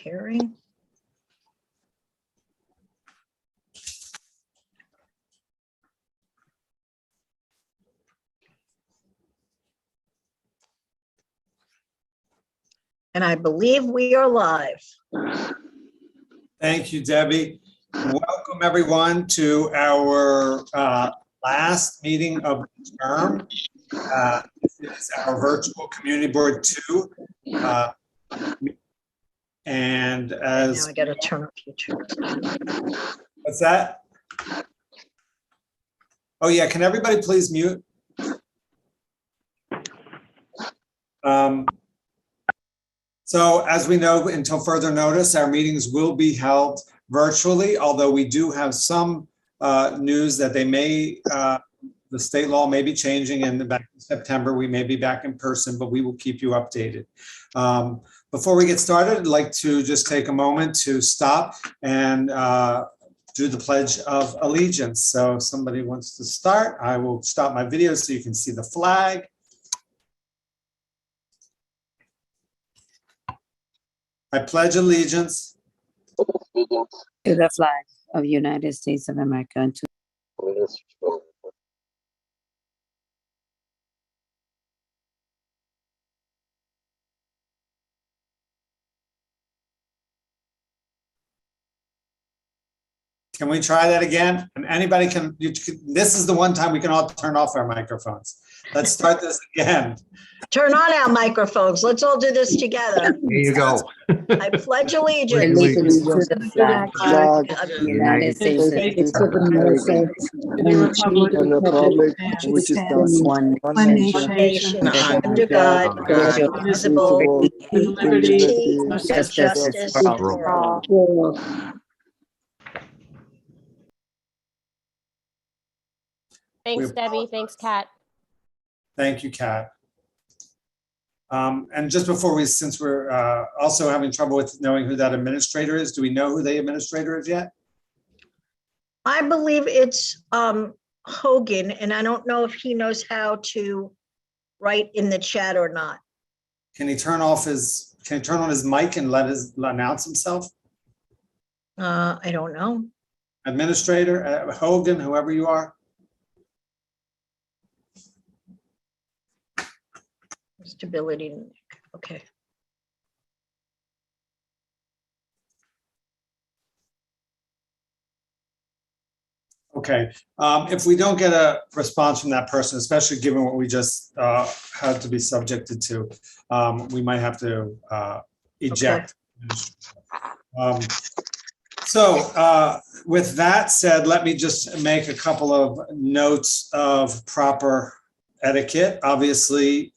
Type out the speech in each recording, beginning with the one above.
hearing. And I believe we are live. Thank you, Debbie. Welcome, everyone, to our last meeting of the term. This is our virtual community board 2. And as Now I got to turn up future. what's that? Oh, yeah. Can everybody please mute? So as we know, until further notice, our meetings will be held virtually, although we do have some news that they may, the state law may be changing, and back in September, we may be back in person, but we will keep you updated. Before we get started, I'd like to just take a moment to stop and do the Pledge of Allegiance. So if somebody wants to start, I will stop my video so you can see the flag. I pledge allegiance to the flag of the United States of America and to Can we try that again? And anybody can, this is the one time we can all turn off our microphones. Let's start this again. Turn on our microphones. Let's all do this together. There you go. I pledge allegiance allegiance to the flag of the United States of America and to the republic which stands one nation under God, indivisible, with liberty and justice for all. Thanks, Debbie. Thanks, Kat. Thank you, Kat. And just before we, since we're also having trouble with knowing who that administrator is, do we know who the administrator is yet? I believe it's Hogan, and I don't know if he knows how to write in the chat or not. Can he turn on his mic and announce himself? I don't know. Administrator, Hogan, whoever you are. Stability, okay. Okay, if we don't get a response from that person, especially given what we just had to be subjected to, we might have to eject. Okay. So with that said, let me just make a couple of notes of proper etiquette. Obviously,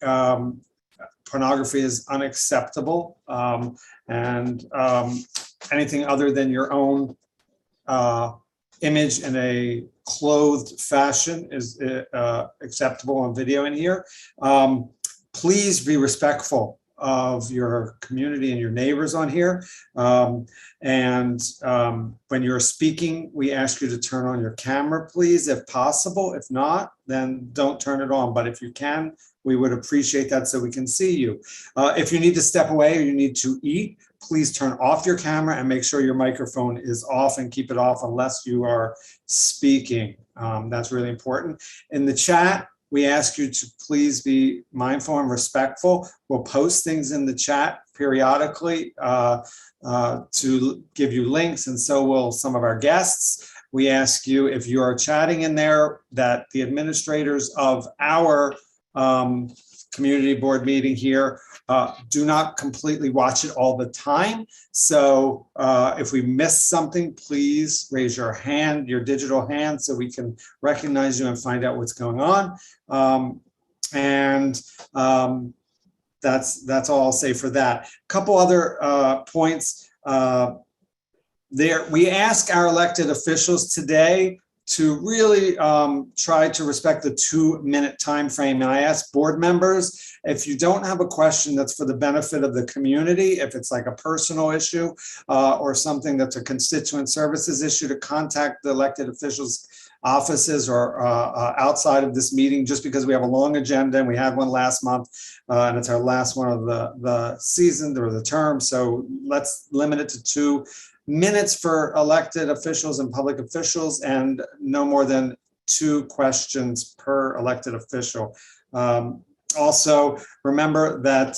pornography is unacceptable, and anything other than your own image in a clothed fashion is acceptable on video in here. Please be respectful of your community and your neighbors on here. And when you're speaking, we ask you to turn on your camera, please, if possible. If not, then don't turn it on. But if you can, we would appreciate that so we can see you. If you need to step away or you need to eat, please turn off your camera and make sure your microphone is off, and keep it off unless you are speaking. That's really important. In the chat, we ask you to please be mindful and respectful. We'll post things in the chat periodically to give you links, and so will some of our guests. We ask you, if you are chatting in there, that the administrators of our community board meeting here do not completely watch it all the time. So if we miss something, please raise your hand, your digital hand, so we can recognize you and find out what's going on. That's all I'll say for that. A couple other points. We ask our elected officials today to really try to respect the 2-minute time frame. And I ask board members, if you don't have a question that's for the benefit of the community, if it's like a personal issue or something that's a constituent services issue, to contact the elected officials offices or outside of this meeting, just because we have a long agenda and we had one last month, and it's our last one of the season or the term. So let's limit it to 2 minutes for elected officials and public officials, and no more than 2 questions per elected official. Also, remember that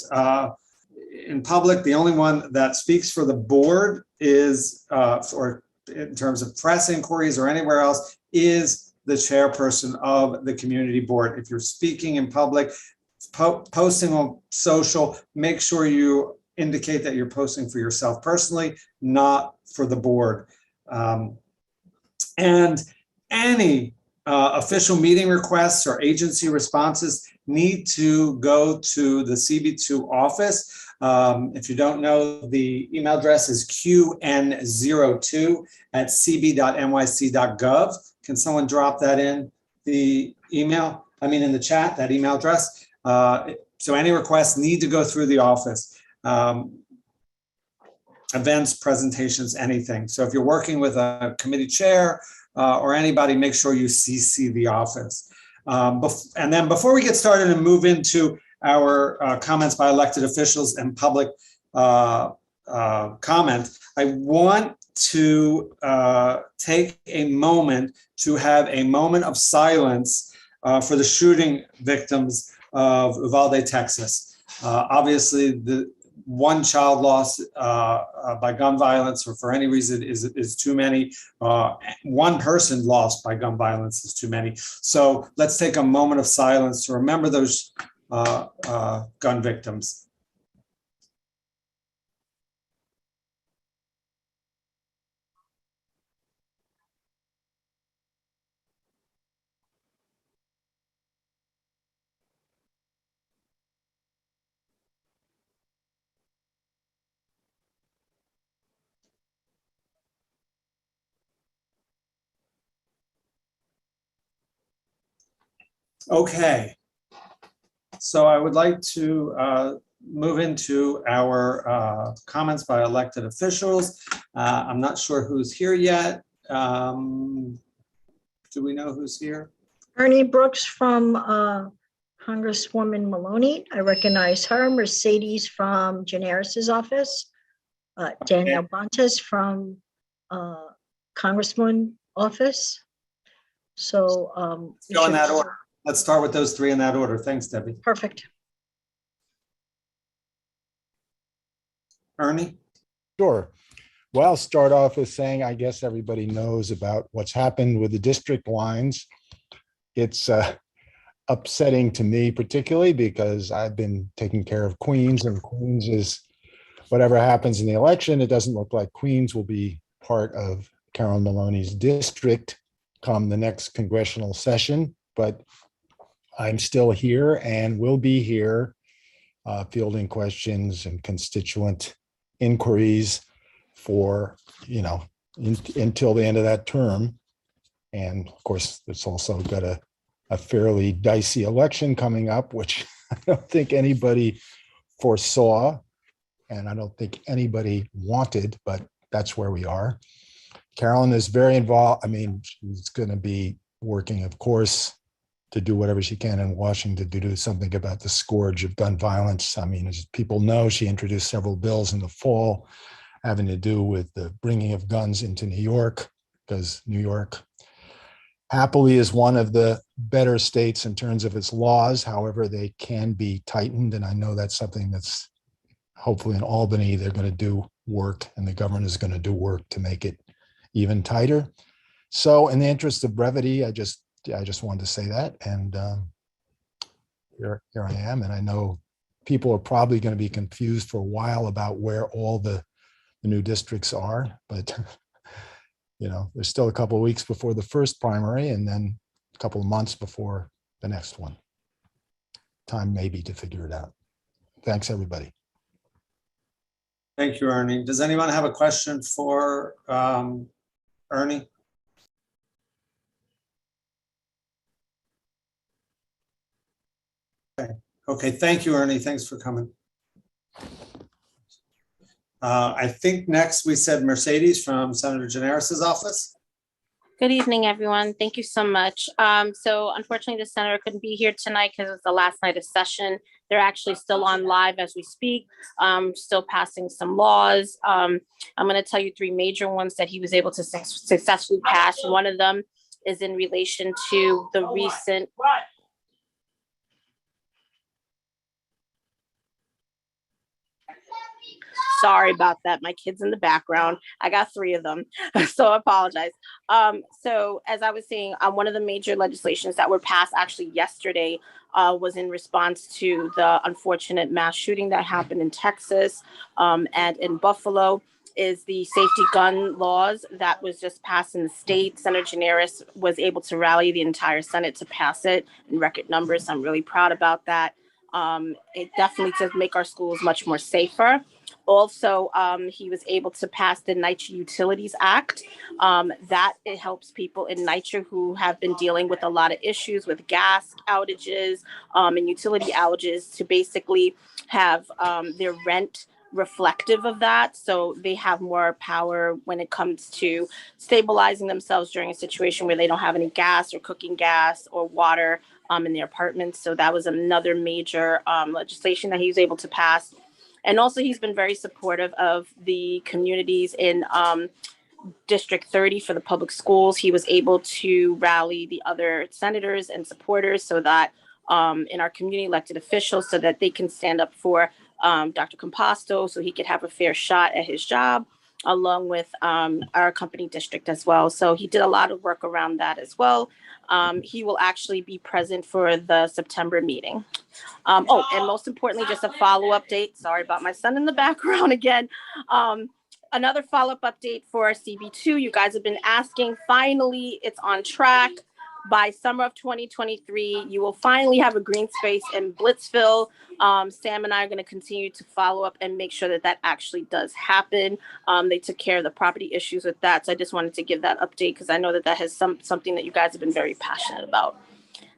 in public, the only one that speaks for the board is, or in terms of press inquiries or anywhere else, is the chairperson of the community board. If you're speaking in public, posting on social, make sure you indicate that you're posting for yourself personally, not for the board. And any official meeting requests or agency responses need to go to the CB2 office. If you don't know, the email address is qn02@cb.nyc.gov. Can someone drop that in the email? I mean, in the chat, that email address. So any requests need to go through the office. Events, presentations, anything. So if you're working with a committee chair or anybody, make sure you CC the office. And then before we get started and move into our comments by elected officials and public comment, I want to take a moment to have a moment of silence for the shooting victims of Uvalde, Texas. Obviously, the one child lost by gun violence or for any reason is too many. One person lost by gun violence is too many. So let's take a moment of silence to remember those gun victims. Okay, so I would like to move into our comments by elected officials. I'm not sure who's here yet. Do we know who's here? Ernie Brooks from Congresswoman Maloney. I recognize her. Mercedes from Generis's office. Danielle Bontes from Congresswoman office. So Go in that order. Let's start with those 3 in that order. Thanks, Debbie. Perfect. Ernie? Sure. Well, I'll start off with saying, I guess everybody knows about what's happened with the district lines. It's upsetting to me particularly because I've been taking care of Queens, and Queens is, whatever happens in the election, it doesn't look like Queens will be part of Carolyn Maloney's district come the next congressional session, but I'm still here and will be here fielding questions and constituent inquiries for, until the end of that term. And of course, it's also got a fairly dicey election coming up, which I don't think anybody foresaw, and I don't think anybody wanted, but that's where we are. Carolyn is very involved. I mean, she's going to be working, of course, to do whatever she can in Washington to do something about the scourge of gun violence. I mean, as people know, she introduced several bills in the fall having to do with the bringing of guns into New York, because New York happily is one of the better states in terms of its laws. However, they can be tightened. And I know that's something that's hopefully in Albany, they're going to do work, and the government is going to do work to make it even tighter. So in the interest of brevity, I just wanted to say that. And here I am. And I know people are probably going to be confused for a while about where all the new districts are, but there's still a couple of weeks before the first primary and then a couple of months before the next one. Time maybe to figure it out. Thanks, everybody. Thank you, Ernie. Does anyone have a question for Ernie? Okay, thank you, Ernie. Thanks for coming. I think next we said Mercedes from Senator Generis's office. Good evening, everyone. Thank you so much. So unfortunately, the senator couldn't be here tonight because it's the last night of session. They're actually still on live as we speak, still passing some laws. I'm going to tell you three major ones that he was able to successfully pass. One of them is in relation to the recent. Sorry about that. My kid's in the background. I got three of them, so I apologize. So as I was saying, one of the major legislations that were passed actually yesterday was in response to the unfortunate mass shooting that happened in Texas and in Buffalo, is the safety gun laws that was just passed in the state. Senator Gineris was able to rally the entire Senate to pass it in record numbers. I'm really proud about that. It definitely does make our schools much more safer. Also, he was able to pass the NYCHA Utilities Act. That it helps people in NYCHA who have been dealing with a lot of issues with gas outages and utility outages to basically have their rent reflective of that. So they have more power when it comes to stabilizing themselves during a situation where they don't have any gas or cooking gas or water in their apartments. So that was another major legislation that he was able to pass. And also, he's been very supportive of the communities in District 30 for the public schools. He was able to rally the other senators and supporters so that in our community elected officials, so that they can stand up for Dr. Composto, so he could have a fair shot at his job, along with our company district as well. So he did a lot of work around that as well. He will actually be present for the September meeting. And most importantly, just a follow-up date. Sorry about my son in the background again. Another follow-up update for CB2. You guys have been asking. Finally, it's on track. By summer of 2023, you will finally have a green space in Blitzville. Sam and I are going to continue to follow up and make sure that that actually does happen. They took care of the property issues with that. So I just wanted to give that update because I know that that has something that you guys have been very passionate about.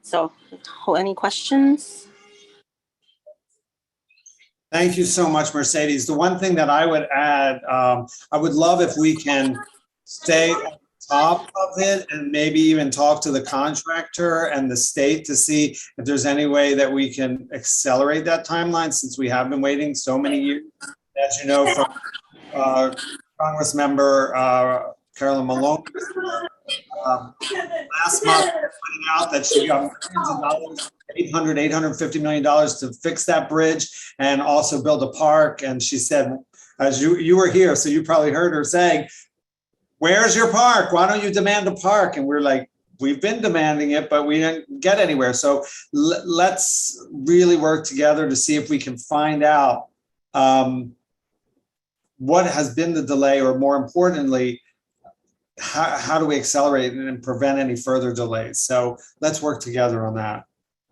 So any questions? Thank you so much, Mercedes. The one thing that I would add, I would love if we can stay on top of it and maybe even talk to the contractor and the state to see if there's any way that we can accelerate that timeline, since we have been waiting so many years. As you know, from Congress member Carolyn Malone, last month pointing out that she got millions of dollars, $850 million to fix that bridge and also build a park. And she said, as you were here, so you probably heard her saying, "Where's your park? Why don't you demand a park?" And we're like, we've been demanding it, but we didn't get anywhere. So let's really work together to see if we can find out what has been the delay, or more importantly, how do we accelerate it and prevent any further delays? So let's work together on that.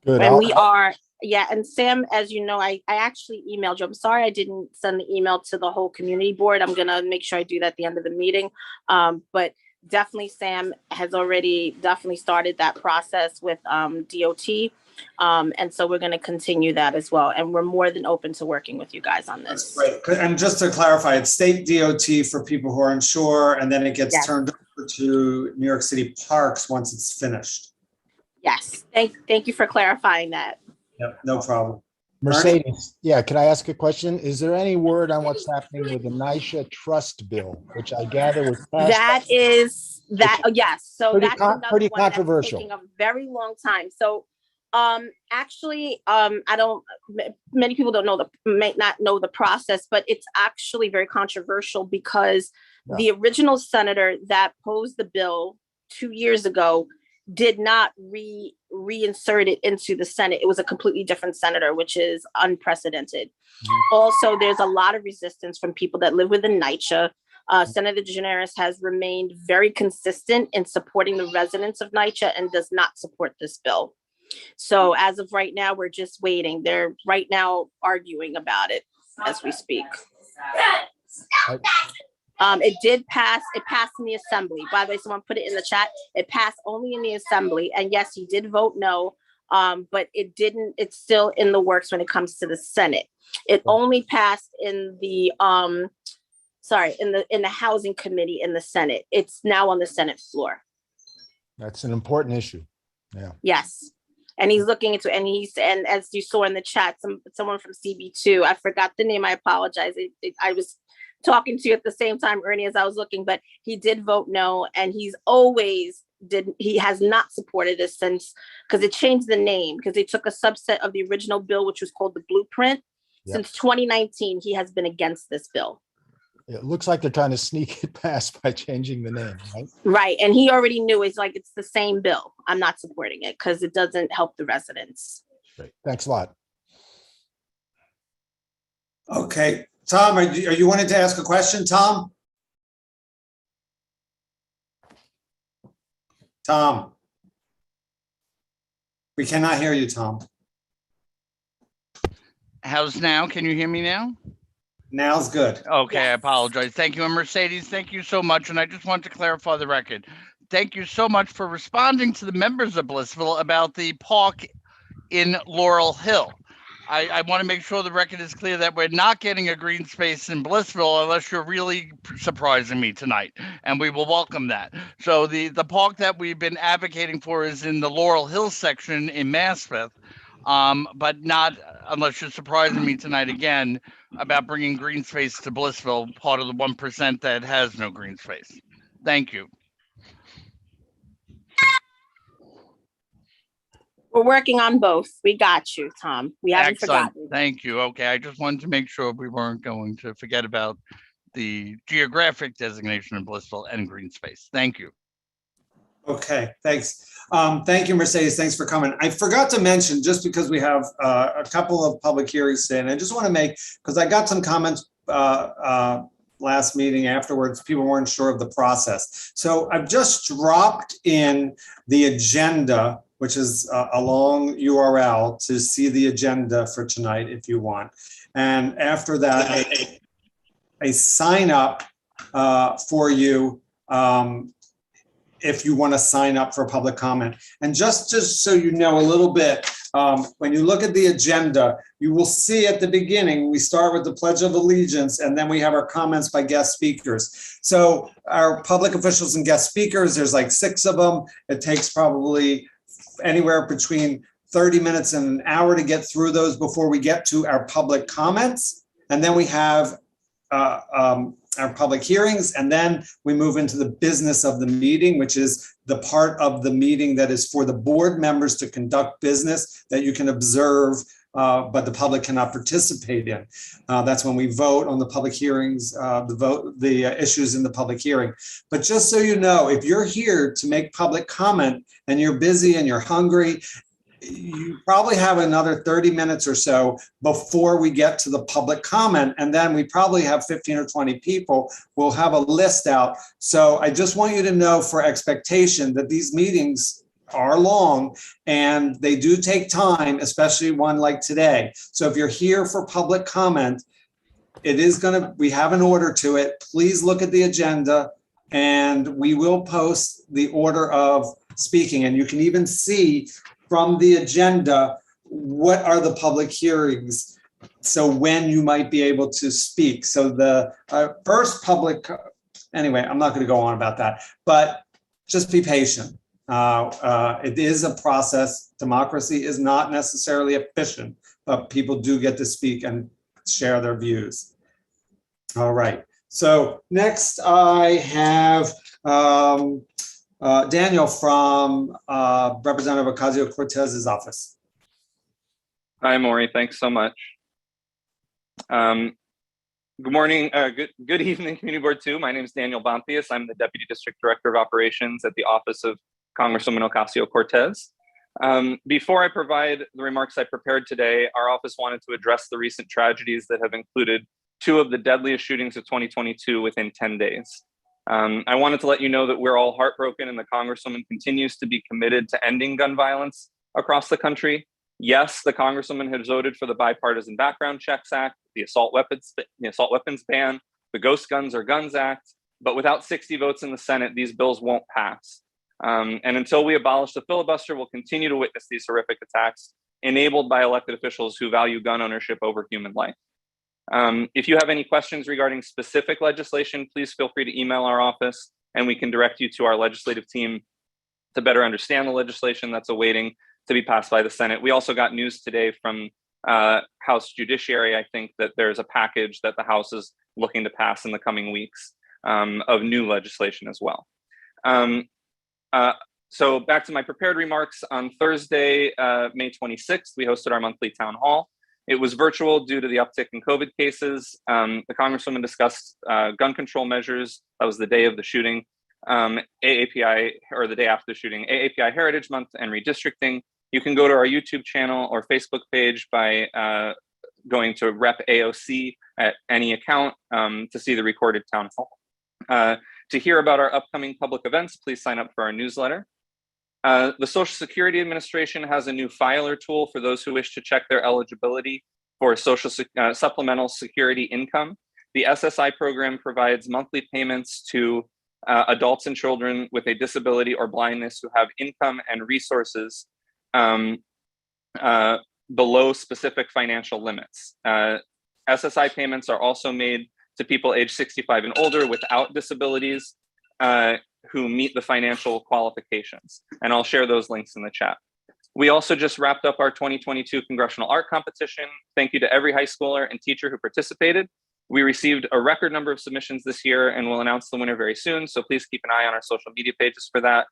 Good. And we are, yeah. And Sam, as you know, I actually emailed you. I'm sorry I didn't send the email to the whole community board. I'm going to make sure I do that at the end of the meeting. But definitely Sam has already definitely started that process with DOT. And so we're going to continue that as well. And we're more than open to working with you guys on this. That's great. And just to clarify, it's state DOT for people who are unsure, and then it gets Yes. turned over to New York City Parks once it's finished. Yes. Thank you for clarifying that. Yep, no problem. Mercedes, yeah, can I ask a question? Is there any word on what's happening with the NYCHA trust bill, which I gather was passed? Yes. So Pretty that's another pretty one that's controversial. taking a very long time. So actually, many people may not know the process, but it's actually very controversial because the original senator that posed the bill 2 years ago did not reinsert it into the Senate. It was a completely different senator, which is unprecedented. Mm-hmm. Also, there's a lot of resistance from people that live within NYCHA. Senator Gineris has remained very consistent in supporting the residents of NYCHA and does not support this bill. So as of right now, we're just waiting. They're right now arguing about it as we speak. It did pass. It passed in the assembly. By the way, someone put it in the chat. It passed only in the assembly. And yes, he did vote no, but it didn't. It's still in the works when it comes to the Senate. It only passed in the in the housing committee in the Senate. It's now on the Senate floor. That's an important issue. Yeah. Yes. And he's looking into, and as you saw in the chat, someone from CB2, I forgot the name, I apologize. I was talking to you at the same time, Ernie, as I was looking, but he did vote no, and he has not supported this since, because it changed the name, because they took a subset of the original bill, which was called the Blueprint. Yep. Since 2019, he has been against this bill. It looks like they're trying to sneak it past by changing the name, right? Right. And he already knew it's the same bill. I'm not supporting it because it doesn't help the residents. Great. Thanks a lot. Okay, Tom, are you wanting to ask a question, Tom? Tom? We cannot hear you, Tom. How's now? Can you hear me now? Now's good. Okay, I Yes. apologize. Thank you. And Mercedes, thank you so much. And I just want to clarify the record. Thank you so much for responding to the members of Blissville about the park in Laurel Hill. I want to make sure the record is clear that we're not getting a green space in Blissville unless you're really surprising me tonight, and we will welcome that. So the park that we've been advocating for is in the Laurel Hill section in Maspeth, but not unless you're surprising me tonight again about bringing green space to Blissville, part of the 1% that has no green space. Thank you. We're working on both. We got you, Tom. We haven't Excellent. forgotten. Thank you. Okay, I just wanted to make sure we weren't going to forget about the geographic designation of Blissville and green space. Thank you. Okay, thanks. Thank you, Mercedes. Thanks for coming. I forgot to mention, just because we have a couple of public hearings today, and I just want to make, because I got some comments last meeting afterwards, people weren't sure of the process. So I've just dropped in the agenda, which is a long URL to see the agenda for tonight if you want. And after that, a sign up for you if you want to sign up for public comment. And just so you know a little bit, when you look at the agenda, you will see at the beginning, we start with the Pledge of Allegiance, and then we have our comments by guest speakers. So our public officials and guest speakers, there's like 6 of them. It takes probably anywhere between 30 minutes and an hour to get through those before we get to our public comments. And then we have our public hearings, and then we move into the business of the meeting, which is the part of the meeting that is for the board members to conduct business that you can observe, but the public cannot participate in. That's when we vote on the public hearings, the issues in the public hearing. But just so you know, if you're here to make public comment and you're busy and you're hungry, you probably have another 30 minutes or so before we get to the public comment. And then we probably have 15 or 20 people. We'll have a list out. So I just want you to know for expectation that these meetings are long and they do take time, especially one like today. So if you're here for public comment, we have an order to it. Please look at the agenda and we will post the order of speaking. And you can even see from the agenda, what are the public hearings? So when you might be able to speak. So the first public, anyway, I'm not going to go on about that, but just be patient. It is a process. Democracy is not necessarily efficient, but people do get to speak and share their views. All right. So next I have Daniel from Representative Ocasio-Cortez's office. Hi, Maury. Thanks so much. Good morning. Good evening, Community Board 2. My name is Daniel Bontius. I'm the Deputy District Director of Operations at the Office of Congresswoman Ocasio-Cortez. Before I provide the remarks I prepared today, our office wanted to address the recent tragedies that have included 2 of the deadliest shootings of 2022 within 10 days. I wanted to let you know that we're all heartbroken and the Congresswoman continues to be committed to ending gun violence across the country. Yes, the Congresswoman has voted for the Bipartisan Background Checks Act, the assault weapons ban, the Ghost Guns or Guns Act, but without 60 votes in the Senate, these bills won't pass. And until we abolish the filibuster, we'll continue to witness these horrific attacks enabled by elected officials who value gun ownership over human life. If you have any questions regarding specific legislation, please feel free to email our office and we can direct you to our legislative team to better understand the legislation that's awaiting to be passed by the Senate. We also got news today from House Judiciary, I think, that there's a package that the House is looking to pass in the coming weeks of new legislation as well. So back to my prepared remarks. On Thursday, May 26th, we hosted our monthly town hall. It was virtual due to the uptick in COVID cases. The Congresswoman discussed gun control measures. That was the day of the shooting. AAPI, or the day after the shooting, AAPI Heritage Month and redistricting. You can go to our YouTube channel or Facebook page by going to Rep AOC at any account to see the recorded town hall. To hear about our upcoming public events, please sign up for our newsletter. The Social Security Administration has a new filer tool for those who wish to check their eligibility for supplemental security income. The SSI program provides monthly payments to adults and children with a disability or blindness who have income and resources below specific financial limits. SSI payments are also made to people age 65 and older without disabilities who meet the financial qualifications. And I'll share those links in the chat. We also just wrapped up our 2022 Congressional Art Competition. Thank you to every high schooler and teacher who participated. We received a record number of submissions this year and we'll announce the winner very soon. So please keep an eye on our social media pages for that.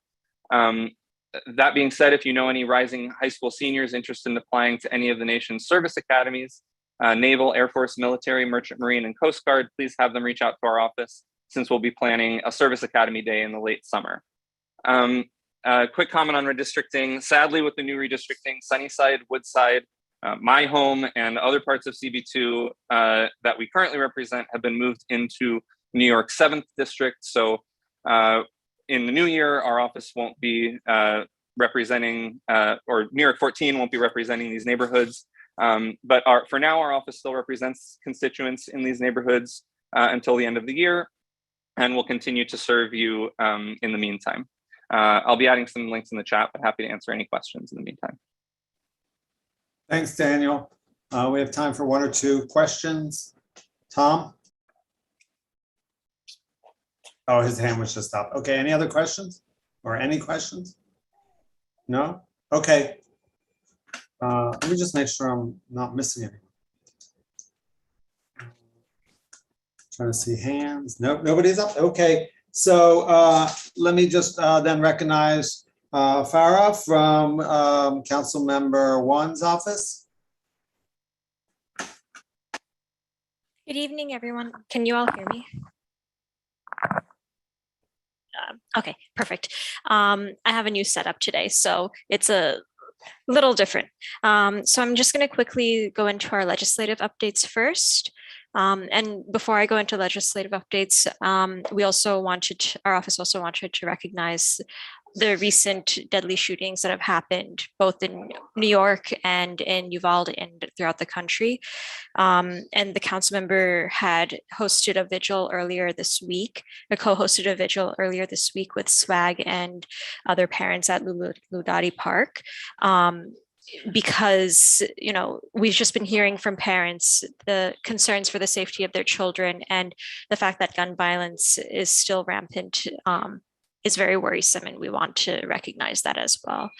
That being said, if you know any rising high school seniors interested in applying to any of the nation's service academies, Naval, Air Force, military, Merchant Marine, and Coast Guard, please have them reach out to our office since we'll be planning a service academy day in the late summer. Quick comment on redistricting. Sadly, with the new redistricting, Sunnyside, Woodside, my home, and other parts of CB2 that we currently represent have been moved into New York 7th District. So in the new year, our office won't be representing, or New York 14 won't be representing these neighborhoods. But for now, our office still represents constituents in these neighborhoods until the end of the year, and we'll continue to serve you in the meantime. I'll be adding some links in the chat, but happy to answer any questions in the meantime. Thanks, Daniel. We have time for one or two questions. Tom? Oh, his hand was just up. Okay, any other questions or any questions? No? Okay. Let me just make sure I'm not missing anyone. Trying to see hands. Nope, nobody's up. Okay, so let me just then recognize Farah from Council Member One's office. Good evening, everyone. Can you all hear me? Okay, perfect. I have a new setup today, so it's a little different. So I'm just going to quickly go into our legislative updates first. And before I go into legislative updates, our office also wanted to recognize the recent deadly shootings that have happened both in New York and in Uvalde and throughout the country. And the council member had hosted a vigil earlier this week, co-hosted a vigil earlier this week with SWAG and other parents at Ludati Park. Because, you know, we've just been hearing from parents the concerns for the safety of their children, and the fact that gun violence is still rampant is very worrisome, and we want to recognize that as well.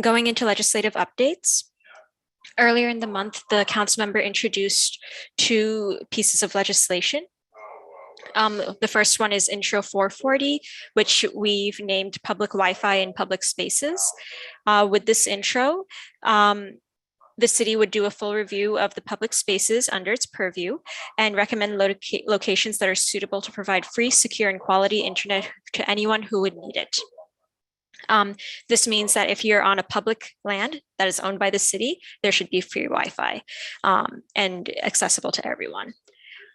Going into legislative updates, earlier in the month, the council member introduced two pieces of legislation. The first one is Intro 440, which we've named Public Wi-Fi in Public Spaces. With this intro, the city would do a full review of the public spaces under its purview and recommend locations that are suitable to provide free, secure, and quality internet to anyone who would need it. This means that if you're on a public land that is owned by the city, there should be free Wi-Fi and accessible to everyone.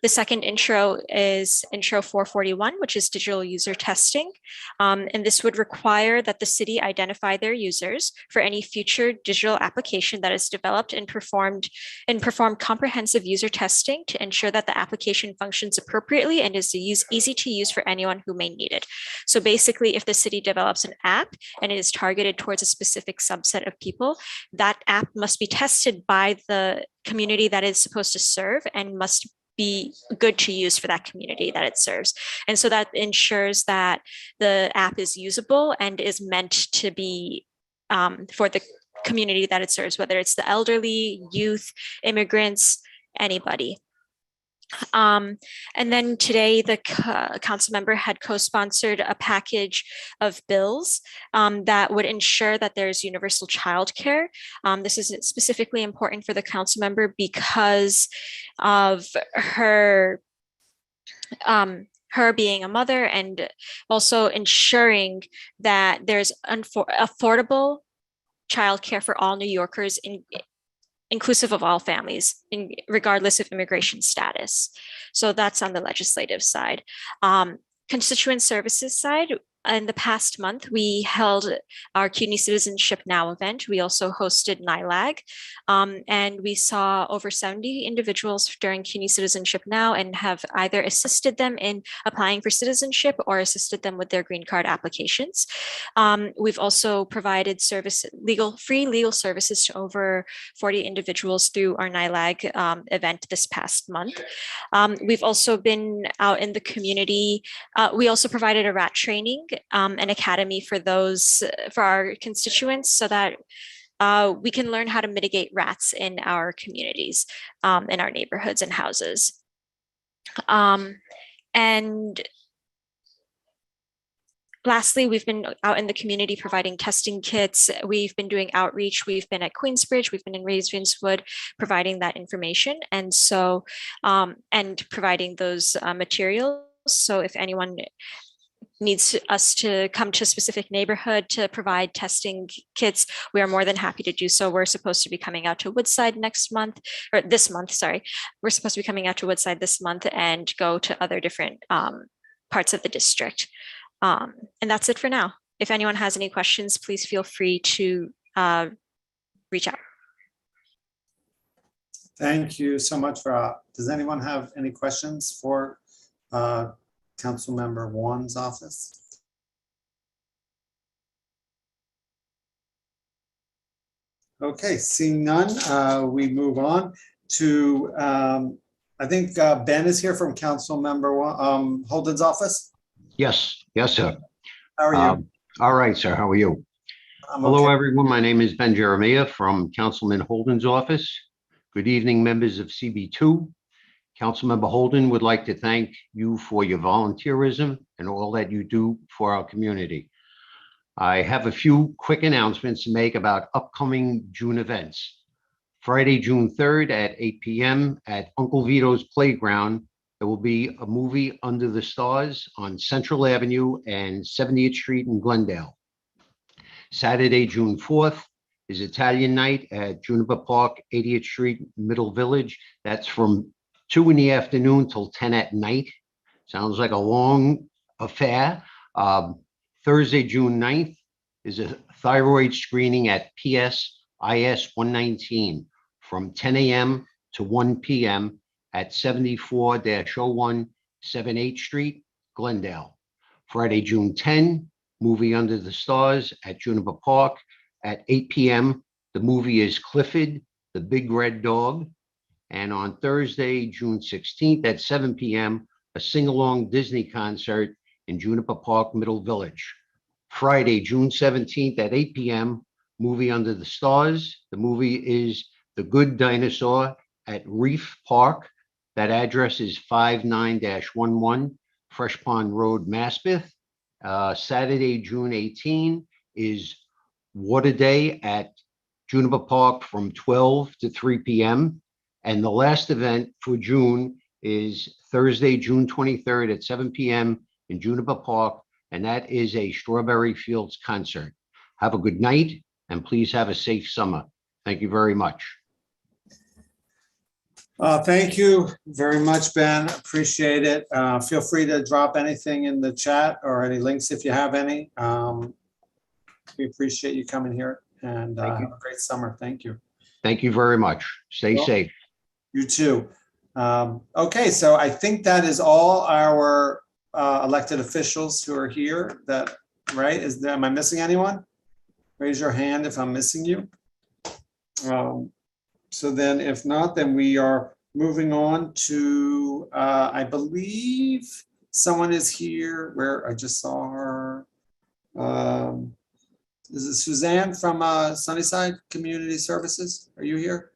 The second intro is Intro 441, which is digital user testing. And this would require that the city identify their users for any future digital application that is developed and perform comprehensive user testing to ensure that the application functions appropriately and is easy to use for anyone who may need it. So basically, if the city develops an app and it is targeted towards a specific subset of people, that app must be tested by the community that is supposed to serve and must be good to use for that community that it serves. And so that ensures that the app is usable and is meant to be for the community that it serves, whether it's the elderly, youth, immigrants, anybody. And then today, the council member had co-sponsored a package of bills that would ensure that there's universal childcare. This is specifically important for the council member because of her being a mother, and also ensuring that there's affordable childcare for all New Yorkers, inclusive of all families, regardless of immigration status. So that's on the legislative side. Constituent services side, in the past month, we held our CUNY Citizenship Now event. We also hosted NILAG, and we saw over 70 individuals during CUNY Citizenship Now and have either assisted them in applying for citizenship or assisted them with their green card applications. We've also provided free legal services to over 40 individuals through our NILAG event this past month. We've also been out in the community. We also provided a rat training, an academy for our constituents, so that we can learn how to mitigate rats in our communities, in our neighborhoods and houses. And lastly, we've been out in the community providing testing kits. We've been doing outreach. We've been at Queensbridge. We've been in Ravenswood providing that information. And so, and providing those materials. So if anyone needs us to come to a specific neighborhood to provide testing kits, we are more than happy to do so. We're supposed to be coming out to Woodside this month, sorry. We're supposed to be coming out to Woodside this month and go to other different parts of the district. And that's it for now. If anyone has any questions, please feel free to reach out. Thank you so much for, does anyone have any questions for Councilmember Wan's office? Okay, seeing none, we move on to, I think Ben is here from Councilmember Holden's office. Yes, sir. How are you? All right, sir. How are you? Hello, everyone. My name is Ben Jeremiah from Councilman Holden's office. Good evening, members of CB2. Councilmember Holden would like to thank you for your volunteerism and all that you do for our community. I have a few quick announcements to make about upcoming June events. Friday, June 3rd at 8 p.m. at Uncle Vito's Playground, there will be a movie Under the Stars on Central Avenue and 70th Street in Glendale. Saturday, June 4th is Italian night at Juniper Park, 80th Street, Middle Village. That's from 2 in the afternoon till 10 at night. Sounds like a long affair. Thursday, June 9th is a thyroid screening at PSIS 119 from 10 a.m. to 1 p.m. at 74-01 78th Street, Glendale. Friday, June 10, movie Under the Stars at Juniper Park at 8 p.m. The movie is Clifford, the Big Red Dog. And on Thursday, June 16th at 7 p.m., a sing-along Disney concert in Juniper Park, Middle Village. Friday, June 17th at 8 p.m., movie Under the Stars. The movie is The Good Dinosaur at Reef Park. That address is 59-11 Fresh Pond Road, Maspeth. Saturday, June 18 is Water Day at Juniper Park from 12 to 3 p.m. And the last event for June is Thursday, June 23rd at 7 p.m. in Juniper Park, and that is a Strawberry Fields concert. Have a good night, and please have a safe summer. Thank you very much. Thank you very much, Ben. Appreciate it. Feel free to drop anything in the chat or any links if you have any. We appreciate you coming here, and have a great summer. Thank you. Thank you very much. Stay safe. You too. Okay, so I think that is all our elected officials who are here. That right? Am I missing anyone? Raise your hand if I'm missing you. So then if not, then we are moving on to, I believe someone is here where I just saw her. Is it Suzanne from Sunnyside Community Services? Are you here?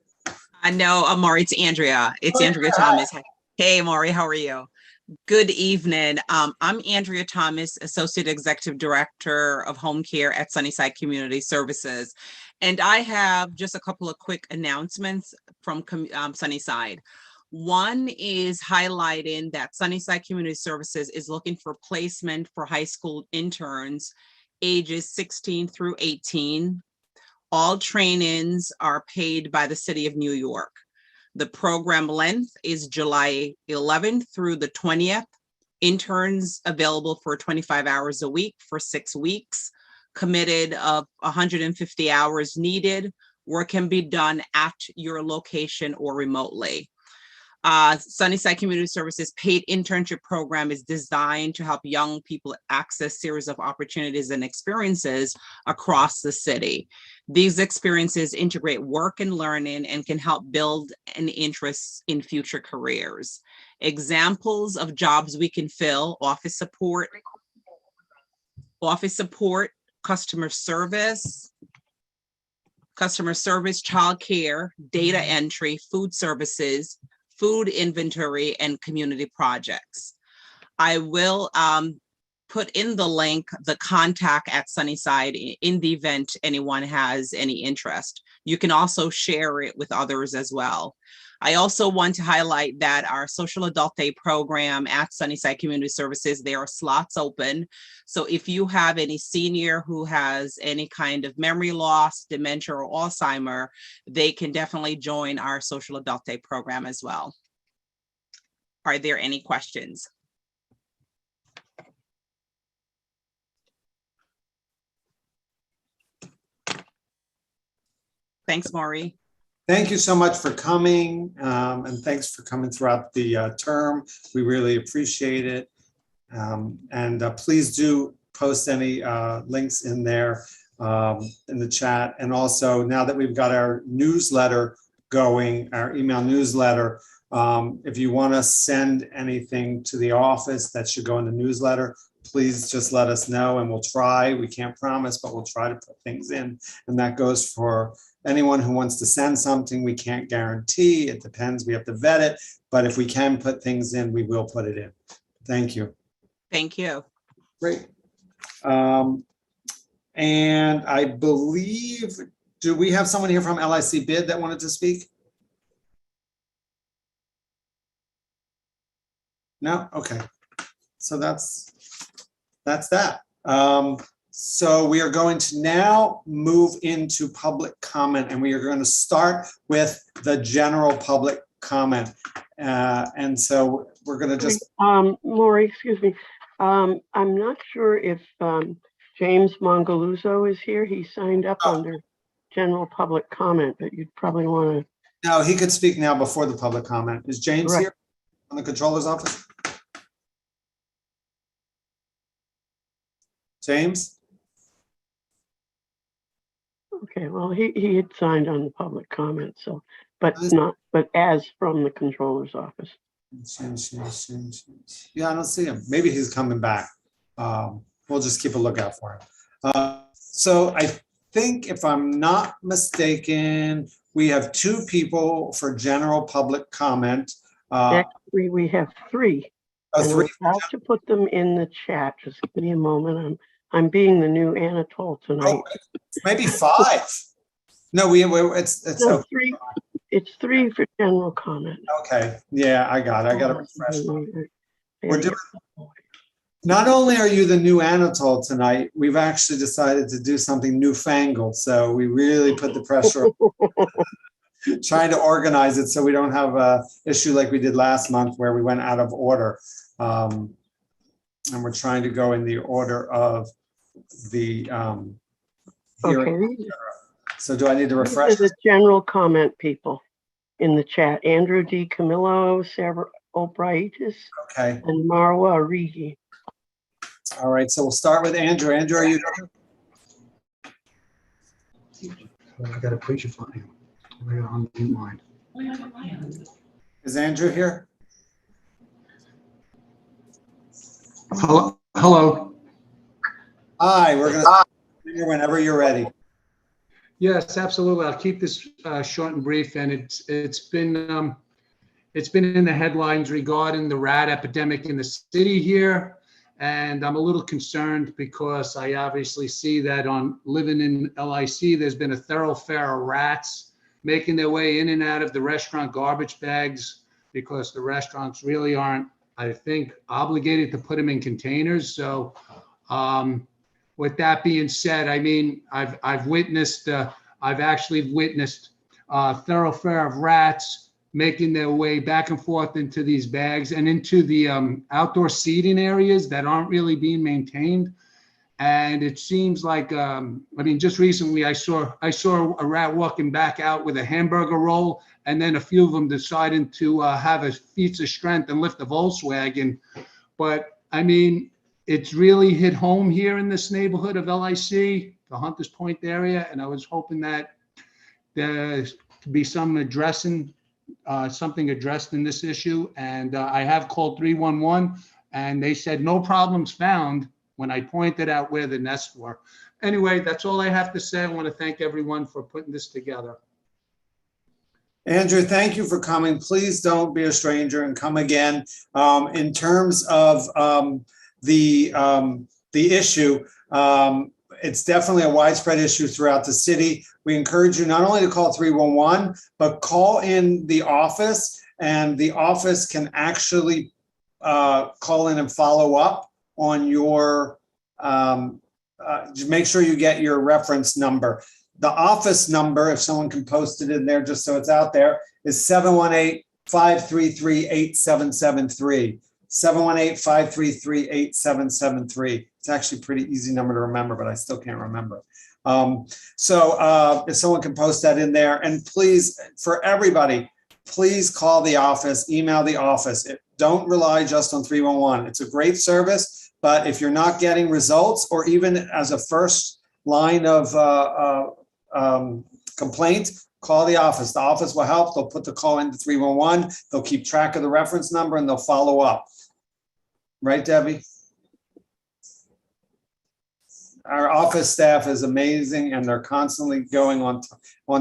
I know, Maury, it's Andrea. It's Andrea Thomas. Hey, Maury, how are you? Good evening. I'm Andrea Thomas, Associate Executive Director of Home Care at Sunnyside Community Services. And I have just a couple of quick announcements from Sunnyside. One is highlighting that Sunnyside Community Services is looking for placement for high school interns ages 16 through 18. All trainings are paid by the City of New York. The program length is July 11th through the 20th. Interns available for 25 hours a week for 6 weeks. Committed of 150 hours needed. Work can be done at your location or remotely. Sunnyside Community Services paid internship program is designed to help young people access series of opportunities and experiences across the city. These experiences integrate work and learning and can help build an interest in future careers. Examples of jobs we can fill: office support, customer service, childcare, data entry, food services, food inventory, and community projects. I will put in the link, the contact at Sunnyside in the event anyone has any interest. You can also share it with others as well. I also want to highlight that our Social Adult Day program at Sunnyside Community Services, there are slots open. So if you have any senior who has any kind of memory loss, dementia, or Alzheimer, they can definitely join our Social Adult Day program as well. Are there any questions? Thanks, Maury. Thank you so much for coming, and thanks for coming throughout the term. We really appreciate it. Please do post any links in there in the chat. And also, now that we've got our newsletter going, our email newsletter, if you want to send anything to the office that should go in the newsletter, please just let us know and we'll try. We can't promise, but we'll try to put things in. And that goes for anyone who wants to send something. We can't guarantee. It depends. We have to vet it. But if we can put things in, we will put it in. Thank you. Thank you. Great. And I believe, do we have someone here from LIC Bid that wanted to speak? No? Okay. So that's that. So we are going to now move into public comment, and we are going to start with the general public comment. And so we're going to just... Maury, excuse me. I'm not sure if James Mongaluzzo is here. He signed up under general public comment, but you'd probably want to... No, he could speak now before the public comment. Is James here on the controller's office? James? Okay, well, he had signed on the public comment, so, but as from the controller's office. Yeah, I don't see him. Maybe he's coming back. We'll just keep a lookout for him. So I think, if I'm not mistaken, we have 2 people for general public comment. Actually, we have 3. Oh, 3. I'm about to put them in the chat. Just give me a moment. I'm being the new Anatole tonight. Oh, maybe 5. No, it's no, 3. It's 3 for general comment. Okay. Yeah, I got it. I got to refresh. We're doing. Not only are you the new Anatole tonight, we've actually decided to do something newfangled. So we really put the pressure on trying to organize it so we don't have an issue like we did last month where we went out of order. And we're trying to go in the order of the hearing. Okay. So do I need to refresh? The general comment people in the chat: Andrew D. Camillo, Sarah Albrightis, okay, and Marwa Rigi. All right, so we'll start with Andrew. Andrew, are you there? I got to put you on mute mine. Is Andrew here? Hello. Hi, we're going to hear whenever you're ready. Yes, absolutely. I'll keep this short and brief. And it's been in the headlines regarding the rat epidemic in the city here. And I'm a little concerned because I obviously see that on living in LIC, there's been a thoroughfare of rats making their way in and out of the restaurant garbage bags because the restaurants really aren't, I think, obligated to put them in containers. So with that being said, I mean, I've actually witnessed a thoroughfare of rats making their way back and forth into these bags and into the outdoor seating areas that aren't really being maintained. And it seems like, I mean, just recently I saw a rat walking back out with a hamburger roll, and then a few of them deciding to have a feats of strength and lift a Volkswagen. But I mean, it's really hit home here in this neighborhood of LIC, the Hunters Point area, and I was hoping that there could be some something addressed in this issue. And I have called 311, and they said no problems found when I pointed out where the nests were. Anyway, that's all I have to say. I want to thank everyone for putting this together. Andrew, thank you for coming. Please don't be a stranger and come again. In terms of the issue, it's definitely a widespread issue throughout the city. We encourage you not only to call 311, but call in the office, and the office can actually call in and follow up on your, just make sure you get your reference number. The office number, if someone can post it in there just so it's out there, is 718-533-8773. 718-533-8773. It's actually a pretty easy number to remember, but I still can't remember. So if someone can post that in there, and please, for everybody, please call the office, email the office. Don't rely just on 311. It's a great service, but if you're not getting results, or even as a first line of complaint, call the office. The office will help. They'll put the call into 311. They'll keep track of the reference number, and they'll follow up. Right, Debbie? Our office staff is amazing, and they're constantly going on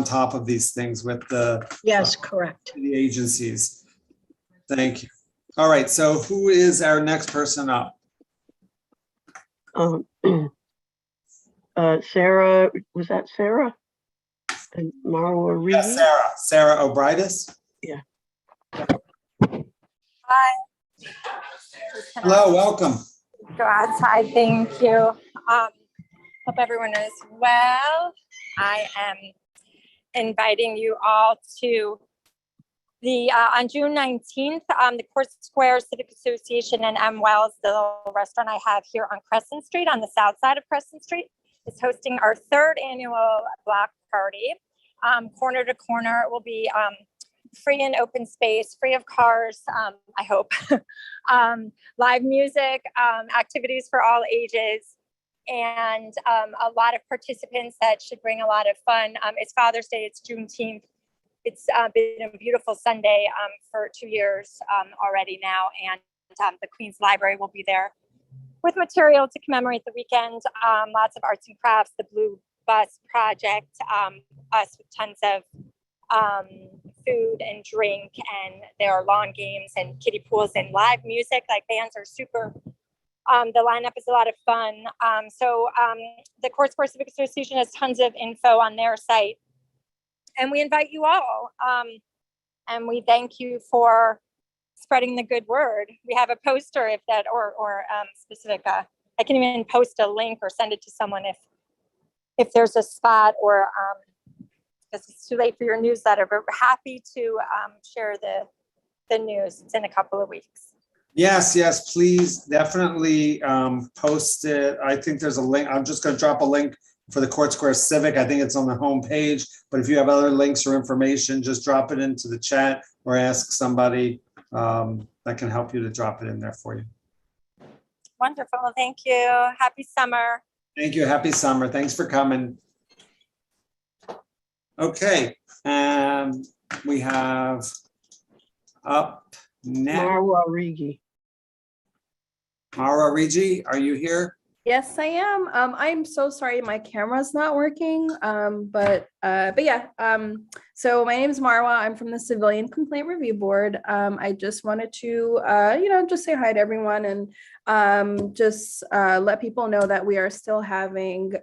top of these things with the Yes, correct. the agencies. Thank you. All right, so who is our next person up? Sarah, was that Sarah? And Marwa Reed? Yes, Sarah O'Brides. Yeah. Hi. Hello, welcome. Go outside, thank you. Hope everyone is well. I am inviting you all to the, on June 19th, the Court Square Civic Association and M. Wells, the little restaurant I have here on Crescent Street, on the south side of Crescent Street, is hosting our third annual block party. Corner to corner, it will be free and open space, free of cars, I hope. Live music, activities for all ages, and a lot of participants that should bring a lot of fun. It's Father's Day, it's Juneteenth. It's been a beautiful Sunday for 2 years already now, and the Queen's Library will be there with material to commemorate the weekend. Lots of arts and crafts, the Blue Bus Project, us with tons of food and drink, and there are lawn games and kiddie pools and live music. Like, bands are super. The lineup is a lot of fun. So the Court Square Civic Association has tons of info on their site, and we invite you all. And we thank you for spreading the good word. We have a poster if that, or specific. I can even post a link or send it to someone if there's a spot, or because it's too late for your newsletter. But we're happy to share the news. It's in a couple of weeks. Yes, please definitely post it. I think there's a link. I'm just going to drop a link for the Court Square Civic. I think it's on the home page, but if you have other links or information, just drop it into the chat or ask somebody that can help you to drop it in there for you. Wonderful. Thank you. Happy summer. Thank you. Happy summer. Thanks for coming. Okay. We have Up next, Marwa Rigi. Mara Rigi, are you here? Yes, I am. I'm so sorry my camera's not working. But yeah. So my name is Marwa. I'm from the Civilian Complaint Review Board. I just wanted to just say hi to everyone and just let people know that we are still having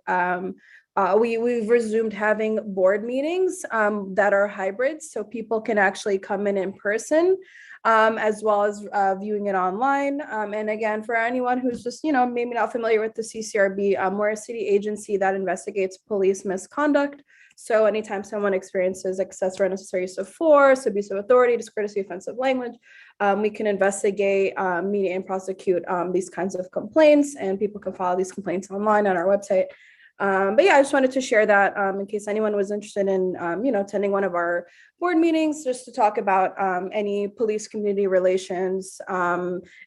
we've resumed having board meetings that are hybrids, so people can actually come in person, as well as viewing it online. And again, for anyone who's just, maybe not familiar with the CCRB, we're a city agency that investigates police misconduct. So anytime someone experiences excessive or unnecessary use of force, abuse of authority, discourtesy, offensive language, we can investigate, mediate, and prosecute these kinds of complaints, and people can file these complaints online on our website. But yeah, I just wanted to share that in case anyone was interested in, attending one of our board meetings, just to talk about any police community relations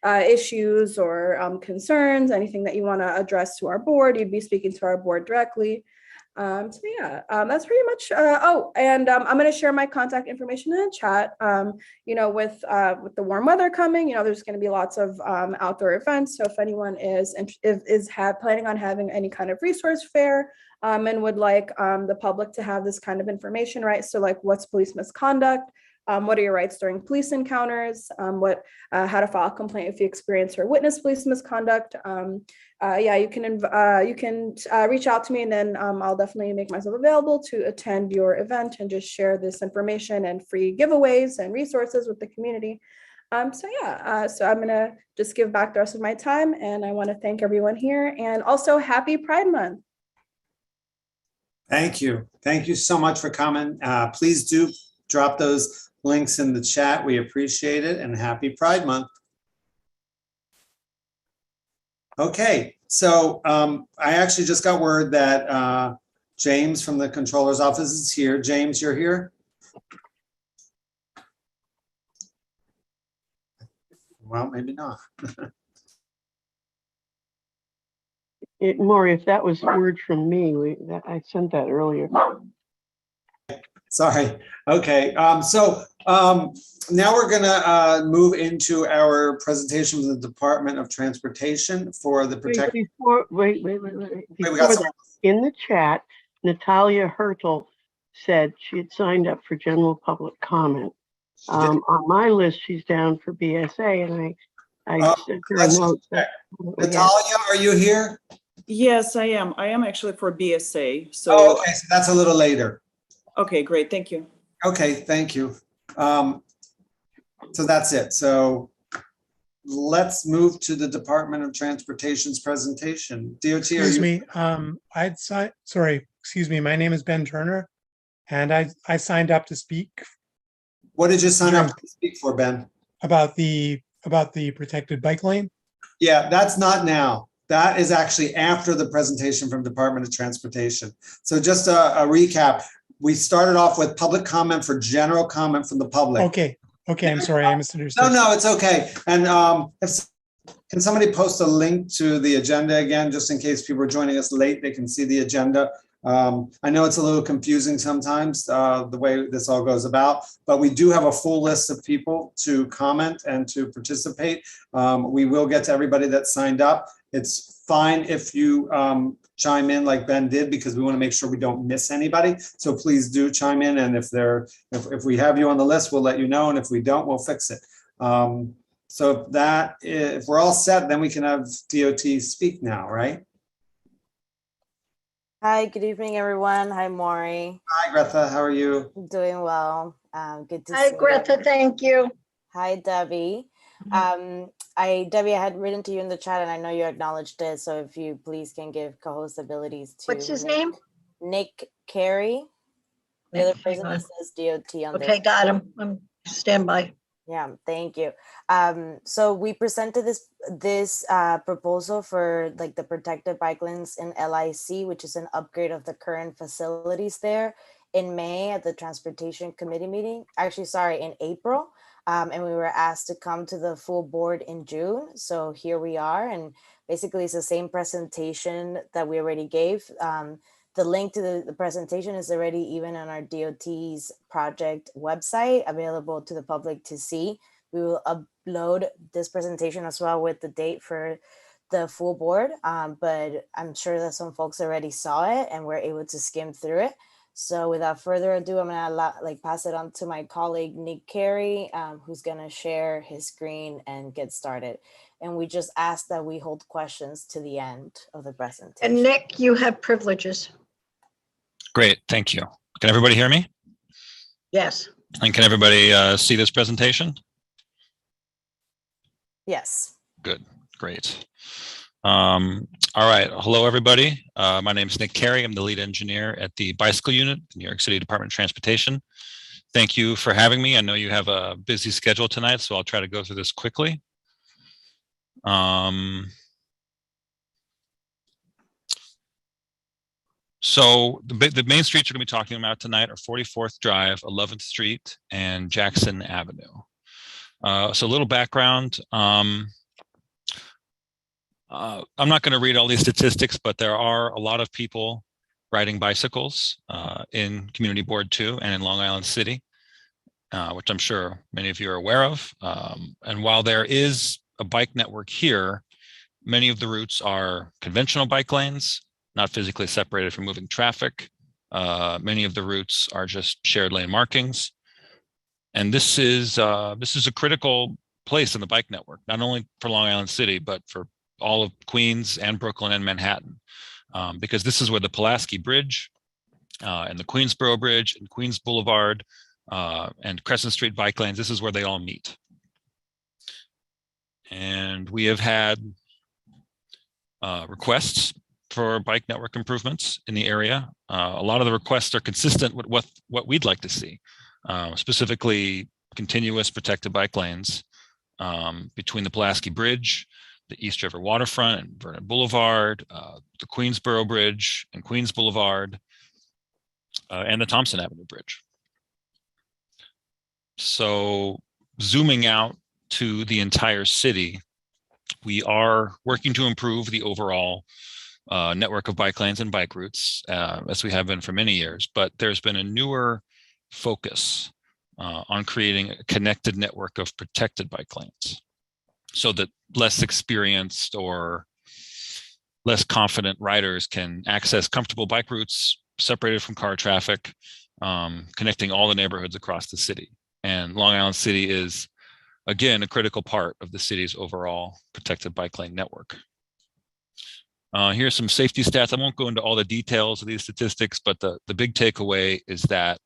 issues or concerns, anything that you want to address to our board. You'd be speaking to our board directly. So yeah, that's pretty much. And I'm going to share my contact information in the chat. With the warm weather coming, there's going to be lots of outdoor events. So if anyone is planning on having any kind of resource fair, and would like the public to have this kind of information, right? So like, what's police misconduct? What are your rights during police encounters? How to file a complaint if you experience or witness police misconduct? You can reach out to me, and then I'll definitely make myself available to attend your event and just share this information and free giveaways and resources with the community. So I'm gonna just give back the rest of my time, and I want to thank everyone here, and also happy Pride Month. Thank you. Thank you so much for coming. Please do drop those links in the chat. We appreciate it, and happy Pride Month. Okay, so I actually just got word that James from the controller's office is here. James, you're here? Well, maybe not. Maury, if that was word from me, I sent that earlier. Sorry. Okay. Now we're going to move into our presentation from the Department of Transportation for the protection. Wait. In the chat, Natalia Hertel said she had signed up for general public comment. On my list, she's down for BSA, and I sent her a note. Natalia, are you here? Yes, I am. I am actually for BSA. So. Oh, okay. So that's a little later. Okay, great. Thank you. Okay, thank you. So that's it. So let's move to the Department of Transportation's presentation. DOT, excuse me. Excuse me. My name is Ben Turner, and I signed up to speak. What did you sign up to speak for, Ben? About the protected bike lane? Yeah, that's not now. That is actually after the presentation from Department of Transportation. So just a recap. We started off with public comment for general comment from the public. Okay. I'm sorry, I misunderstood. No, it's okay. And can somebody post a link to the agenda again, just in case people are joining us late, they can see the agenda. I know it's a little confusing sometimes, the way this all goes about, but we do have a full list of people to comment and to participate. We will get to everybody that signed up. It's fine if you chime in like Ben did, because we want to make sure we don't miss anybody. So please do chime in, and if we have you on the list, we'll let you know, and if we don't, we'll fix it. So if we're all set, then we can have DOT speak now, right? Hi, good evening, everyone. Hi, Maury. Hi, Greta. How are you? Doing well. Good to see you. Hi, Greta. Thank you. Hi, Debbie. Debbie, I had written to you in the chat, and I know you acknowledged it. So if you please can give co-host abilities to What's his name? Nick Carey. The other person that says DOT on there. Okay, got him. I'm standby. Yeah, thank you. So we presented this proposal for like the protected bike lanes in LIC, which is an upgrade of the current facilities there, in May at the Transportation Committee meeting. Actually, sorry, in April. And we were asked to come to the full board in June. So here we are. And basically it's the same presentation that we already gave. The link to the presentation is already even on our DOT's project website, available to the public to see. We will upload this presentation as well with the date for the full board, but I'm sure that some folks already saw it and were able to skim through it. So without further ado, I'm gonna pass it on to my colleague, Nick Carey, who's gonna share his screen and get started. And we just ask that we hold questions to the end of the presentation. And Nick, you have privileges. Great, thank you. Can everybody hear me? Yes. And can everybody see this presentation? Yes. Good, great. All right, hello everybody. My name is Nick Carey. I'm the lead engineer at the Bicycle Unit, New York City Department of Transportation. Thank you for having me. I know you have a busy schedule tonight, so I'll try to go through this quickly. So the main streets we're going to be talking about tonight are 44th Drive, 11th Street, and Jackson Avenue. So a little background. I'm not going to read all these statistics, but there are a lot of people riding bicycles in Community Board 2 and in Long Island City, which I'm sure many of you are aware of. And while there is a bike network here, many of the routes are conventional bike lanes, not physically separated from moving traffic. Many of the routes are just shared lane markings. And this is a critical place in the bike network, not only for Long Island City, but for all of Queens and Brooklyn and Manhattan, because this is where the Pulaski Bridge and the Queensboro Bridge and Queens Boulevard and Crescent Street bike lanes, this is where they all meet. And we have had requests for bike network improvements in the area. A lot of the requests are consistent with what we'd like to see, specifically continuous protected bike lanes between the Pulaski Bridge, the East River Waterfront and Vernon Boulevard, the Queensboro Bridge and Queens Boulevard, and the Thompson Avenue Bridge. So zooming out to the entire city, we are working to improve the overall network of bike lanes and bike routes, as we have been for many years, but there's been a newer focus on creating a connected network of protected bike lanes so that less experienced or less confident riders can access comfortable bike routes separated from car traffic, connecting all the neighborhoods across the city. And Long Island City is, again, a critical part of the city's overall protected bike lane network. Here's some safety stats. I won't go into all the details of these statistics, but the big takeaway is that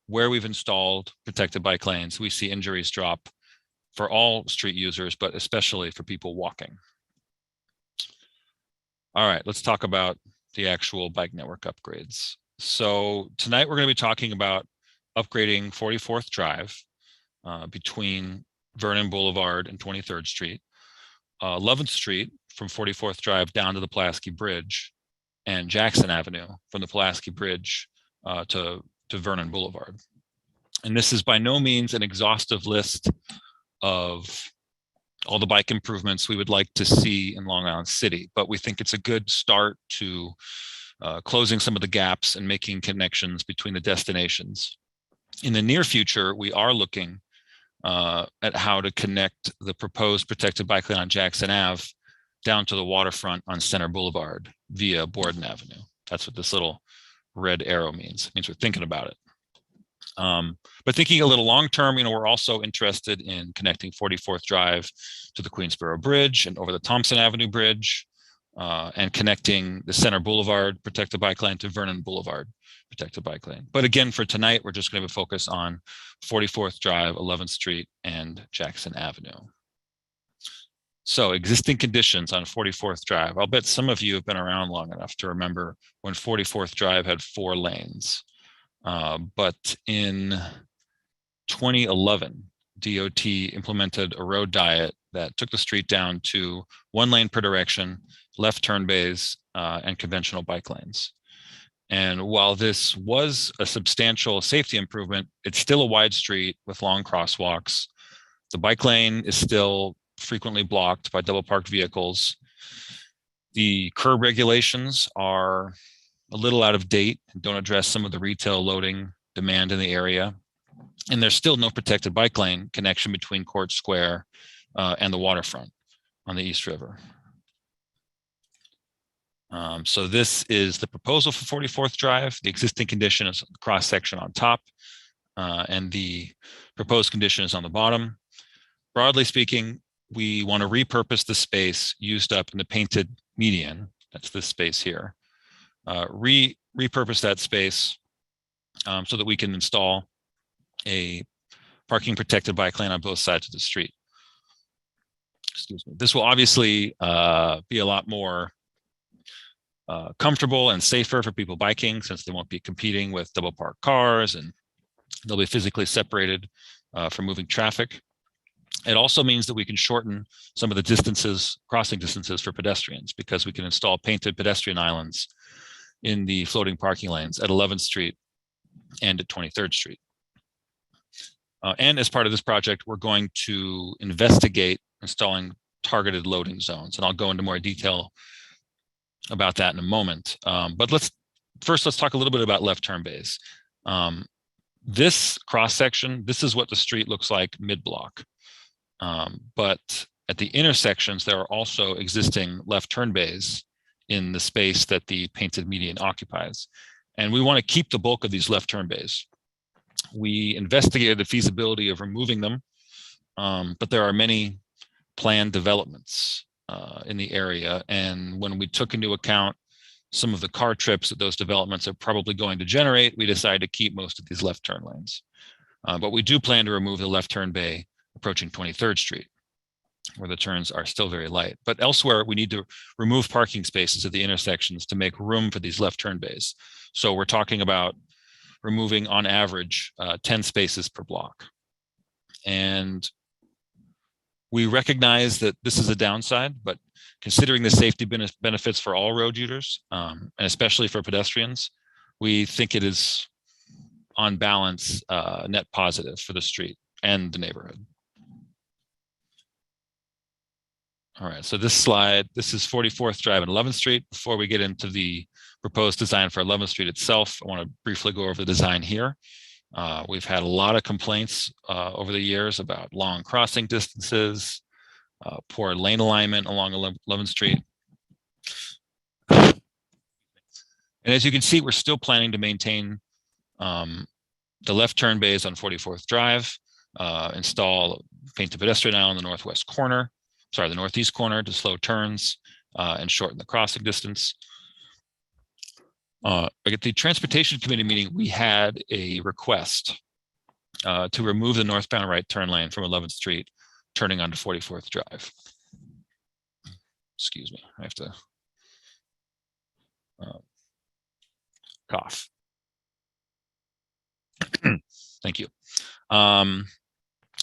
where we've installed protected bike lanes, we see injuries drop for all street users, but especially for people walking. All right, let's talk about the actual bike network upgrades. So tonight we're going to be talking about upgrading 44th Drive between Vernon Boulevard and 23rd Street, 11th Street from 44th Drive down to the Pulaski Bridge, and Jackson Avenue from the Pulaski Bridge to Vernon Boulevard. And this is by no means an exhaustive list of all the bike improvements we would like to see in Long Island City, but we think it's a good start to closing some of the gaps and making connections between the destinations. In the near future, we are looking at how to connect the proposed protected bike lane on Jackson Ave down to the waterfront on Center Boulevard via Borden Avenue. That's what this little red arrow means. It means we're thinking about it. But thinking a little long-term, we're also interested in connecting 44th Drive to the Queensboro Bridge and over the Thompson Avenue Bridge, and connecting the Center Boulevard protected bike lane to Vernon Boulevard protected bike lane. But again, for tonight, we're just going to focus on 44th Drive, 11th Street, and Jackson Avenue. So existing conditions on 44th Drive. I'll bet some of you have been around long enough to remember when 44th Drive had 4 lanes. But in 2011, DOT implemented a road diet that took the street down to 1 lane per direction, left turn bays, and conventional bike lanes. And while this was a substantial safety improvement, it's still a wide street with long crosswalks. The bike lane is still frequently blocked by double parked vehicles. The curb regulations are a little out of date and don't address some of the retail loading demand in the area. And there's still no protected bike lane connection between Court Square and the waterfront on the East River. So this is the proposal for 44th Drive. The existing condition is cross section on top, and the proposed condition is on the bottom. Broadly speaking, we want to repurpose the space used up in the painted median. That's this space here. Repurpose that space so that we can install a parking protected bike lane on both sides of the street. Excuse me. This will obviously be a lot more comfortable and safer for people biking, since they won't be competing with double parked cars, and they'll be physically separated from moving traffic. It also means that we can shorten some of the distances, crossing distances for pedestrians, because we can install painted pedestrian islands in the floating parking lanes at 11th Street and at 23rd Street. And as part of this project, we're going to investigate installing targeted loading zones, and I'll go into more detail about that in a moment. But let's talk a little bit about left turn bays. This cross section, this is what the street looks like mid-block. But at the intersections, there are also existing left turn bays in the space that the painted median occupies. And we want to keep the bulk of these left turn bays. We investigated the feasibility of removing them, but there are many planned developments in the area. And when we took into account some of the car trips that those developments are probably going to generate, we decided to keep most of these left turn lanes. But we do plan to remove the left turn bay approaching 23rd Street, where the turns are still very light. But elsewhere, we need to remove parking spaces at the intersections to make room for these left turn bays. So we're talking about removing, on average, 10 spaces per block. And we recognize that this is a downside, but considering the safety benefits for all road users, and especially for pedestrians, we think it is, on balance, net positive for the street and the neighborhood. All right, so this slide, this is 44th Drive and 11th Street. Before we get into the proposed design for 11th Street itself, I want to briefly go over the design here. We've had a lot of complaints over the years about long crossing distances, poor lane alignment along 11th Street. And as you can see, we're still planning to maintain the left turn bays on 44th Drive, install painted pedestrian island in the northwest corner, the northeast corner to slow turns and shorten the crossing distance. At the Transportation Committee meeting, we had a request to remove the northbound right turn lane from 11th Street, turning onto 44th Drive. Excuse me, I have to cough. Thank you.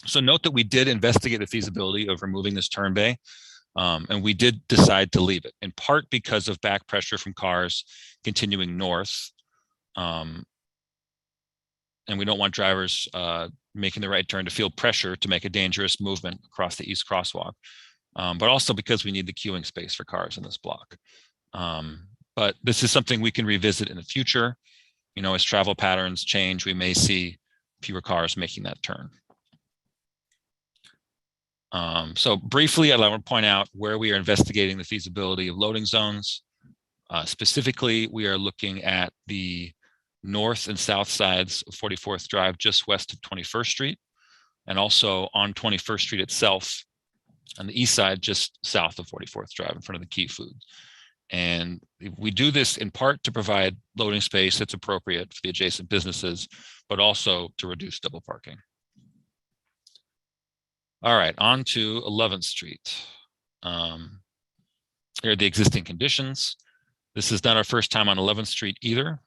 So note that we did investigate the feasibility of removing this turn bay, and we did decide to leave it, in part because of back pressure from cars continuing north. And we don't want drivers making the right turn to feel pressure to make a dangerous movement across the east crosswalk, but also because we need the queuing space for cars in this block. But this is something we can revisit in the future. You know, as travel patterns change, we may see fewer cars making that turn. So briefly, I'd like to point out where we are investigating the feasibility of loading zones. Specifically, we are looking at the north and south sides of 44th Drive, just west of 21st Street, and also on 21st Street itself, on the east side, just south of 44th Drive, in front of the Key Food. And we do this in part to provide loading space that's appropriate for the adjacent businesses, but also to reduce double parking. All right, on to 11th Street. Here are the existing conditions. This is not our first time on 11th Street either.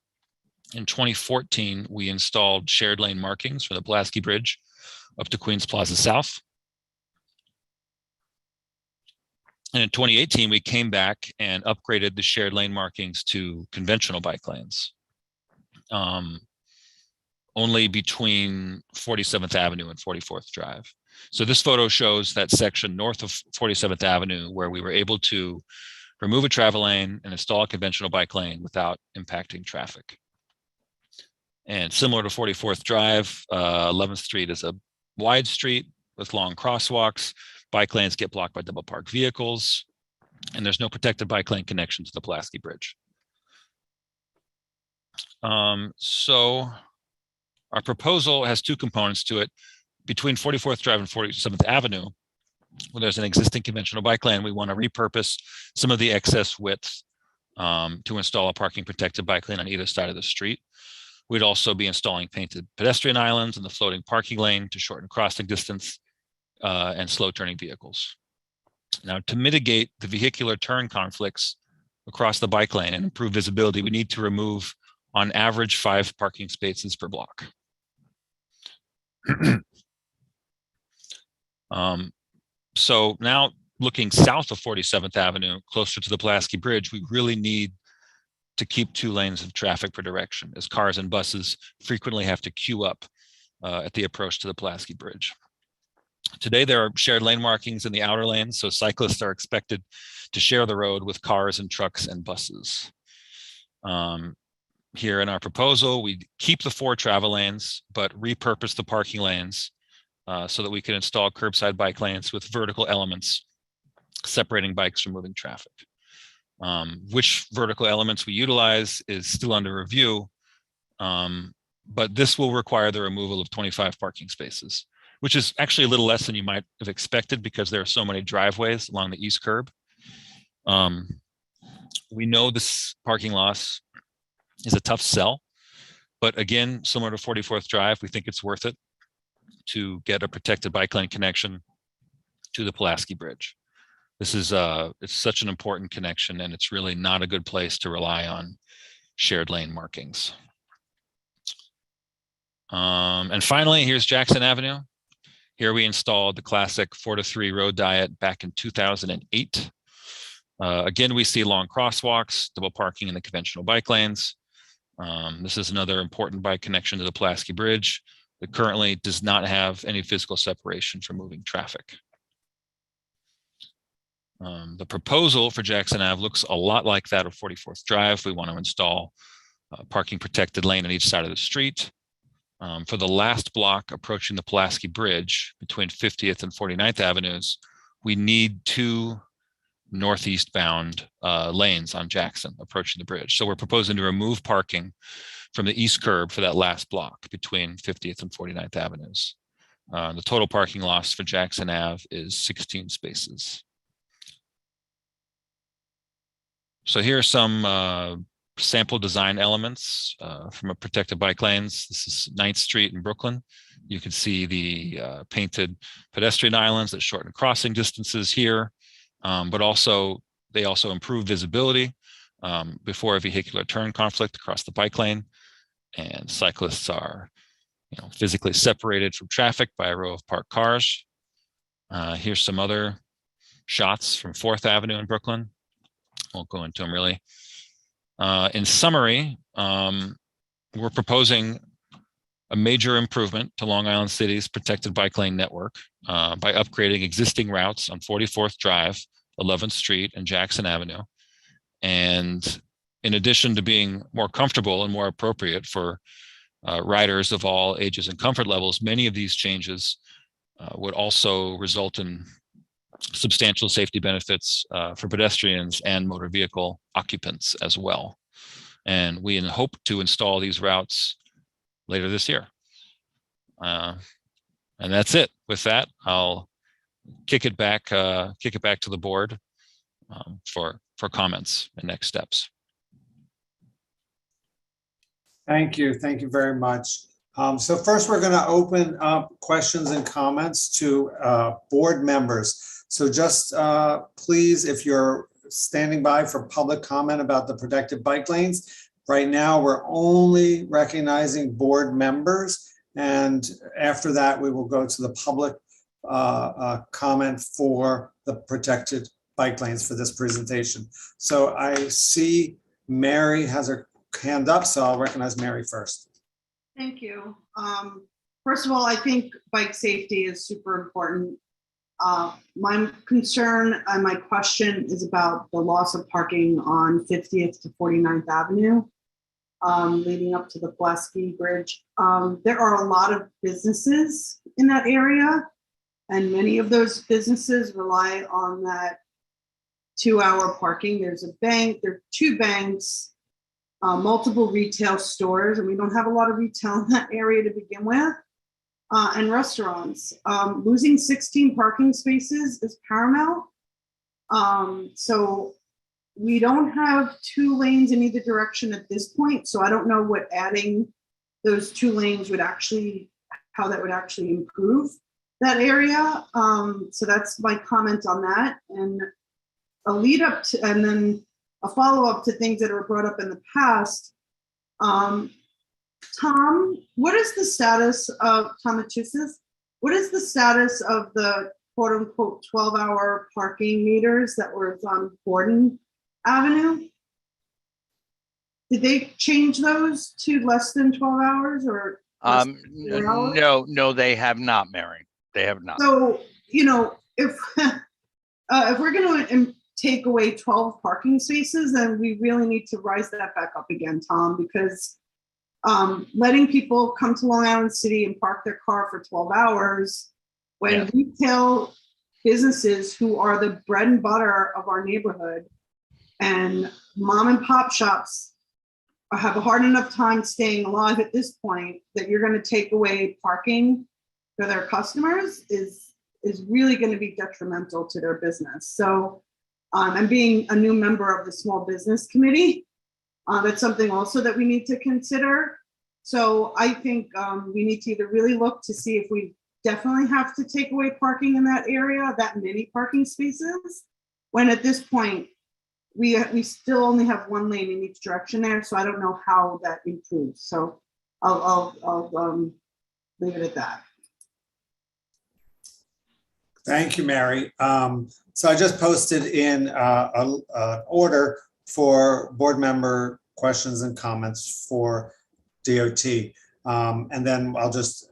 In 2014, we installed shared lane markings from the Pulaski Bridge up to Queens Plaza South. And in 2018, we came back and upgraded the shared lane markings to conventional bike lanes, only between 47th Avenue and 44th Drive. So this photo shows that section north of 47th Avenue where we were able to remove a travel lane, and install a conventional bike lane without impacting traffic. And similar to 44th Drive, 11th Street is a wide street with long crosswalks. Bike lanes get blocked by double parked vehicles, and there's no protected bike lane connection to the Pulaski Bridge. So our proposal has two components to it. Between 44th Drive and 47th Avenue, where there's an existing conventional bike lane, we want to repurpose some of the excess width to install a parking protected bike lane on either side of the street. We'd also be installing painted pedestrian islands in the floating parking lane to shorten crossing distance and slow turning vehicles. Now, to mitigate the vehicular turn conflicts across the bike lane and improve visibility, we need to remove on average 5 parking spaces per block. So now looking south of 47th Avenue, closer to the Pulaski Bridge, we really need to keep 2 lanes of traffic per direction, as cars and buses frequently have to queue up at the approach to the Pulaski Bridge. Today, there are shared lane markings in the outer lanes, so cyclists are expected to share the road with cars and trucks and buses. Here in our proposal, we keep the 4 travel lanes, but repurpose the parking lanes so that we can install curbside bike lanes with vertical elements separating bikes from moving traffic. Which vertical elements we utilize is still under review, but this will require the removal of 25 parking spaces, which is actually a little less than you might have expected because there are so many driveways along the east curb. We know this parking loss is a tough sell, but again, similar to 44th Drive, we think it's worth it to get a protected bike lane connection to the Pulaski Bridge. This is it's such an important connection, and it's really not a good place to rely on shared lane markings. And finally, here's Jackson Avenue. Here we installed the classic 4-to-3 road diet back in 2008. Again, we see long crosswalks, double parking in the conventional bike lanes. This is another important bike connection to the Pulaski Bridge that currently does not have any physical separation for moving traffic. The proposal for Jackson Ave looks a lot like that of 44th Drive. We want to install a parking protected lane on each side of the street. For the last block approaching the Pulaski Bridge between 50th and 49th Avenues, we need 2 northeast bound lanes on Jackson approaching the bridge. So we're proposing to remove parking from the east curb for that last block between 50th and 49th Avenues. The total parking loss for Jackson Ave is 16 spaces. So here are some sample design elements from a protected bike lanes. This is 9th Street in Brooklyn. You can see the painted pedestrian islands that shorten crossing distances here, but also they also improve visibility before a vehicular turn conflict across the bike lane. And cyclists are physically separated from traffic by a row of parked cars. Here's some other shots from 4th Avenue in Brooklyn. Won't go into them really. In summary, we're proposing a major improvement to Long Island City's protected bike lane network by upgrading existing routes on 44th Drive, 11th Street, and Jackson Avenue. And in addition to being more comfortable and more appropriate for riders of all ages and comfort levels, many of these changes would also result in substantial safety benefits for pedestrians and motor vehicle occupants as well. And we hope to install these routes later this year. And that's it. With that, I'll kick it back to the board for comments and next steps. Thank you. Thank you very much. So first, we're going to open up questions and comments to board members. So just please, if you're standing by for public comment about the protected bike lanes, right now we're only recognizing board members. And after that, we will go to the public comment for the protected bike lanes for this presentation. So I see Mary has her hand up, so I'll recognize Mary first. Thank you. First of all, I think bike safety is super important. My concern and my question is about the loss of parking on 50th to 49th Avenue, leading up to the Pulaski Bridge. There are a lot of businesses in that area, and many of those businesses rely on that 2-hour parking. There's a bank, there are 2 banks, multiple retail stores, and we don't have a lot of retail in that area to begin with. And restaurants. Losing 16 parking spaces is paramount. So we don't have 2 lanes in either direction at this point. So I don't know what adding those 2 lanes would actually, how that would actually improve that area. So that's my comment on that. And a lead up to, and then a follow up to things that were brought up in the past. Tom, what is the status of Tomatusis? What is the status of the quote unquote 12-hour parking meters that were on Gordon Avenue? Did they change those to less than 12 hours or? No, they have not, Mary. They have not. So, you know, if we're going to take away 12 parking spaces, then we really need to rise that back up again, Tom, because letting people come to Long Island City and park their car for 12 hours when retail businesses who are the bread and butter of our neighborhood and mom and pop shops have a hard enough time staying alive at this point, that you're going to take away parking for their customers is really going to be detrimental to their business. So and being a new member of the Small Business Committee, that's something also that we need to consider. So I think we need to either really look to see if we definitely have to take away parking in that area, that many parking spaces, when at this point, we still only have 1 lane in each direction there. So I don't know how that improves. So I'll leave it at that. Thank you, Mary. So I just posted in an order for board member questions and comments for DOT. And then I'll just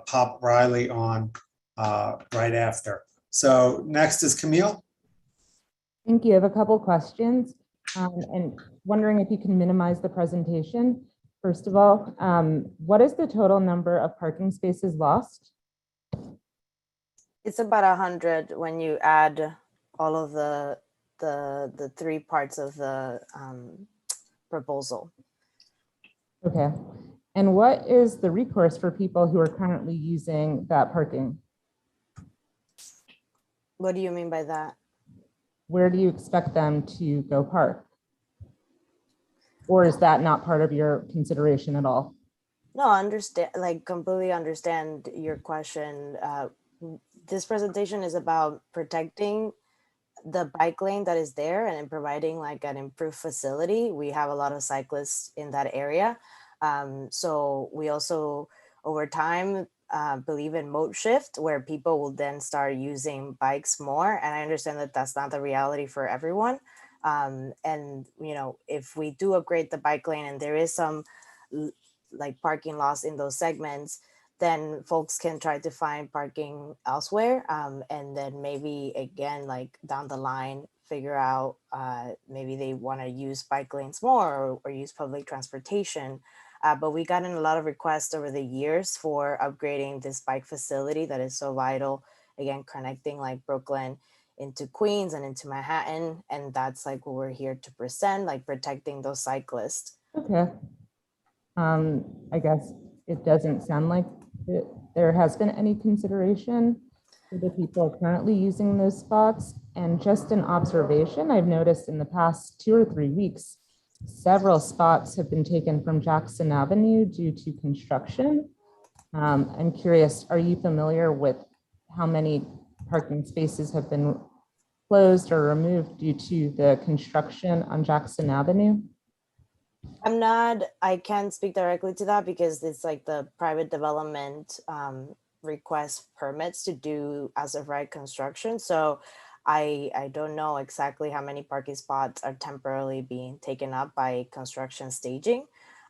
pop Riley on right after. So next is Camille. Thank you. I have a couple questions and wondering if you can minimize the presentation. First of all, what is the total number of parking spaces lost? It's about 100 when you add all of the 3 parts of the proposal. Okay. And what is the recourse for people who are currently using that parking? What do you mean by that? Where do you expect them to go park? Or is that not part of your consideration at all? No, understand, like completely understand your question. This presentation is about protecting the bike lane that is there and providing like an improved facility. We have a lot of cyclists in that area. So we also, over time, believe in mode shift, where people will then start using bikes more. And I understand that that's not the reality for everyone. And, you know, if we do upgrade the bike lane and there is some like parking loss in those segments, then folks can try to find parking elsewhere. And then maybe again, like down the line, figure out maybe they want to use bike lanes more or use public transportation. But we gotten a lot of requests over the years for upgrading this bike facility that is so vital, again, connecting like Brooklyn into Queens and into Manhattan. And that's like what we're here to present, like protecting those cyclists. Okay. I guess it doesn't sound like there has been any consideration for the people currently using those spots. And just an observation, I've noticed in the past 2 or 3 weeks, several spots have been taken from Jackson Avenue due to construction. I'm curious, are you familiar with how many parking spaces have been closed or removed due to the construction on Jackson Avenue? I can't speak directly to that because it's like the private development request permits to do as of right construction. So I don't know exactly how many parking spots are temporarily being taken up by construction staging.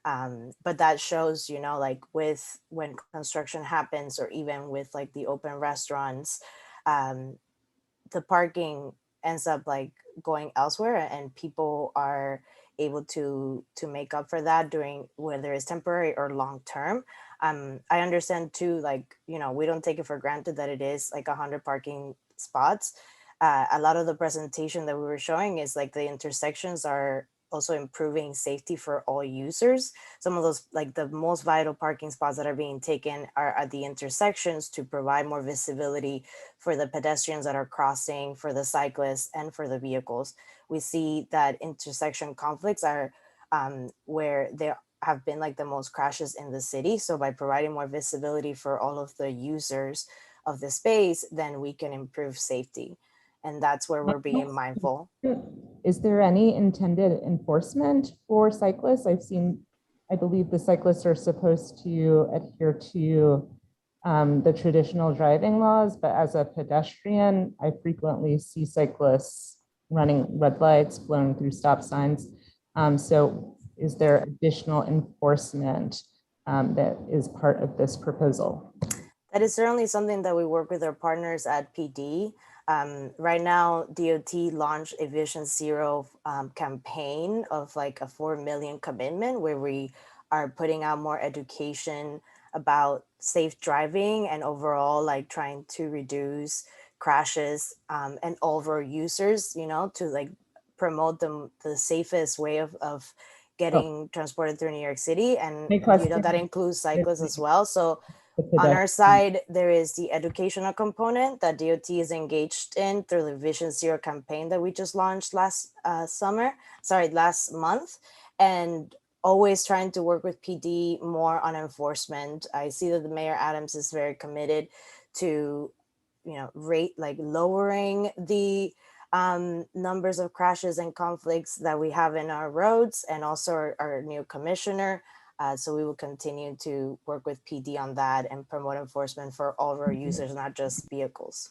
But that shows, you know, like when construction happens or even with like the open restaurants, the parking ends up like going elsewhere, and people are able to make up for that during whether it's temporary or long term. I understand too, like, you know, we don't take it for granted that it is like 100 parking spots. A lot of the presentation that we were showing is like the intersections are also improving safety for all users. Some of those, like the most vital parking spots that are being taken are at the intersections to provide more visibility for the pedestrians that are crossing, for the cyclists, and for the vehicles. We see that intersection conflicts are where there have been like the most crashes in the city. So by providing more visibility for all of the users of the space, then we can improve safety. And that's where we're being mindful. Is there any intended enforcement for cyclists? I believe the cyclists are supposed to adhere to the traditional driving laws, but as a pedestrian, I frequently see cyclists running red lights, blowing through stop signs. So is there additional enforcement that is part of this proposal? That is certainly something that we work with our partners at PD. Right now, DOT launched a Vision Zero campaign of like a 4 million commitment where we are putting out more education about safe driving and overall like trying to reduce crashes and over users, you know, to like promote the safest way of getting transported through New York City. And you know, that includes cyclists as well. So on our side, there is the educational component that DOT is engaged in through the Vision Zero campaign that we just launched last month, and always trying to work with PD more on enforcement. I see that the Mayor Adams is very committed to, you know, lowering the numbers of crashes and conflicts that we have in our roads, and also our new commissioner. So we will continue to work with PD on that and promote enforcement for all of our users, not just vehicles.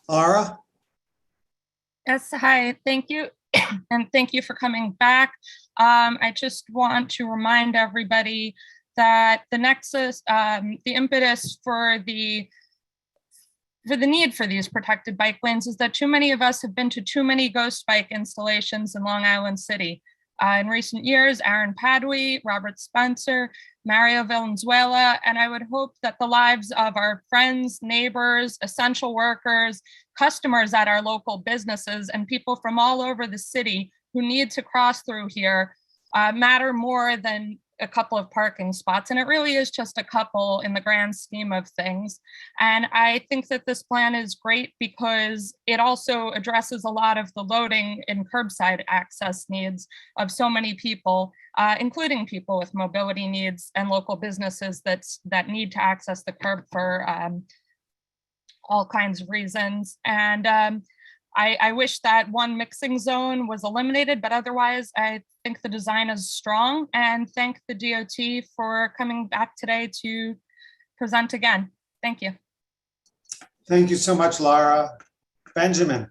Laura? Yes, hi, thank you. And thank you for coming back. I just want to remind everybody that the nexus, the impetus for the need for these protected bike lanes is that too many of us have been to too many ghost bike installations in Long Island City. In recent years, Aaron Padwy, Robert Spencer, Mario Valenzuela, and I would hope that the lives of our friends, neighbors, essential workers, customers at our local businesses, and people from all over the city who need to cross through here matter more than a couple of parking spots. And it really is just a couple in the grand scheme of things. And I think that this plan is great because it also addresses a lot of the loading and curbside access needs of so many people, including people with mobility needs and local businesses that need to access the curb for all kinds of reasons. And I wish that one mixing zone was eliminated, but otherwise I think the design is strong, and thank the DOT for coming back today to present again. Thank you. Thank you so much, Laura. Benjamin.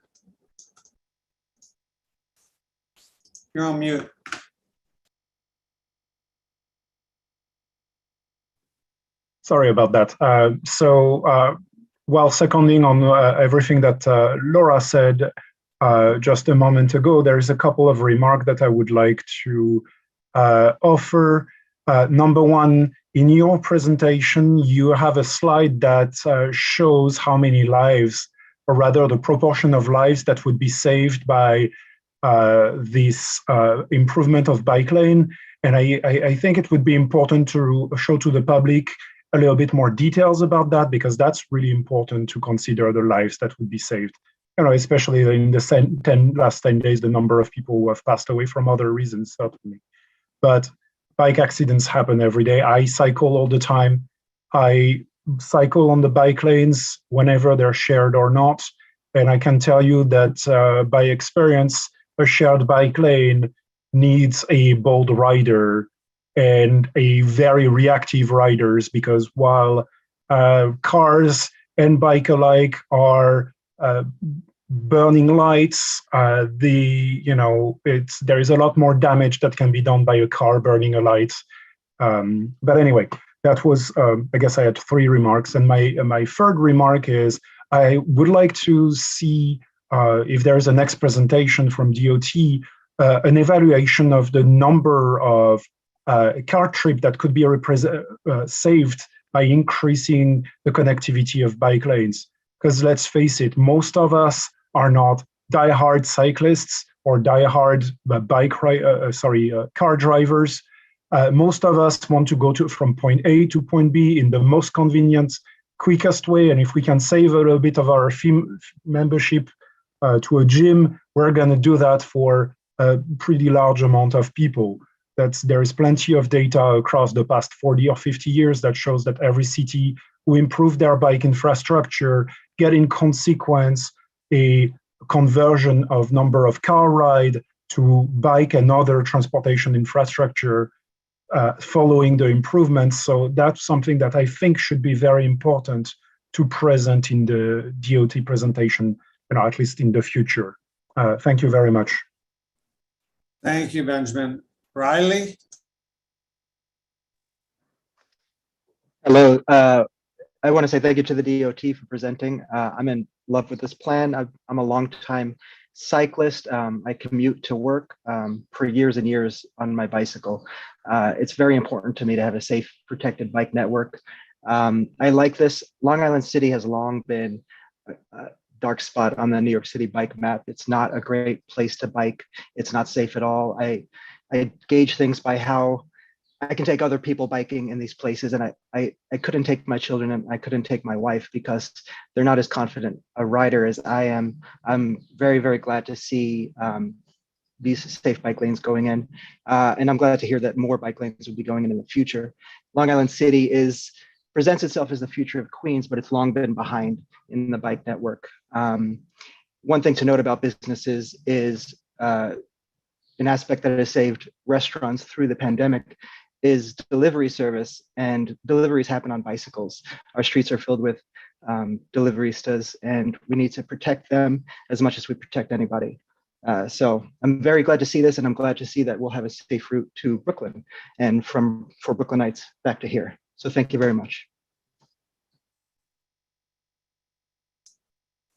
You're on mute. Sorry about that. While seconding on everything that Laura said just a moment ago, there is a couple of remarks that I would like to offer. Number one, in your presentation, you have a slide that shows how many lives, or rather the proportion of lives that would be saved by this improvement of bike lane. And I think it would be important to show to the public a little bit more details about that, because that's really important to consider the lives that would be saved. You know, especially in the last 10 days, the number of people who have passed away from other reasons, certainly. But bike accidents happen every day. I cycle all the time. I cycle on the bike lanes whenever they're shared or not. And I can tell you that by experience, a shared bike lane needs a bold rider and a very reactive riders, because while cars and bike alike are burning lights, there is a lot more damage that can be done by a car burning a light. But anyway, That was, I guess I had 3 remarks. And my third remark is I would like to see if there is a next presentation from DOT, an evaluation of the number of car trip that could be saved by increasing the connectivity of bike lanes. Because let's face it, most of us are not diehard cyclists or diehard car drivers. Most of us want to go from point A to point B in the most convenient, quickest way. And if we can save a little bit of our membership to a gym, we're going to do that for a pretty large amount of people. There is plenty of data across the past 40 or 50 years that shows that every city who improved their bike infrastructure get in consequence a conversion of number of car ride to bike and other transportation infrastructure following the improvements. So that's something that I think should be very important to present in the DOT presentation, at least in the future. Thank you very much. Thank you, Benjamin. Riley? Hello. I want to say thank you to the DOT for presenting. I'm in love with this plan. I'm a longtime cyclist. I commute to work for years and years on my bicycle. It's very important to me to have a safe, protected bike network. I like this. Long Island City has long been a dark spot on the New York City bike map. It's not a great place to bike. It's not safe at all. I gauge things by how I can take other people biking in these places, and I couldn't take my children and I couldn't take my wife because they're not as confident a rider as I am. I'm very, very glad to see these safe bike lanes going in, and I'm glad to hear that more bike lanes will be going in the future. Long Island City presents itself as the future of Queens, but it's long been behind in the bike network. One thing to note about businesses is an aspect that has saved restaurants through the pandemic is delivery service, and deliveries happen on bicycles. Our streets are filled with deliveristas, and we need to protect them as much as we protect anybody. So I'm very glad to see this, and I'm glad to see that we'll have a safe route to Brooklyn and for Brooklynites back to here. So thank you very much.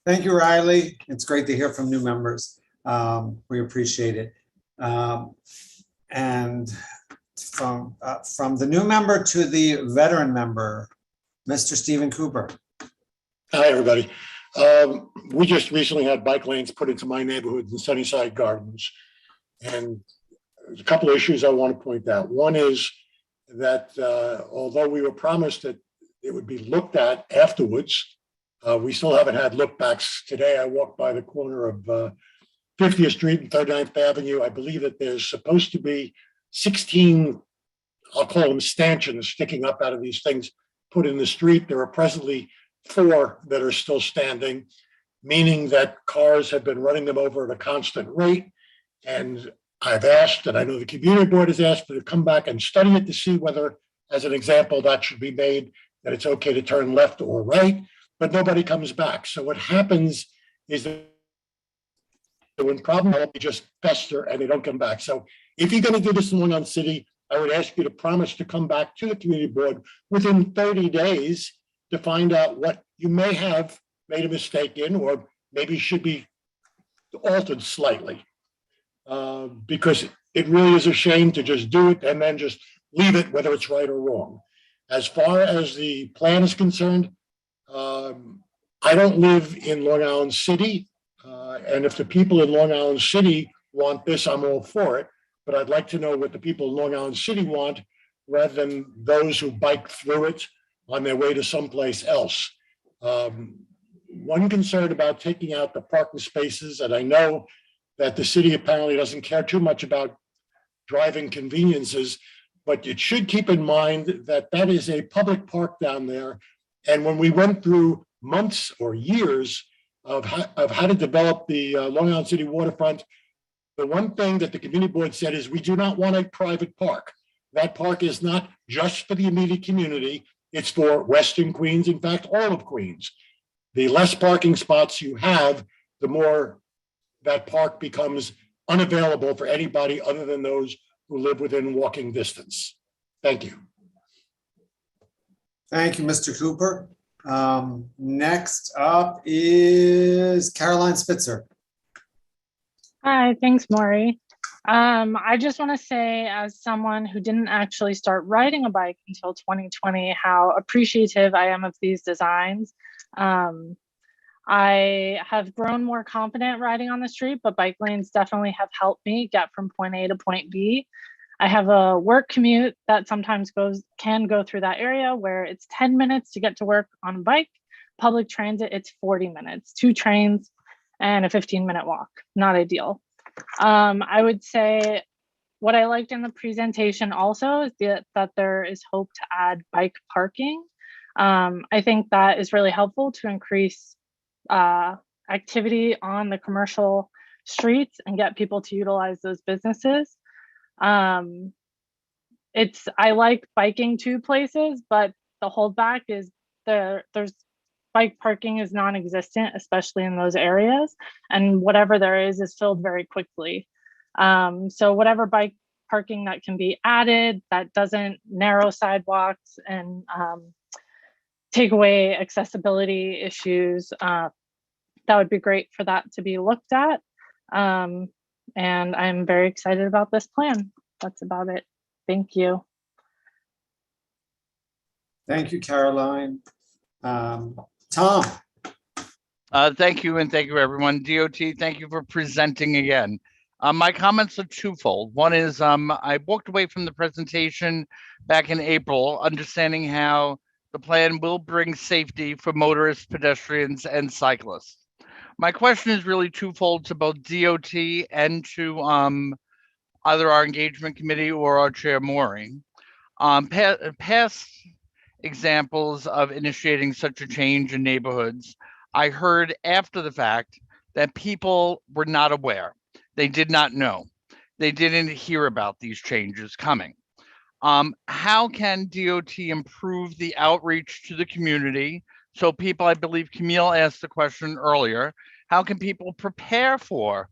Thank you, Riley. It's great to hear from new members. We appreciate it. And from the new member to the veteran member, Mr. Stephen Cooper. Hi, everybody. We just recently had bike lanes put into my neighborhood in Sunnyside Gardens. And there's a couple of issues I want to point out. One is that although we were promised that it would be looked at afterwards, we still haven't had look backs. Today, I walked by the corner of 50th Street and 39th Avenue. I believe that there's supposed to be 16, I'll call them stanchions, sticking up out of these things put in the street. There are presently 4 that are still standing, meaning that cars have been running them over at a constant rate. And I've asked, and I know the community board has asked, to come back and study it to see whether, as an example, that should be made, that it's okay to turn left or right, but nobody comes back. So what happens is that when problems just fester and they don't come back. So if you're going to do this in Long Island City, I would ask you to promise to come back to the community board within 30 days to find out what you may have made a mistake in, or maybe should be altered slightly. Because it really is a shame to just do it and then just leave it, whether it's right or wrong. As far as the plan is concerned, I don't live in Long Island City. And if the people in Long Island City want this, I'm all for it. But I'd like to know what the people in Long Island City want, rather than those who bike through it on their way to someplace else. One concern about taking out the parking spaces, and I know that the city apparently doesn't care too much about driving conveniences, but it should keep in mind that that is a public park down there. And when we went through months or years of how to develop the Long Island City waterfront, the one thing that the community board said is we do not want a private park. That park is not just for the immediate community, it's for Western Queens, in fact, all of Queens. The less parking spots you have, the more that park becomes unavailable for anybody other than those who live within walking distance. Thank you. Thank you, Mr. Cooper. Next up is Caroline Spitzer. Hi, thanks, Maury. I just want to say, as someone who didn't actually start riding a bike until 2020, how appreciative I am of these designs. I have grown more confident riding on the street, but bike lanes definitely have helped me get from point A to point B. I have a work commute that sometimes can go through that area where it's 10 minutes to get to work on a bike. Public transit, it's 40 minutes, 2 trains and a 15-minute walk. Not ideal. I would say what I liked in the presentation also is that there is hope to add bike parking. I think that is really helpful to increase activity on the commercial streets and get people to utilize those businesses. I like biking to places, but the holdback is there's bike parking is non-existent, especially in those areas, and whatever there is filled very quickly. So whatever bike parking that can be added that doesn't narrow sidewalks and take away accessibility issues, that would be great for that to be looked at. And I'm very excited about this plan. That's about it. Thank you. Thank you, Caroline. Tom. Thank you, and thank you, everyone. DOT, thank you for presenting again. My comments are twofold. One is I walked away from the presentation back in April, understanding how the plan will bring safety for motorists, pedestrians, and cyclists. My question is really twofold to both DOT and to either our engagement committee or our chair, Maureen. Past examples of initiating such a change in neighborhoods, I heard after the fact that people were not aware. They did not know. They didn't hear about these changes coming. How can DOT improve the outreach to the community? So people, I believe Camille asked the question earlier, how can people prepare for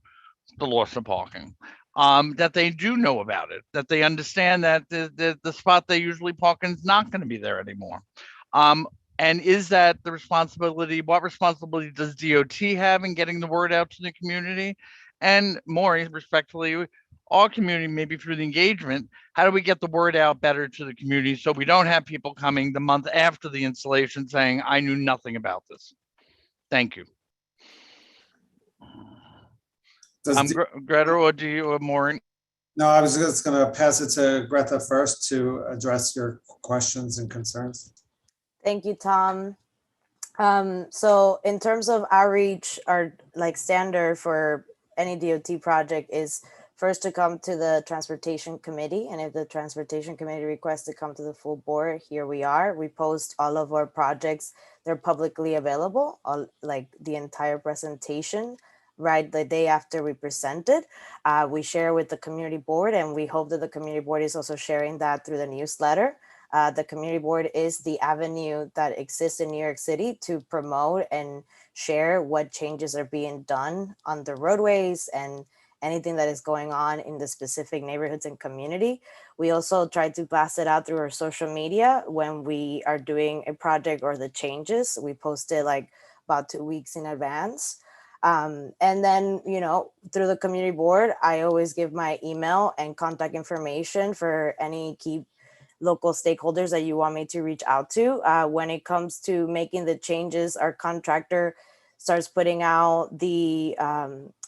the loss of parking? That they do know about it, that they understand that the spot they usually park in is not going to be there anymore. And is that the responsibility? What responsibility does DOT have in getting the word out to the community? And more respectfully, our community, maybe through the engagement, how do we get the word out better to the community so we don't have people coming the month after the installation saying, I knew nothing about this? Thank you. Greta or Maureen? No, I was just going to pass it to Greta first to address your questions and concerns. Thank you, Tom. So in terms of outreach, our standard for any DOT project is first to come to the transportation committee. And if the transportation committee requests to come to the full board, here we are. We post all of our projects. They're publicly available, like the entire presentation, right the day after we present it. We share with the community board, and we hope that the community board is also sharing that through the newsletter. The community board is the avenue that exists in New York City to promote and share what changes are being done on the roadways and anything that is going on in the specific neighborhoods and community. We also try to blast it out through our social media when we are doing a project or the changes. We post it like about 2 weeks in advance. And then, through the community board, I always give my email and contact information for any key local stakeholders that you want me to reach out to. When it comes to making the changes, our contractor starts putting out the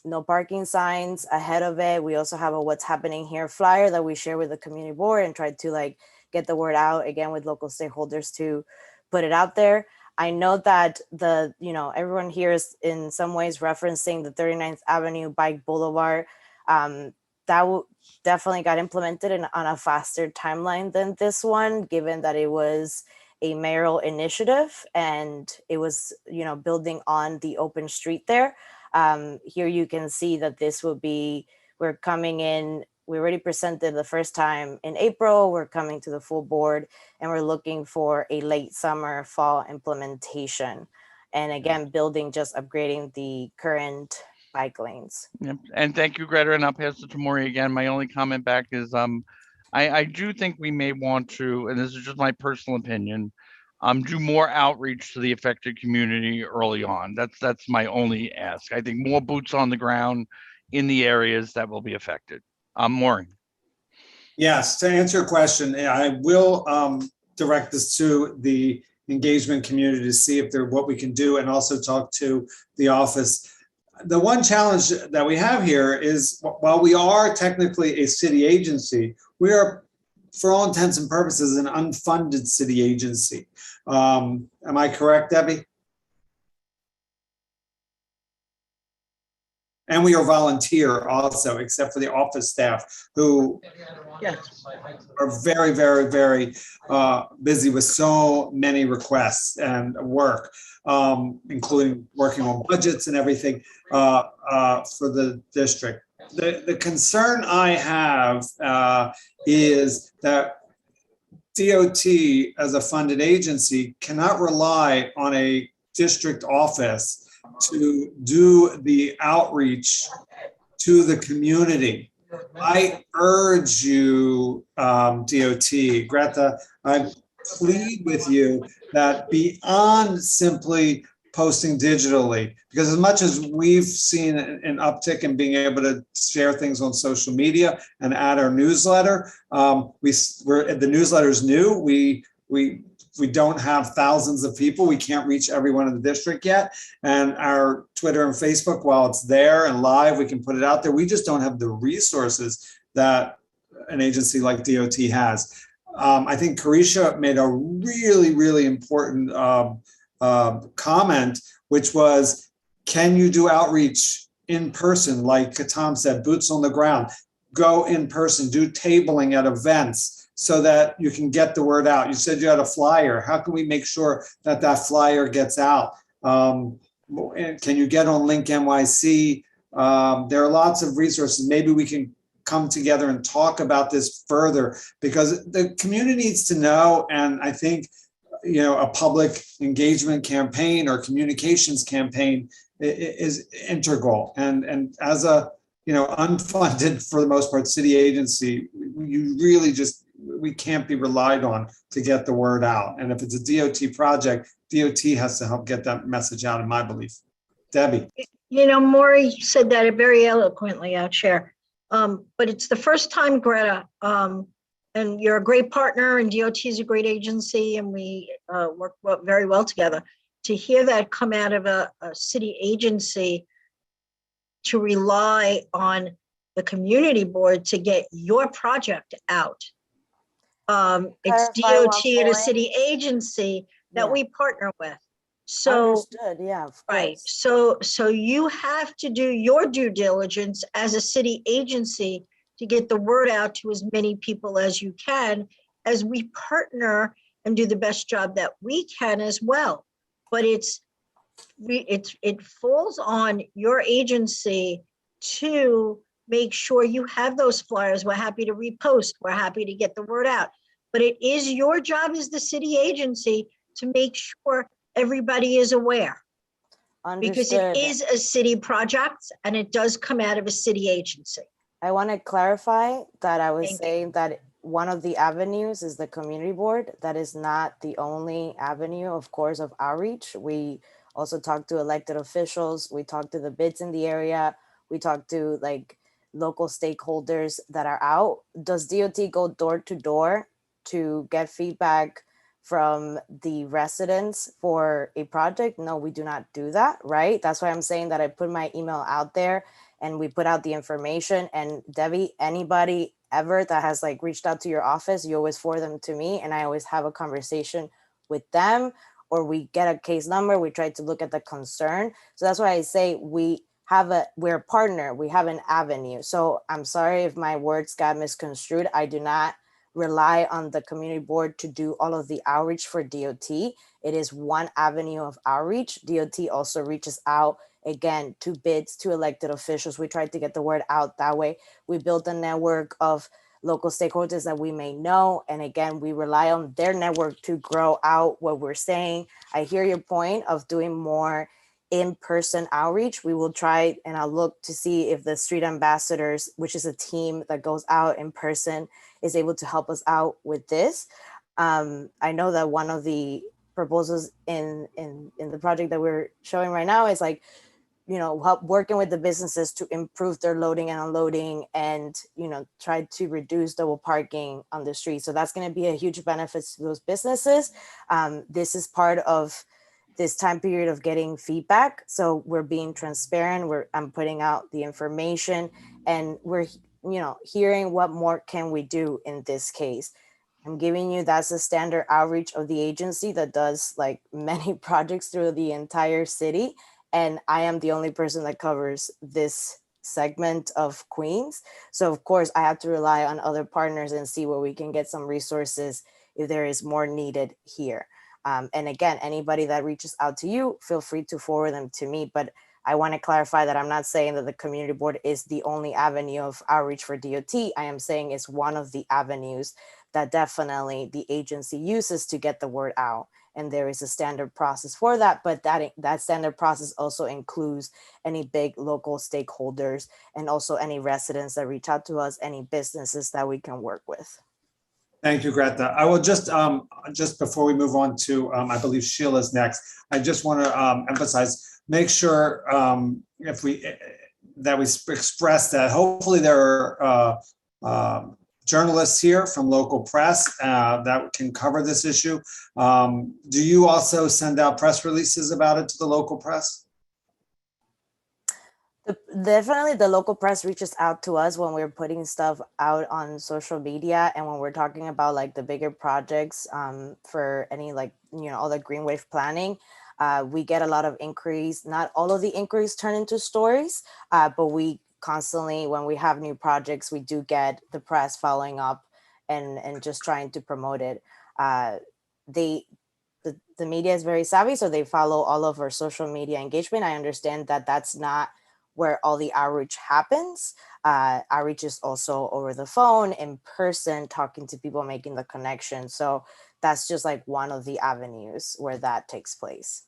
no parking signs ahead of it. We also have a What's Happening Here flyer that we share with the community board and try to get the word out again with local stakeholders to put it out there. I know that everyone here is in some ways referencing the 39th Avenue Bike Boulevard. That definitely got implemented on a faster timeline than this one, given that it was a mayoral initiative and it was, building on the open street there. Here you can see that this will be, we're coming in, we already presented the first time in April, we're coming to the full board and we're looking for a late summer, fall implementation. And again, just upgrading the current bike lanes. Yep. And thank you, Greta, and I'll pass it to Maureen again. My only comment back is I do think we may want to, and this is just my personal opinion, do more outreach to the affected community early on. That's my only ask. I think more boots on the ground in the areas that will be affected. Maureen. Yes, to answer your question, I will direct this to the engagement community to see if there what we can do, and also talk to the office. The one challenge that we have here is, while we are technically a city agency, we are, for all intents and purposes, an unfunded city agency. Am I correct, Debbie? And we are volunteer also, except for the office staff, who are very, very, very busy with so many requests and work, including working on budgets and everything for the district. The concern I have is that DOT, as a funded agency, cannot rely on a district office to do the outreach to the community. I urge you, DOT, Greta, I plead with you that beyond simply posting digitally, because as much as we've seen an uptick in being able to share things on social media and add our newsletter, the newsletter is new. We don't have thousands of people. We can't reach everyone in the district yet. And our Twitter and Facebook, while it's there and live, we can put it out there. We just don't have the resources that an agency like DOT has. I think Carisha made a really, really important comment, which was, can you do outreach in person? Like Tom said, boots on the ground, go in person, do tabling at events, so that you can get the word out. You said you had a flyer. How can we make sure that that flyer gets out? Can you get on Link NYC? There are lots of resources. Maybe we can come together and talk about this further, because the community needs to know. And I think, a public engagement campaign or communications campaign is integral. And as a, unfunded, for the most part, city agency, you really we can't be relied on to get the word out. And if it's a DOT project, DOT has to help get that message out, in my belief. Debbie. Maury said that very eloquently, our chair. But it's the first time, Greta, and you're a great partner, and DOT is a great agency, and we work very well together. To hear that come out of a city agency, to rely on the community board to get your project out. It's DOT and a city agency that we partner with. So, understood, yeah, of right. course. So you have to do your due diligence as a city agency to get the word out to as many people as you can, as we partner and do the best job that we can as well. But it falls on your agency to make sure you have those flyers. We're happy to repost. We're happy to get the word out. But it is your job as the city agency to make sure everybody is aware. Because it is a city project and it does come out of a city agency. I want to clarify that I was saying that one of the avenues is the community board. That is not the only avenue, of course, of outreach. We also talk to elected officials. We talk to the bids in the area. We talk to local stakeholders that are out. Does DOT go door to door to get feedback from the residents for a project? No, we do not do that, right? That's why I'm saying that I put my email out there and we put out the information. And Debbie, anybody ever that has reached out to your office, you always forward them to me, and I always have a conversation with them, or we get a case number, we try to look at the concern. So that's why I say we're a partner, we have an avenue. So I'm sorry if my words got misconstrued. I do not rely on the community board to do all of the outreach for DOT. It is one avenue of outreach. DOT also reaches out, again, to bids, to elected officials. We try to get the word out that way. We built a network of local stakeholders that we may know. And again, we rely on their network to grow out what we're saying. I hear your point of doing more in-person outreach. We will try, and I'll look to see if the Street Ambassadors, which is a team that goes out in person, is able to help us out with this. I know that one of the proposals in the project that we're showing right now is like, you know, help working with the businesses to improve their loading and unloading and, you know, try to reduce double parking on the street. So that's going to be a huge benefit to those businesses. This is part of this time period of getting feedback. So we're being transparent. I'm putting out the information and we're, you know, hearing what more can we do in this case. I'm giving you, that's the standard outreach of the agency that does like many projects through the entire city. And I am the only person that covers this segment of Queens. So of course I have to rely on other partners and see where we can get some resources if there is more needed here. And again, anybody that reaches out to you, feel free to forward them to me. But I want to clarify that I'm not saying that the community board is the only avenue of outreach for DOT. I am saying it's one of the avenues that definitely the agency uses to get the word out. And there is a standard process for that, but that standard process also includes any big local stakeholders and also any residents that reach out to us, any businesses that we can work with. Thank you, Greta. I will just before we move on to, I believe Sheila's next, I just want to emphasize, make sure that we express that hopefully there are journalists here from local press that can cover this issue. Do you also send out press releases about it to the local press? Definitely the local press reaches out to us when we're putting stuff out on social media and when we're talking about like the bigger projects for any like, you know, all the green wave planning. We get a lot of inquiries. Not all of the inquiries turn into stories, but we constantly, when we have new projects, we do get the press following up and just trying to promote it. The media is very savvy, so they follow all of our social media engagement. I understand that that's not where all the outreach happens. Outreach is also over the phone, in person, talking to people, making the connection. So that's just like one of the avenues where that takes place.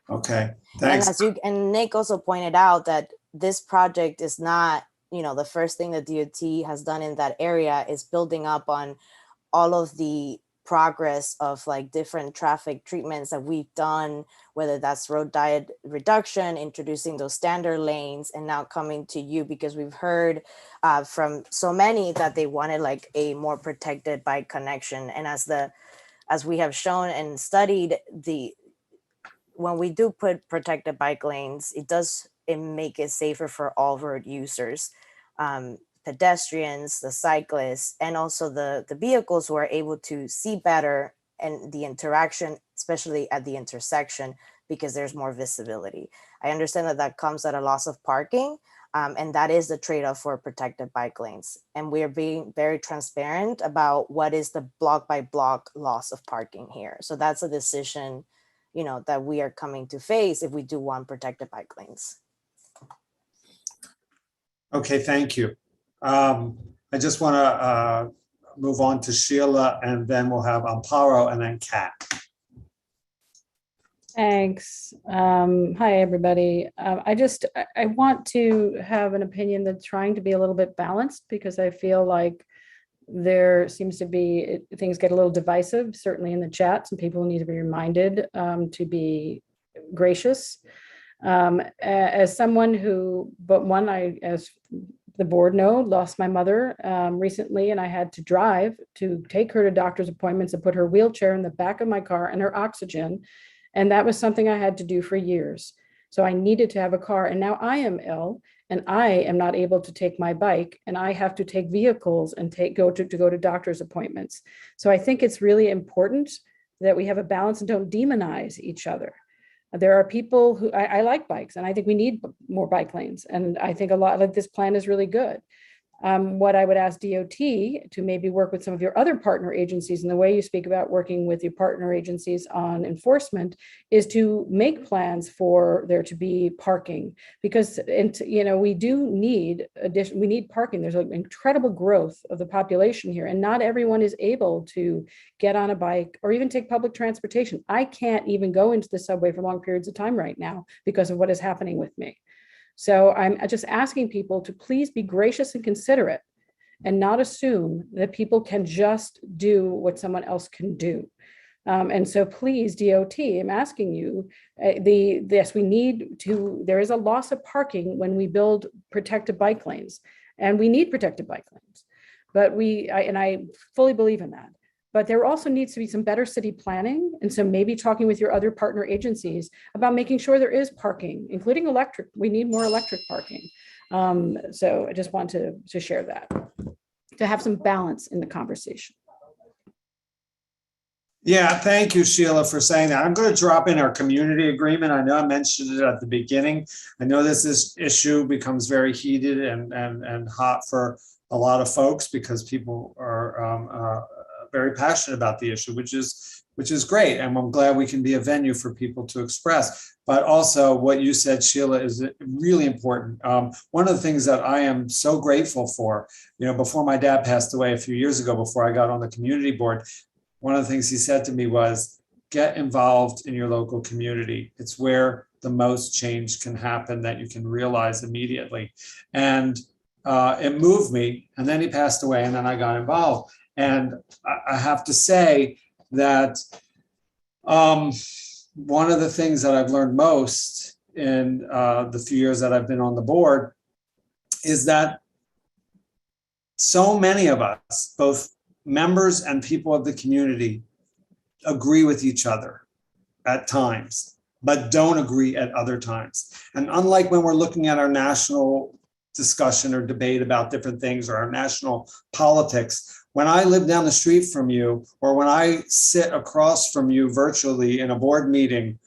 Okay, thanks. And Nick also pointed out that this project is not, you know, the first thing that DOT has done in that area is building up on all of the progress of like different traffic treatments that we've done, whether that's road diet reduction, introducing those standard lanes, and now coming to you because we've heard from so many that they wanted like a more protected bike connection. And as we have shown and studied, when we do put protected bike lanes, it make it safer for all road users, pedestrians, the cyclists, and also the vehicles who are able to see better and the interaction, especially at the intersection, because there's more visibility. I understand that that comes at a loss of parking, and that is the trade-off for protected bike lanes. And we're being very transparent about what is the block by block loss of parking here. So that's a decision, you know, that we are coming to face if we do want protected bike lanes. Okay, thank you. I just want to move on to Sheila, and then we'll have Amparo and then Kat. Thanks. Hi, everybody. I want to have an opinion that's trying to be a little bit balanced because I feel like there seems to be, things get a little divisive, certainly in the chat. Some people need to be reminded to be gracious. As someone who, as the board know, lost my mother recently, and I had to drive to take her to doctor's appointments and put her wheelchair in the back of my car and her oxygen. And that was something I had to do for years. So I needed to have a car, and now I am ill and I am not able to take my bike, and I have to take vehicles and go to doctor's appointments. So I think it's really important that we have a balance and don't demonize each other. There are people who, I like bikes, and I think we need more bike lanes. And I think a lot of this plan is really good. What I would ask DOT to maybe work with some of your other partner agencies, and the way you speak about working with your partner agencies on enforcement, is to make plans for there to be parking, because we do need we need parking. There's an incredible growth of the population here, and not everyone is able to get on a bike or even take public transportation. I can't even go into the subway for long periods of time right now because of what is happening with me. So I'm just asking people to please be gracious and considerate and not assume that people can just do what someone else can do. And so please, DOT, I'm asking you, yes, we need to, there is a loss of parking when we build protected bike lanes, and we need protected bike lanes. But I fully believe in that. But there also needs to be some better city planning. And so maybe talking with your other partner agencies about making sure there is parking, including electric. We need more electric parking. So I just want to share that, to have some balance in the conversation. Yeah, thank you, Sheila, for saying that. I'm going to drop in our community agreement. I know I mentioned it at the beginning. I know this issue becomes very heated and hot for a lot of folks because people are very passionate about the issue, which is great. And I'm glad we can be a venue for people to express. But also what you said, Sheila, is really important. One of the things that I am so grateful for, before my dad passed away a few years ago, before I got on the community board, one of the things he said to me was, get involved in your local community. It's where the most change can happen that you can realize immediately. And it moved me. And then he passed away, and then I got involved. And I have to say that one of the things that I've learned most in the few years that I've been on the board is that so many of us, both members and people of the community, agree with each other at times, but don't agree at other times. And unlike when we're looking at our national discussion or debate about different things or our national politics, when I live down the street from you, or when I sit across from you virtually in a board meeting,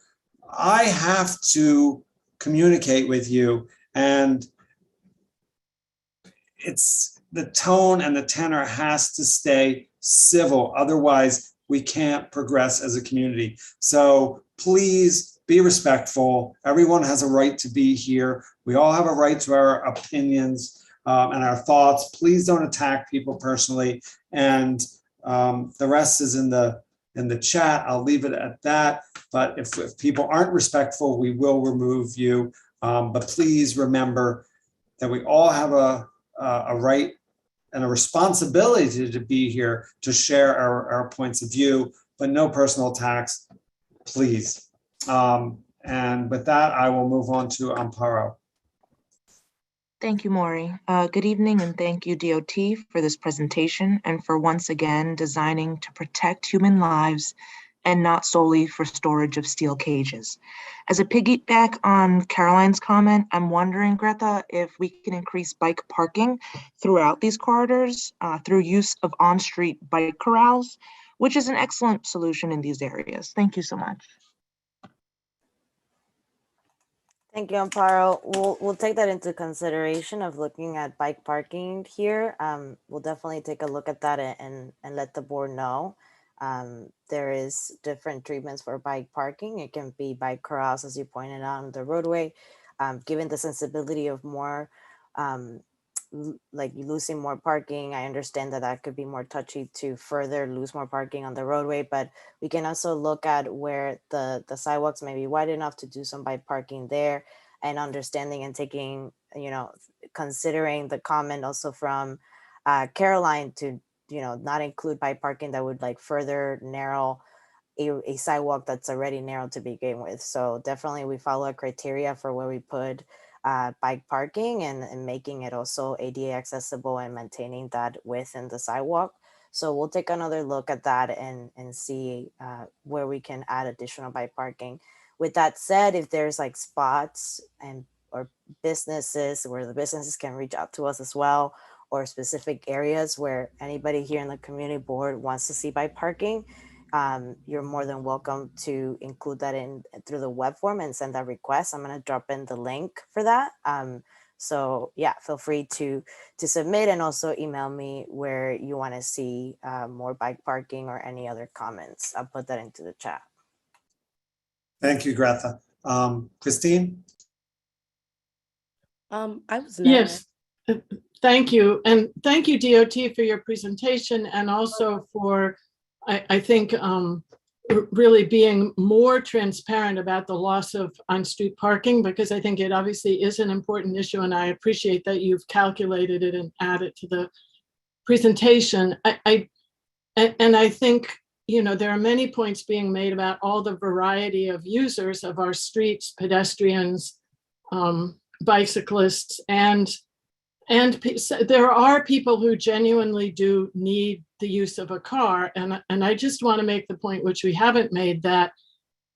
I have to communicate with you. And the tone and the tenor has to stay civil. Otherwise, we can't progress as a community. So please be respectful. Everyone has a right to be here. We all have a right to our opinions and our thoughts. Please don't attack people personally. And the rest is in the chat. I'll leave it at that. But if people aren't respectful, we will remove you. But please remember that we all have a right and a responsibility to be here to share our points of view, but no personal attacks, please. And with that, I will move on to Amparo. Thank you, Maury. Good evening, and thank you, DOT, for this presentation and for once again designing to protect human lives and not solely for storage of steel cages. As a piggyback on Caroline's comment, I'm wondering, Greta, if we can increase bike parking throughout these corridors through use of on-street bike corrals, which is an excellent solution in these areas. Thank you so much. Thank you, Amparo. We'll take that into consideration of looking at bike parking here. We'll definitely take a look at that and let the board know. There is different treatments for bike parking. It can be bike corrals, as you pointed out, on the roadway. Given the sensibility of more, like losing more parking, I understand that could be more touchy to further lose more parking on the roadway, but we can also look at where the sidewalks may be wide enough to do some bike parking there, and understanding and taking, considering the comment also from Caroline to, not include bike parking that would like further narrow a sidewalk that's already narrow to begin with. So definitely we follow a criteria for where we put bike parking and making it also ADA accessible and maintaining that within the sidewalk. So we'll take another look at that and see where we can add additional bike parking. With that said, if there's like spots or businesses where the businesses can reach out to us as well, or specific areas where anybody here in the community board wants to see bike parking, you're more than welcome to include that in through the web form and send that request. I'm going to drop in the link for that. So yeah, feel free to submit, and also email me where you want to see more bike parking or any other comments. I'll put that into the chat. Thank you, Greta. Christine? I was Yes. Thank you. And thank you, DOT, for your presentation, and also for, I think, really being more transparent about the loss of on-street parking, because I think it obviously is an important issue, and I appreciate that you've calculated it and added to the presentation. And I think, there are many points being made about all the variety of users of our streets, pedestrians, bicyclists, and there are people who genuinely do need the use of a car. And I just want to make the point, which we haven't made, that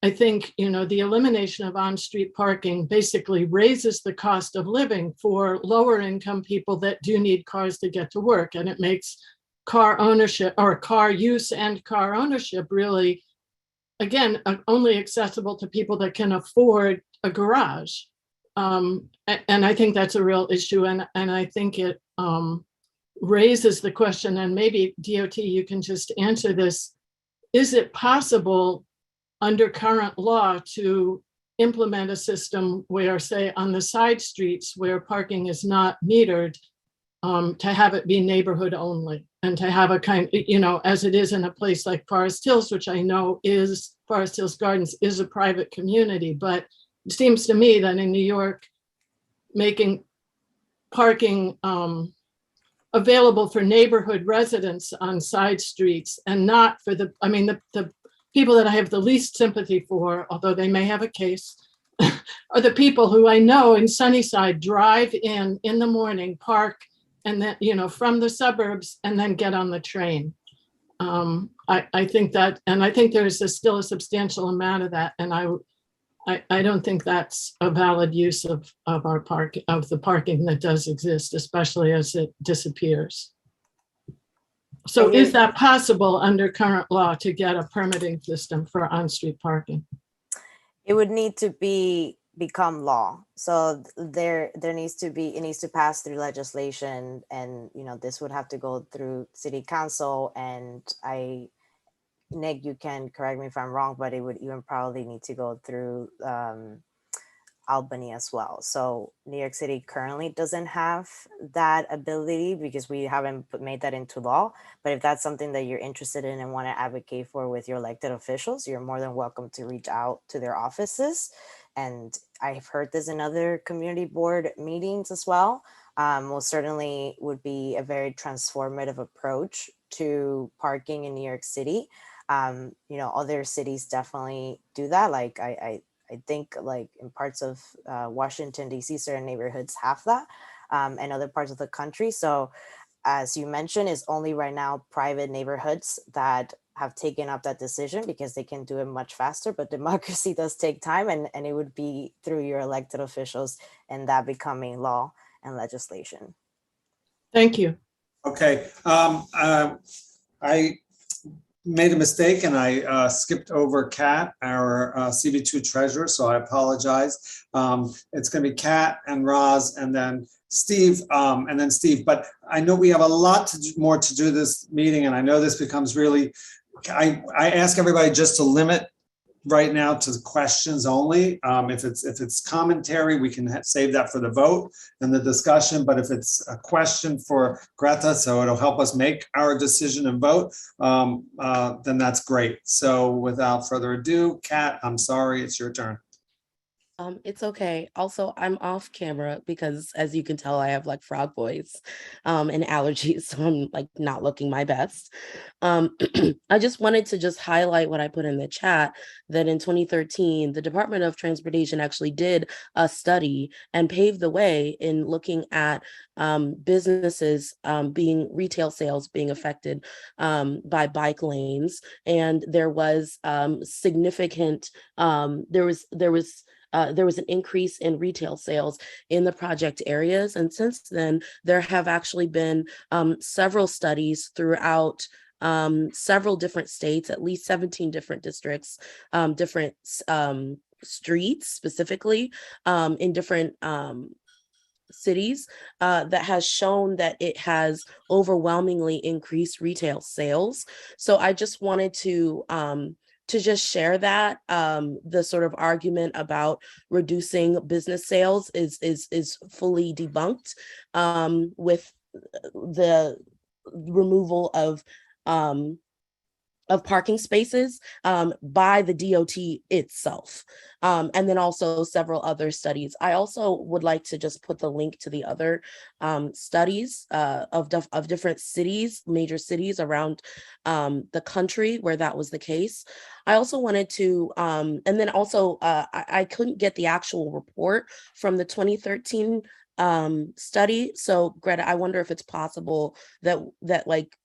I think, the elimination of on-street parking basically raises the cost of living for lower income people that do need cars to get to work. And it makes car ownership, or car use and car ownership, really, again, only accessible to people that can afford a garage. And I think that's a real issue. And I think it raises the question, and maybe DOT, you can just answer this. Is it possible under current law to implement a system where, say, on the side streets where parking is not metered, to have it be neighborhood only, and to have a kind, as it is in a place like Forest Hills, which I know is, Forest Hills Gardens is a private community, but it seems to me that in New York, making parking available for neighborhood residents on side streets and not for the people that I have the least sympathy for, although they may have a case, are the people who I know in Sunnyside drive in the morning, park, and then, from the suburbs, and then get on the train. I think that, and I think there's still a substantial amount of that. And I don't think that's a valid use of our park, of the parking that does exist, especially as it disappears. So is that possible under current law to get a permitting system for on-street parking? It would need to become law. So there needs to be, it needs to pass through legislation, and this would have to go through city council, and Nick, you can correct me if I'm wrong, but it would even probably need to go through Albany as well. So New York City currently doesn't have that ability because we haven't made that into law. But if that's something that you're interested in and want to advocate for with your elected officials, you're more than welcome to reach out to their offices. And I've heard this in other community board meetings as well. Most certainly would be a very transformative approach to parking in New York City. Other cities definitely do that. Like I think like in parts of Washington, D.C., certain neighborhoods have that, and other parts of the country. So as you mentioned, it's only right now private neighborhoods that have taken up that decision because they can do it much faster, but democracy does take time, and it would be through your elected officials and that becoming law and legislation. Thank you. Okay, I made a mistake and I skipped over Kat, our CB2 treasurer, so I apologize. It's going to be Kat and Roz and then Steve, but I know we have a lot more to do this meeting, and I know this becomes really, I ask everybody just to limit right now to the questions only. If it's commentary, we can save that for the vote and the discussion. But if it's a question for Greta, so it'll help us make our decision and vote, then that's great. So without further ado, Kat, I'm sorry, it's your turn. It's okay. Also, I'm off camera because, as you can tell, I have like frog voice and allergies, so I'm like not looking my best. I just wanted to just highlight what I put in the chat, that in 2013, the Department of Transportation actually did a study and paved the way in looking at businesses retail sales being affected by bike lanes. And there was significant, there was an increase in retail sales in the project areas. And since then, there have actually been several studies throughout several different states, at least 17 different districts, different streets specifically in different cities that has shown that it has overwhelmingly increased retail sales. So I just wanted to just share that the sort of argument about reducing business sales is fully debunked with the removal of of parking spaces by the DOT itself. And then also several other studies. I also would like to just put the link to the other studies of different cities, major cities around the country where that was the case. I also wanted to, and then also I couldn't get the actual report from the 2013 study. So Greta, I wonder if it's possible that like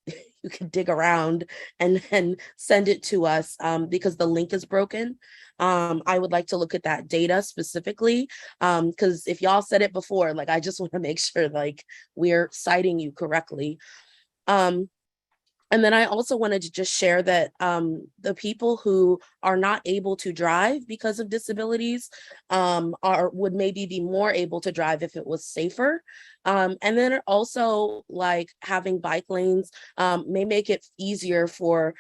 you could dig around and then send it to us because the link is broken. I would like to look at that data specifically because if y'all said it before, like I just want to make sure like we're citing you correctly. And then I also wanted to just share that the people who are not able to drive because of disabilities would maybe be more able to drive if it was safer. And then also like having bike lanes may make it easier for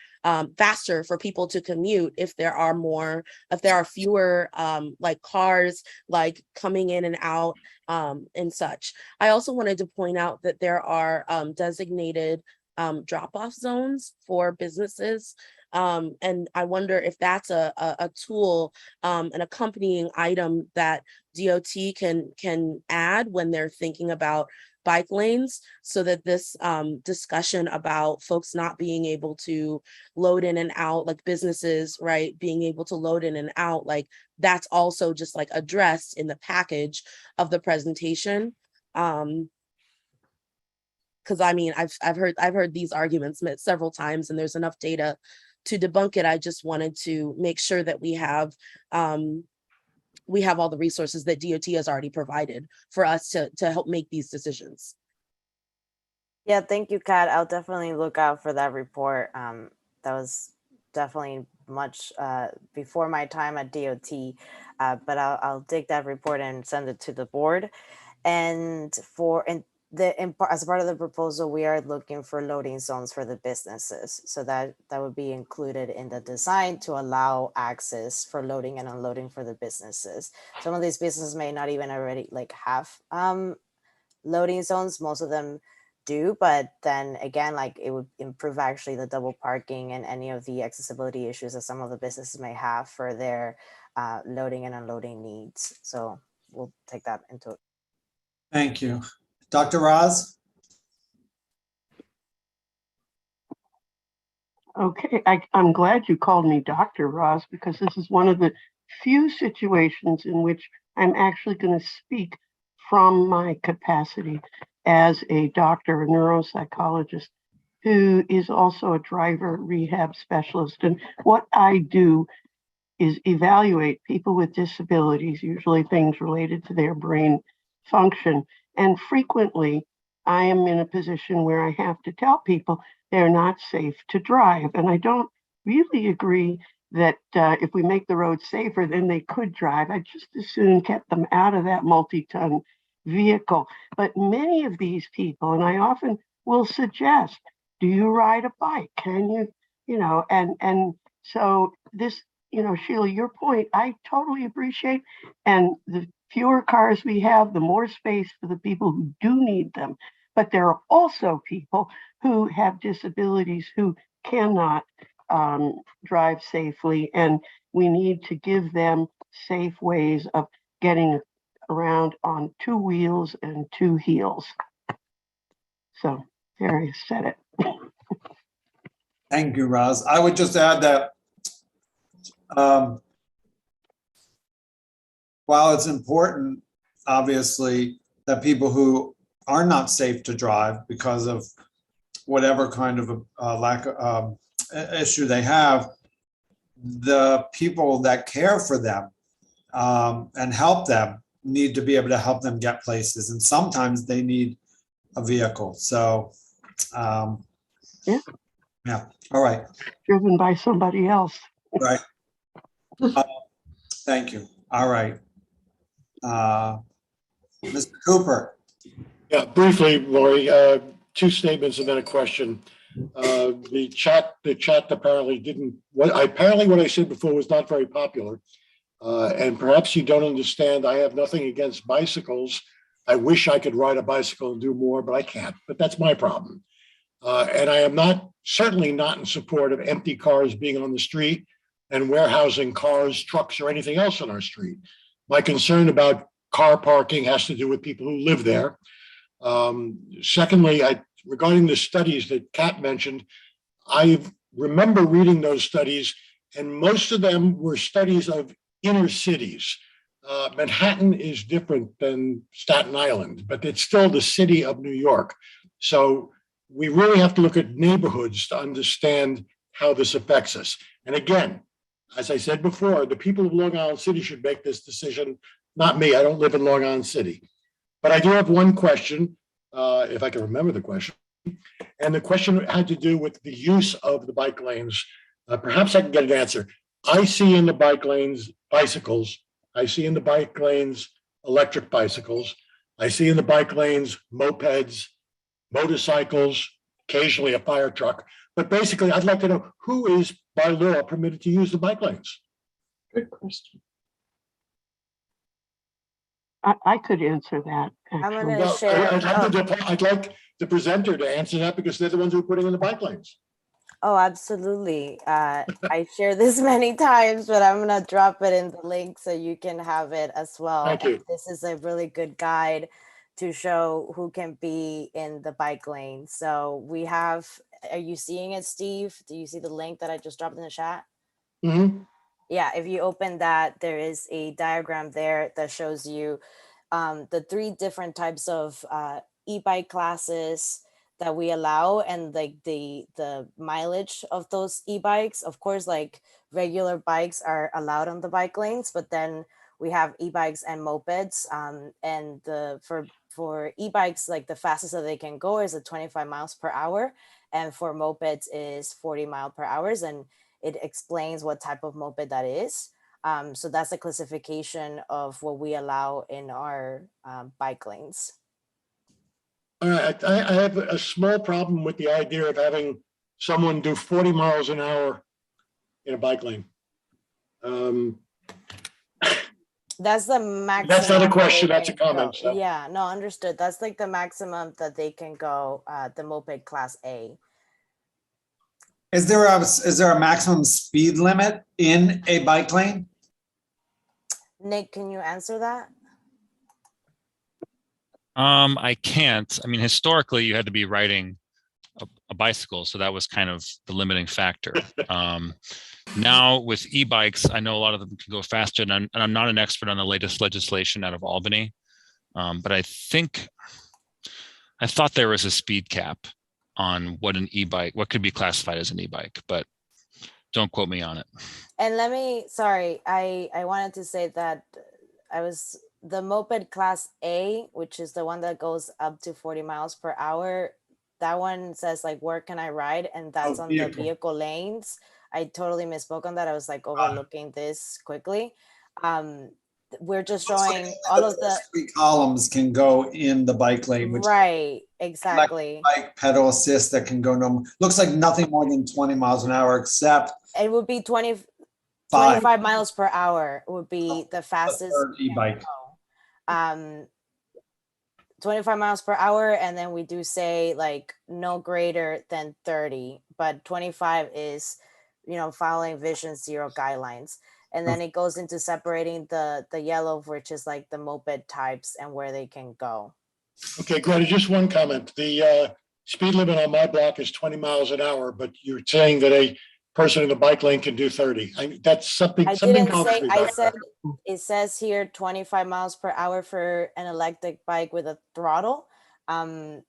faster for people to commute if there are fewer like cars like coming in and out and such. I also wanted to point out that there are designated drop-off zones for businesses. And I wonder if that's a tool, an accompanying item that DOT can add when they're thinking about bike lanes so that this discussion about folks not being able to load in and out, like businesses, right, being able to load in and out, like that's also just like addressed in the package of the presentation. Because I mean, I've heard these arguments several times, and there's enough data to debunk it. I just wanted to make sure that we have all the resources that DOT has already provided for us to help make these decisions. Yeah, thank you, Kat. I'll definitely look out for that report. That was definitely much before my time at DOT, but I'll dig that report and send it to the board. And as part of the proposal, we are looking for loading zones for the businesses. So that would be included in the design to allow access for loading and unloading for the businesses. Some of these businesses may not even already like have loading zones. Most of them do, but then again, like it would improve actually the double parking and any of the accessibility issues that some of the businesses may have for their loading and unloading needs. So we'll take that into it. Thank you. Dr. Roz? Okay, I'm glad you called me Dr. Roz because this is one of the few situations in which I'm actually going to speak from my capacity as a doctor, a neuropsychologist, who is also a driver rehab specialist. And what I do is evaluate people with disabilities, usually things related to their brain function. And frequently, I am in a position where I have to tell people they're not safe to drive. And I don't really agree that if we make the roads safer, then they could drive. I just as soon get them out of that multi-ton vehicle. But many of these people, and I often will suggest, do you ride a bike? Can you, and so this, Sheila, your point, I totally appreciate. And the fewer cars we have, the more space for the people who do need them. But there are also people who have disabilities who cannot drive safely, and we need to give them safe ways of getting around on two wheels and two heels. So there I said it. Thank you, Roz. I would just add that while it's important, obviously, that people who are not safe to drive because of whatever kind of a lack of issue they have, the people that care for them and help them need to be able to help them get places. And sometimes they need a vehicle. So, yeah. All right. Driven by somebody else. Right. Thank you. All right. Mr. Cooper. Yeah, briefly, Lori, two statements and then a question. The chat apparently didn't, what I said before was not very popular. And perhaps you don't understand, I have nothing against bicycles. I wish I could ride a bicycle and do more, but I can't, but that's my problem. And I am certainly not in support of empty cars being on the street and warehousing cars, trucks, or anything else on our street. My concern about car parking has to do with people who live there. Secondly, regarding the studies that Kat mentioned, I remember reading those studies, and most of them were studies of inner cities. Manhattan is different than Staten Island, but it's still the city of New York. So we really have to look at neighborhoods to understand how this affects us. And again, as I said before, the people of Long Island City should make this decision, not me. I don't live in Long Island City. But I do have one question, if I can remember the question. And the question had to do with the use of the bike lanes. Perhaps I can get an answer. I see in the bike lanes bicycles. I see in the bike lanes electric bicycles. I see in the bike lanes mopeds, motorcycles, occasionally a fire truck. But basically, I'd like to know who is by law permitted to use the bike lanes? Good question. I could answer that. I'm actually. gonna Well, share. I'd like the presenter to answer that because they're the ones who are putting in the bike lanes. Oh, absolutely. I share this many times, but I'm gonna drop it in the link so you can have it as well. Thank you. And this is a really good guide to show who can be in the bike lane. So we have, are you seeing it, Steve? Do you see the link that I just dropped in the chat? Mm-hmm. Yeah, if you open that, there is a diagram there that shows you the 3 different types of e-bike classes that we allow, and like the mileage of those e-bikes. Of course, like regular bikes are allowed on the bike lanes, but then we have e-bikes and mopeds. And for e-bikes, like the fastest that they can go is at 25 miles per hour, and for mopeds is 40 miles per hour. And it explains what type of moped that is. So that's the classification of what we allow in our bike lanes. All right, I have a small problem with the idea of having someone do 40 miles an hour in a bike lane. That's the maximum. That's not a question, that that's they a can comment, go. so. Yeah, no, understood. That's like the maximum that they can go, the moped class A. Is there a maximum speed limit in a bike lane? Nick, can you answer that? I can't. I mean, historically, you had to be riding a bicycle, so that was kind of the limiting factor. Now with e-bikes, I know a lot of them can go faster, and I'm not an expert on the latest legislation out of Albany, but I thought there was a speed cap on what could be classified as an e-bike, but don't quote me on it. And let me, sorry, I wanted to say that the moped class A, which is the one that goes up to 40 miles per hour, that one says like, where can I ride? And that's on the vehicle lanes. I totally misspoke on that. I was like overlooking this quickly. We're just showing all of the 3 columns can go in the bike lane, which right, exactly. Bike pedal assist that can go looks like nothing more than 20 miles an hour, except it would be 25 miles per hour would be the fastest e-bike. 25 miles per hour, and then we do say like no greater than 30, but 25 is, following Vision Zero guidelines. And then it goes into separating the yellow, which is like the moped types and where they can go. Okay, Greta, just one comment. The speed limit on my block is 20 miles an hour, but you're saying that a person in the bike lane can do 30. That's something. I didn't say, I said, it says here 25 miles per hour for an electric bike with a throttle. And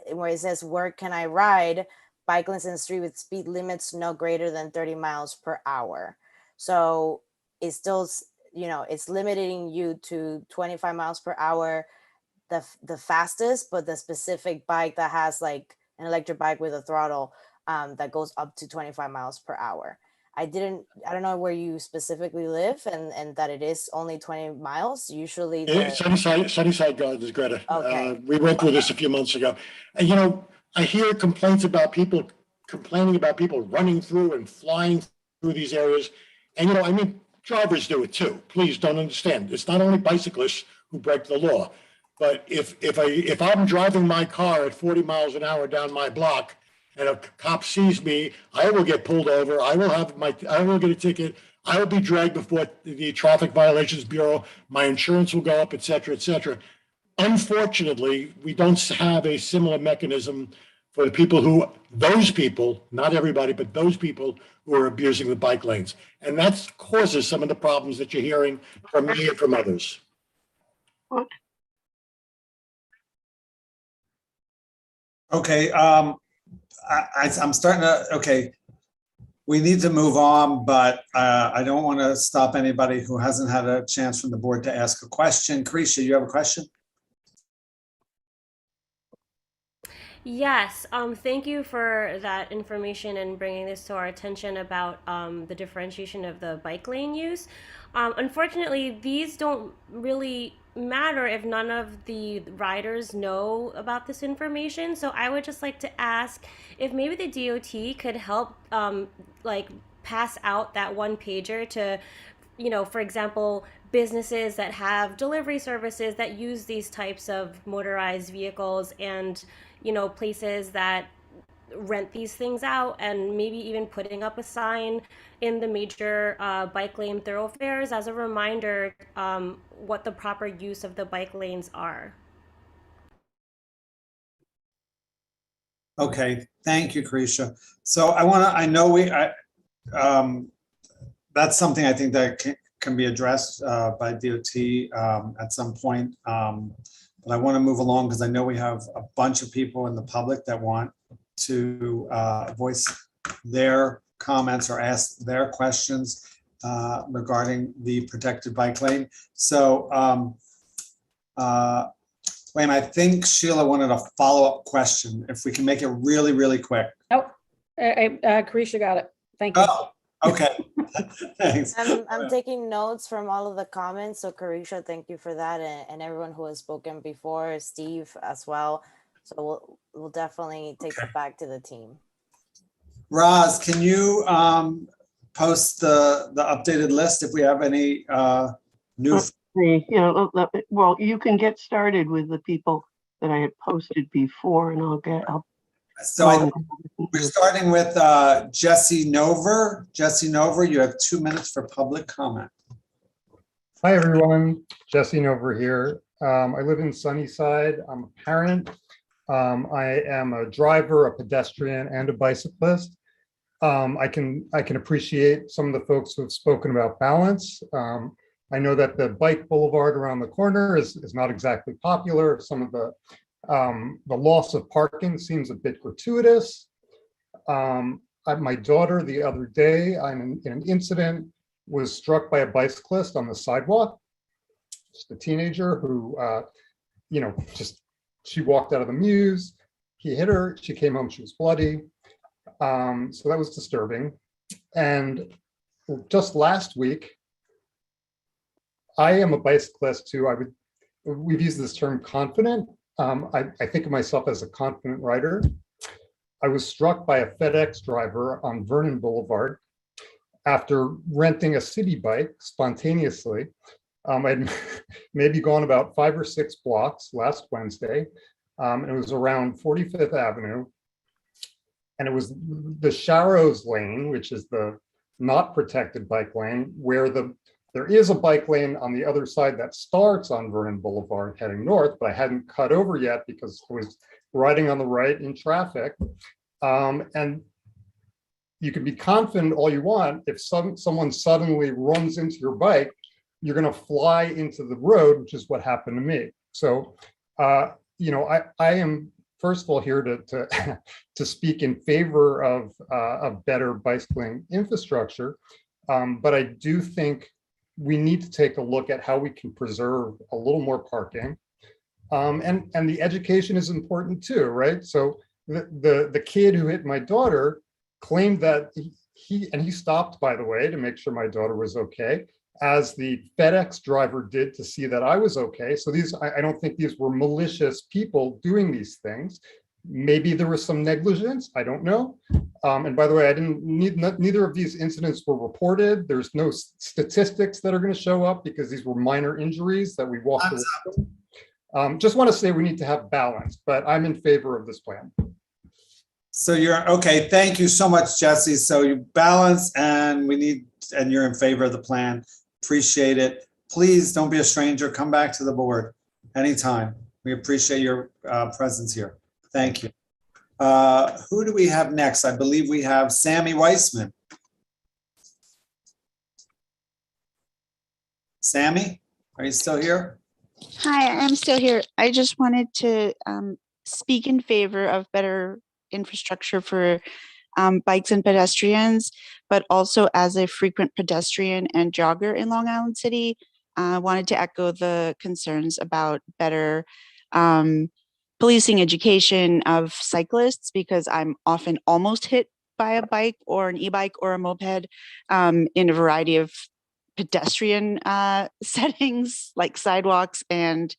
where it says, where can I ride? Bike lanes in the street with speed limits no greater than 30 miles per hour. So it's still, it's limiting you to 25 miles per hour, the fastest, but the specific bike that has like an electric bike with a throttle that goes up to 25 miles per hour. I don't know where you specifically live and that it is only 20 miles. Usually Sunnyside Gardens, Greta. Okay. We went through this a few months ago. And I hear complaints about people complaining about people running through and flying through these areas. And drivers do it too. Please don't understand. It's not only bicyclists who break the law. But if I'm driving my car at 40 miles an hour down my block and a cop sees me, I will get pulled over. I will get a ticket. I will be dragged before the Traffic Violations Bureau. My insurance will go up, et cetera, et cetera. Unfortunately, we don't have a similar mechanism for the people those people, not everybody, but those people who are abusing the bike lanes. And that causes some of the problems that you're hearing from me and from others. Okay, I'm starting to, okay. We need to move on, but I don't want to stop anybody who hasn't had a chance from the board to ask a question. Carisha, you have a question? Yes, thank you for that information and bringing this to our attention about the differentiation of the bike lane use. Unfortunately, these don't really matter if none of the riders know about this information. So I would just like to ask if maybe the DOT could help like pass out that one pager to, you know, for example, businesses that have delivery services that use these types of motorized vehicles, and you know, places that rent these things out, and maybe even putting up a sign in the major bike lane thoroughfares as a reminder what the proper use of the bike lanes are. Okay, thank you, Carisha. So I know that's something I think that can be addressed by DOT at some point. But I want to move along because I know we have a bunch of people in the public that want to voice their comments or ask their questions regarding the protected bike lane. So Wayne, I think Sheila wanted a follow-up question. If we can make it really, really quick. Oh, Carisha got it. Thank you. Oh, okay. Thanks. I'm taking notes from all of the comments. So Carisha, thank you for that. And everyone who has spoken before, Steve as well. So we'll definitely take it back to the team. Roz, can you post the updated list if we have any new? Well, you can get started with the people that I had posted before, and So we're starting with Jesse Nover. Jesse Nover, you have 2 minutes for public comment. Hi, everyone. Jesse Nover here. I live in Sunnyside. I'm a parent. I am a driver, a pedestrian, and a bicyclist. I can appreciate some of the folks who have spoken about balance. I know that the bike boulevard around the corner is not exactly popular. Some of the loss of parking seems a bit gratuitous. My daughter the other day, in an incident, was struck by a bicyclist on the sidewalk. Just a teenager who, she walked out of the Muse. He hit her. She came home. She was bloody. So that was disturbing. And just last week, I am a bicyclist who we've used this term confident. I think of myself as a confident rider. I was struck by a FedEx driver on Vernon Boulevard after renting a city bike spontaneously. I'd maybe gone about 5 or 6 blocks last Wednesday. And it was around 45th Avenue. And it was the Sharrows lane, which is the not protected bike lane, where there is a bike lane on the other side that starts on Vernon Boulevard heading north, but I hadn't cut over yet because I was riding on the right in traffic. And you can be confident all you want. If someone suddenly runs into your bike, you're going to fly into the road, which is what happened to me. So, I am first of all here to speak in favor of better bicycling infrastructure, but I do think we need to take a look at how we can preserve a little more parking, and the education is important too, right? So the kid who hit my daughter claimed that he stopped, by the way, to make sure my daughter was okay, as the FedEx driver did to see that I was okay. So I don't think these were malicious people doing these things. Maybe there was some negligence, I don't know. And by the way, neither of these incidents were reported. There's no statistics that are going to show up because these were minor injuries that we walked away Just want to say we need to have balance, but I'm in favor of this plan. So you're, okay, thank you so much, Jesse. So you balance and you're in favor of the plan. Appreciate it. Please don't be a stranger. Come back to the board anytime. We appreciate your presence here. Thank you. Who do we have next? I believe we have Sammy Weissman. Sammy, are you still here? Hi, I'm still here. I just wanted to speak in favor of better infrastructure for bikes and pedestrians, but also as a frequent pedestrian and jogger in Long Island City, I wanted to echo the concerns about better policing education of cyclists, because I'm often almost hit by a bike or an e-bike or a moped in a variety of pedestrian settings like sidewalks and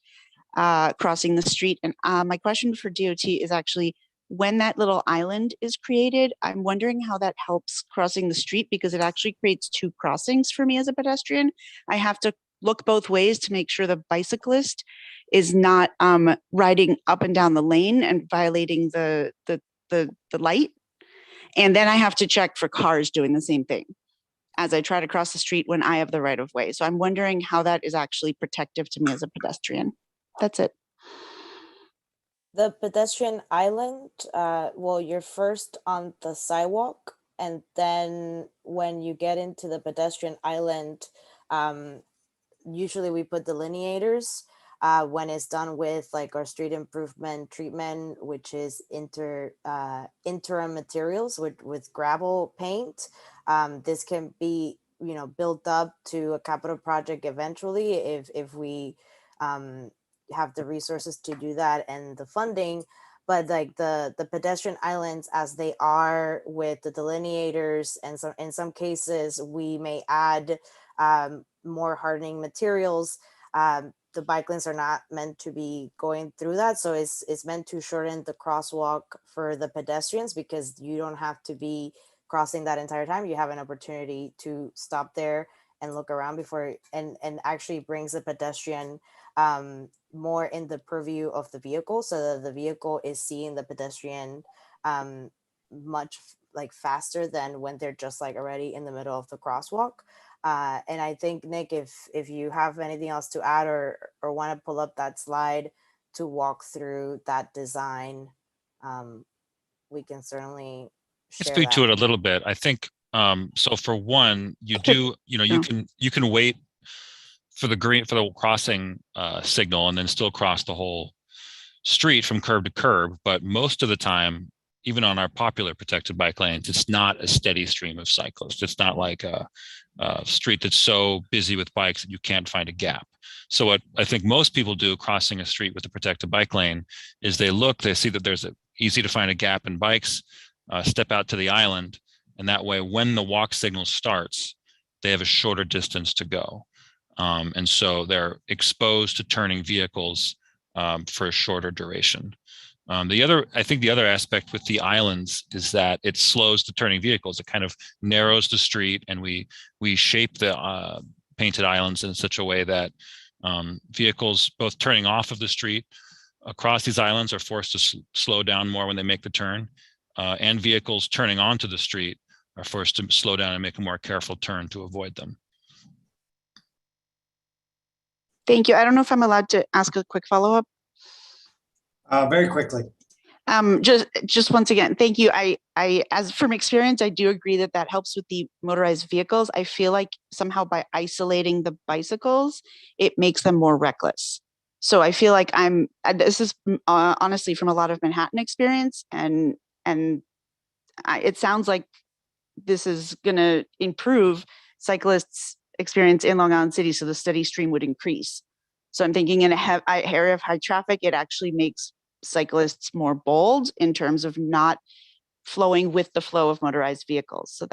crossing the street. And my question for DOT is actually, when that little island is created, I'm wondering how that helps crossing the street, because it actually creates two crossings for me as a pedestrian. I have to look both ways to make sure the bicyclist is not riding up and down the lane and violating the light. And then I have to check for cars doing the same thing as I try to cross the street when I have the right of way. So I'm wondering how that is actually protective to me as a pedestrian. That's it. The pedestrian island, well, you're first on the sidewalk, and then when you get into the pedestrian island, usually we put delineators when it's done with like our street improvement treatment, which is interim materials with gravel paint. This can be, built up to a capital project eventually if we have the resources to do that and the funding. But like the pedestrian islands as they are with the delineators, and so in some cases we may add more hardening materials. The bike lanes are not meant to be going through that, so it's meant to shorten the crosswalk for the pedestrians, because you don't have to be crossing that entire time. You have an opportunity to stop there and look around before, and actually brings the pedestrian more in the purview of the vehicle, so that the vehicle is seeing the pedestrian much like faster than when they're just like already in the middle of the crosswalk. And I think, Nick, if you have anything else to add or want to pull up that slide to walk through that design, we can certainly share Speak to that. it a little bit. I think so. For one, you do, you can wait for the crossing signal and then still cross the whole street from curb to curb. But most of the time, even on our popular protected bike lanes, it's not a steady stream of cyclists. It's not like a street that's so busy with bikes that you can't find a gap. So what I think most people do crossing a street with a protected bike lane is they see that there's easy to find a gap in bikes, step out to the island, and that way when the walk signal starts, they have a shorter distance to go. And so they're exposed to turning vehicles for a shorter duration. I think the other aspect with the islands is that it slows the turning vehicles. It kind of narrows the street, and we shape the painted islands in such a way that vehicles both turning off of the street across these islands are forced to slow down more when they make the turn, and vehicles turning onto the street are forced to slow down and make a more careful turn to avoid them. Thank you. I don't know if I'm allowed to ask a quick follow-up. Very quickly. Just once again, thank you. I as from experience, I do agree that helps with the motorized vehicles. I feel like somehow by isolating the bicycles, it makes them more reckless. So I feel like this is honestly from a lot of Manhattan experience, and it sounds like this is going to improve cyclists' experience in Long Island City, so the steady stream would increase. So I'm thinking in an area of high traffic, it actually makes cyclists more bold in terms of not flowing with the flow of motorized vehicles. So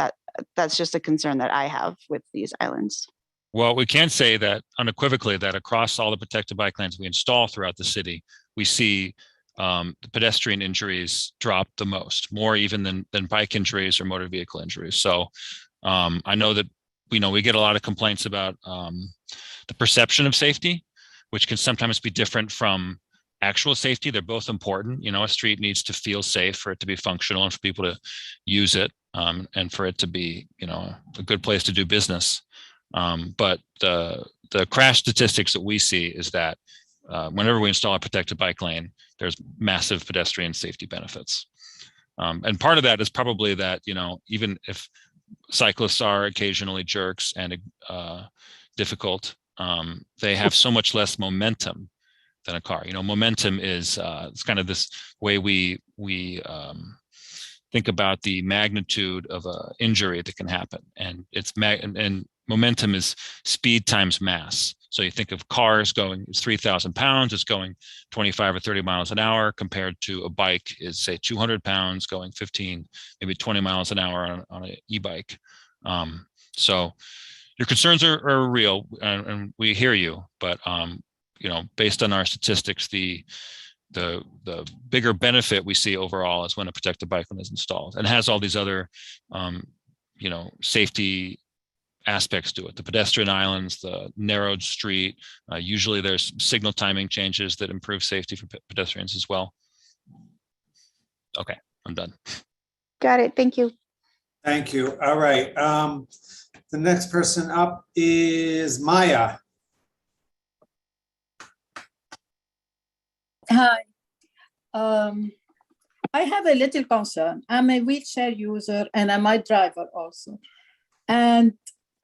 that's just a concern that I have with these islands. Well, we can say that unequivocally that across all the protected bike lanes we install throughout the city, we see the pedestrian injuries drop the most, more even than bike injuries or motor vehicle injuries. So I know that we get a lot of complaints about the perception of safety which can sometimes be different from actual safety. They're both important. You know, a street needs to feel safe for it to be functional and for people to use it, and for it to be, you know, a good place to do business. But the crash statistics that we see is that whenever we install a protected bike lane, there's massive pedestrian safety benefits. And part of that is probably that, you know, even if cyclists are occasionally jerks and difficult, they have so much less momentum than a car. You know, momentum is it's kind of this way we think about the magnitude of a injury that can happen, and it's and momentum is speed times mass. So you think of cars going, it's 3,000 pounds, it's going 25 or 30 miles an hour, compared to a bike is, say, 200 pounds going 15, maybe 20 miles an hour on an e-bike. So your concerns are real, and we hear you, but you know, based on our statistics, the bigger benefit we see overall is when a protected bike lane is installed, and has all these other you know, safety aspects to it. The pedestrian islands, the narrowed street, usually there's signal timing changes that improve safety for pedestrians as well. Okay, I'm done. Got it. Thank you. Thank you. All right. The next person up is Maya. Hi. I have a little concern. I'm a wheelchair user and I'm a driver also. And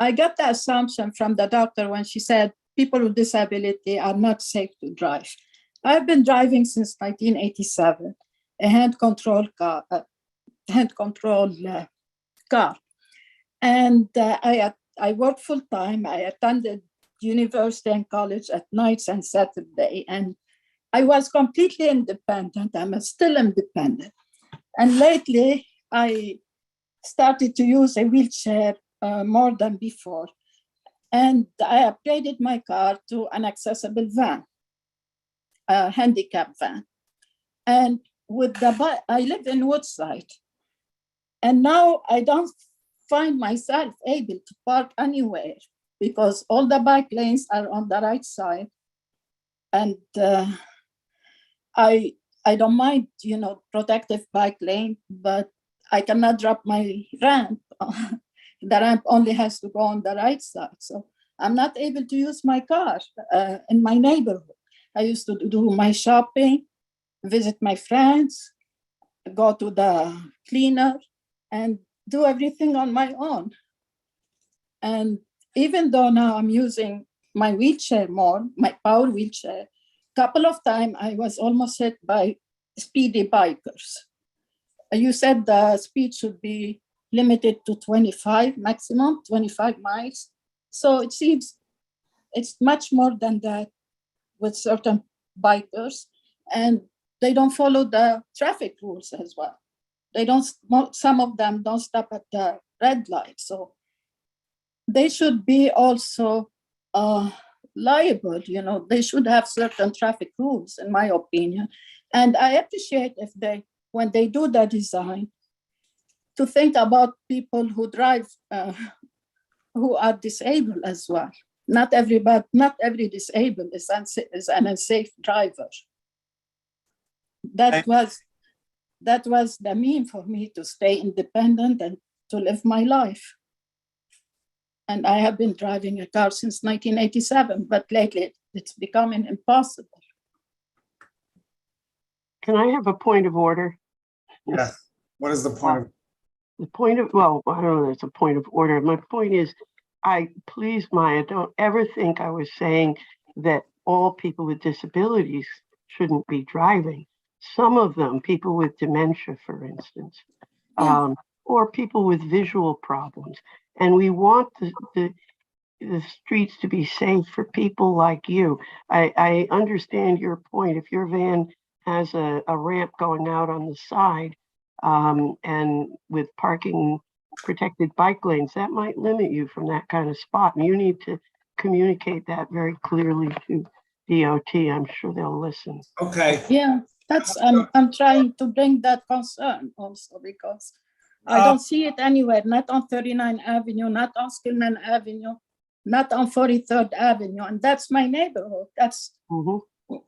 I got the assumption from the doctor when she said people with disability are not safe to drive. I've been driving since 1987, a hand-controlled car. And I work full-time. I attended university and college at nights and Saturday. And I was completely independent. I'm still independent. And lately, I started to use a wheelchair more than before. And I upgraded my car to an accessible van, a handicap van. And with the bike, I live in Woodside. And now I don't find myself able to park anywhere because all the bike lanes are on the right side. And I don't mind, you know, protective bike lane, but I cannot drop my ramp. The ramp only has to go on the right side. So I'm not able to use my car in my neighborhood. I used to do my shopping, visit my friends, go to the cleaner, and do everything on my own. And even though now I'm using my wheelchair more, my power wheelchair, couple of times I was almost hit by speedy bikers. You said the speed should be limited to 25 maximum, 25 miles. So it seems it's much more than that with certain bikers, and they don't follow the traffic rules as well. They don't, some of them don't stop at the red light. So they should be also liable, you know, they should have certain traffic rules, in my opinion. And I appreciate if they, when they do the design, to think about people who drive, who are disabled as well. Not everybody, not every disabled is an unsafe driver. That was the mean for me to stay independent and to live my life. And I have been driving a car since 1987, but lately it's becoming impossible. Can I have a point of order? Yes. What is the point of? The point of, well, I don't know if it's a point of order. My point is, please, Maya, don't ever think I was saying that all people with disabilities shouldn't be driving. Some of them, people with dementia, for instance, or people with visual problems. And we want the streets to be safe for people like you. I understand your point. If your van has a ramp going out on the side and with parking protected bike lanes, that might limit you from that kind of spot. And you need to communicate that very clearly to DOT. I'm sure they'll listen. Okay. Yeah, that's, I'm trying to bring that concern also because I don't see it anywhere, not on 39 Avenue, not on Skillman Avenue. not on 43rd Avenue. And that's my neighborhood. That's,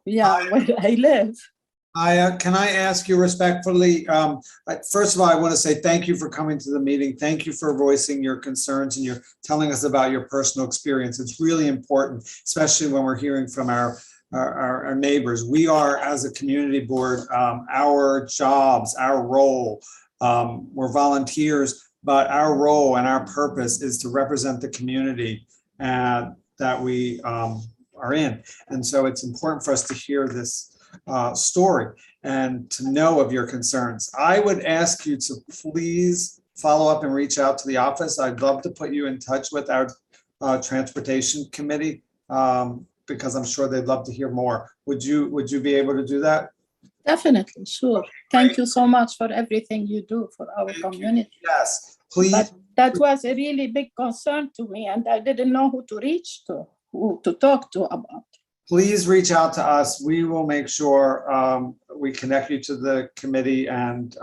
yeah, where I live. Can I ask you respectfully, first of all, I want to say thank you for coming to the meeting. Thank you for voicing your concerns and you're telling us about your personal experience. It's really important, especially when we're hearing from our neighbors. We are, as a community board, our jobs, our role, we're volunteers, but our role and our purpose is to represent the community that we are in. And so it's important for us to hear this story and to know of your concerns. I would ask you to please follow up and reach out to the office. I'd love to put you in touch with our transportation committee because I'm sure they'd love to hear more. Would you be able to do that? Definitely, sure. Thank you so much for everything you do for our community. Yes, please. But that was a really big concern to me, and I didn't know who to reach to, who to talk to about. Please reach out to us. We will make sure we connect you to the committee, and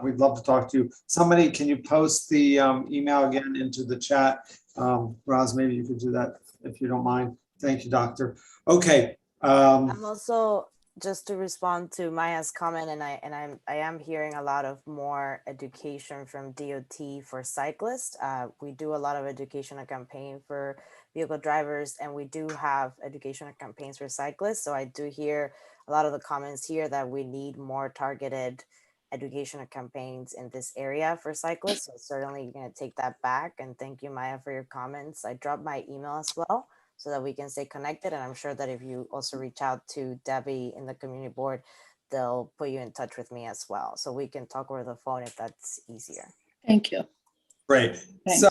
we'd love to talk to you. Somebody, can you post the email again into the chat? Roz, maybe you could do that if you don't mind. Thank you, Doctor. Okay. I'm also, just to respond to Maya's comment, and I am hearing a lot of more education from DOT for cyclists. We do a lot of educational campaign for vehicle drivers, and we do have educational campaigns for cyclists. So I do hear a lot of the comments here that we need more targeted educational campaigns in this area for cyclists. So certainly going to take that back. And thank you, Maya, for your comments. I dropped my email as well so that we can stay connected. And I'm sure that if you also reach out to Debbie in the community board, they'll put you in touch with me as well. So we can talk over the phone if that's easier. Thank you. Great. Thanks. So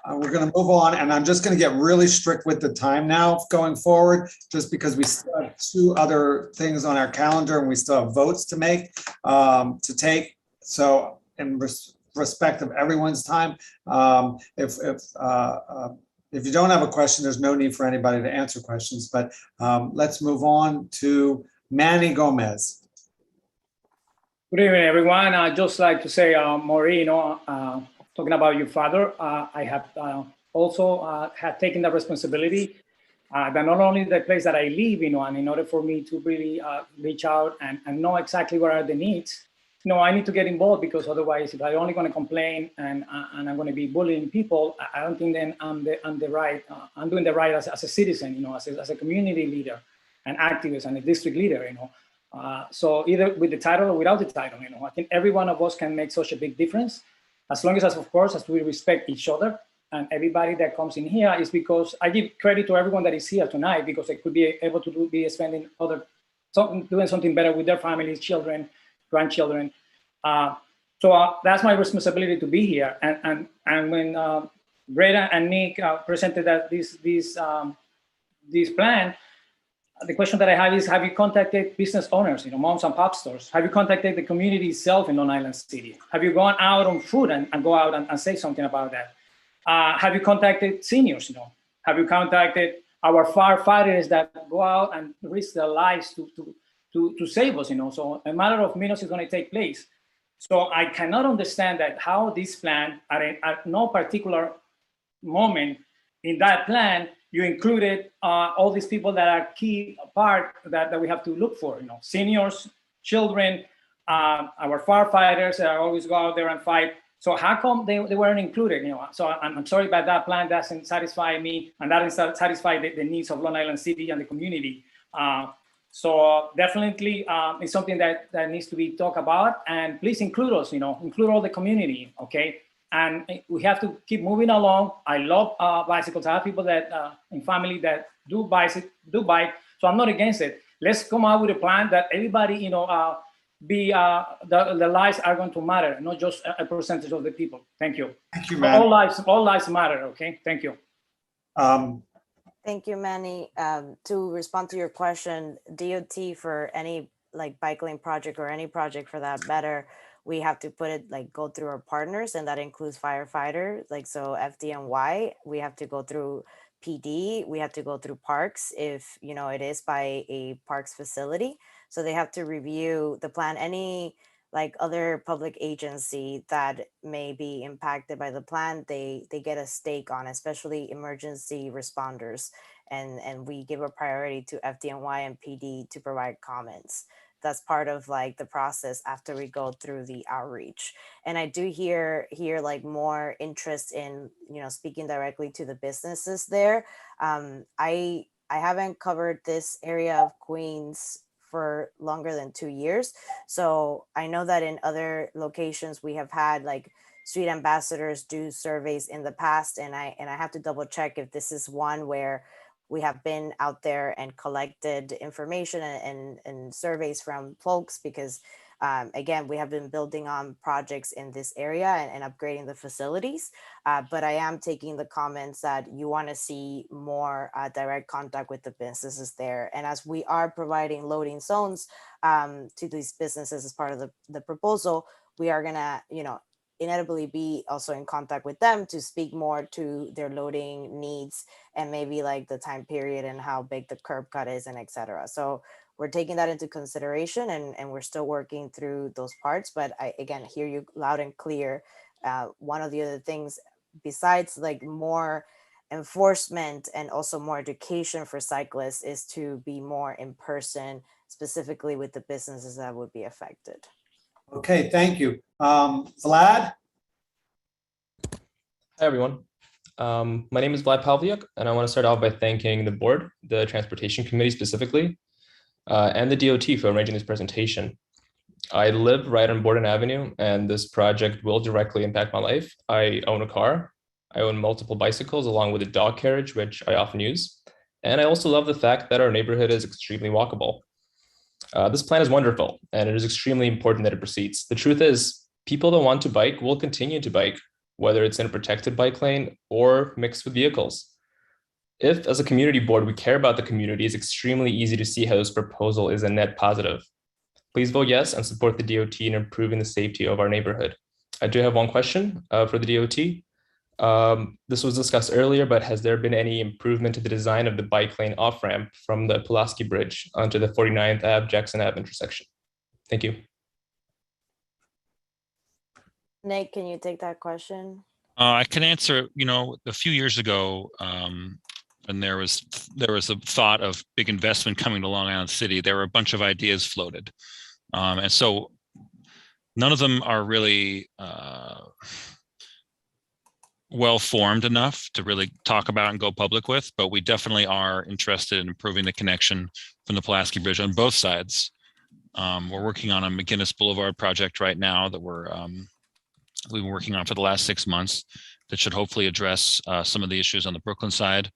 we're going to move on, and I'm just going to get really strict with the time now going forward, just because we still have 2 other things on our calendar and we still have votes to make, to take. So in respect of everyone's time, if you don't have a question, there's no need for anybody to answer questions, but let's move on to Manny Gomez. Good evening, everyone. I'd just like to say, Maureen, talking about your father, I have also had taken the responsibility that not only the place that I live, and in order for me to really reach out and know exactly what are the needs, I need to get involved, because otherwise, if I'm only going to complain and I'm going to be bullying people, I don't think then I'm doing the right as a citizen, as a community leader, an activist, and a district leader, So either with the title or without the title, I think every one of us can make such a big difference. As long as of course, as we respect each other, and everybody that comes in here is because I give credit to everyone that is here tonight, because they could be able to be spending doing something better with their families, children, grandchildren. So that's my responsibility to be here. And when Greta and Nick presented that this plan, the question that I have is, have you contacted business owners, moms and pop stores? Have you contacted the community itself in Long Island City? Have you gone out on foot and go out and say something about that? Have you contacted seniors? Have you contacted our firefighters that go out and risk their lives to save us? So a matter of minutes is going to take place. So I cannot understand that how this plan, at no particular moment in that plan, you included all these people that are key part that we have to look for, seniors, children, our firefighters that always go out there and fight. So how come they weren't included? So I'm sorry, but that plan doesn't satisfy me, and that doesn't satisfy the needs of Long Island City and the community. So definitely it's something that needs to be talked about, and please include us, include all the community, okay? And we have to keep moving along. I love bicycles. I have people that in family that do bike, so I'm not against it. Let's come out with a plan that everybody, the lives are going to matter, not just a percentage of the people. Thank you. Thank you, man. All lives matter. Okay. Thank you. Thank you, Manny. To respond to your question, DOT for any bike lane project or any project for that matter, we have to put it go through our partners, and that includes firefighters, so FDNY. We have to go through PD. We have to go through parks if it is by a parks facility. So they have to review the plan. Any like other public agency that may be impacted by the plan, they get a stake on, especially emergency responders. And we give a priority to FDNY and PD to provide comments. That's part of like the process after we go through the outreach. And I do hear like more interest in, you know, speaking directly to the businesses there. I haven't covered this area of Queens for longer than 2 years. So I know that in other locations we have had like street ambassadors do surveys in the past, and I have to double check if this is one where we have been out there and collected information and surveys from folks, because again, we have been building on projects in this area and upgrading the facilities. But I am taking the comments that you want to see more direct contact with the businesses there. And as we are providing loading zones to these businesses as part of the proposal, we are going to, you know, inevitably be also in contact with them to speak more to their loading needs and maybe like the time period and how big the curb cut is and et cetera. So we're taking that into consideration, and we're still working through those parts. But I, again, hear you loud and clear. One of the other things, besides like more enforcement and also more education for cyclists, is to be more in person, specifically with the businesses that would be affected. Okay, thank you. Vlad? Hi, everyone. My name is Vlad Pavliuk, and I want to start off by thanking the board, the Transportation Committee specifically, and the DOT for arranging this presentation. I live right on Borden Avenue, and this project will directly impact my life. I own a car. I own multiple bicycles along with a dog carriage, which I often use. And I also love the fact that our neighborhood is extremely walkable. This plan is wonderful, and it is extremely important that it proceeds. The truth is, people that want to bike will continue to bike, whether it's in a protected bike lane or mixed with vehicles. If, as a community board, we care about the community, it's extremely easy to see how this proposal is a net positive. Please vote yes and support the DOT in improving the safety of our neighborhood. I do have one question for the DOT. This was discussed earlier, but has there been any improvement to the design of the bike lane off-ramp from the Pulaski Bridge onto the 49th Ave, Jackson Ave intersection? Thank you. Nick, can you take that question? I can answer. You know, a few years ago, when there was a thought of big investment coming to Long Island City, there were a bunch of ideas floated, and so none of them are really well formed enough to really talk about and go public with. But we definitely are interested in improving the connection from the Pulaski Bridge on both sides. We're working on a McGinnis Boulevard project right now that we've been working on for the last 6 months that should hopefully address some of the issues on the Brooklyn side.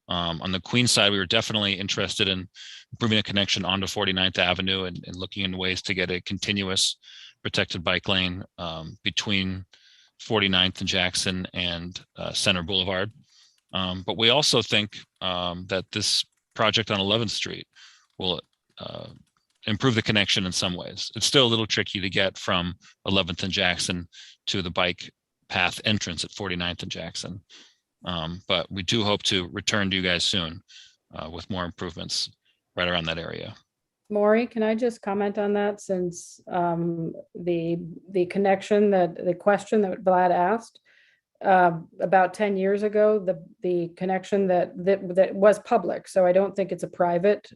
On the Queens side, we were definitely interested in improving a connection onto 49th Avenue and looking into ways to get a continuous protected bike lane between 49th and Jackson and Center Boulevard. But we also think that this project on 11th Street will improve the connection in some ways. It's still a little tricky to get from 11th and Jackson to the bike path entrance at 49th and Jackson. But we do hope to return to you guys soon with more improvements right around that area. Maury, can I just comment on that, since the connection, that the question that Vlad asked about 10 years ago, the connection that was public, so I don't think it's a private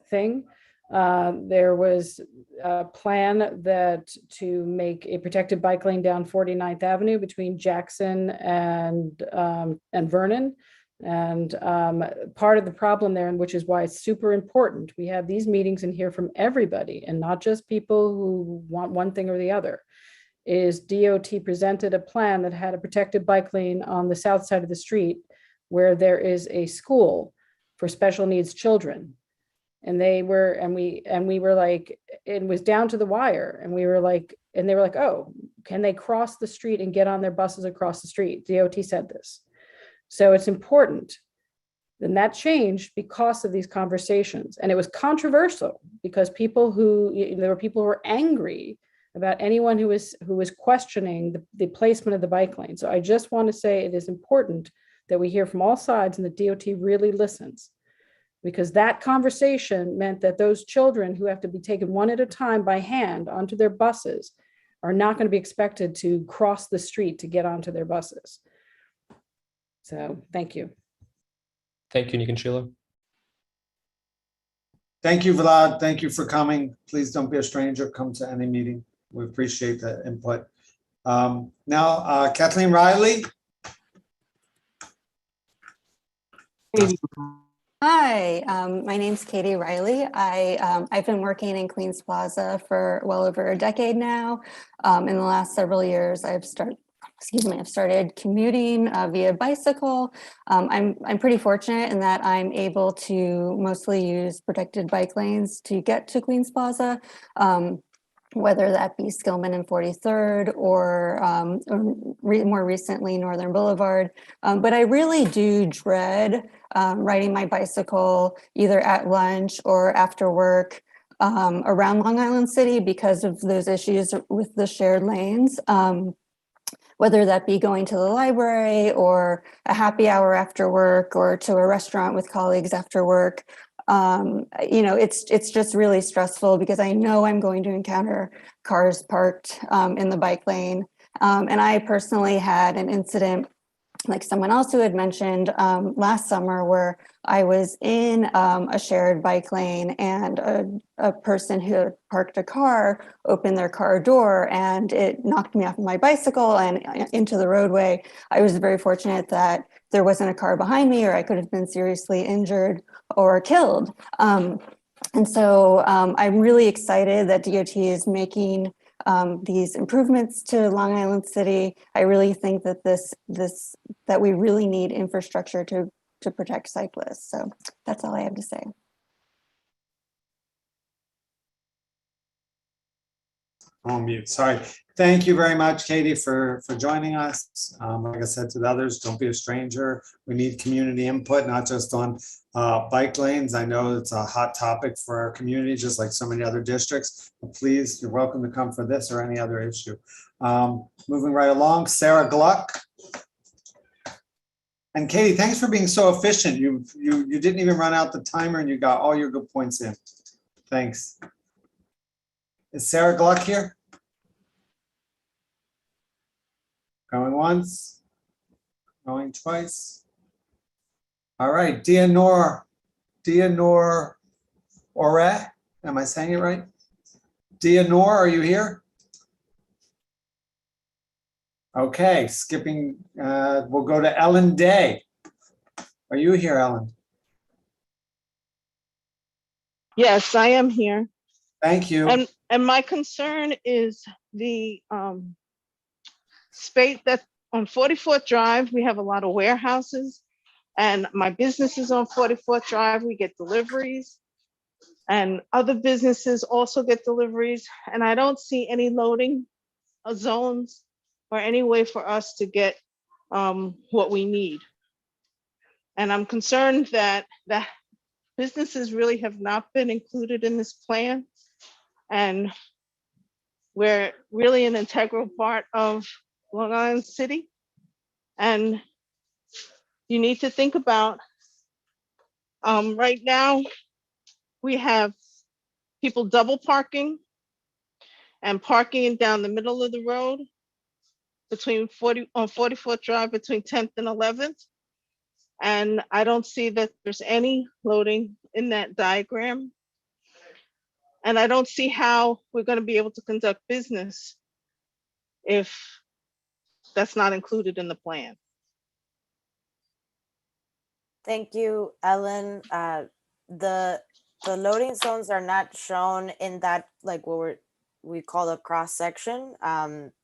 thing. There was a plan that to make a protected bike lane down 49th Avenue between Jackson and Vernon. And part of the problem there, and which is why it's super important, we have these meetings and hear from everybody and not just people who want one thing or the other, is DOT presented a plan that had a protected bike lane on the south side of the street where there is a school for special needs children. And we were like, it was down to the wire. And we were like, and they were like, oh, can they cross the street and get on their buses across the street? DOT said this. So it's important. Then that changed because of these conversations. And it was controversial because there were people who were angry about anyone who was questioning the placement of the bike lane. So I just want to say it is important that we hear from all sides and the DOT really listens. Because that conversation meant that those children who have to be taken one at a time by hand onto their buses are not going to be expected to cross the street to get onto their buses. So thank you. Thank you, Nick and Sheila. Thank you, Vlad. Thank you for coming. Please don't be a stranger. Come to any meeting. We appreciate that input. Now, Kathleen Riley. Hi, my name's Katie Riley. I've been working in Queens Plaza for well over a decade now. In the last several years, I've started commuting via bicycle. I'm pretty fortunate in that I'm able to mostly use protected bike lanes to get to Queens Plaza. Whether that be Skillman and 43rd or more recently Northern Boulevard. But I really do dread riding my bicycle either at lunch or after work around Long Island City because of those issues with the shared lanes. Whether that be going to the library or a happy hour after work or to a restaurant with colleagues after work. It's just really stressful because I know I'm going to encounter cars parked in the bike lane. And I personally had an incident like someone else who had mentioned last summer where I was in a shared bike lane and a person who had parked a car opened their car door and it knocked me off my bicycle and into the roadway. I was very fortunate that there wasn't a car behind me or I could have been seriously injured or killed. And so I'm really excited that DOT is making these improvements to Long Island City. I really think that that we really need infrastructure to protect cyclists. So that's all I have to say. On mute, sorry. Thank you very much, Katie, for joining us. Like I said to the others, don't be a stranger. We need community input, not just on bike lanes. I know it's a hot topic for our community, just like so many other districts. But please, you're welcome to come for this or any other issue. Moving right along, Sarah Gluck. And Katie, thanks for being so efficient. You didn't even run out the timer and you got all your good points in. Thanks. Is Sarah Gluck here? Going once, going twice. All right, Dianor Ore, am I saying it right? Dianor, are you here? Okay, skipping, we'll go to Ellen Day. Are you here, Ellen? Yes, I am here. Thank you. And my concern is the space that on 44th Drive, we have a lot of warehouses and my business is on 44th Drive, we get deliveries and other businesses also get deliveries. And I don't see any loading zones or any way for us to get what we need. And I'm concerned that businesses really have not been included in this plan. And we're really an integral part of Long Island City. And you need to think about, right now, we have people double parking and parking down the middle of the road between 44th Drive between 10th and 11th. And I don't see that there's any loading in that diagram. And I don't see how we're going to be able to conduct business if that's not included in the plan. Thank you, Ellen. The loading zones are not shown in that, like what we call a cross section,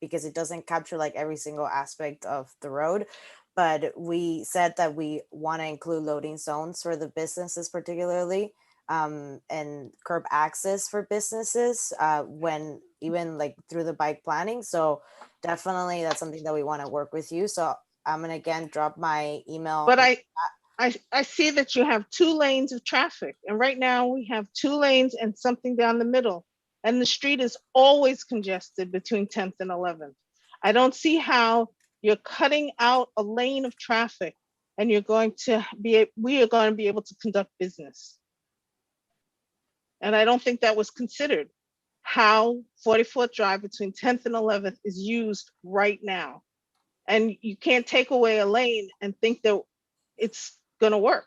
because it doesn't capture like every single aspect of the road. But we said that we want to include loading zones for the businesses particularly, and curb access for businesses when even like through the bike planning. So definitely that's something that we want to work with you. So I'm gonna again drop my email. But I see that you have 2 lanes of traffic, and right now we have 2 lanes and something down the middle, and the street is always congested between 10th and 11th. I don't see how you're cutting out a lane of traffic and we are going to be able to conduct business. And I don't think that was considered how 44th Drive between 10th and 11th is used right now. And you can't take away a lane and think that it's going to work.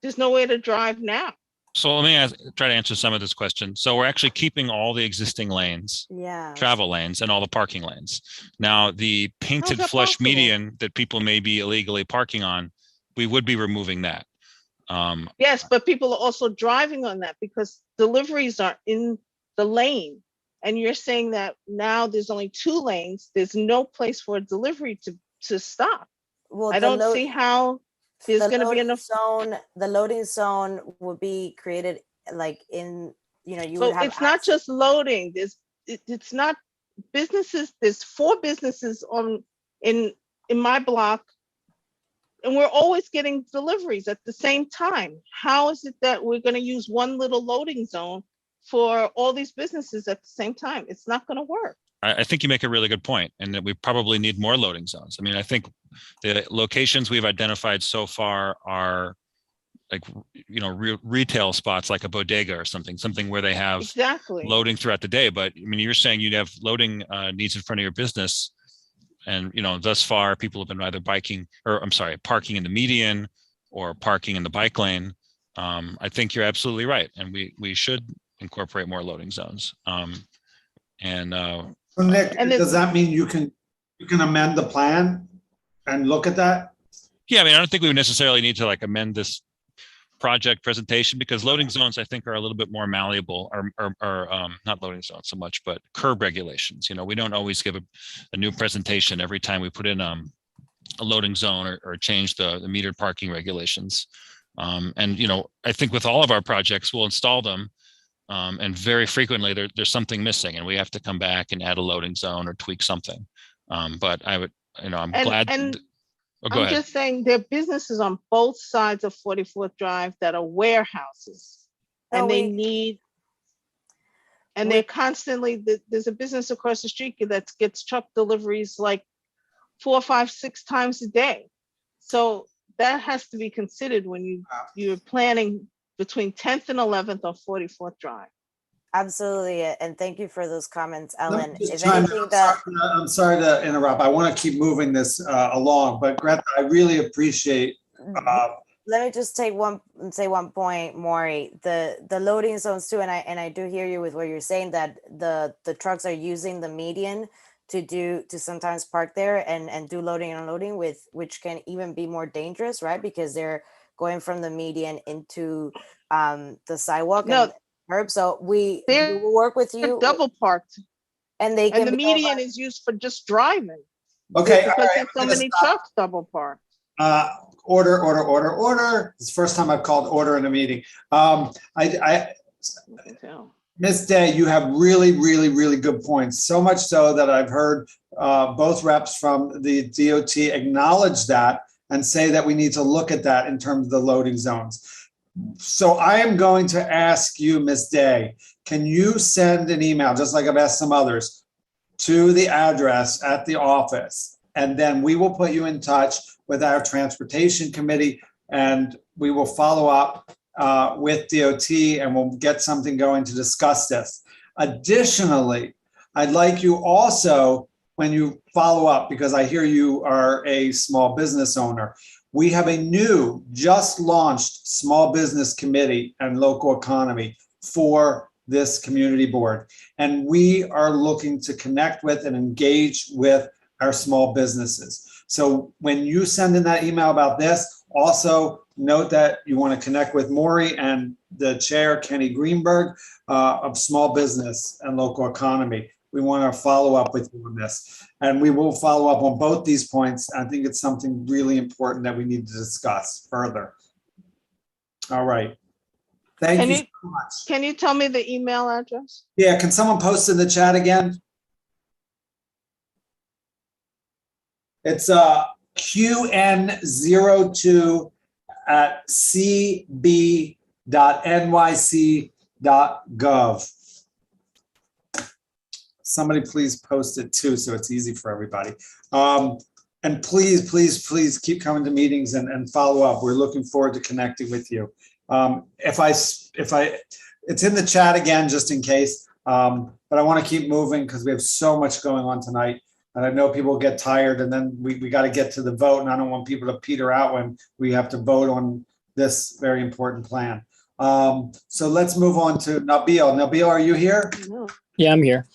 There's no way to drive now. So let me try to answer some of this question. So we're actually keeping all the existing lanes, Yeah. travel lanes, and all the parking lanes. Now, the painted that flush possible? median that people may be illegally parking on, we would be removing that. Yes, but people are also driving on that because deliveries are in the lane. And you're saying that now there's only 2 lanes. There's no place for a delivery to stop. Well, I don't see how there's going to be enough. The loading zone would be created like in, you know, you So would have. it's not just loading. It's not businesses. There's 4 businesses in my block, and we're always getting deliveries at the same time. How is it that we're going to use one little loading zone for all these businesses at the same time? It's not going to work. I think you make a really good point, and that we probably need more loading zones. I mean, I think the locations we've identified so far are like, you know, retail spots like a bodega or something where they have exactly loading throughout the day. But I mean, you're saying you'd have loading needs in front of your business. And, you know, thus far people have been either parking in the median or parking in the bike lane. I think you're absolutely right. And we should incorporate more loading zones. So Nick, does that mean you can amend the plan and look at that? Yeah, I mean, I don't think we would necessarily need to like amend this project presentation, because loading zones, I think, are a little bit more malleable, or not loading zones so much, but curb regulations. You know, we don't always give a new presentation every time we put in a loading zone or change the metered parking regulations. And, you know, I think with all of our projects, we'll install them. And very frequently there's something missing and we have to come back and add a loading zone or tweak something. But I would, you know, I'm glad. Go ahead. Just saying there are businesses on both sides of 44th Drive that are warehouses and they're constantly, there's a business across the street that gets truck deliveries like 4, 5, 6 times a day. So that has to be considered when you're planning between 10th and 11th on 44th Drive. Absolutely, and thank you for those comments, Ellen. I'm sorry to interrupt. I want to keep moving this along, but Greta, I really appreciate. Let me just say one point, Maury. The loading zones too, and I do hear you with what you're saying, that the trucks are using the median to sometimes park there and do loading and unloading, which can even be more dangerous, right? Because they're going from the median into the sidewalk. No. Herb, so we will work with you. Double parked, and the median is used for just driving. Okay, because there's so many trucks double parked. Order. It's the first time I've called order in a meeting. Ms. Day, you have really, really, really good points. So much so that I've heard both reps from the DOT acknowledge that and say that we need to look at that in terms of the loading zones. So I am going to ask you, Ms. Day, can you send an email, just like I've asked some others, to the address at the office? And then we will put you in touch with our transportation committee and we will follow up with DOT and we'll get something going to discuss this. Additionally, I'd like you also, when you follow up, because I hear you are a small business owner, we have a new, just launched small business committee and local economy for this community board. And we are looking to connect with and engage with our small businesses. So when you send in that email about this, also note that you want to connect with Maury and the chair, Kenny Greenberg, of small business and local economy. We want to follow up with you on this. And we will follow up on both these points. I think it's something really important that we need to discuss further. All right. Thank you so much. Can you tell me the email address? Yeah, can someone post in the chat again? It's qn02@cb.nyc.gov. Somebody please post it too, so it's easy for everybody. And please keep coming to meetings and follow up. We're looking forward to connecting with you. If I, it's in the chat again, just in case, but I want to keep moving because we have so much going on tonight. And I know people get tired and then we got to get to the vote, and I don't want people to peter out when we have to vote on this very important plan. So let's move on to Nabil. Nabil, are you here? Yeah, I'm here.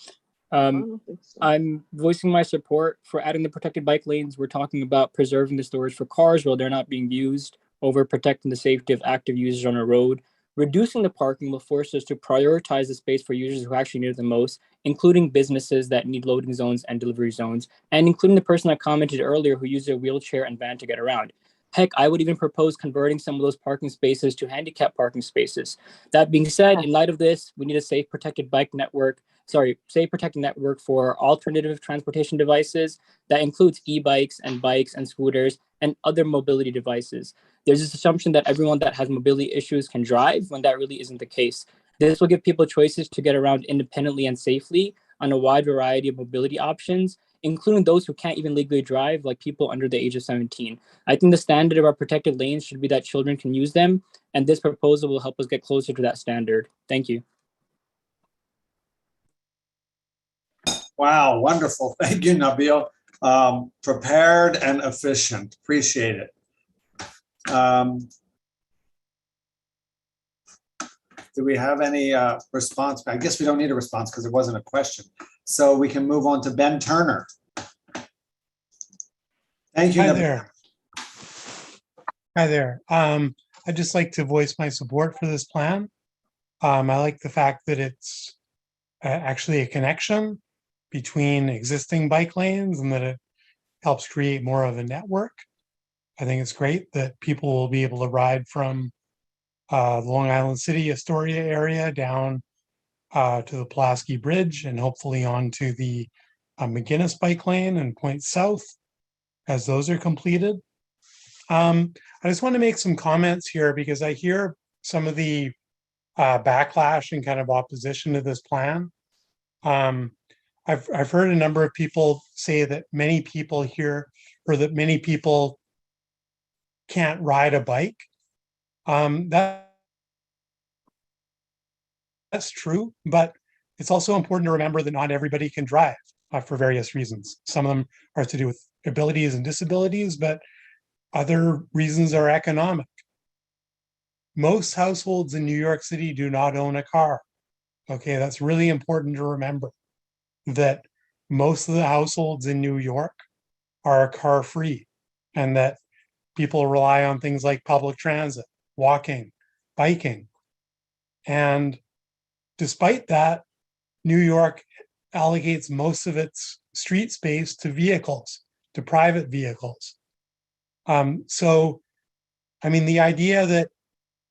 I'm voicing my support for adding the protected bike lanes. We're talking about preserving the storage for cars while they're not being used, over protecting the safety of active users on a road. Reducing the parking will force us to prioritize the space for users who actually need it the most, including businesses that need loading zones and delivery zones, and including the person that commented earlier who uses a wheelchair and van to get around. Heck, I would even propose converting some of those parking spaces to handicap parking spaces. That being said, in light of this, we need a safe protected protected network for alternative transportation devices that includes e-bikes and bikes and scooters and other mobility devices. There's this assumption that everyone that has mobility issues can drive, when that really isn't the case. This will give people choices to get around independently and safely on a wide variety of mobility options, including those who can't even legally drive, like people under the age of 17. I think the standard of our protected lanes should be that children can use them, and this proposal will help us get closer to that standard. Thank you. Wow, wonderful. Thank you, Nabil. Prepared and efficient. Appreciate it. Do we have any response? I guess we don't need a response because it wasn't a question. So we can move on to Ben Turner. Thank you. Hi there. Hi there. I'd just like to voice my support for this plan. I like the fact that it's actually a connection between existing bike lanes and that it helps create more of a network. I think it's great that people will be able to ride from the Long Island City, Astoria area down to the Pulaski Bridge and hopefully onto the McGinnis bike lane and Point South as those are completed. I just want to make some comments here because I hear some of the backlash and kind of opposition to this plan. I've heard a number of people say that many people here, or that many people can't ride a bike. That's true, but it's also important to remember that not everybody can drive for various reasons. Some of them are to do with abilities and disabilities, but other reasons are economic. Most households in New York City do not own a car. Okay, that's really important to remember, that most of the households in New York are car free, and that people rely on things like public transit, walking, biking. And despite that, New York allocates most of its street space to vehicles, to private vehicles. So, I mean, the idea that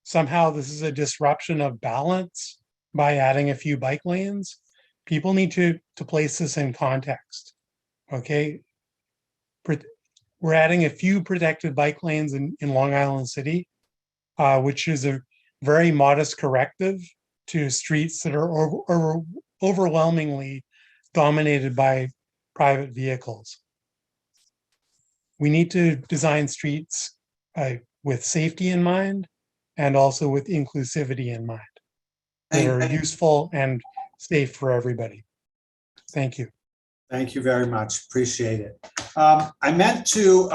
somehow this is a disruption of balance by adding a few bike lanes, people need to place this in context, okay? We're adding a few protected bike lanes in Long Island City, which is a very modest corrective to streets that are overwhelmingly dominated by private vehicles. We need to design streets with safety in mind and also with inclusivity in mind, that are useful and safe for everybody. Thank you. Thank you very much. Appreciate it. I meant to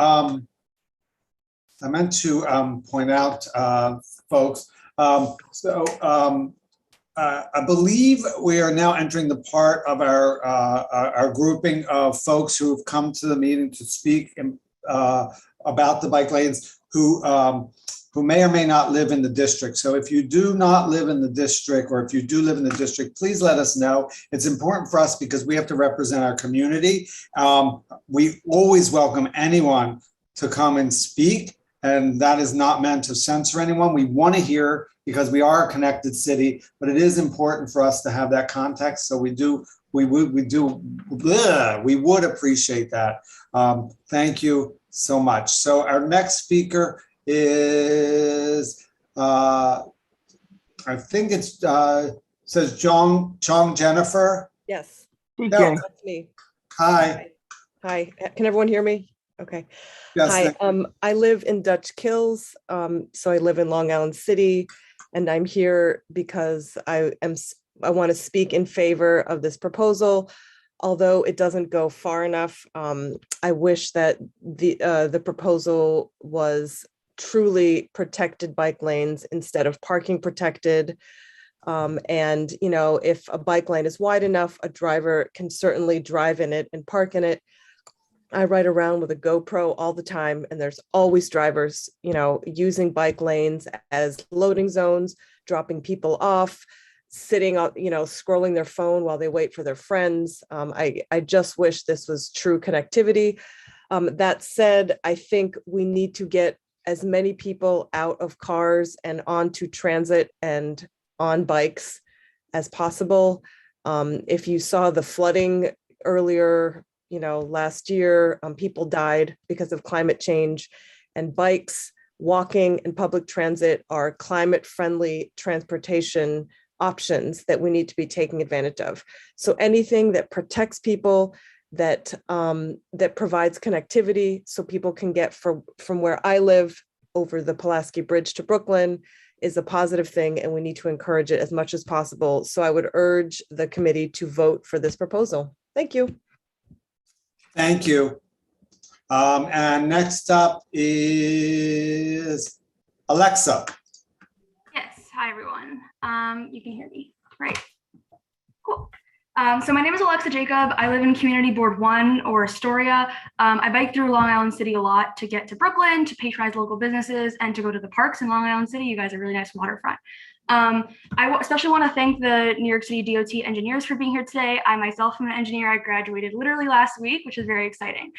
point out, folks. I believe we are now entering the part of our grouping of folks who have come to the meeting to speak about the bike lanes, who may or may not live in the district. So if you do not live in the district, or if you do live in the district, please let us know. It's important for us because we have to represent our community. We always welcome anyone to come and speak, and that is not meant to censor anyone. We want to hear, because we are a connected city, but it is important for us to have that context. So we would appreciate that. Thank you so much. So our next speaker is, I think it's, says Chong Jennifer. Yes, No. that's me. Hi. Hi, can everyone hear me? Okay. Yes, Hi, thank you. I live in Dutch Kills, so I live in Long Island City, and I'm here because I want to speak in favor of this proposal. Although it doesn't go far enough, I wish that the proposal was truly protected bike lanes instead of parking protected. And you know, if a bike lane is wide enough, a driver can certainly drive in it and park in it. I ride around with a GoPro all the time, and there's always drivers, you know, using bike lanes as loading zones, dropping people off, sitting on, you know, scrolling their phone while they wait for their friends. I just wish this was true connectivity. That said, I think we need to get as many people out of cars and onto transit and on bikes as possible. If you saw the flooding earlier, you know, last year, people died because of climate change, and bikes, walking, and public transit are climate-friendly transportation options that we need to be taking advantage of. So anything that protects people, that that provides connectivity so people can get from where I live over the Pulaski Bridge to Brooklyn is a positive thing, and we need to encourage it as much as possible. So I would urge the committee to vote for this proposal. Thank you. Thank you. And next up is Alexa. Yes, hi everyone. You can hear me, right? Cool. So my name is Alexa Jacob. I live in Community Board 1 or Astoria. I bike through Long Island City a lot to get to Brooklyn, to patronize local businesses, and to go to the parks in Long Island City. You guys are really nice waterfront. Especially want to thank the New York City DOT engineers for being here today. I myself am an engineer. I graduated literally last week, which is very exciting.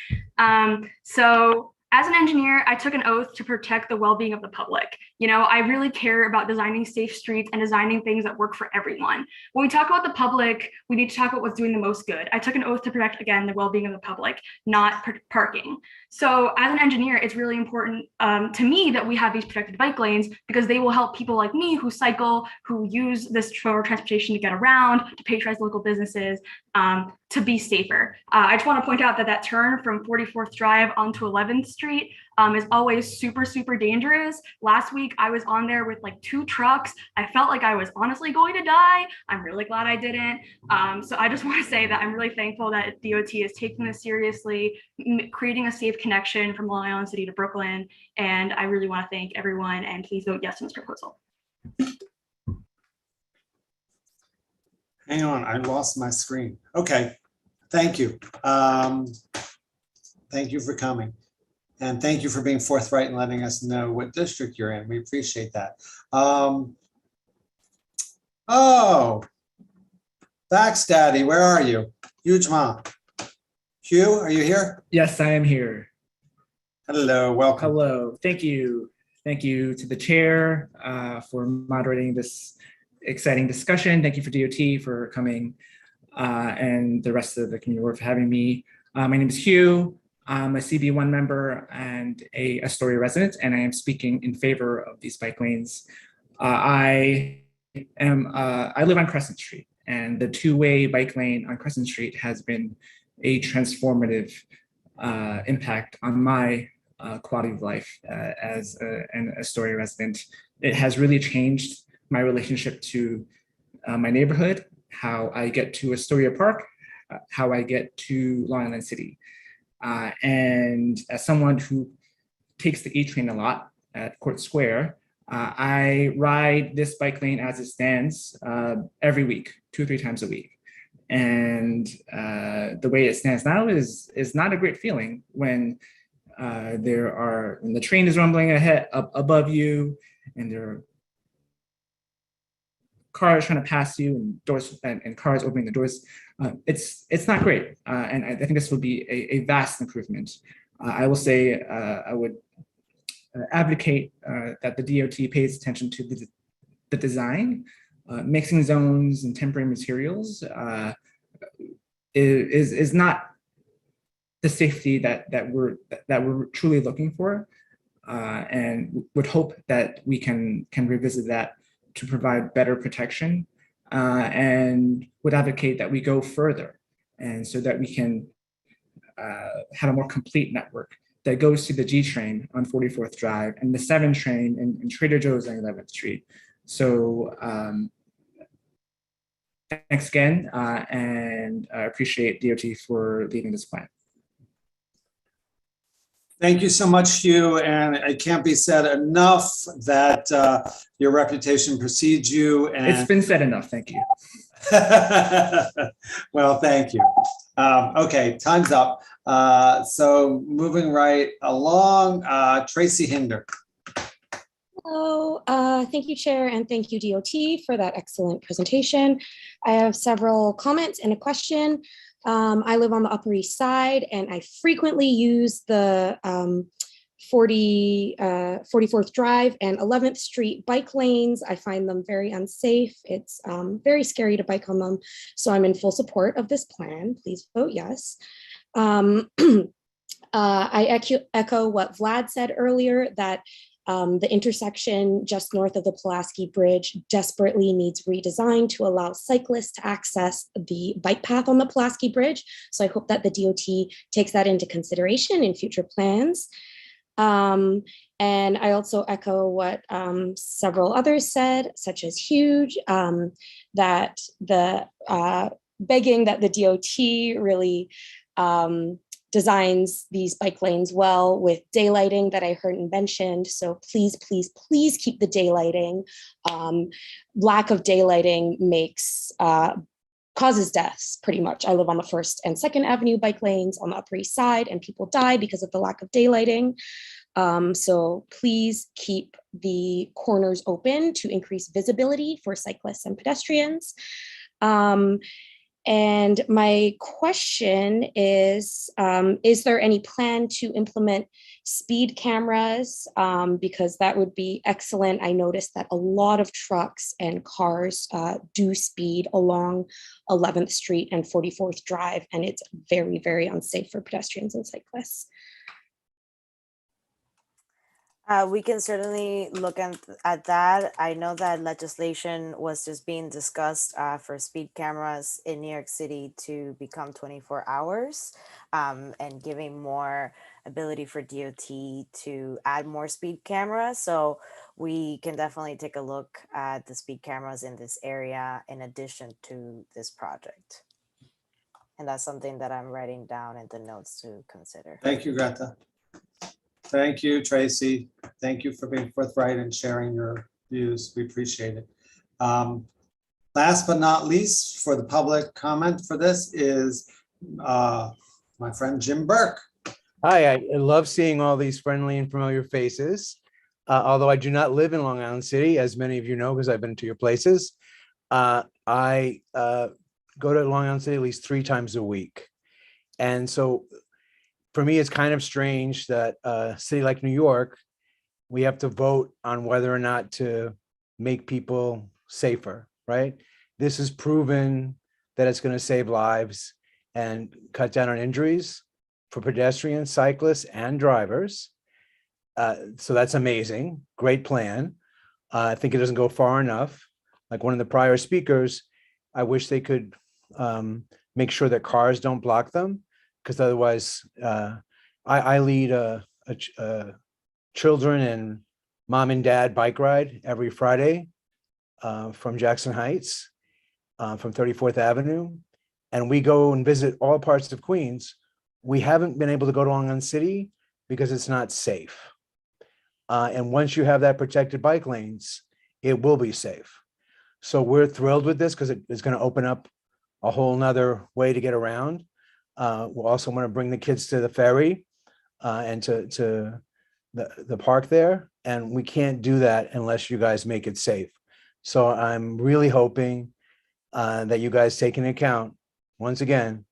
So as an engineer, I took an oath to protect the well-being of the public. You know, I really care about designing safe streets and designing things that work for everyone. When we talk about the public, we need to talk about what's doing the most good. I took an oath to protect, again, the well-being of the public, not parking. So as an engineer, it's really important to me that we have these protected bike lanes because they will help people like me who cycle, who use this for transportation to get around, to patronize local businesses, to be safer. I just want to point out that that turn from 44th Drive onto 11th Street is always super, super dangerous. Last week, I was on there with like 2 trucks. I felt like I was honestly going to die. I'm really glad I didn't. So I just want to say that I'm really thankful that DOT is taking this seriously, creating a safe connection from Long Island City to Brooklyn. And I really want to thank everyone, and please vote yes to this proposal. Hang on, I lost my screen. Okay, thank you. Thank you for coming. And thank you for being forthright and letting us know what district you're in. We appreciate that. Oh, Vax Daddy, where are you? Huge Mom. Hugh, are you here? Yes, I am here. Hello, welcome. Hello, thank you. Thank you to the chair for moderating this exciting discussion. Thank you for DOT for coming and the rest of the community board for having me. My name is Hugh. I'm a CB1 member and a Astoria resident, and I am speaking in favor of these bike lanes. I live on Crescent Street, and the 2-way bike lane on Crescent Street has been a transformative impact on my quality of life as an Astoria resident. It has really changed my relationship to my neighborhood, how I get to Astoria Park, how I get to Long Island City. And as someone who takes the E-train a lot at Court Square, I ride this bike lane as it stands every week, 2 or 3 times a week. And the way it stands now is not a great feeling when when the train is rumbling ahead above you, and there are cars trying to pass you, and doors and cars opening the doors. It's not great, and I think this would be a vast improvement. I will say I would advocate that the DOT pays attention to the design. Mixing zones and temporary materials is not the safety that we're truly looking for, and would hope that we can revisit that to provide better protection, and would advocate that we go further, and so that we can have a more complete network that goes to the G train on 44th Drive and the 7 train in Trader Joe's on 11th Street. So thanks again, and I appreciate DOT for leading this plan. Thank you so much, Hugh, and it can't be said enough that your reputation precedes you. And It's been said enough, thank you. Well, thank you. Okay, time's up. So moving right along, Tracy Hinder. Hello, thank you, Chair, and thank you, DOT, for that excellent presentation. I have several comments and a question. I live on the Upper East Side, and I frequently use the 44th Drive and 11th Street bike lanes. I find them very unsafe. It's very scary to bike on them. So I'm in full support of this plan. Please vote yes. I echo what Vlad said earlier, that the intersection just north of the Pulaski Bridge desperately needs redesign to allow cyclists to access the bike path on the Pulaski Bridge. So I hope that the DOT takes that into consideration in future plans. And I also echo what several others said, such as Huge, that the begging that the DOT really designs these bike lanes well with daylighting that I heard mentioned. So please, please, please keep the daylighting. Lack of daylighting makes causes deaths pretty much. I live on the 1st and 2nd Avenue bike lanes on the Upper East Side, and people die because of the lack of daylighting. So please keep the corners open to increase visibility for cyclists and pedestrians. And my question is there any plan to implement speed cameras? Because that would be excellent. I noticed that a lot of trucks and cars do speed along 11th Street and 44th Drive, and it's very, very unsafe for pedestrians and cyclists. We can certainly look at that. I know that legislation was just being discussed for speed cameras in New York City to become 24 hours and giving more ability for DOT to add more speed cameras. So we can definitely take a look at the speed cameras in this area in addition to this project. And that's something that I'm writing down in the notes to consider. Thank you, Greta. Thank you, Tracy. Thank you for being forthright and sharing your views. We appreciate it. Last but not least, for the public comment for this is my friend Jim Burke. Hi, I love seeing all these friendly and familiar faces. Although I do not live in Long Island City, as many of you know, because I've been to your places. I go to Long Island City at least 3 times a week. And so for me, it's kind of strange that a city like New York, we have to vote on whether or not to make people safer, right? This is proven that it's going to save lives and cut down on injuries for pedestrians, cyclists, and drivers. So that's amazing. Great plan. I think it doesn't go far enough. Like one of the prior speakers, I wish they could make sure that cars don't block them, because otherwise, I lead a children and mom and dad bike ride every Friday from Jackson Heights, from 34th Avenue. And we go and visit all parts of Queens. We haven't been able to go to Long Island City because it's not safe. And once you have that protected bike lanes, it will be safe. So we're thrilled with this because it's going to open up a whole nother way to get around. We'll also want to bring the kids to the ferry and to the park there. And we can't do that unless you guys make it safe. So I'm really hoping that you guys take into account, once again,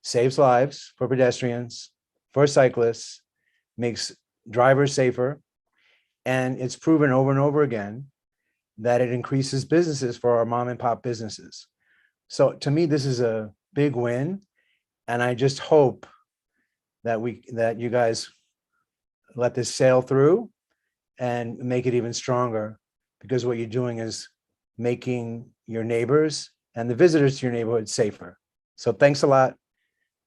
saves lives for pedestrians, for cyclists, makes drivers safer. And it's proven over and over again that it increases businesses for our mom and pop businesses. So to me, this is a big win. And I just hope that you guys let this sail through and make it even stronger, because what you're doing is making your neighbors and the visitors to your neighborhood safer. So thanks a lot.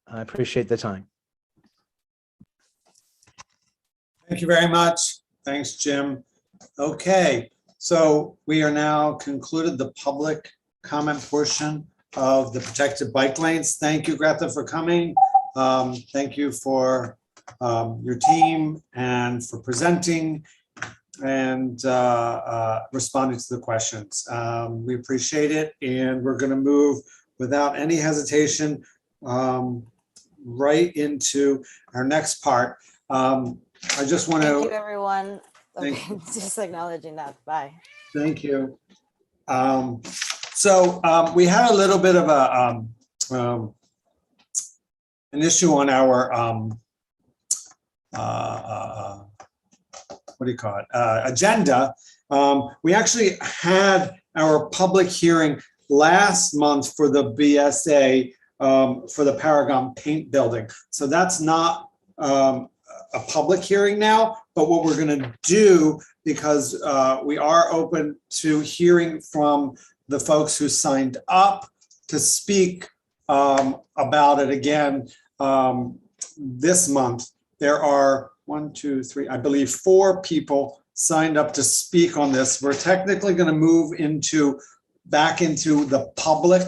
I appreciate the time. Thank you very much. Thanks, Jim. Okay, so we are now concluded the public comment portion of the protected bike lanes. Thank you, Greta, for coming. Thank you for your team and for presenting and responding to the questions. We appreciate it, and we're going to move without any hesitation right into our next part. I just want Thank you, to everyone. Thank Okay, just acknowledging that. Bye. thank you. So we had a little bit of an issue on our what do you call it, agenda. We actually had our public hearing last month for the BSA for the Paragon Paint Building. So that's not a public hearing now, but what we're going to do, because we are open to hearing from the folks who signed up to speak about it again this month. There are 1, 2, 3, I believe 4 people signed up to speak on this. We're technically going to move back into the public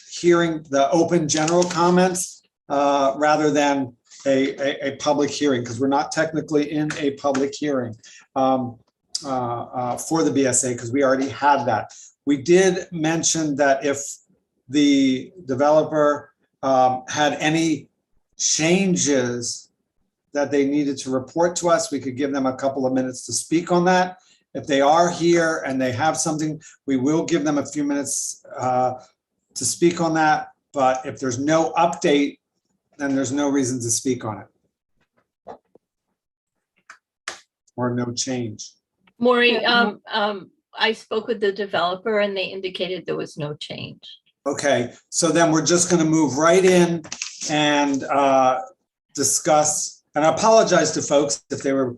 hearing, the open general comments, rather than a public hearing, because we're not technically in a public hearing for the BSA, because we already had that. We did mention that if the developer had any changes that they needed to report to us, we could give them a couple of minutes to speak on that. If they are here and they have something, we will give them a few minutes to speak on that. But if there's no update, then there's no reason to speak on it. Or no change. Maury, I spoke with the developer and they indicated there was no change. Okay, so then we're just going to move right in and discuss, and I apologize to folks if they were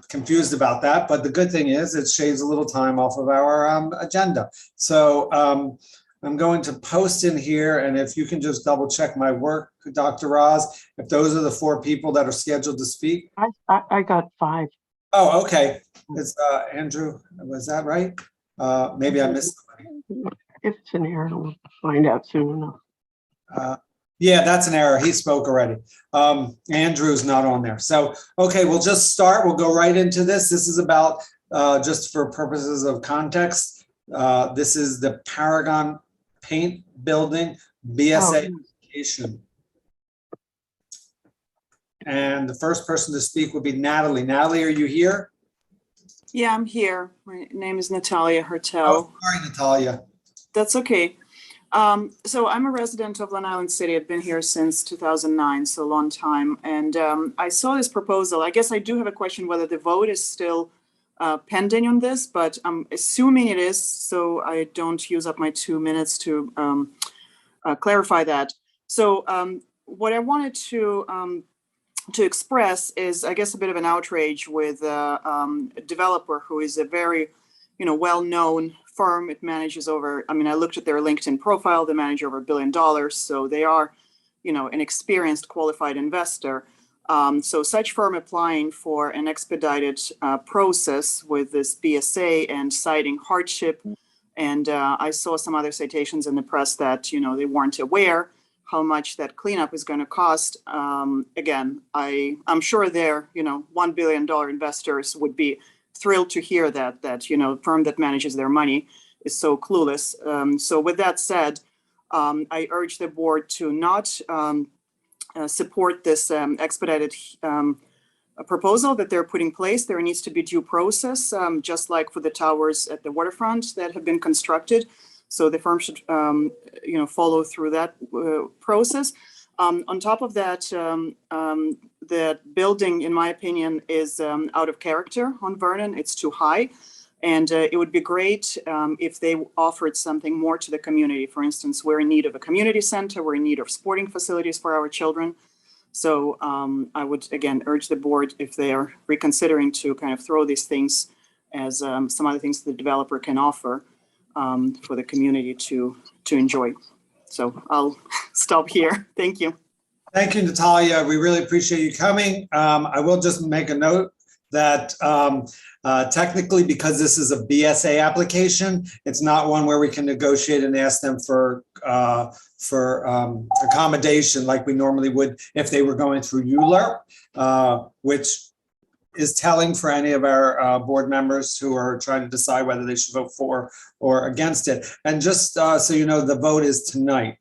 confused about that, but the good thing is it shaves a little time off of our agenda. So I'm going to post in here, and if you can just double check my work, Dr. Roz, if those are the 4 people that are scheduled to speak. I got 5. Oh, okay. It's Andrew, was that right? Maybe I missed somebody. If it's an error, we'll find out soon enough. Yeah, that's an error. He spoke already. Andrew's not on there. So, okay, we'll just start. We'll go right into this. This is about, just for purposes of context, this is the Paragon Paint Building BSA application. And the first person to speak would be Natalie. Natalie, are you here? Yeah, I'm here. My name is Natalia Hertel. Oh, sorry, Natalia. That's okay. So I'm a resident of Long Island City. I've been here since 2009, so a long time. And I saw this proposal. I guess I do have a question whether the vote is still pending on this, but I'm assuming it is, so I don't use up my 2 minutes to clarify that. So what I wanted to express is, I guess, a bit of an outrage with a developer who is a very, well-known firm. It manages over, I looked at their LinkedIn profile, they manage over $1 billion. So they are, an experienced, qualified investor. So such firm applying for an expedited process with this BSA and citing hardship. And I saw some other citations in the press that, they weren't aware how much that cleanup is going to cost. Again, I'm sure their, $1 billion investors would be thrilled to hear that firm that manages their money is so clueless. So with that said, I urge the board to not support this expedited proposal that they're putting in place. There needs to be due process, just like for the towers at the waterfront that have been constructed. So the firm should, follow through that process. On top of that, the building, in my opinion, is out of character on Vernon. It's too high. And it would be great if they offered something more to the community. For instance, we're in need of a community center. We're in need of sporting facilities for our children. So I would, again, urge the board, if they are reconsidering, to kind of throw these things as some other things the developer can offer for the community to enjoy. So I'll stop here. Thank you. Thank you, Natalia. We really appreciate you coming. I will just make a note that technically, because this is a BSA application, it's not one where we can negotiate and ask them for accommodation like we normally would if they were going through ULURP, which is telling for any of our board members who are trying to decide whether they should vote for or against it. And just so you know, the vote is tonight.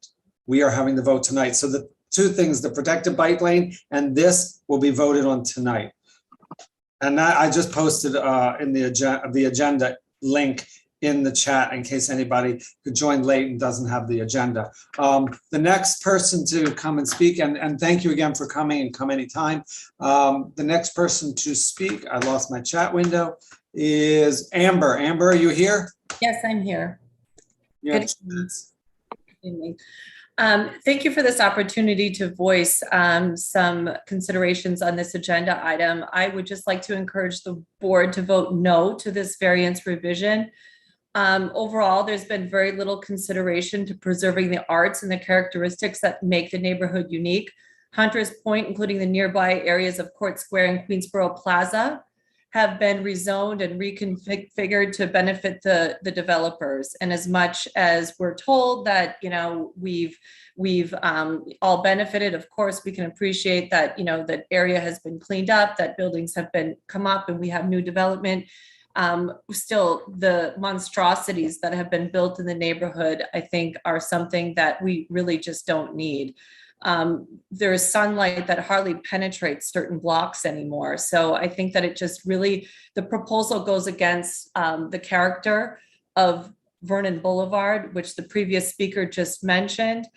We are having the vote tonight. So the two things, the protected bike lane and this will be voted on tonight. And that I just posted in the agenda link in the chat in case anybody who joined late and doesn't have the agenda. The next person to come and speak, and thank you again for coming and come anytime. The next person to speak, I lost my chat window, is Amber. Amber, are you here? Yes, I'm here. You have Good 2 minutes. evening. Thank you for this opportunity to voice some considerations on this agenda item. I would just like to encourage the board to vote no to this variance revision. Overall, there's been very little consideration to preserving the arts and the characteristics that make the neighborhood unique. Hunters Point, including the nearby areas of Court Square and Queensboro Plaza, have been rezoned and reconfigured to benefit the developers. And as much as we're told that, you know, we've all benefited, of course, we can appreciate that, you know, that area has been cleaned up, that buildings have been come up and we have new development. Still, the monstrosities that have been built in the neighborhood, I think, are something that we really just don't need. There is sunlight that hardly penetrates certain blocks anymore. So I think that it just really, the proposal goes against the character of Vernon Boulevard, which the previous speaker just mentioned.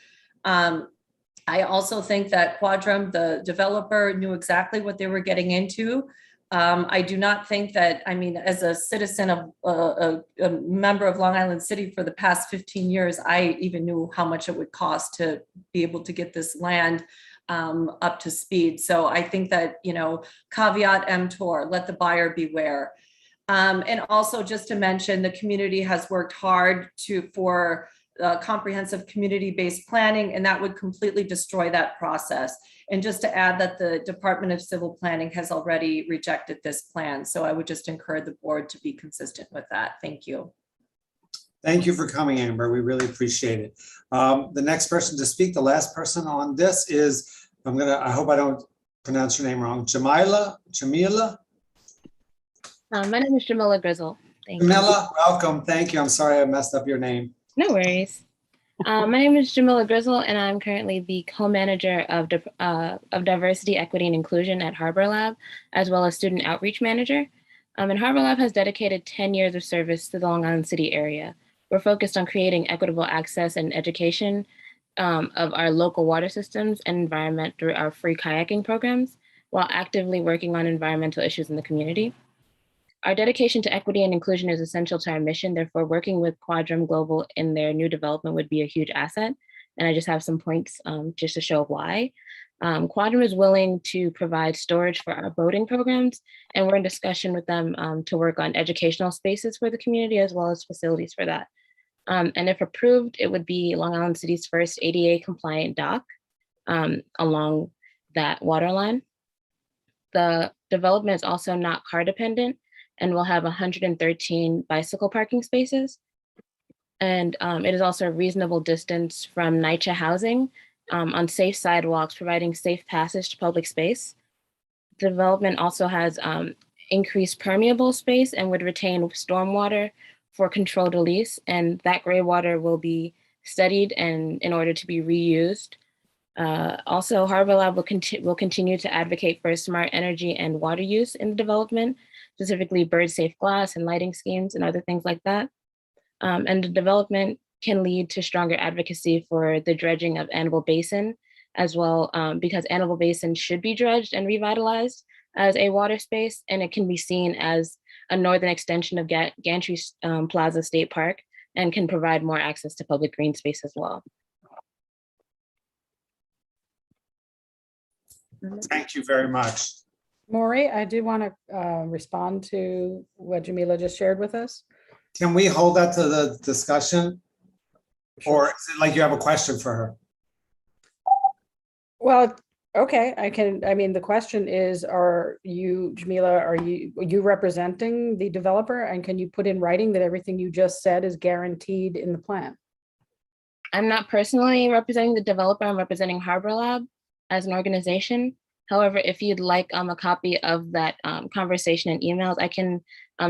I also think that Quadrum, the developer, knew exactly what they were getting into. I do not think that, I mean, as a citizen of a member of Long Island City for the past 15 years, I even knew how much it would cost to be able to get this land up to speed. So I think that, you know, caveat emptor, let the buyer beware. And also just to mention, the community has worked hard for comprehensive community-based planning, and that would completely destroy that process. And just to add that the Department of Civil Planning has already rejected this plan. So I would just encourage the board to be consistent with that. Thank you. Thank you for coming, Amber. We really appreciate it. The next person to speak, the last person on this is, I hope I don't pronounce your name wrong, Jamila? My name is Jamila Grizzle. Thank Jamila, welcome. Thank you. I'm sorry I messed up your name. No worries. My name is Jamila Grizzle, and I'm currently the co-manager of Diversity, Equity, and Inclusion at Harbor Lab, as well as student outreach manager. And Harbor Lab has dedicated 10 years of service to the Long Island City area. We're focused on creating equitable access and education of our local water systems and environment through our free kayaking programs, while actively working on environmental issues in the community. Our dedication to equity and inclusion is essential to our mission. Therefore, working with Quadrum Global in their new development would be a huge asset. And I just have some points just to show why. Quadrum is willing to provide storage for our boating programs, and we're in discussion with them to work on educational spaces for the community as well as facilities for that. And if approved, it would be Long Island City's first ADA compliant dock along that water line. The development is also not car dependent, and we'll have 113 bicycle parking spaces. And it is also a reasonable distance from NYCHA housing on safe sidewalks, providing safe passage to public space. The development also has increased permeable space and would retain stormwater for controlled release, and that gray water will be studied and in order to be reused. Also, Harbor Lab will continue to advocate for smart energy and water use in the development, specifically bird-safe glass and lighting schemes and other things like that. And the development can lead to stronger advocacy for the dredging of Annabelle Basin as well, because Annabelle Basin should be dredged and revitalized as a water space, and it can be seen as a northern extension of Gantry Plaza State Park and can provide more access to public green space as well. Thank you very much. Maury, I do want to respond to what Jamila just shared with us. Can we hold that to the discussion? Or is it like you have a question for her? Well, Okay, I mean, the question is, are you, Jamila, are you representing the developer? And can you put in writing that everything you just said is guaranteed in the plan? I'm not personally representing the developer. I'm representing Harbor Lab as an organization. However, if you'd like a copy of that conversation and emails, I can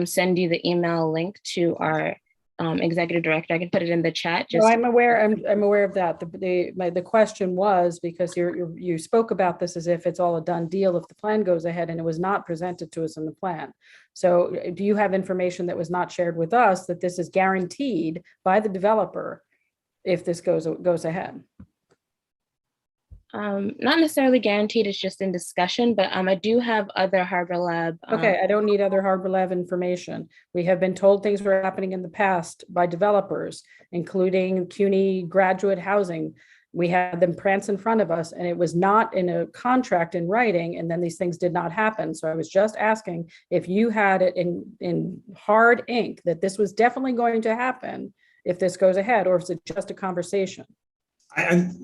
send you the email link to our executive director. I can put it in the chat. No, I'm aware. I'm aware of that. The question was because you spoke about this as if it's all a done deal if the plan goes ahead, and it was not presented to us in the plan. So, do you have information that was not shared with us that this is guaranteed by the developer if this goes ahead? Not necessarily guaranteed, it's just in discussion, but I do have other Harbor Lab. Okay, I don't need other Harbor Lab information. We have been told things were happening in the past by developers, including CUNY graduate housing. We had them prance in front of us, and it was not in a contract in writing, and then these things did not happen. So I was just asking if you had it in hard ink that this was definitely going to happen if this goes ahead, or is it just a conversation? I'm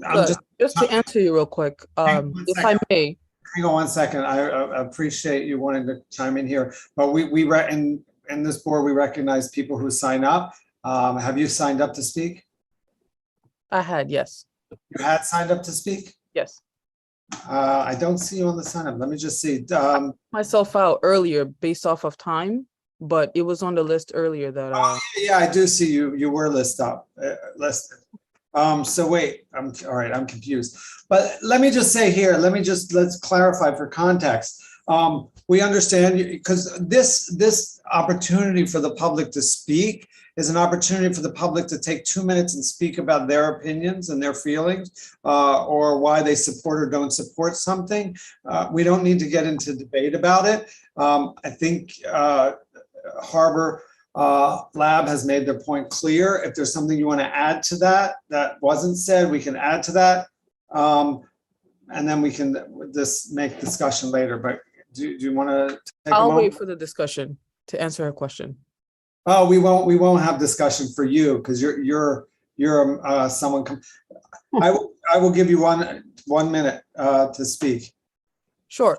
just to answer you real quick, if I may. Hang on one second. I appreciate you wanting to chime in here, but we in this board, we recognize people who sign up. Have you signed up to speak? I had, yes. You had signed up to speak? Yes. I don't see you on the sign up. Let me just see. Myself out earlier based off of time, but it was on the list earlier that. Yeah, I do see you. You were listed. So wait, all right, I'm confused. But let me just say here, let's clarify for context. We understand because this opportunity for the public to speak is an opportunity for the public to take 2 minutes and speak about their opinions and their feelings or why they support or don't support something. We don't need to get into debate about it. I think Harbor Lab has made their point clear. If there's something you want to add to that wasn't said, we can add to that, and then we can just make discussion later. But do you want to take I'll a moment? wait for the discussion to answer her question. Oh, we won't have discussion for you because you're someone. I will give you 1 minute to speak. Sure.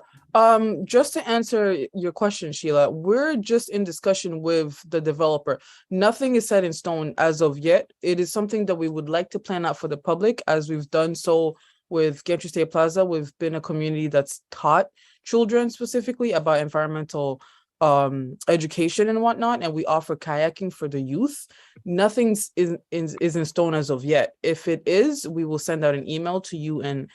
Just to answer your question, Sheila, we're just in discussion with the developer. Nothing is set in stone as of yet. It is something that we would like to plan out for the public, as we've done so with Gantry State Plaza. We've been a community that's taught children specifically about environmental education and whatnot, and we offer kayaking for the youth. Nothing is in stone as of yet. If it is, we will send out an email to you and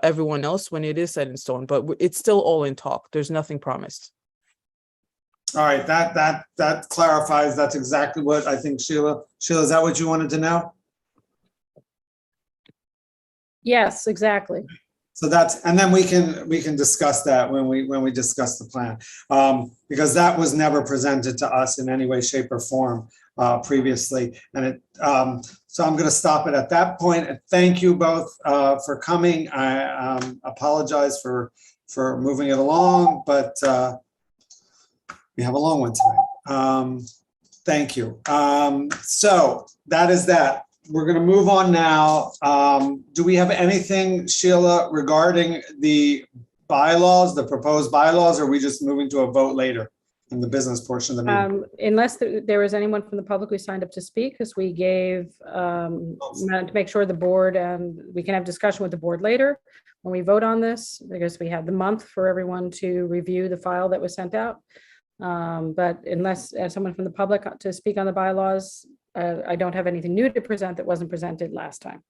everyone else when it is set in stone, but it's still all in talk. There's nothing promised. All right, that clarifies. That's exactly what I think, Sheila. Sheila, is that what you wanted to know? Yes, exactly. So and then we can discuss that when we discuss the plan, because that was never presented to us in any way, shape, or form previously. And so I'm going to stop it at that point. And thank you both for coming. I apologize for moving it along, but we have a long one tonight. Thank you. So that is that. We're going to move on now. Do we have anything, Sheila, regarding the bylaws, the proposed bylaws, or are we just moving to a vote later in the business portion of the meeting? Unless there was anyone from the public who signed up to speak, because we gave, to make sure the board, and we can have discussion with the board later when we vote on this, because we have the month for everyone to review the file that was sent out. But unless someone from the public to speak on the bylaws, I don't have anything new to present that wasn't presented last time.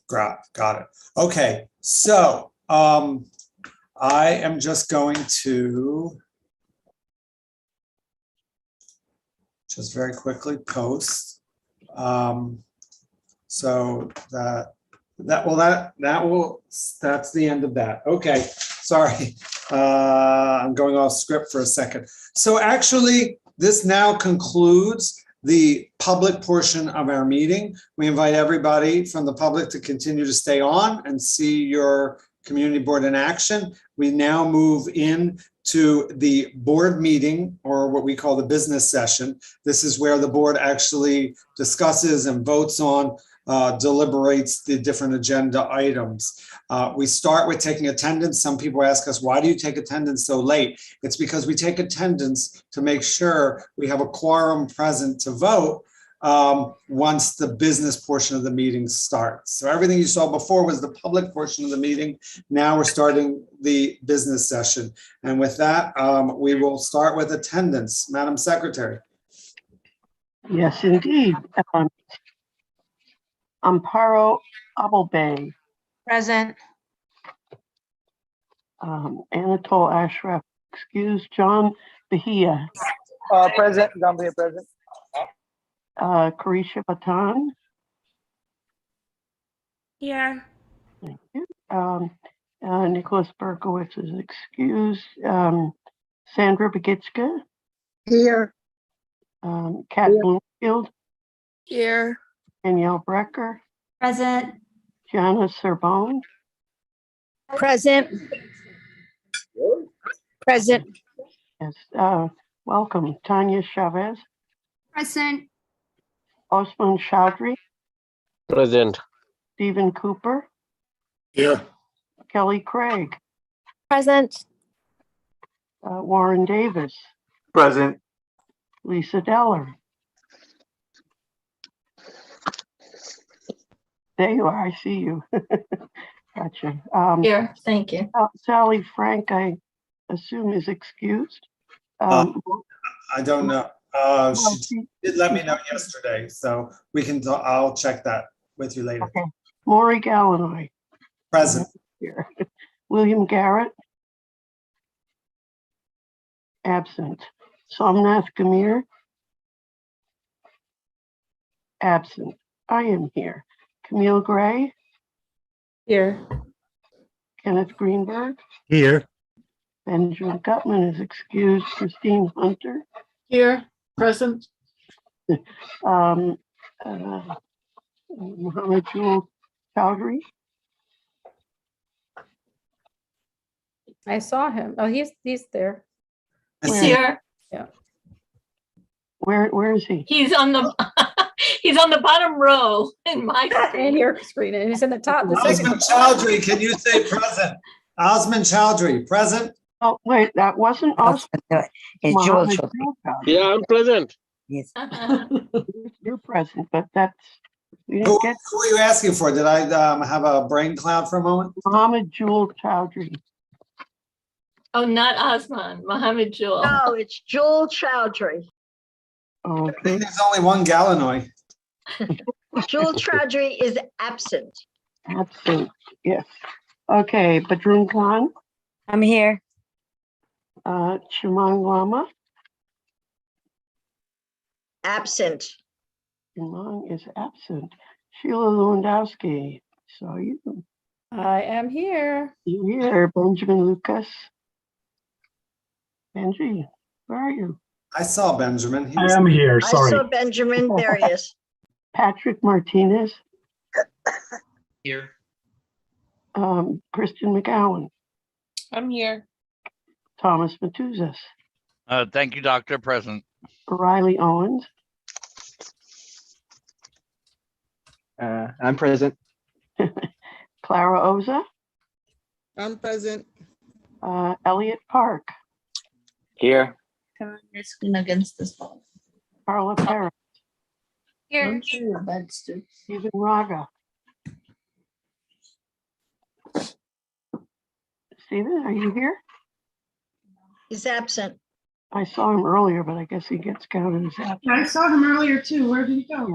Got it. Okay, so I am just going to just very quickly post. So that's the end of that. Okay, sorry. I'm going off script for a second. So actually, this now concludes the public portion of our meeting. We invite everybody from the public to continue to stay on and see your community board in action. We now move in to the board meeting, or what we call the business session. This is where the board actually discusses and votes on deliberates the different agenda items. We start with taking attendance. Some people ask us, why do you take attendance so late? It's because we take attendance to make sure we have a quorum present to vote once the business portion of the meeting starts. So everything you saw before was the public portion of the meeting. Now we're starting the business session. And with that, we will start with attendance. Madam Secretary. Yes, indeed. Amparo Abelbay. Present. Anatole Ashraf, excuse. John Bahia. Present. John Bahia, present. Carisha Batan. Here. Thank you. Nicholas Berkowitz is excused. Sandra Bagitska. Here. Kat Bloomfield. Here. Danielle Brecker. Present. Gianna Serbone. Present. Present. Yes. Welcome. Tanya Chavez. Present. Osman Chowdhury. Present. Stephen Cooper. Here. Kelly Craig. Present. Warren Davis. Present. Lisa Deller. There you are. I see you. Gotcha. Here, thank you. Sally Frank, I assume, is excused. I don't know. She did let me know yesterday, so we can. I'll check that with you later. Okay. Maury Gallinoy. Present. Here. William Garrett. Absent. Somnath Gamir. Absent. I am here. Camille Gray. Here. Kenneth Greenberg. Here. Benjamin Gutman is excused. Christine Hunter. Here. Present. Muhammad Jewel Chowdhury. I saw him. Oh, he's there. He's here. Yeah. Where is he? He's on the he's on the bottom row in my In your screen, and he's in the top. The Osman Chowdhury, can you say present? Osman Chowdhury, present. Oh, wait, that wasn't Osman. It's Jewel Mohammed Chowdhury. Jewel Chowdhury. Yeah, I'm present. Yes. You're present, but that's, we Who didn't get are you asking for? Did I have a brain cloud for a moment? Muhammad Jewel Chowdhury. Oh, not Osman, Mohammed Jewel. No, it's Jewel Chowdhury. I Okay. think there's only one Gallinoy. Jewel Chowdhury is absent. Absent, yes. Okay, Badrun Khan, I'm here. Chimang Lama. Absent. Chimang is absent. Sheila Lewandowski, saw you. I am here. You here, Benjamin Lucas. Benji, where are you? I saw Benjamin. He I was- am here, I sorry. saw Benjamin. There he is. Patrick Martinez, Here. Kristen McGowan, I'm here. Thomas Matuzas, Thank you, Doctor. Present. Riley Owens, I'm present. Clara Oza, I'm present. Elliot Park, Here. Turn your screen against this wall. Carla Perez, Here. Stephen Raga. Stephen, are you here? He's absent. I saw him earlier, but I guess he gets counted as absent. I saw him earlier too. Where did he go?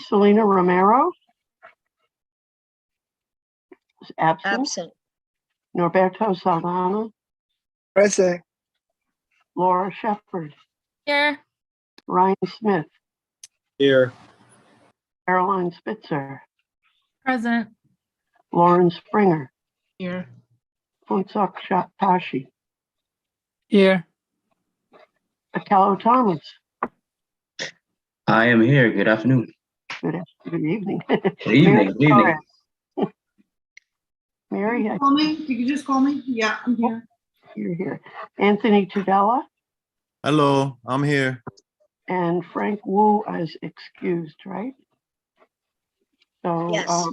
Selena Romero is absent. Absent. Norberto Saldana, Present. Laura Shepard, Here. Ryan Smith, Here. Caroline Spitzer, Present. Lauren Springer, Here. Funsok Tashi, Here. Akello Thomas. I am here. Good afternoon. Good evening. Good evening. Good evening. Mary, Call me? Did you just call me? Yeah, I'm here. you're here. Anthony Tudela, Hello, I'm here. and Frank Wu is excused, right? So, Yes.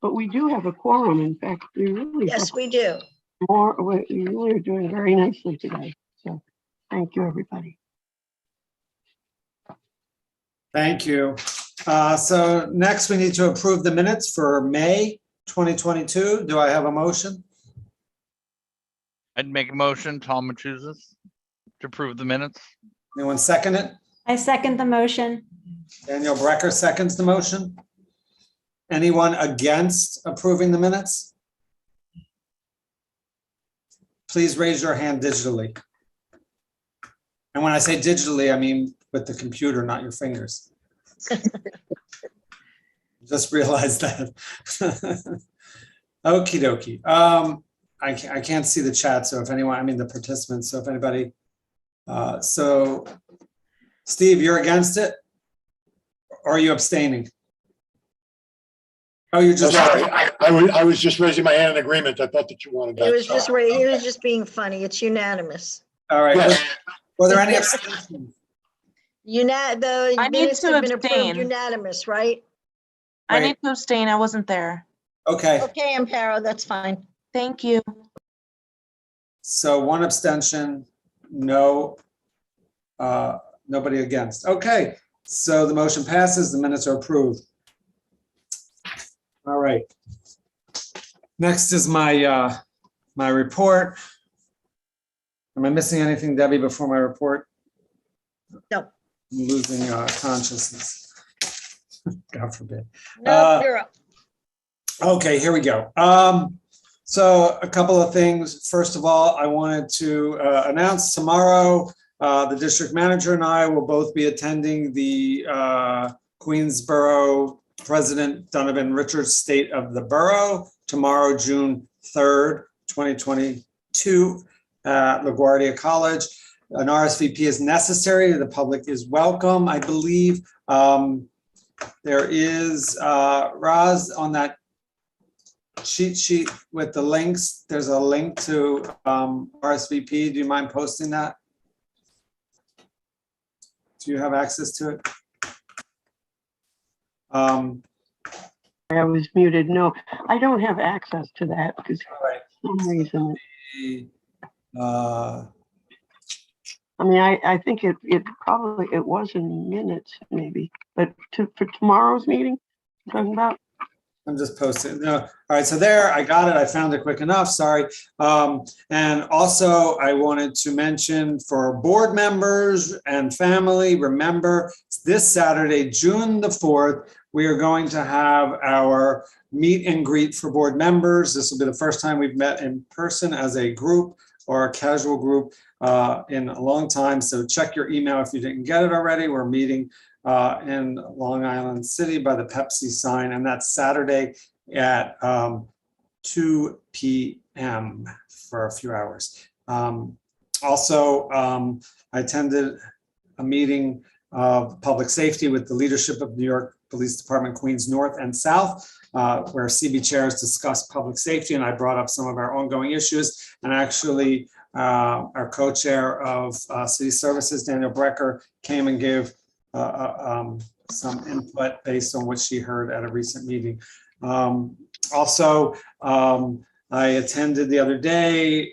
but we do have a quorum. In fact, we really have Yes, we do. more. We really are doing very nicely today. So, thank you, everybody. Thank you. So next we need to approve the minutes for May 2022. Do I have a motion? I'd make a motion, Tom chooses to approve the minutes. Anyone second it? I second the motion. Daniel Brecker seconds the motion. Anyone against approving the minutes? Please raise your hand digitally. And when I say digitally, I mean with the computer, not your fingers. Just realized that. Okie dokie. I can't see the chat, so if anyone, I mean the participants, so if anybody, so Steve, you're against it? Or are you abstaining? Oh, you're just. Sorry, I was just raising my hand in agreement. I thought that you wanted that. He was just being funny. It's unanimous. All right. Yes. Were there any abstentions? The I need minutes to have been approved abstain. unanimous, right? I need to abstain. I wasn't there. Okay. Okay, Amparo, that's fine. Thank you. So one abstention, no, nobody against. Okay, so the motion passes, the minutes are approved. All right. Next is my my report. Am I missing anything, Debbie, before my report? No. I'm losing consciousness. God forbid. No, you're up. Okay, here we go. So a couple of things. First of all, I wanted to announce tomorrow, the district manager and I will both be attending the Queensborough President Donovan Richards State of the Borough tomorrow, June 3rd, 2022 at LaGuardia College. An RSVP is necessary. The public is welcome. I believe there is, Roz, on that cheat sheet with the links, there's a link to RSVP. Do you mind posting that? Do you have access to it? I was muted. No, I don't have access to that because for some reason. I mean, I think it probably was in minutes maybe, but for tomorrow's meeting, you're talking about. I'm just posting. No. All right, so there, I got it. I found it quick enough. Sorry. And also, I wanted to mention for board members and family, remember this Saturday, June the 4th, we are going to have our meet and greet for board members. This will be the first time we've met in person as a group or a casual group in a long time. So check your email if you didn't get it already. We're meeting in Long Island City by the Pepsi sign, and that's Saturday at 2 p.m. for a few hours. Also, I attended a meeting of public safety with the leadership of New York Police Department, Queens North and South, where CB chairs discussed public safety, and I brought up some of our ongoing issues. And actually, our co-chair of City Services, Daniel Brecker, came and gave some input based on what she heard at a recent meeting. Also, I attended the other day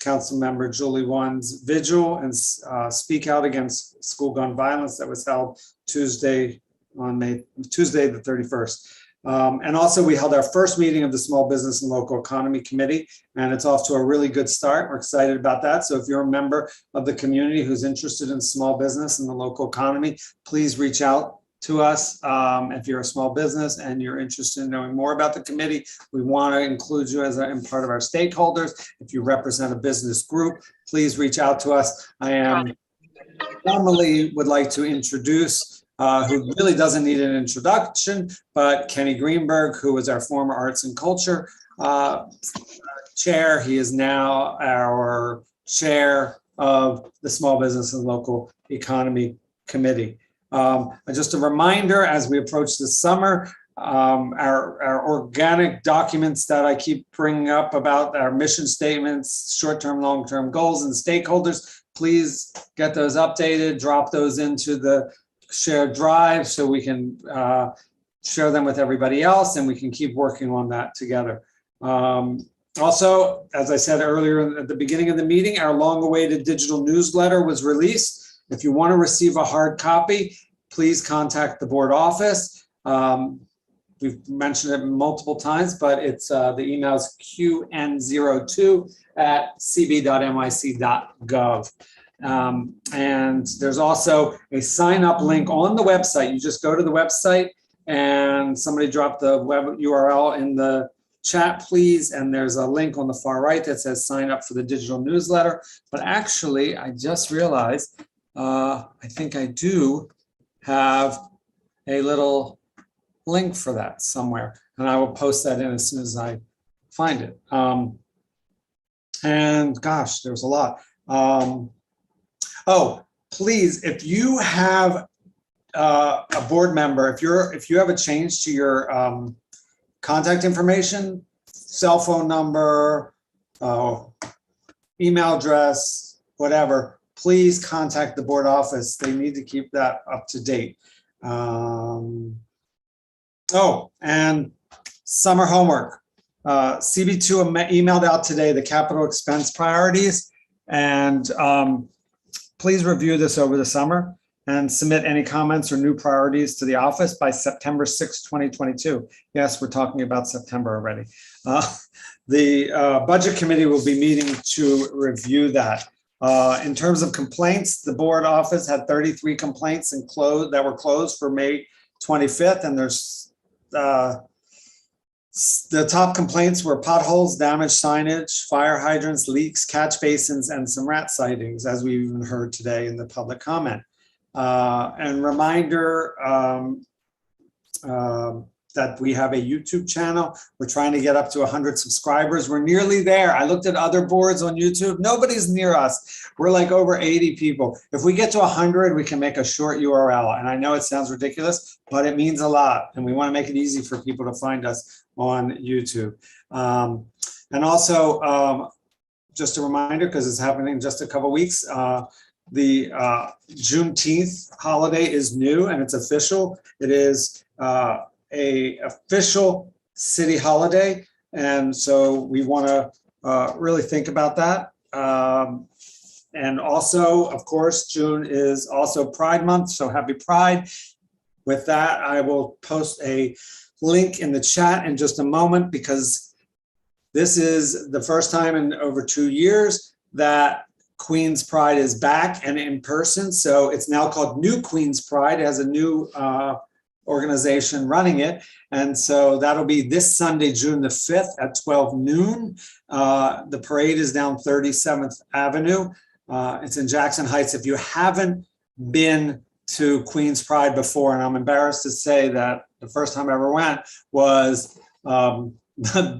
Council Member Julie Wan's vigil and speak out against school gun violence that was held Tuesday the 31st. And also we held our first meeting of the Small Business and Local Economy Committee, and it's off to a really good start. We're excited about that. So if you're a member of the community who's interested in small business and the local economy, please reach out to us. If you're a small business and you're interested in knowing more about the committee, we want to include you as in part of our stakeholders. If you represent a business group, please reach out to us. I normally would like to introduce who really doesn't need an introduction, but Kenny Greenberg, who is our former Arts and Culture chair. He is now our chair of the Small Business and Local Economy Committee. Just a reminder, as we approach the summer, our organic documents that I keep bringing up about our mission statements, short-term, long-term goals, and stakeholders, please get those updated, drop those into the shared drive so we can share them with everybody else, and we can keep working on that together. Also, as I said earlier at the beginning of the meeting, our long-awaited digital newsletter was released. If you want to receive a hard copy, please contact the board office. We've mentioned it multiple times, but it's the email is qn02@cb.nyc.gov. And there's also a sign up link on the website. You just go to the website and somebody dropped the web URL in the chat, please. And there's a link on the far right that says sign up for the digital newsletter. But actually, I just realized, I think I do have a little link for that somewhere, and I will post that in as soon as I find it. And gosh, there's a lot. Oh, please, if you have a board member, if you have a change to your contact information, cell phone number, email address, whatever, please contact the board office. They need to keep that up to date. Oh, and summer homework. CB2 emailed out today the capital expense priorities, and please review this over the summer and submit any comments or new priorities to the office by September 6, 2022. Yes, we're talking about September already. The budget committee will be meeting to review that. In terms of complaints, the board office had 33 complaints that were closed for May 25th, and there's the top complaints were potholes, damaged signage, fire hydrants, leaks, catch basins, and some rat sightings, as we even heard today in the public comment. And reminder that we have a YouTube channel. We're trying to get up to 100 subscribers. We're nearly there. I looked at other boards on YouTube. Nobody's near us. We're like over 80 people. If we get to 100, we can make a short URL. And I know it sounds ridiculous, but it means a lot. And we want to make it easy for people to find us on YouTube. And also, just a reminder, because it's happening in just a couple weeks, the Juneteenth holiday is new and it's official. It is a official city holiday, and so we want to really think about that. And also, of course, June is also Pride Month, so happy Pride. With that, I will post a link in the chat in just a moment, because this is the first time in over 2 years that Queen's Pride is back and in person. So it's now called New Queen's Pride. It has a new organization running it. And so that'll be this Sunday, June the 5th at 12 noon. The parade is down 37th Avenue. It's in Jackson Heights. If you haven't been to Queen's Pride before, and I'm embarrassed to say that the first time I ever went was the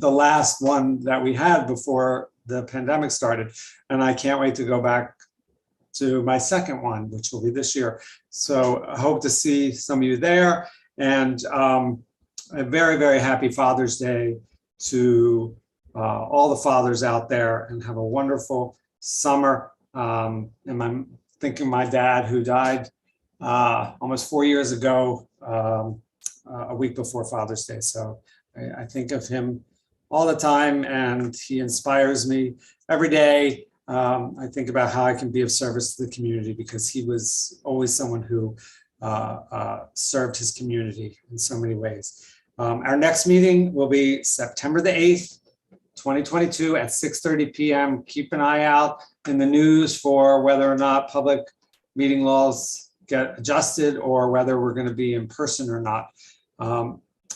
last one that we had before the pandemic started. And I can't wait to go back to my second one, which will be this year. So I hope to see some of you there. And a very, very happy Father's Day to all the fathers out there, and have a wonderful summer. And I'm thinking my dad, who died almost 4 years ago, a week before Father's Day. So I think of him all the time, and he inspires me every day. I think about how I can be of service to the community, because he was always someone who served his community in so many ways. Our next meeting will be September the 8th, 2022 at 6:30 p.m. Keep an eye out in the news for whether or not public meeting laws get adjusted, or whether we're going to be in person or not.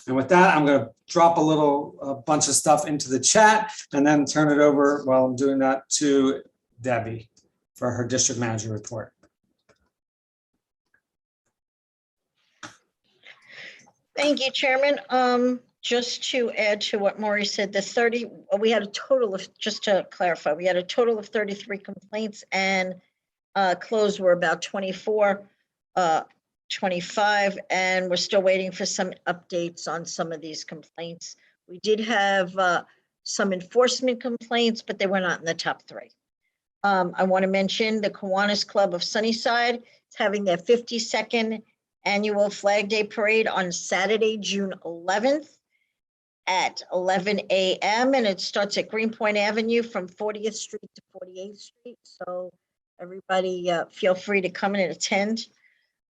And with that, I'm going to drop a bunch of stuff into the chat, and then turn it over, while I'm doing that, to Debbie for her district manager report. Thank you, Chairman. Just to add to what Maury said, we had a total of, just to clarify, we had a total of 33 complaints, and closed were about 24, 25, and we're still waiting for some updates on some of these complaints. We did have some enforcement complaints, but they were not in the top 3. I want to mention the Kiwanis Club of Sunnyside is having their 52nd annual Flag Day Parade on Saturday, June 11th at 11 a.m. And it starts at Greenpoint Avenue from 40th Street to 48th Street. So everybody feel free to come in and attend.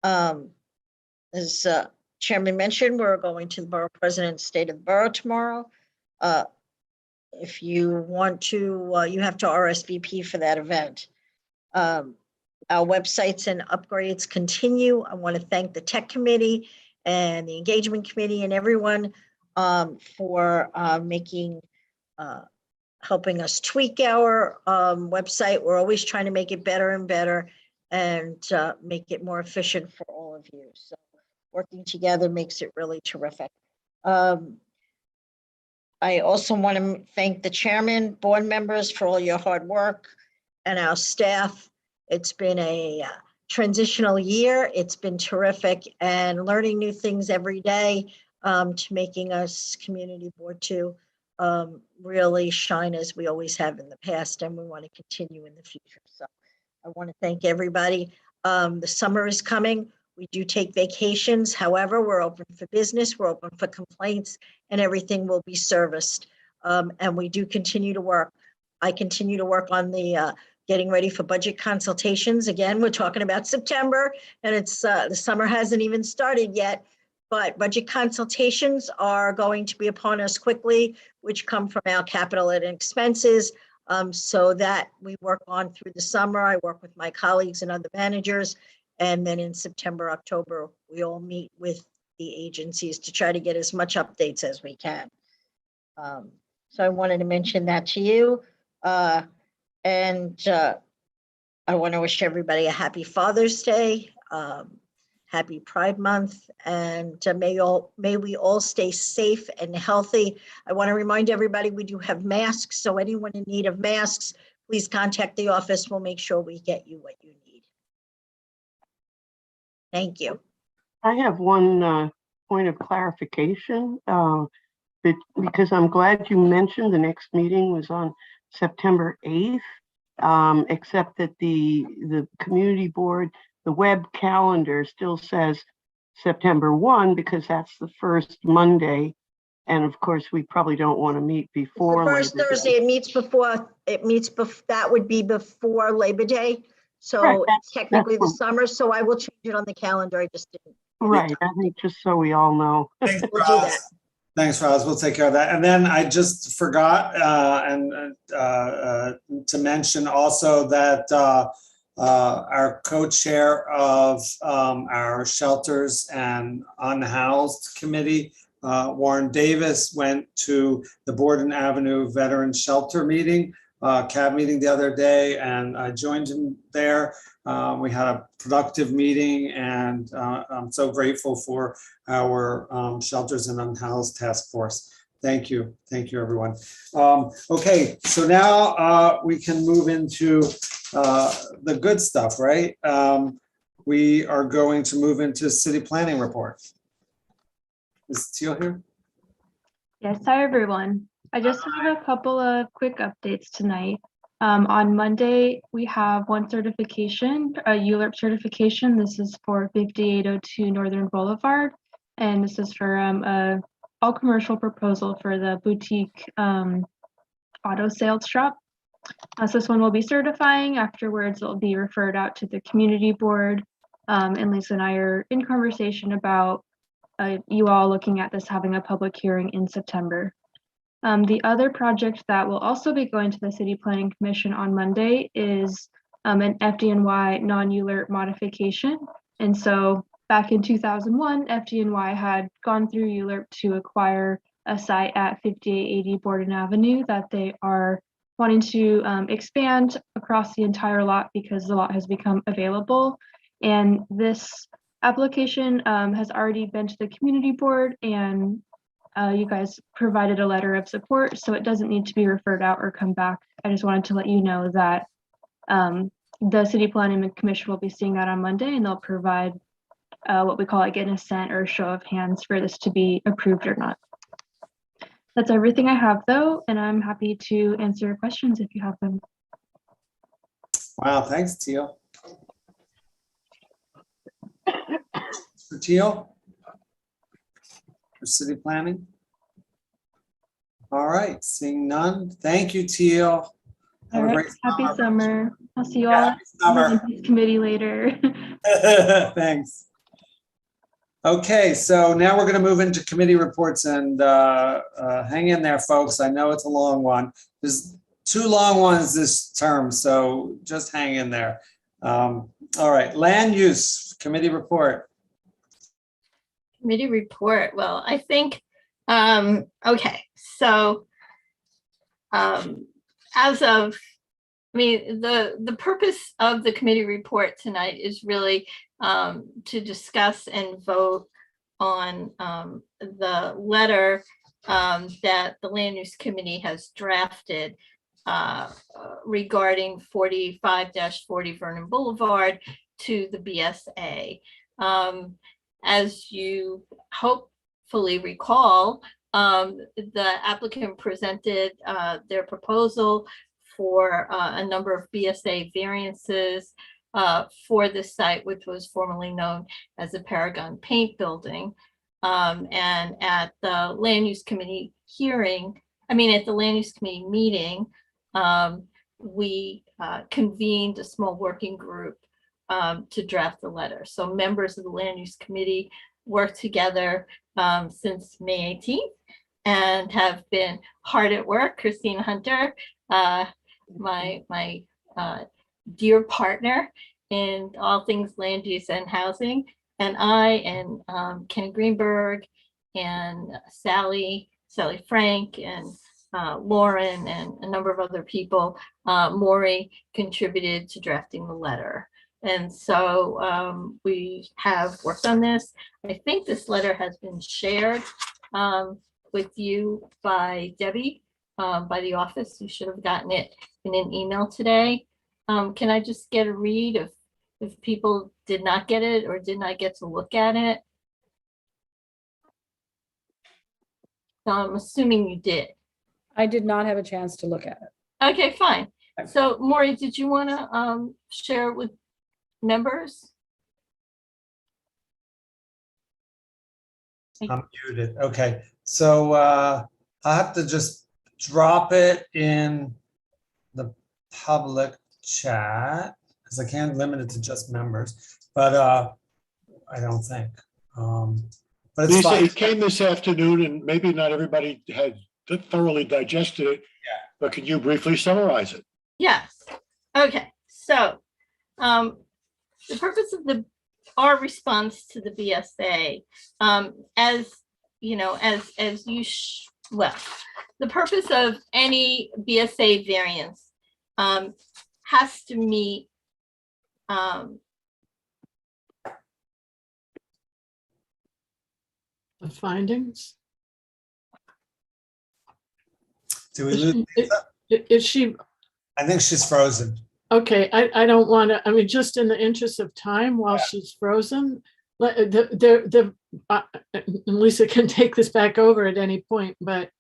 As Chairman mentioned, we're going to the Borough President's State of the Borough tomorrow. If you want to, you have to RSVP for that event. Our websites and upgrades continue. I want to thank the Tech Committee and the Engagement Committee and everyone for helping us tweak our website. We're always trying to make it better and better and make it more efficient for all of you. So working together makes it really terrific. I also want to thank the chairman, board members for all your hard work, and our staff. It's been a transitional year. It's been terrific, and learning new things every day to making us Community Board 2 really shine as we always have in the past, and we want to continue in the future. So I want to thank everybody. The summer is coming. We do take vacations. However, we're open for business. We're open for complaints, and everything will be serviced. And we do continue to work. I continue to work on the getting ready for budget consultations. Again, we're talking about September, and it's the summer hasn't even started yet. But budget consultations are going to be upon us quickly, which come from our capital and expenses. So that we work on through the summer. I work with my colleagues and other managers. And then in September, October, we all meet with the agencies to try to get as much updates as we can. So I wanted to mention that to you. I want to wish everybody a happy Father's Day, happy Pride Month, and may we all stay safe and healthy. I want to remind everybody we do have masks, so anyone in need of masks, please contact the office. We'll make sure we get you what you need. Thank you. I have one point of clarification because I'm glad you mentioned the next meeting was on September 8th, except that the community board, the web calendar still says September 1 because that's the first Monday. And of course, we probably don't want to meet before the first Labor Thursday. It meets that would be before Labor Day. So right, it's technically the summer, so I will change it on the calendar. I just didn't. Right, I think just so we all know. Thanks, We'll do that. Thanks, Roz. We'll take care of that. And then I just forgot to mention also that our co-chair of our shelters and unhoused committee, Warren Davis, went to the Borden Avenue Veteran Shelter meeting, CAB meeting the other day, and I joined him there. We had a productive meeting, and I'm so grateful for our shelters and unhoused task force. Thank you. Thank you, everyone. Okay, so now we can move into the good stuff, right? We are going to move into city planning report. Is Teal here? Yes, hi, everyone. I just have a couple of quick updates tonight. On Monday, we have one certification, a ULURP certification. This is for 5802 Northern Boulevard. And this is for a all commercial proposal for the boutique auto sales shop. So this one will be certifying. Afterwards, it'll be referred out to the community board. And Lisa and I are in conversation about you all looking at this, having a public hearing in September. The other project that will also be going to the City Planning Commission on Monday is an FDNY non-ULURP modification. And so back in 2001, FDNY had gone through ULURP to acquire a site at 5880 Borden Avenue that they are wanting to expand across the entire lot because the lot has become available. And this application has already been to the community board, and you guys provided a letter of support, so it doesn't need to be referred out or come back. I just wanted to let you know that the City Planning Commission will be seeing that on Monday, and they'll provide what we call like an assent or show of hands for this to be approved or not. That's everything I have though, and I'm happy to answer questions if you have them. Wow, thanks, Teal. For Teal? For city planning? All right, seeing none. Thank you, Teal. Have All a right, great happy summer. I'll see you Yeah, all happy summer. on the committee later. Thanks. Okay, so now we're going to move into committee reports and hang in there, folks. I know it's a long one. There's 2 long ones this term, so just hang in there. All right, land use committee report. Committee report. Well, I think, okay, so as of, I mean, the purpose of the committee report tonight is really to discuss and vote on the letter that the Land Use Committee has drafted regarding 45-40 Vernon Boulevard to the BSA. As you hopefully recall, the applicant presented their proposal for a number of BSA variances for this site, which was formerly known as the Paragon Paint Building. And at the Land Use Committee hearing, at the Land Use Committee meeting, we convened a small working group to draft the letter. So members of the Land Use Committee worked together since May 18th and have been hard at work. Christine Hunter, my dear partner in all things land use and housing, and I and Ken Greenberg and Sally Frank and Lauren and a number of other people, Maury contributed to drafting the letter. And so we have worked on this. I think this letter has been shared with you by Debbie, by the office. You should have gotten it in an email today. Can I just get a read if people did not get it or did not get to look at it? So I'm assuming you did. I did not have a chance to look at it. Okay, fine. So Maury, did you want to share it with members? I'm muted. Okay, so I have to just drop it in the public chat because I can't limit it to just members, but I don't think. But it's Lisa, fine. it came this afternoon and maybe not everybody had thoroughly digested it. Yeah. But could you briefly summarize it? Yes. Okay. So the purpose of our response to the BSA, as you know, well, the purpose of any BSA variance has to meet the findings. Do we lose? Is she? I think she's frozen. Okay, I don't want to, just in the interest of time while she's frozen, and Lisa can take this back over at any point, but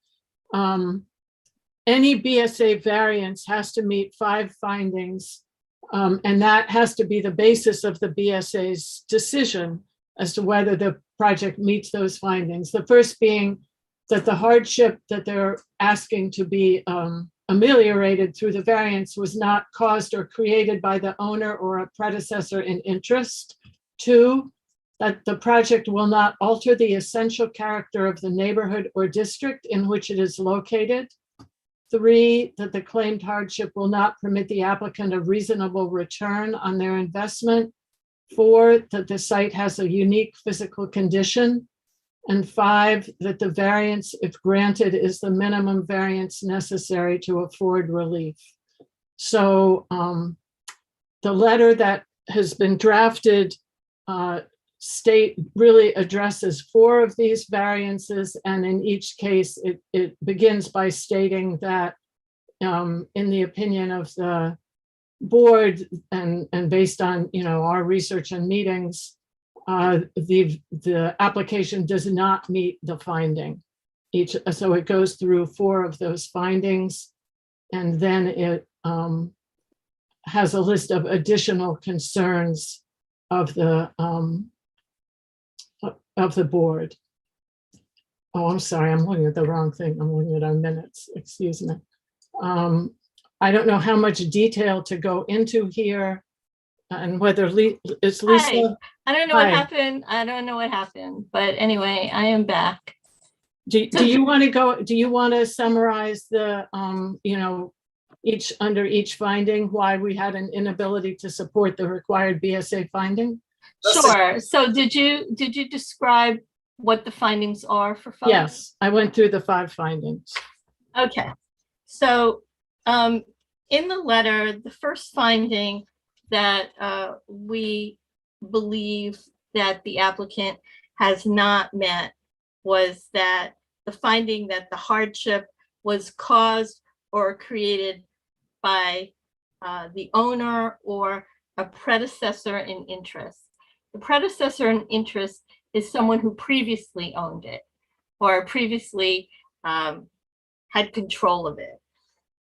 any BSA variance has to meet 5 findings, and that has to be the basis of the BSA's decision as to whether the project meets those findings. The first being that the hardship that they're asking to be ameliorated through the variance was not caused or created by the owner or a predecessor in interest. 2, that the project will not alter the essential character of the neighborhood or district in which it is located. 3, that the claimed hardship will not permit the applicant a reasonable return on their investment. 4, that the site has a unique physical condition. And 5, that the variance, if granted, is the minimum variance necessary to afford relief. So the letter that has been drafted really addresses 4 of these variances, and in each case, it begins by stating that in the opinion of the board and based on our research and meetings, the application does not meet the finding. So it goes through 4 of those findings, and then it has a list of additional concerns of the board. Oh, I'm sorry, I'm looking at the wrong thing. I'm looking at our minutes, excuse me. I don't know how much detail to go into here and whether it's Hi, Lisa. I don't know Hi. what happened. I don't know what happened, but anyway, I am back. Do you want to go, do you want to summarize the, you know, under each finding, why we had an inability to support the required BSA finding? Sure. So did you describe what the findings are for folks? Yes, I went through the 5 findings. Okay. So in the letter, the first finding that we believe that the applicant has not met was that the finding that the hardship was caused or created by the owner or a predecessor in interest. The predecessor in interest is someone who previously owned it or previously had control of it.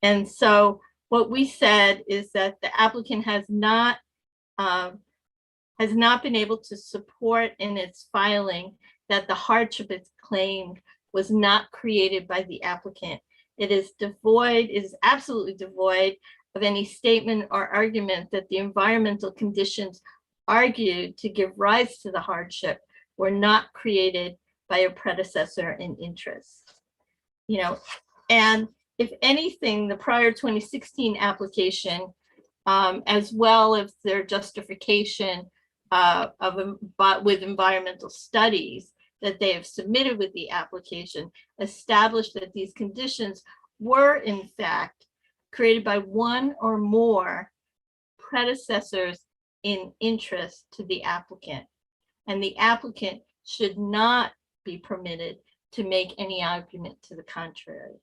And so what we said is that the applicant has not been able to support in its filing that the hardship it's claimed was not created by the applicant. It is absolutely devoid of any statement or argument that the environmental conditions argued to give rise to the hardship were not created by a predecessor in interest. You know, and if anything, the prior 2016 application, as well as their justification with environmental studies that they have submitted with the application, established that these conditions were in fact created by one or more predecessors in interest to the applicant. And the applicant should not be permitted to make any argument to the contrary.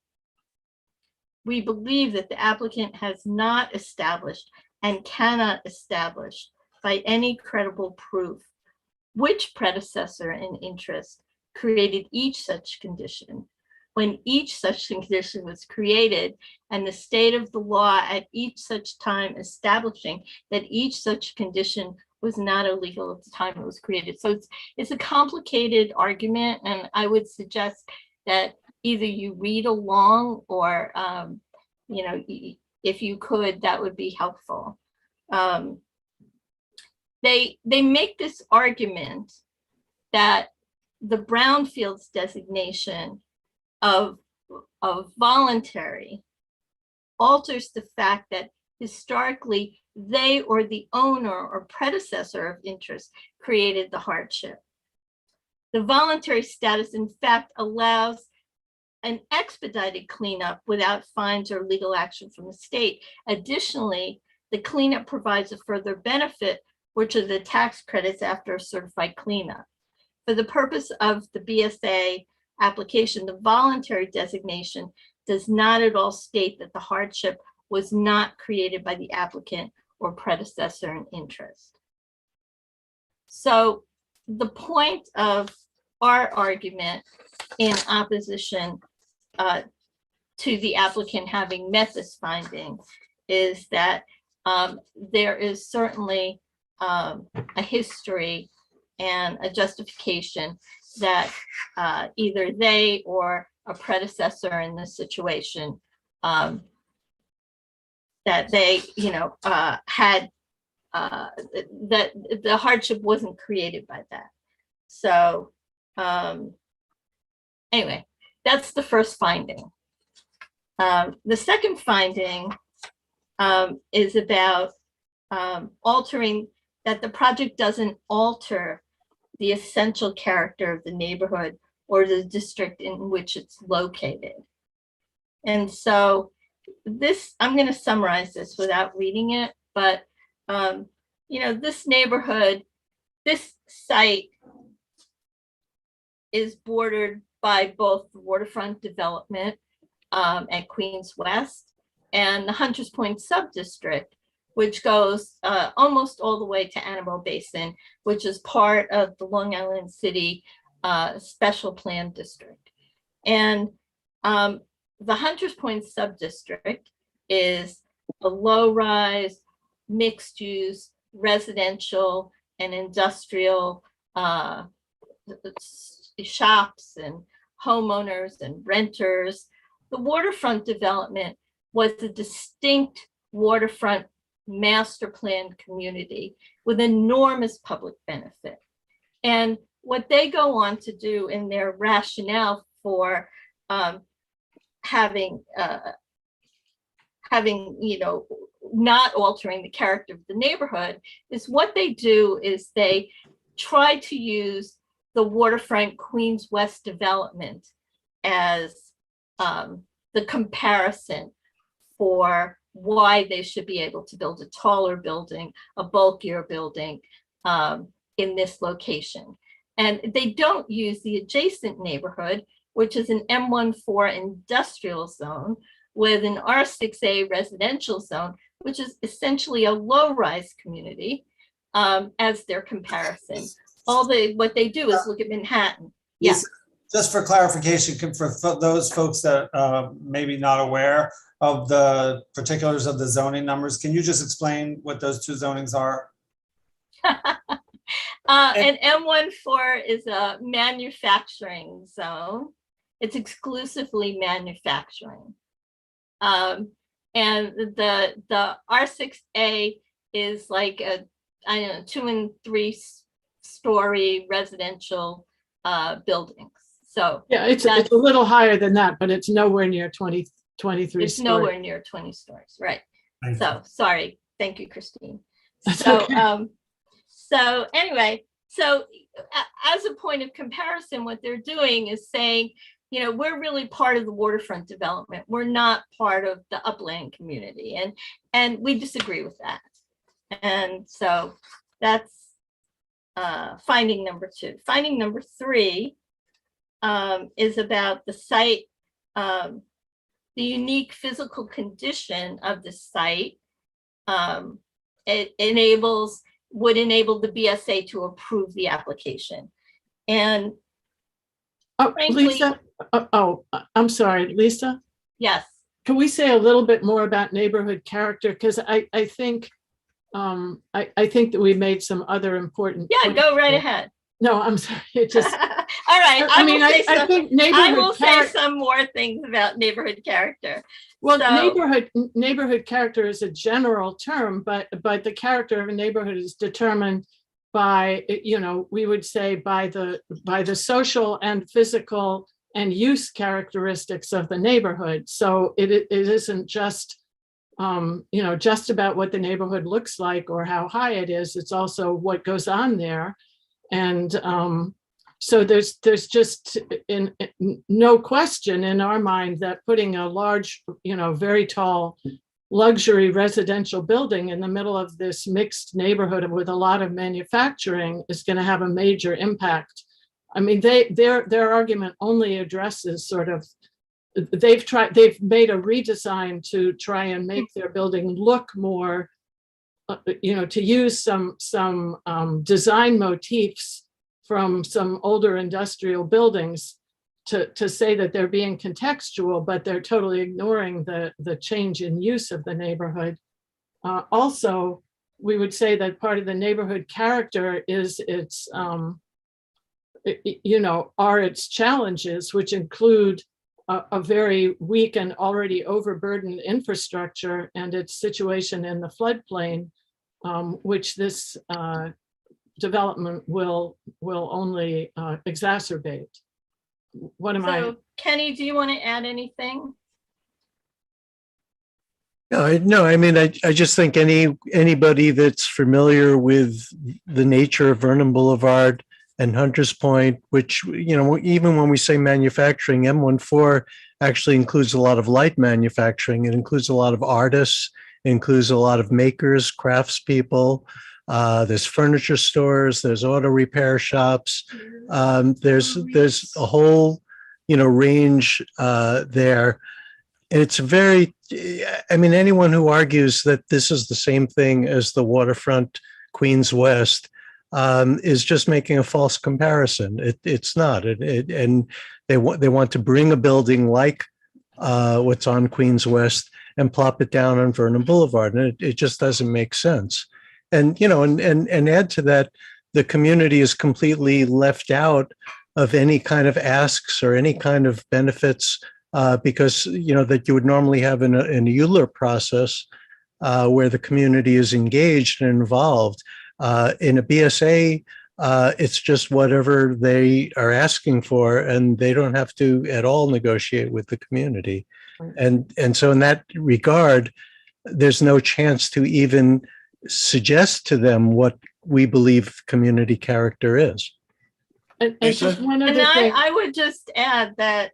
We believe that the applicant has not established and cannot establish by any credible proof which predecessor in interest created each such condition, when each such condition was created, and the state of the law at each such time establishing that each such condition was not illegal at the time it was created. So it's a complicated argument, and I would suggest that either you read along or, you know, if you could, that would be helpful. They make this argument that the brownfields designation of voluntary alters the fact that historically they or the owner or predecessor of interest created the hardship. The voluntary status, in fact, allows an expedited cleanup without fines or legal action from the state. Additionally, the cleanup provides a further benefit, which are the tax credits after a certified cleanup. For the purpose of the BSA application, the voluntary designation does not at all state that the hardship was not created by the applicant or predecessor in interest. So the point of our argument in opposition to the applicant having met this finding is that there is certainly a history and a justification that either they or a predecessor in this situation that they, you know, had that the hardship wasn't created by that. So anyway, that's the first finding. The second finding is about altering that the project doesn't alter the essential character of the neighborhood or the district in which it's located. And so this, I'm going to summarize this without reading it, but you know, this neighborhood, this site is bordered by both the waterfront development at Queens West and the Hunters Point subdistrict, which goes almost all the way to Annabelle Basin, which is part of the Long Island City Special Plan District. And the Hunters Point subdistrict is a low-rise mixed use, residential and industrial shops and homeowners and renters. The waterfront development was a distinct waterfront master plan community with enormous public benefit. And what they go on to do in their rationale for having, you know, not altering the character of the neighborhood is what they do is they try to use the waterfront Queens West development as the comparison for why they should be able to build a taller building, a bulkier building in this location. And they don't use the adjacent neighborhood, which is an M14 industrial zone with an R6A residential zone, which is essentially a low-rise community as their comparison. What they do is look at Manhattan. Yes. Just for clarification, for those folks that maybe not aware of the particulars of the zoning numbers, can you just explain what those two zonings are? An M14 is a manufacturing zone. It's exclusively manufacturing. And the R6A is like a, I don't know, 2 and 3 story residential buildings. So yeah, it's a little higher than that, but it's nowhere near 23 it's stories. nowhere near 20 stories, right? So sorry, thank you, Christine. That's So okay. so anyway, so as a point of comparison, what they're doing is saying, you know, we're really part of the waterfront development. We're not part of the upland community, and we disagree with that. And so that's finding number 2. Finding number 3 is about the site, the unique physical condition of the site. It would enable the BSA to approve the application. And frankly, Lisa, I'm sorry, Lisa. Yes. Can we say a little bit more about neighborhood character? Because I think I think that we made some other important. Yeah, go right ahead. No, I'm sorry. It just. All right. I think I will say some more things about neighborhood character. Well, So- neighborhood character is a general term, but the character of a neighborhood is determined by, you know, we would say by the social and physical and use characteristics of the neighborhood. So it isn't just you know, just about what the neighborhood looks like or how high it is. It's also what goes on there. And so there's just no question in our mind that putting a large, you know, very tall luxury residential building in the middle of this mixed neighborhood with a lot of manufacturing is going to have a major impact. I mean, their argument only addresses sort of, they've made a redesign to try and make their building look more, you know, to use some design motifs from some older industrial buildings to say that they're being contextual, but they're totally ignoring the change in use of the neighborhood. Also, we would say that part of the neighborhood character is its, you know, are its challenges, which include a very weak and already overburdened infrastructure and its situation in the floodplain, which this development will only exacerbate. What am I? So Kenny, do you want to add anything? No, I mean, I just think anybody that's familiar with the nature of Vernon Boulevard and Hunters Point, which, you know, even when we say manufacturing, M14 actually includes a lot of light manufacturing. It includes a lot of artists, it includes a lot of makers, craftspeople. There's furniture stores, there's auto repair shops. There's a whole, you know, range there. And it's very, I mean, anyone who argues that this is the same thing as the waterfront Queens West is just making a false comparison. It's not. And they want to bring a building like what's on Queens West and plop it down on Vernon Boulevard. And it just doesn't make sense. And, and add to that, the community is completely left out of any kind of asks or any kind of benefits because, that you would normally have in a ULURP process where the community is engaged and involved. In a BSA, it's just whatever they are asking for, and they don't have to at all negotiate with the community. And so in that regard, there's no chance to even suggest to them what we believe community character is. And just one And other thing. I would just add that,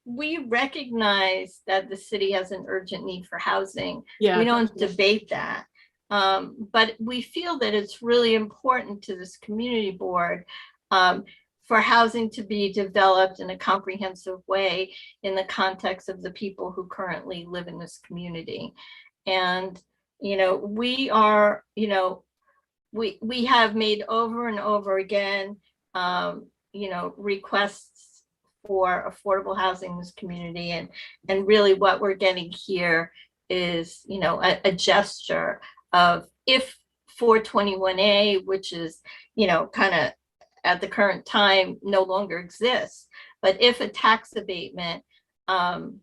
we recognize that the city has an urgent need for housing. Yeah. We don't debate that. But we feel that it's really important to this community board for housing to be developed in a comprehensive way in the context of the people who currently live in this community. And, we are, we have made over and over again, requests for affordable housing in this community. And really what we're getting here is, a gesture of if 421A, which is, kind of at the current time no longer exists, but if a tax abatement from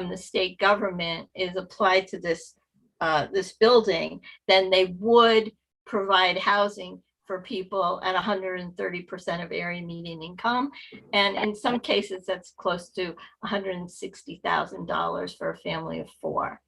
the state government is applied to this this building, then they would provide housing for people at 130% of area median income. And in some cases, that's close to $160,000 for a family of 4.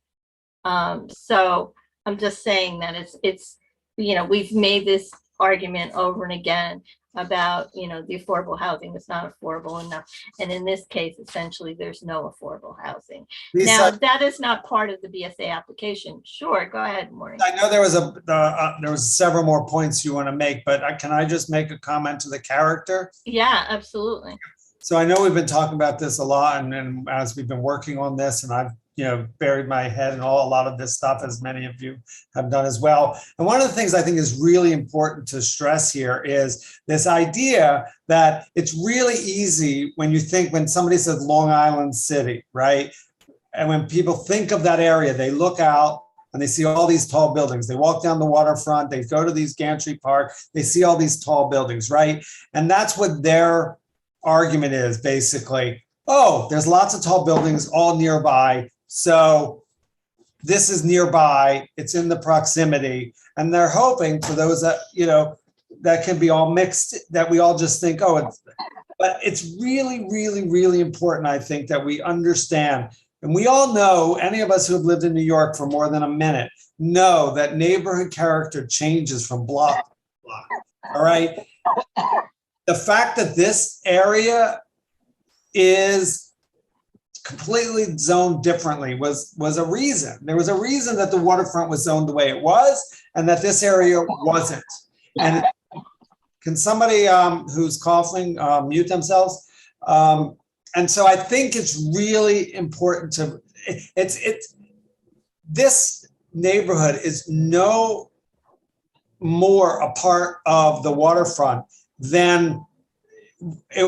So I'm just saying that it's we've made this argument over and again about, the affordable housing is not affordable enough. And in this case, essentially, there's no affordable housing. Lisa- Now, that is not part of the BSA application. Sure, go ahead, Maureen. I know there was several more points you want to make, but can I just make a comment to the character? Yeah, absolutely. So I know we've been talking about this a lot, and as we've been working on this, and I've buried my head in a lot of this stuff, as many of you have done as well. And one of the things I think is really important to stress here is this idea that it's really easy when somebody says Long Island City, right? And when people think of that area, they look out and they see all these tall buildings. They walk down the waterfront, they go to these Gantry Park, they see all these tall buildings, right? And that's what their argument is basically. Oh, there's lots of tall buildings all nearby. So this is nearby, it's in the proximity, and they're hoping for those that, that can be all mixed, that we all just think, but it's really, really, really important, I think, that we understand. And we all know, any of us who have lived in New York for more than a minute, know that neighborhood character changes from block to block, all right? The fact that this area is completely zoned differently was a reason. There was a reason that the waterfront was zoned the way it was, and that this area wasn't. And can somebody who's coughing mute themselves? And so I think it's really important this neighborhood is no more a part of the waterfront than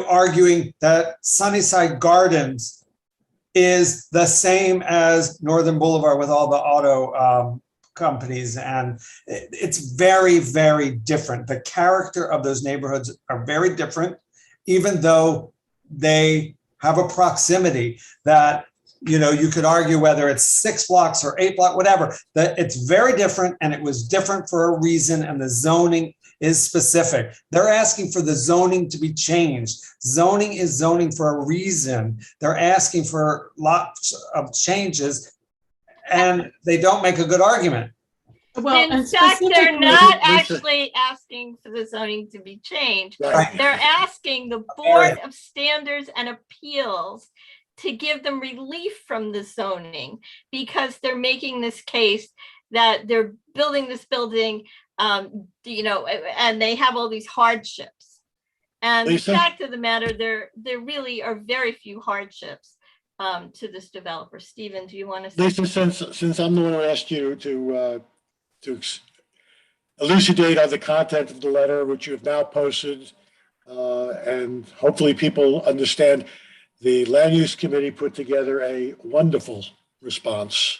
arguing that Sunnyside Gardens is the same as Northern Boulevard with all the auto companies. And it's very, very different. The character of those neighborhoods are very different, even though they have a proximity that, you could argue whether it's 6 blocks or 8 blocks, whatever, that it's very different, and it was different for a reason, and the zoning is specific. They're asking for the zoning to be changed. Zoning is zoning for a reason. They're asking for lots of changes, and they don't make a good argument. Well, in fact, they're not actually asking for the zoning to be changed. Right. They're asking the Board of Standards and Appeals to give them relief from the zoning, because they're making this case that they're building this building, and they have all these hardships. And Lisa? the fact of the matter, there really are very few hardships to this developer. Stephen, do you want to say? Lisa, since I'm the one who asked you to elucidate on the content of the letter, which you have now posted, and hopefully people understand the land use committee put together a wonderful response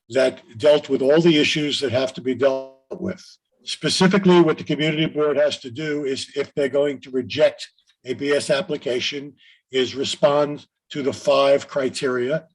that dealt with all the issues that have to be dealt with. Specifically, what the community board has to do is, if they're going to reject a BS application, is respond to the 5 criteria.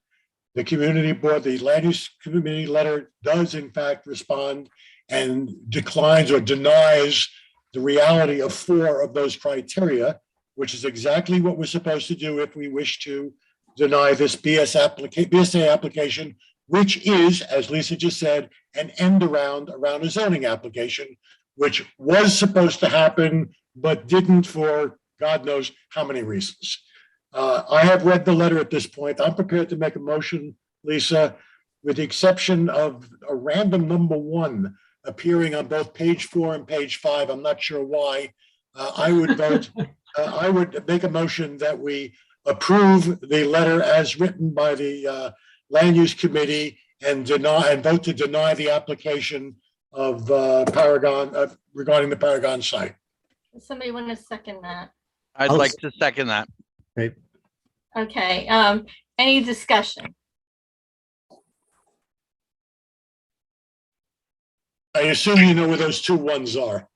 The community board, the land use committee letter does in fact respond and declines or denies the reality of 4 of those criteria, which is exactly what we're supposed to do if we wish to deny this BSA application, which is, as Lisa just said, an end around a zoning application, which was supposed to happen, but didn't for God knows how many reasons. I have read the letter at this point. I'm prepared to make a motion, Lisa, with the exception of a random number 1 appearing on both page 4 and page 5. I'm not sure why. I would vote, I would make a motion that we approve the letter as written by the land use committee and vote to deny the application of Paragon regarding the Paragon site. Does somebody want to second that? I'd like to second that. Right. Okay, any discussion? I assume you know where those 2 ones are.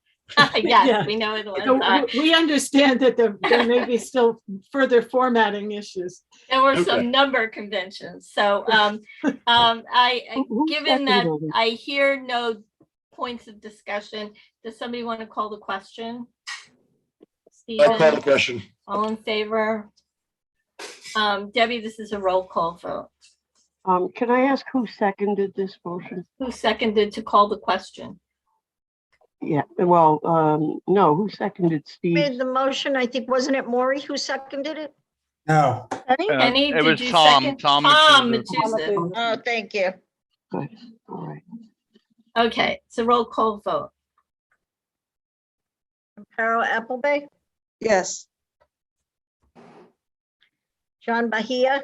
Yes, Yeah. we know it was. So we understand that there may be still further formatting issues. There were Okay. some number conventions, so given that I hear no points of discussion, does somebody want to call the question? I call the Stephen, question. all in favor? Debbie, this is a roll call vote. Can I ask who seconded this motion? Who seconded to call the question? Yeah, well, no, who seconded Steve? Made the motion, I think, wasn't it Maury who seconded it? No. Penny? Penny, It did was you Tom. second? Tom Tom Matusik. Matusik. Oh, thank you. Good, all right. Okay, it's a roll call vote. Carol Appleby, Yes. John Bahia,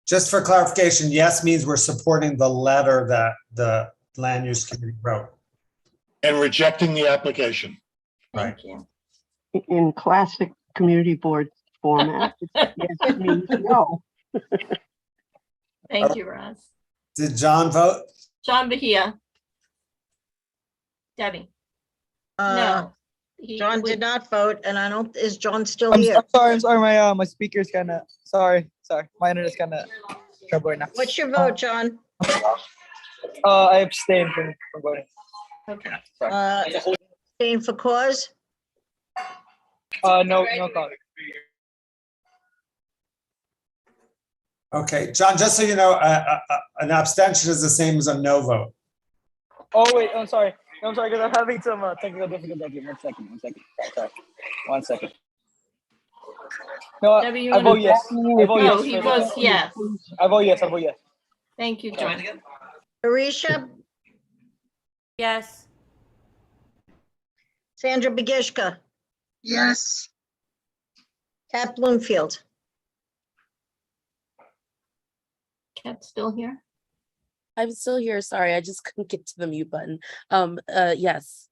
Just for clarification, yes means we're supporting the letter that the land use committee wrote. And rejecting the application. Right. Thank you. In classic community board format, yes means no. Thank you, Roz. Did John vote? John Bahia. Debbie. No. John did not vote, and I don't, is John still I'm here? sorry, my speaker's kind of, sorry, my internet's kind of trouble right now. What's your vote, John? I abstain from voting. Okay. Staying for cause? No comment. Okay, John, just so you know, an abstention is the same as a no vote. Oh, wait, I'm sorry. No, I'm sorry, because I'm having some technical difficulties. One second. Sorry. 1 second. No, Debbie, you I vote wanna- yes. I vote No, yes. he votes yes. I vote yes. Thank you, John. Arisha, Yes. Sandra Begishka, Yes. Kat Bloomfield, Kat still here? I'm still here. Sorry, I just couldn't get to the mute button. Yes.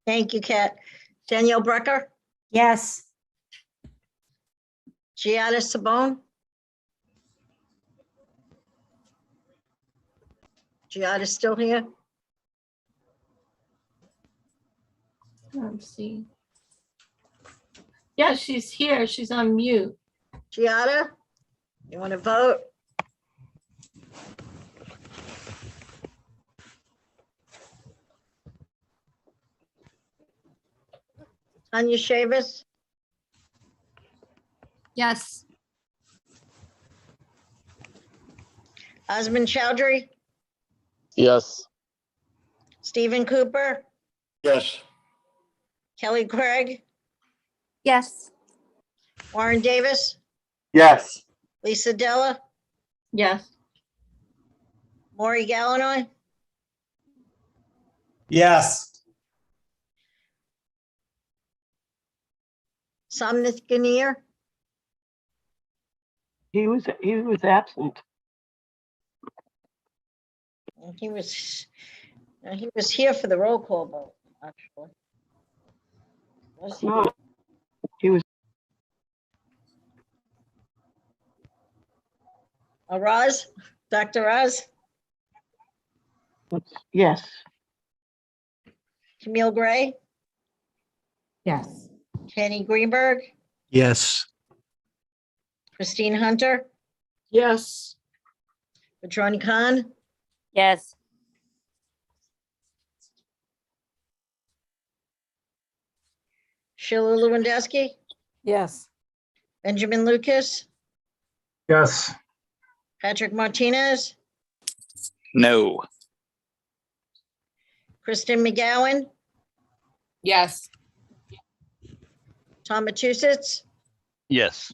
thank you, Kat. Danielle Brecker, Yes. Giada Sabone. Giada still here? Let's see. Yeah, she's here. She's on mute. Giada, you want to vote? Tanya Shavis, Yes. Osmond Chowdhury, Yes. Stephen Cooper, Yes. Kelly Craig, Yes. Warren Davis, Yes. Lisa Della, Yes. Maury Gallinoy, Yes. Somnath Ganir, He was absent. he was here for the roll call vote, actually. Was No, he was, Roz? Dr. Roz? yes. Camille Gray? Yes. Kenny Greenberg? Yes. Christine Hunter? Yes. Petroni Khan? Yes. Sheila Lewandowski? Yes. Benjamin Lucas? Yes. Patrick Martinez? No. Kristen McGowan? Yes. Tom Matusitz? Yes.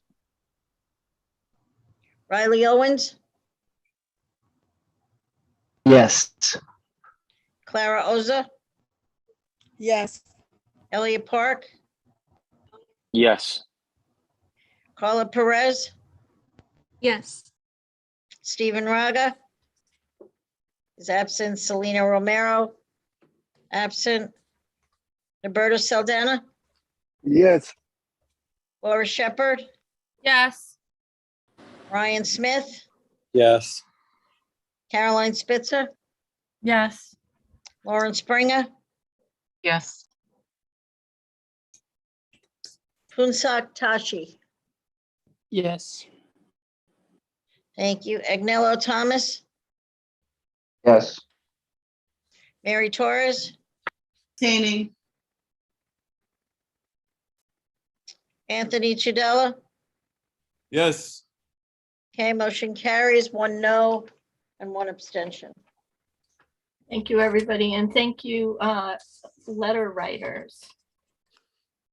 Riley Owens? Yes. Clara Oza? Yes. Elliot Park? Yes. Carla Perez? Yes. Stephen Raga? Is absent. Selena Romero? Absent. Roberto Saldana? Yes. Laura Shepherd? Yes. Ryan Smith? Yes. Caroline Spitzer? Yes. Lauren Springer? Yes. Punsak Tashi? Yes. Thank you. Agnello Thomas? Yes. Mary Torres? Abstaining. Anthony Chudella? Yes. Okay, motion carries, 1 no and 1 abstention. Thank you, everybody, and thank you, letter writers.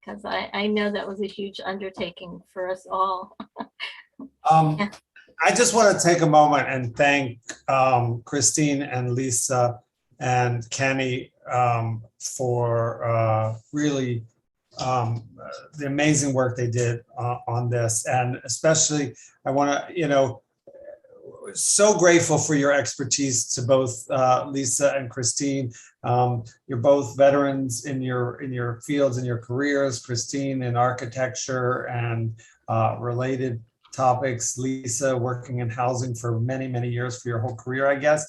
Because I know that was a huge undertaking for us all. I just want to take a moment and thank Christine and Lisa and Kenny for really the amazing work they did on this. And especially, I want to, so grateful for your expertise to both Lisa and Christine. You're both veterans in your fields and your careers. Christine in architecture and related topics. Lisa working in housing for many, many years, for your whole career, I guess.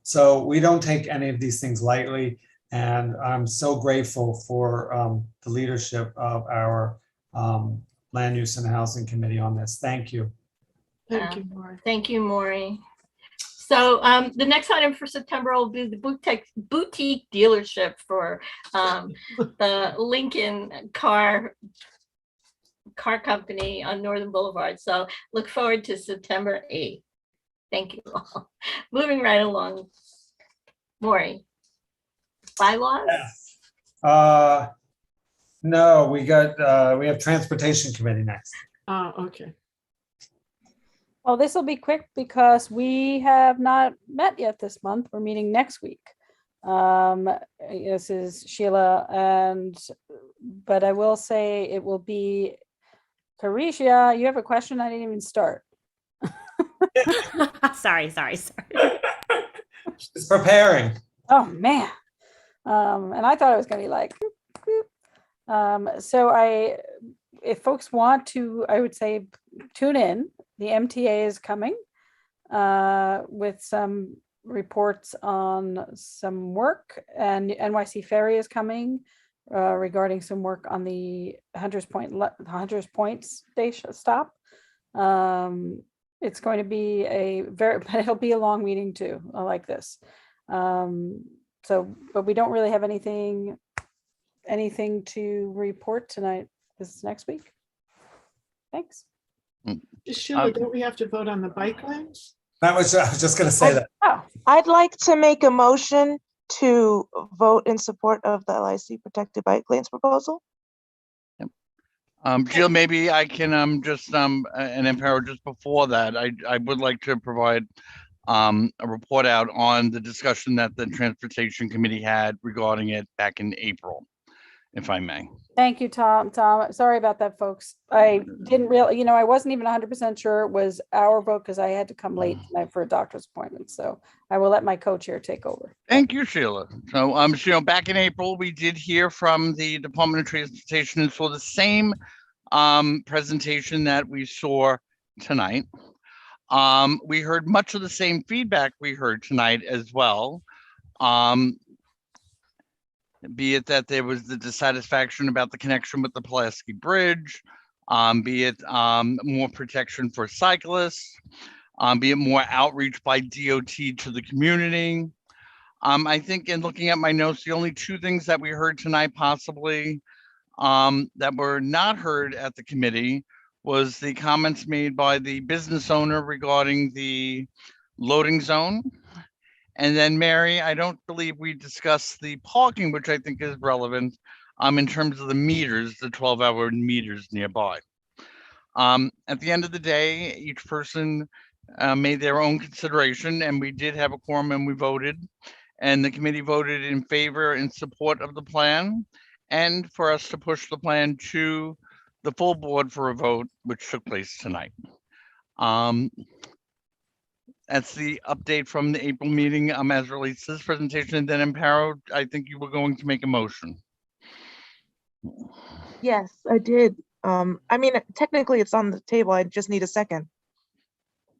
So we don't take any of these things lightly. And I'm so grateful for the leadership of our Land Use and Housing Committee on this. Thank you. Thank you, Maury. Thank you, Maury. So the next item for September will be the boutique dealership for the Lincoln car company on Northern Boulevard. So look forward to September 8th. Thank you all. Moving right along. Maury. Bylaws? No, we have Transportation Committee next. Oh, okay. Well, this will be quick because we have not met yet this month. We're meeting next week. This is Sheila, but I will say it will be Carisha. You have a question? I didn't even start. Sorry. It's preparing. Oh man. And I thought it was gonna be like, so if folks want to, I would say tune in. The MTA is coming with some reports on some work, and NYC Ferry is coming regarding some work on the Hunters Point station stop. It's going to be but it'll be a long meeting too, like this. But we don't really have anything to report tonight. This is next week. Thanks. Sheila, don't we have to vote on the bike lanes? I was just going to say that. Oh, I'd like to make a motion to vote in support of the LIC protected bike lanes proposal. Jill, maybe I can just and empower just before that. I would like to provide a report out on the discussion that the Transportation Committee had regarding it back in April. if I may. Thank you, Tom. Sorry about that, folks. I didn't really, I wasn't even 100% sure it was our vote because I had to come late tonight for a doctor's appointment. So I will let my co-chair take over. Thank you, Sheila. So, back in April, we did hear from the Department of Transportation and saw the same presentation that we saw tonight. We heard much of the same feedback we heard tonight as well. Be it that there was the dissatisfaction about the connection with the Pulaski Bridge, be it more protection for cyclists, be it more outreach by DOT to the community. I think in looking at my notes, the only two things that we heard tonight possibly that were not heard at the committee was the comments made by the business owner regarding the loading zone. And then Mary, I don't believe we discussed the parking, which I think is relevant in terms of the meters, the 12-hour meters nearby. At the end of the day, each person made their own consideration, and we did have a quorum and we voted, and the committee voted in favor and support of the plan, and for us to push the plan to the full board for a vote, which took place tonight. That's the update from the April meeting as relates to this presentation. And then Amparo, I think you were going to make a motion. Yes, I did. I mean, technically it's on the table. I just need a second.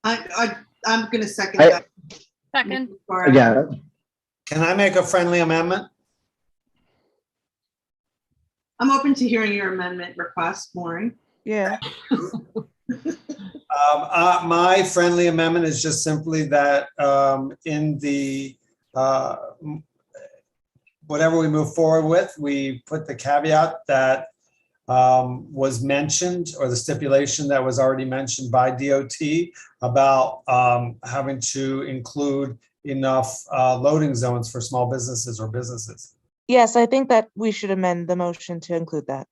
I'm going to second that. Second. Yeah. Can I make a friendly amendment? I'm open to hearing your amendment request, Maureen. Yeah. My friendly amendment is just simply that in the whatever we move forward with, we put the caveat that was mentioned, or the stipulation that was already mentioned by DOT about having to include enough loading zones for small businesses or businesses. Yes, I think that we should amend the motion to include that.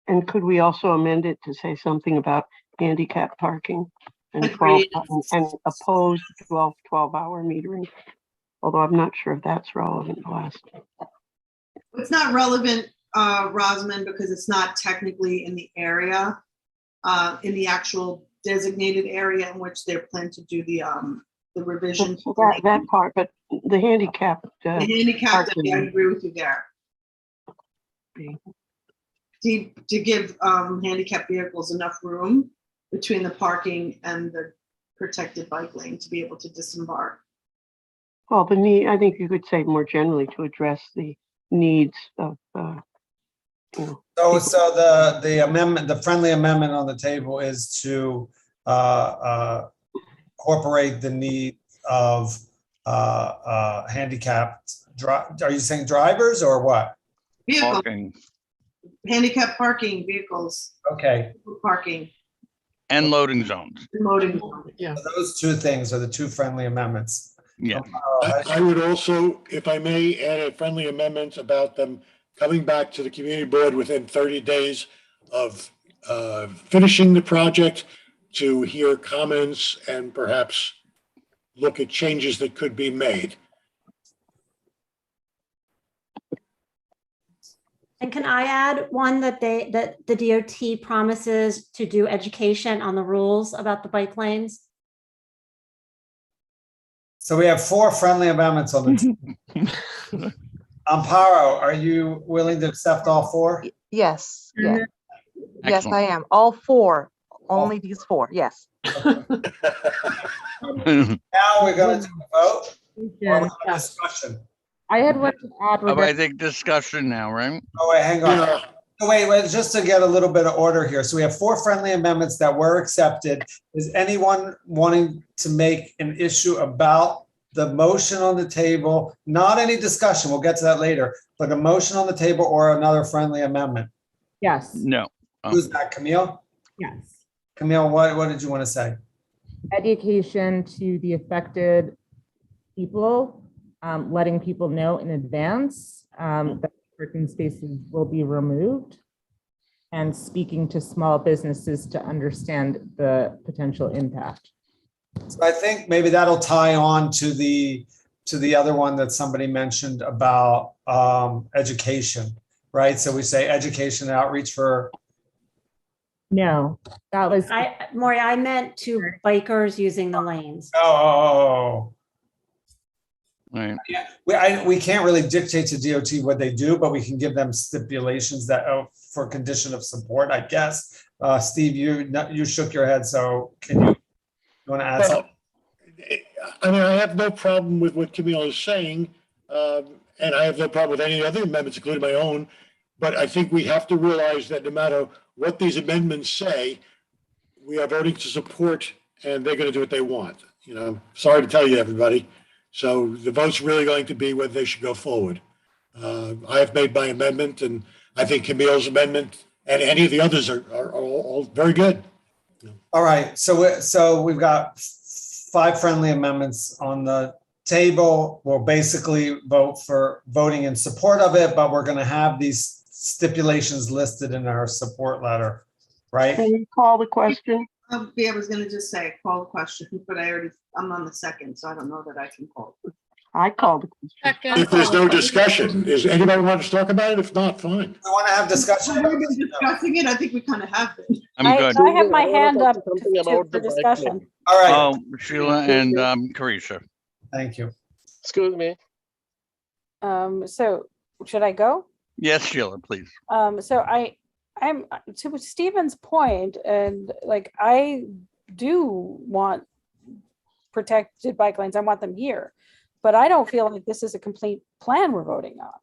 And could we also amend it to say something about handicap parking and and oppose 12-hour metering? Although I'm not sure if that's relevant. It's not relevant, Rosamond, because it's not technically in the area, in the actual designated area in which they're planning to do the revision. That part, but the handicap. The handicap, I agree with you there. To give handicapped vehicles enough room between the parking and the protected bike lane to be able to disembark. Well, the need, I think you could say more generally, to address the needs of, So the amendment, the friendly amendment on the table is to incorporate the need of handicapped. Are you saying drivers or what? Vehicles. Handicap parking vehicles. Okay. Parking. And loading zones. Loading zones. Yeah. So those two things are the two friendly amendments. Yeah. I would also, if I may, add a friendly amendment about them coming back to the community board within 30 days of finishing the project to hear comments and perhaps look at changes that could be made. And can I add one that the DOT promises to do education on the rules about the bike lanes? So we have 4 friendly amendments on the table. Amparo, are you willing to accept all 4? Yes. Yeah. Yes, I am. All 4. Only these 4. Yes. Now we're going to vote. Discussion. I had one to add. I think discussion now, right? Oh, wait, hang on. Yeah. Wait, just to get a little bit of order here. So we have 4 friendly amendments that were accepted. Is anyone wanting to make an issue about the motion on the table? Not any discussion, we'll get to that later, but a motion on the table or another friendly amendment? Yes. No. Who's that, Camille? Yes. Camille, what did you want to say? Education to the affected people, letting people know in advance that parking spaces will be removed, and speaking to small businesses to understand the potential impact. So I think maybe that'll tie on to the other one that somebody mentioned about education. right? So we say education and outreach for, No, that was, Maury, I meant to bikers using the lanes. oh. Right. We can't really dictate to DOT what they do, but we can give them stipulations that, for condition of support, I guess. Steve, you shook your head, so can you want to add something? I mean, I have no problem with what Camille is saying, and I have no problem with any other amendments, including my own. But I think we have to realize that no matter what these amendments say, we are voting to support, and they're going to do what they want. You know, sorry to tell you, everybody. So the vote's really going to be whether they should go forward. I have made my amendment, and I think Camille's amendment and any of the others are all very good. All right, so we've got 5 friendly amendments on the table. We'll basically voting in support of it, but we're going to have these stipulations listed in our support letter, right? Can you call the question? Yeah, I was gonna just say, call the question, but I'm on the second, so I don't know that I can call. I called the question. If there's no discussion, does anybody want to talk about it? If not, fine. I want to have discussion. We've been discussing it. I think we kind of have been. I'm good. I have my hand up for discussion. All right. Oh, Sheila and Carisha. Thank you. Excuse me. So should I go? Yes, Sheila, please. So I'm to Stephen's point, and like I do want protected bike lanes. I want them here, but I don't feel like this is a complete plan we're voting on.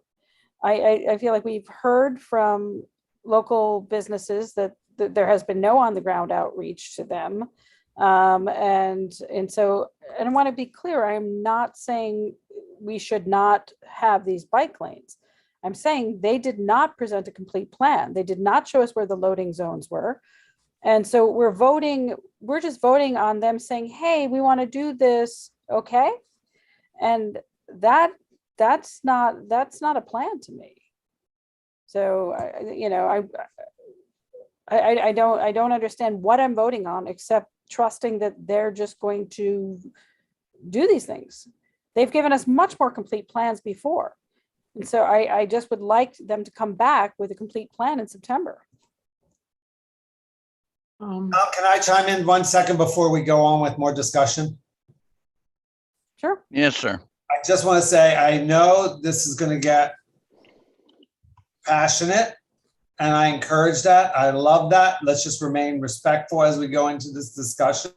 I feel like we've heard from local businesses that there has been no on the ground outreach to them, and so I want to be clear. I'm not saying we should not have these bike lanes. I'm saying they did not present a complete plan. They did not show us where the loading zones were. And so we're just voting on them saying, hey, we want to do this, okay? And that's not a plan to me. So I don't understand what I'm voting on, except trusting that they're just going to do these things. They've given us much more complete plans before. And so I just would like them to come back with a complete plan in September. Can I chime in 1 second before we go on with more discussion? Sure. Yes, sir. I just want to say, I know this is going to get passionate, and I encourage that. I love that. Let's just remain respectful as we go into this discussion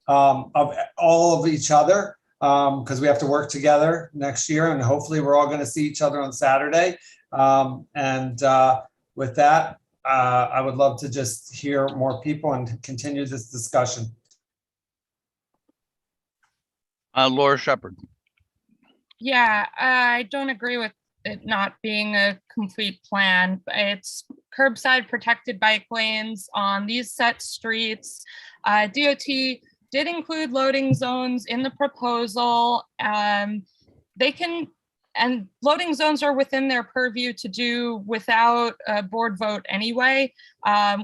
of all of each other. Because we have to work together next year, and hopefully we're all going to see each other on Saturday. With that, I would love to just hear more people and continue this discussion. Laura Shepherd. Yeah, I don't agree with it not being a complete plan. It's curbside protected bike lanes on these set streets. DOT did include loading zones in the proposal. And loading zones are within their purview to do without a board vote anyway.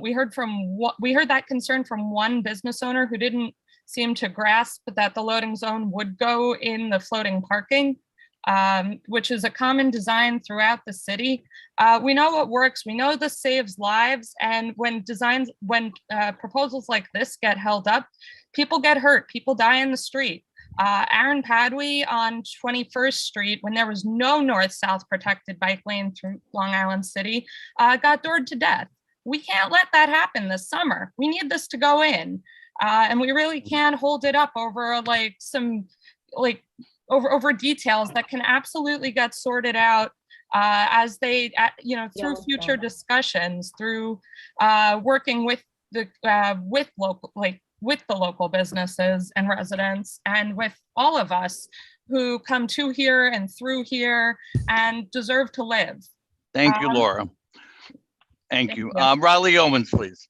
We heard that concern from one business owner who didn't seem to grasp that the loading zone would go in the floating parking, which is a common design throughout the city. We know what works. We know this saves lives. And when proposals like this get held up, people get hurt. People die in the street. Aaron Padway on 21st Street, when there was no north-south protected bike lane through Long Island City, got doored to death. We can't let that happen this summer. We need this to go in. And we really can't hold it up over over details that can absolutely get sorted out as they, through future discussions, through working with the local businesses and residents, and with all of us who come to here and through here and deserve to live. Thank you, Laura. Thank you. Riley Owens, please.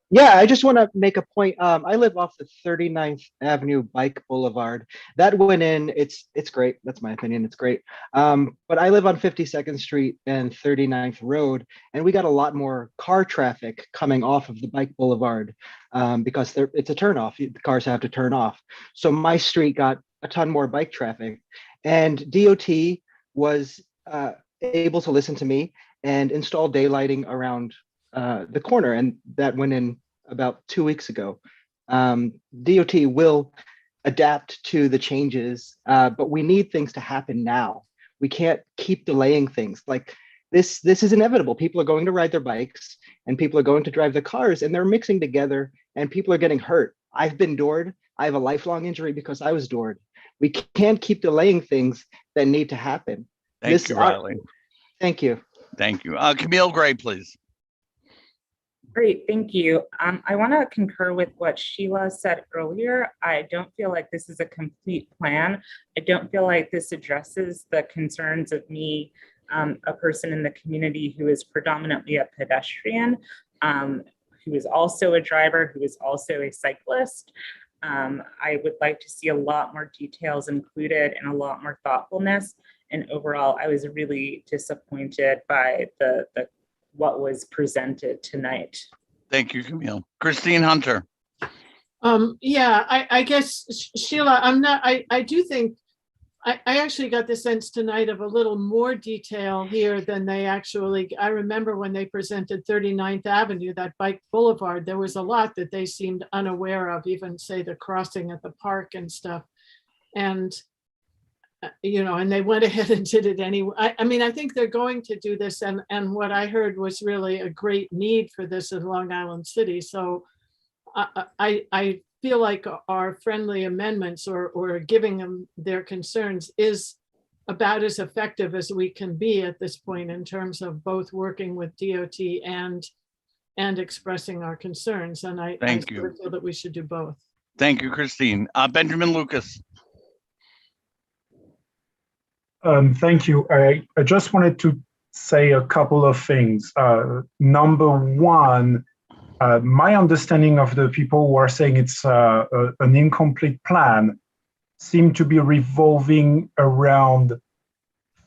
Yeah, I just want to make a point. I live off the 39th Avenue Bike Boulevard. That went in, it's great. That's my opinion, it's great. But I live on 52nd Street and 39th Road, and we got a lot more car traffic coming off of the Bike Boulevard because it's a turnoff. The cars have to turn off. So my street got a ton more bike traffic, and DOT was able to listen to me and install daylighting around the corner, and that went in about 2 weeks ago. DOT will adapt to the changes, but we need things to happen now. We can't keep delaying things. Like this is inevitable. People are going to ride their bikes and people are going to drive the cars, and they're mixing together and people are getting hurt. I've been doored. I have a lifelong injury because I was doored. We can't keep delaying things that need to happen. Thank you, Riley. Thank you. Thank you. Camille Gray, please. Great, thank you. I want to concur with what Sheila said earlier. I don't feel like this is a complete plan. I don't feel like this addresses the concerns of me, a person in the community who is predominantly a pedestrian, who is also a driver, who is also a cyclist. I would like to see a lot more details included and a lot more thoughtfulness. And overall, I was really disappointed by what was presented tonight. Thank you, Camille. Christine Hunter. Yeah, I guess, Sheila, I do think, I actually got the sense tonight of a little more detail here than they actually, I remember when they presented 39th Avenue, that bike boulevard, there was a lot that they seemed unaware of, even say the crossing at the park and stuff. And, and they went ahead and did it anyway. I mean, I think they're going to do this, and what I heard was really a great need for this in Long Island City. So I feel like our friendly amendments or giving them their concerns is about as effective as we can be at this point in terms of both working with DOT and expressing our concerns. And I feel that we should do both. Thank you, Christine. Benjamin Lucas. Thank you. I just wanted to say a couple of things. Number one, my understanding of the people who are saying it's an incomplete plan seem to be revolving around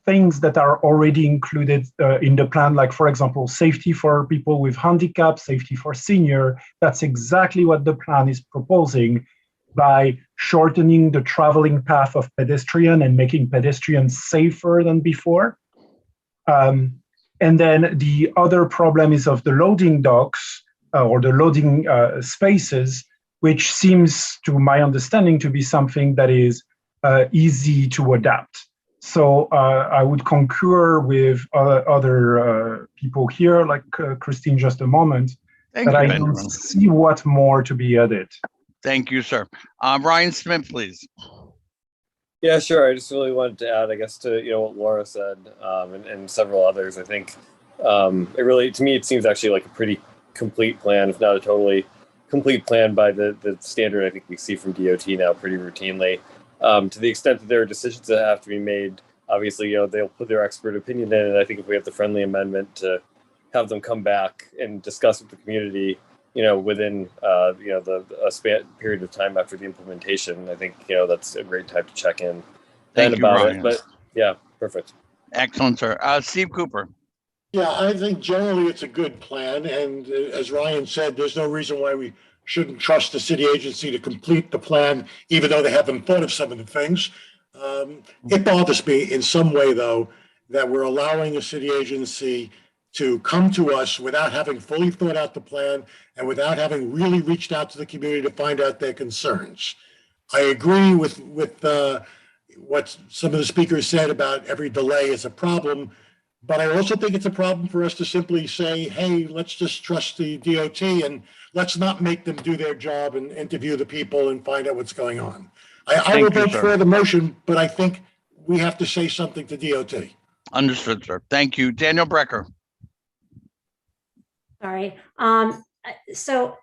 things that are already included in the plan, like, for example, safety for people with handicaps, safety for senior. That's exactly what the plan is proposing by shortening the traveling path of pedestrian and making pedestrians safer than before. And then the other problem is of the loading docks, or the loading spaces, which seems, to my understanding, to be something that is easy to adapt. So I would concur with other people here, like Christine just a moment, that I don't see what more to be added. Thank you, sir. Ryan Smith, please. Yeah, sure. I just really wanted to add, I guess, to what Laura said and several others. I think it really, to me, it seems actually like a pretty complete plan, if not a totally complete plan by the standard I think we see from DOT now pretty routinely. To the extent that there are decisions that have to be made, obviously, they'll put their expert opinion in, and I think if we have the friendly amendment to have them come back and discuss with the community, within a span period of time after the implementation, I think that's a great time to check in. Thank you, Ryan. it. But yeah, perfect. Excellent, sir. Steve Cooper. Yeah, I think generally it's a good plan. And as Ryan said, there's no reason why we shouldn't trust the city agency to complete the plan, even though they haven't thought of some of the things. It bothers me in some way, though, that we're allowing a city agency to come to us without having fully thought out the plan and without having really reached out to the community to find out their concerns. I agree with what some of the speakers said about every delay is a problem. But I also think it's a problem for us to simply say, hey, let's just trust the DOT and let's not make them do their job and interview the people and find out what's going on. I will vote for the motion, but I think we have to say something to DOT. Understood, sir. Thank you. Daniel Brecker. Sorry. So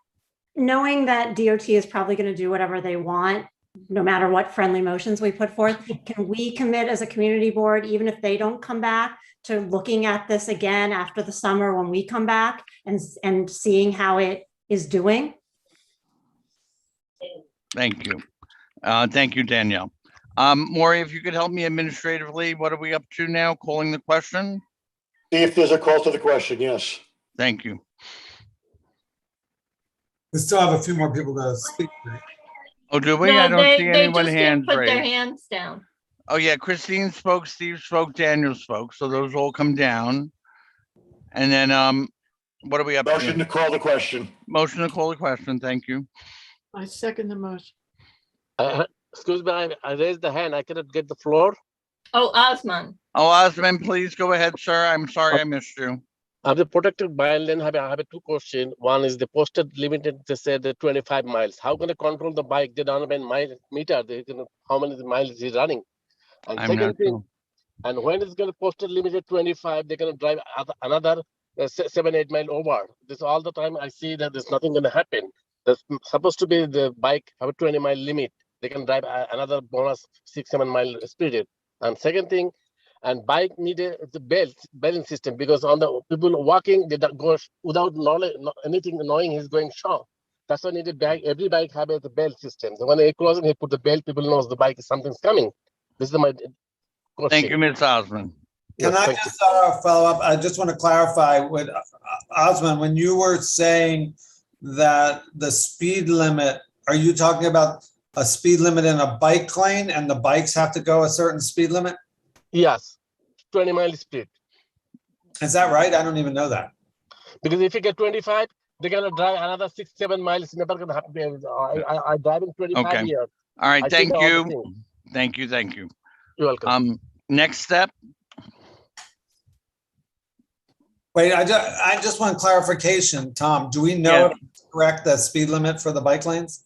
knowing that DOT is probably going to do whatever they want, no matter what friendly motions we put forth, can we commit as a community board, even if they don't come back, to looking at this again after the summer when we come back and seeing how it is doing? Thank you. Thank you, Danielle. Maury, if you could help me administratively, what are we up to now? Calling the question? See if there's a call to the question, yes. Thank you. We still have a few more people to speak. Oh, do we? No, I don't see they anyone just didn't hands put their raised. hands down. Oh, yeah, Christine spoke, Steve spoke, Daniel spoke, so those all come down. And then, what are we up to? Motion to call the question. Motion to call the question, thank you. I second the motion. Excuse me, I raised the hand. I cannot get the floor. Oh, Osman. Oh, Osman, please go ahead, sir. I'm sorry I missed you. I'm the protected mile and I have two questions. One is the posted limited, they said the 25 miles. How can I control the bike? They don't have a mile meter. They can, how many miles is he running? And I'm second not thing, sure. and when it's going to posted limited 25, they're going to drive another 7-8 mile over. This all the time I see that there's nothing going to happen. There's supposed to be the bike have a 20 mile limit. They can drive another bonus 6-7 mile speed. And second thing, and bike need the belting system, because on the people walking, they don't go without knowledge, anything knowing he's going short. That's why need a bike. Every bike have the belt system. So when they crossing, they put the belt. People knows the bike is something's coming. This is my question. Thank you, Ms. Osman. Can I just follow up? I just want to clarify with Osman, when you were saying that the speed limit, are you talking about a speed limit in a bike lane and the bikes have to go a certain speed limit? Yes, 20 mile speed. Is that right? I don't even know that. Because if you get 25, they're gonna drive another 6-7 miles. Never gonna happen. I driving 25 Okay. years. All right, I thank see all the you. things. Thank you, thank you. You're welcome. Next step, Wait, I just want clarification, Tom. Do we know if it's correct the speed limit for the bike lanes?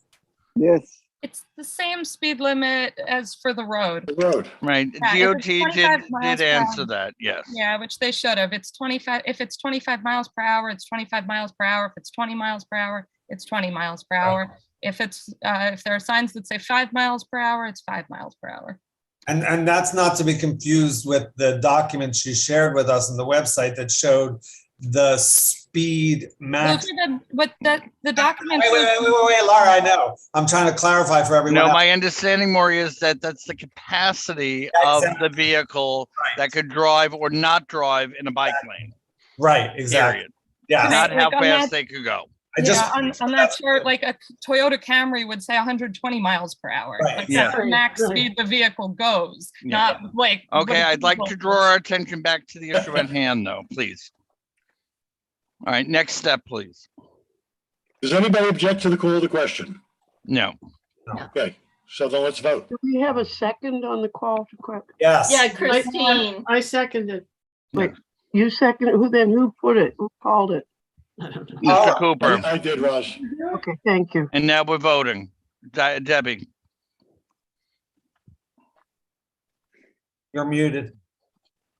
Yes. It's the same speed limit as for the road. The road. right, Yeah, if DOT it's 25 miles did per answer hour. that, yes. Yeah, which they should have. It's 25, if it's 25 miles per hour, it's 25 miles per hour. If it's 20 miles per hour, it's 20 miles per hour. If it's, if there are signs that say 5 miles per hour, it's 5 miles per hour. And that's not to be confused with the document she shared with us on the website that showed the speed max. Those are the document. Wait, Laura, I know. I'm trying to clarify for everyone No, else. my understanding, Maury, is that that's the capacity of the vehicle that could drive or not drive in a bike lane. Right, exactly. Period. Yeah. Not how Like on fast that- they could go. On that chart, like a Toyota Camry would say 120 miles per hour. Right, Like yeah. that's the max Right. speed the vehicle goes, Yeah. not like. Okay, what I'd like people- to draw our attention back to the issue at hand, though, please. All right, next step, please. Does anybody object to the call of the question? No. Okay, so then let's vote. Do we have a second on the call to question? Yes. Yeah, Christine. I seconded. Wait, you second, who put it? Who called it? I don't know. Mr. Cooper, I did, Roz. Okay, thank you. and now we're voting. Debbie, You're muted.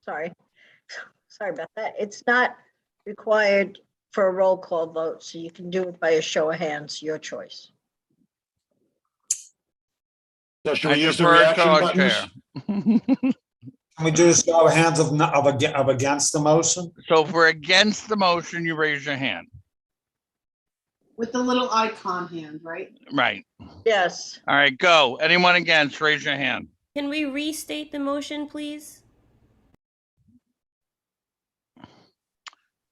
Sorry. Sorry about that. It's not required for a roll call vote, so you can do it by a show of hands, your choice. So should I we use the defer to reaction our buttons? chair. Can we do a show of hands of against the motion? So if we're against the motion, you raise your hand. With the little icon hand, right? Right. Yes. All right, go. Anyone against, raise your hand. Can we restate the motion, please?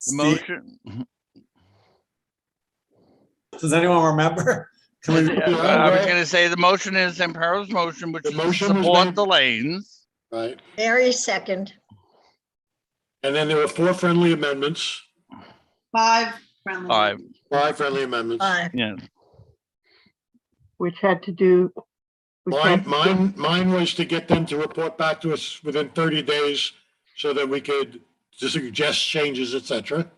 The motion. Does anyone remember? Can we? I was gonna say the motion is Empero's motion, which is to motion was support made- the lanes. Right, Mary second. and then there were 4 friendly amendments, 5 friendly. 5, 5 friendly amendments. yes. Which had to do. Mine was to get them to report back to us within 30 days so that we could suggest changes, et cetera.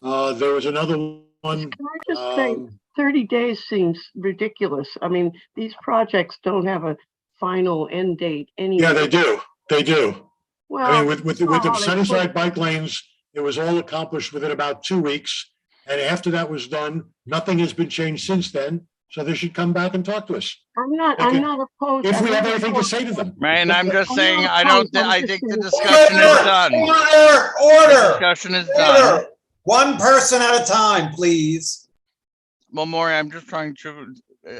There was another one. Can I just say, 30 days seems ridiculous. I mean, these projects don't have a final end date anyway. Yeah, they do. They do. Well, I mean, with the oh, they Sunnyside put- bike lanes, it was all accomplished within about 2 weeks. And after that was done, nothing has been changed since then. So they should come back and talk to us. I'm not opposed. If we I'm have not anything to opposed. say to them. Right, and I'm just I'm saying, not I don't, opposed, I'm I just think the saying- discussion is done. The Order. discussion is done. Order. One person at a time, please. Well, Maury, I'm just trying to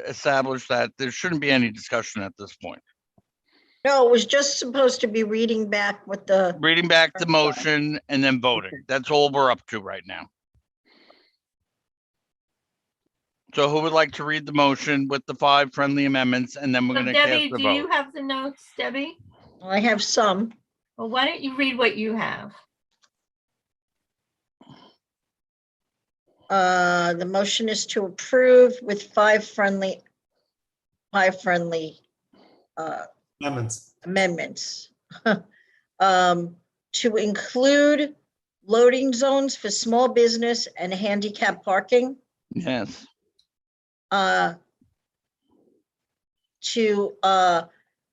establish that there shouldn't be any discussion at this point. No, it was just supposed to be reading back what the, Reading back the motion and then voting. That's all we're up to right now. So who would like to read the motion with the 5 friendly amendments, and then we're So gonna cast Debbie, the do you vote? have the notes, Debbie? I have some. Well, why don't you read what you have? The motion is to approve with five friendly Amendments. To include loading zones for small business and handicap parking. Yes. To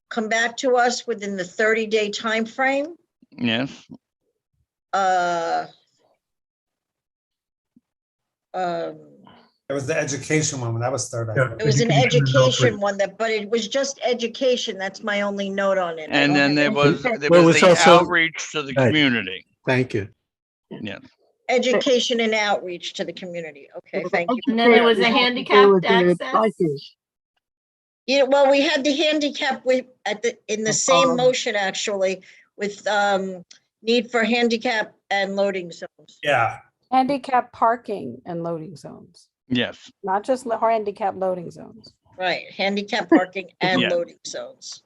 come back to us within the 30-day time frame. Yes. It was the education one. That was third. I Yeah. think. It was an Education and education outreach. one but it was just education. That's my only note on it. I And don't then have there any- was Well, it's the also- outreach to the Right. community. Thank you. Yes. Education and outreach to the community. Okay, thank you. And then there was a handicapped access. Yeah, well, we had the handicap in the same motion actually with need for handicap and loading zones. Yeah. Handicap parking and loading zones, Yes. not just handicap loading zones. Right, handicap parking and Yeah. loading zones.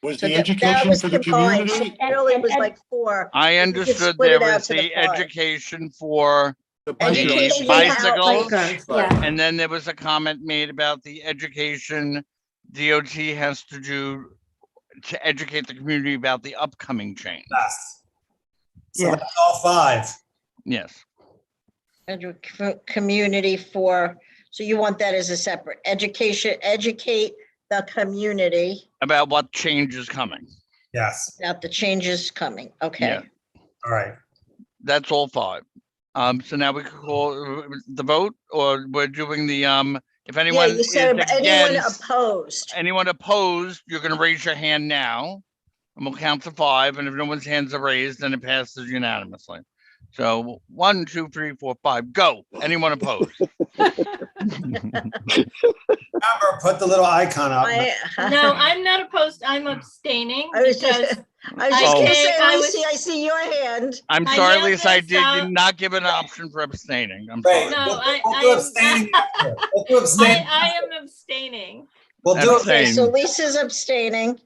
Was So the that education was for the combined. So community? really it was like four. I We could understood split it there out was to the five. education for The Education the and bicycles. outreach. Right. And then there was a comment made about the education DOT has to do to educate the community about the upcoming change. Yes. So Yeah. that's all five. Yes. Community for, so you want that as a separate education, educate the community About what change is coming. Yes. about the changes coming. Okay. Yeah. All right. That's all five. So now we could call the vote, or we're doing the, if Yeah, anyone you is said anyone against, opposed. anyone opposed, you're gonna raise your hand now. And we'll count to five, and if no one's hands are raised, then it passes unanimously. So 1, 2, 3, 4, 5, go. Anyone opposed? Remember, put the little icon up. No, I'm not opposed. I'm abstaining I was because just gonna say, I was- Lacey, I see your hand. I'm My sorry, hand Lisa, I is did up. not give an option for abstaining. I'm Right. sorry. No, We'll do abstaining after. We'll do abstaining. I am abstaining. We'll do Okay, so Abstain. Lisa's abstaining.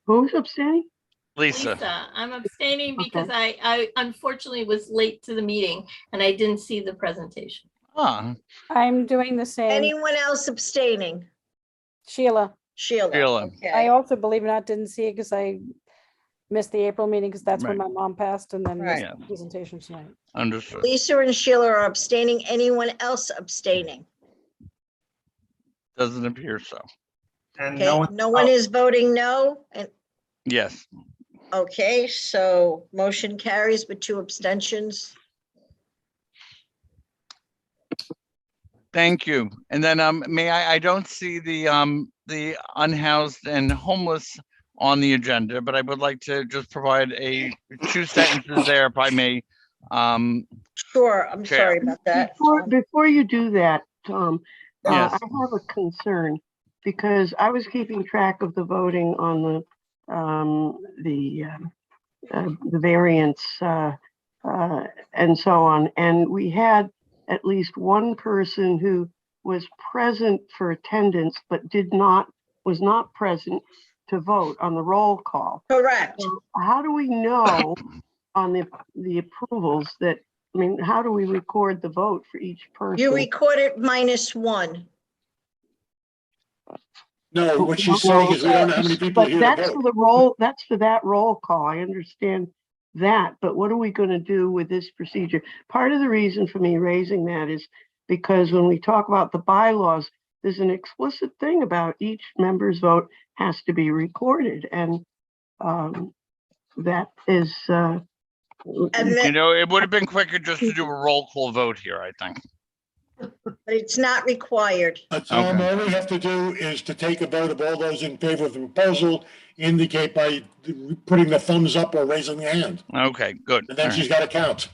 Who's abstaining? Lisa, I'm abstaining because I unfortunately was late to the meeting and I didn't see the presentation. I'm doing the same. Anyone else abstaining? Sheila, Sheila. Sheila. Okay. I also, believe it or not, didn't see it because I missed the April meeting because that's when Right. my mom passed and then missed Right. the presentation tonight. Understood. Lisa and Sheila are abstaining. Anyone else abstaining? Doesn't appear so. And Okay, no one is voting no. And Yes. okay, so motion carries with 2 abstentions. Thank you. And then, I don't see the unhoused and homeless on the agenda, but I would like to just provide 2 sentences there if I may. Sure, I'm Chair. sorry about that. Before you do that, Tom, Yes. I have a concern because I was keeping track of the voting on the variance and so on, and we had at least one person who was present for attendance but was not present to vote on the roll call. Correct. So how do we know on the approvals that, I mean, how do we record the vote for each person? You recorded -1. No, what she's saying is we don't know how many people are But here that's to for vote. the roll, that's for that roll call. I understand that, but what are we going to do with this procedure? Part of the reason for me raising that is because when we talk about the bylaws, there's an explicit thing about each member's vote has to be recorded, and that is. You know, it would have been quicker just to do a roll call vote here, I think. But it's not required. Tom, Okay. all we have to do is to take a vote of all those in favor of the proposal, indicate by putting the thumbs up or raising the hand. Okay, good. And then All she's right. got to count.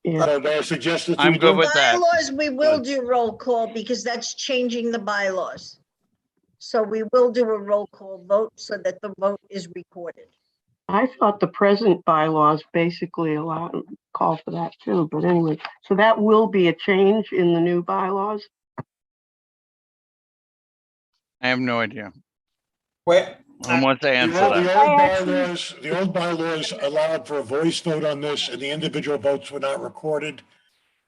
So may I suggest that I'm we good do? with that. Bylaws, we will do roll call because that's changing the bylaws. So we will do a roll call vote so that the vote is recorded. I thought the present bylaws basically call for that too, but anyway, so that will be a change in the new bylaws? I have no idea. Wait, I want to The answer old, that. the old bylaws allowed for a voice vote on this, and the individual votes were not recorded.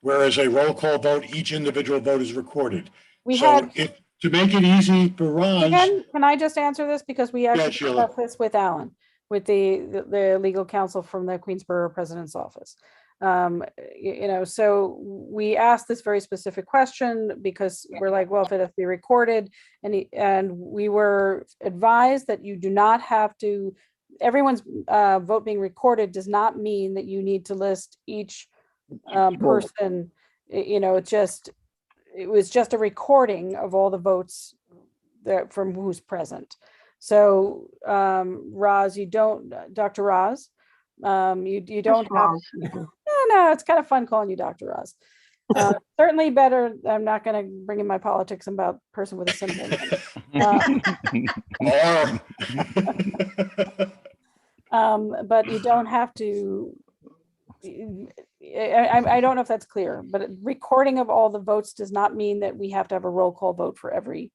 Whereas a roll call vote, each individual vote is recorded. We So had, if, to make it easy for Roz, can I just answer this? Because we actually Sheila. discussed this with Alan, with the legal counsel from the Queensborough President's Office. So we asked this very specific question because we're like, well, if it has to be recorded, and we were advised that you do not have to, everyone's vote being recorded does not mean that you need to list each person. It was just a recording of all the votes from who's present. So Roz, you don't, Dr. Roz, you don't have, no, it's kind of fun calling you Dr. Roz. Certainly better. I'm not going to bring in my politics about person with a simple name. But you don't have to. I don't know if that's clear, but recording of all the votes does not mean that we have to have a roll call vote for every.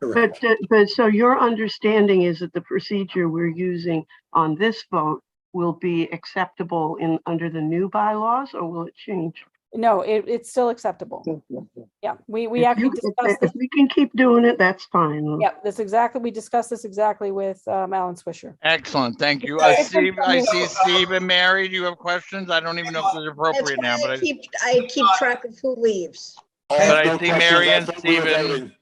But so your understanding is that the procedure we're using on this vote will be acceptable under the new bylaws, or will it change? No, it's still acceptable. Yeah, we actually discussed this. If we can keep doing it, that's fine. Yeah, we discussed this exactly with Alan Swisher. Excellent, thank you. Steve, I see Steve and Mary. Do you have questions? I don't even know if this is appropriate now, but I keep track of who leaves. I see Mary and Stephen.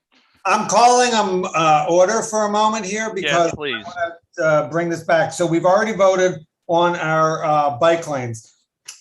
I'm calling them order for a moment here because Yes, please. I want to bring this back. So we've already voted on our bike lanes.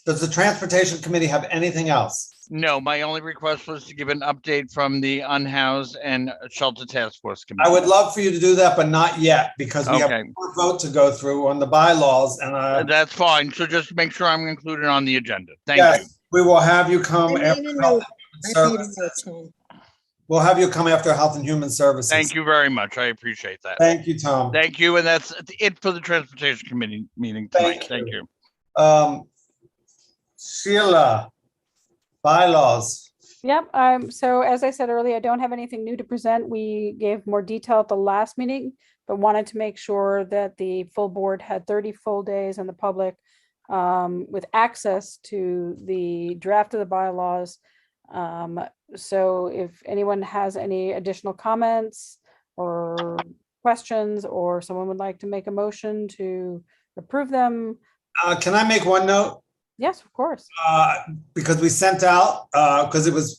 Does the Transportation Committee have anything else? No, my only request was to give an update from the Unhoused and Shelter Task Force Committee. I would love for you to do that, but not yet because we have Okay. one vote to go through on the bylaws. And That's fine. So just make sure I'm included on the agenda. Thank yes, you. we will have you come I after need a Health note. and I Human need a Services. note, Tom. We'll have you come after Health and Human Services. Thank you very much. I appreciate that. Thank you, Tom. Thank you. And that's it for the Transportation Committee meeting tonight. Thank you. Sheila, bylaws. Yep. So as I said earlier, I don't have anything new to present. We gave more detail at the last meeting, but wanted to make sure that the full board had 30 full days and the public with access to the draft of the bylaws. So if anyone has any additional comments or questions, or someone would like to make a motion to approve them. Can I make one note? Yes, of course. Because we sent out,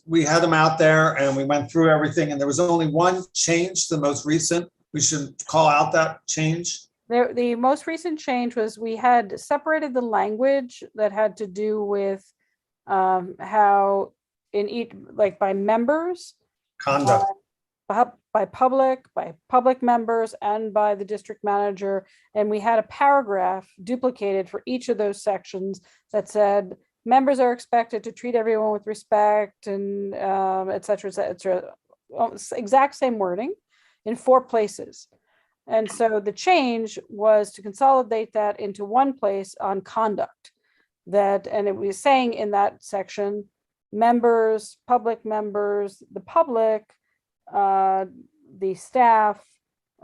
we had them out there and we went through everything and there was only one change, the most recent. We should call out that change. The most recent change was we had separated the language that had to do with how in each, like by members. Conduct. By public members and by the district manager. And we had a paragraph duplicated for each of those sections that said, members are expected to treat everyone with respect and et cetera, et cetera. Exact same wording in 4 places. And so the change was to consolidate that into one place on conduct. And it was saying in that section, members, public members, the public, the staff,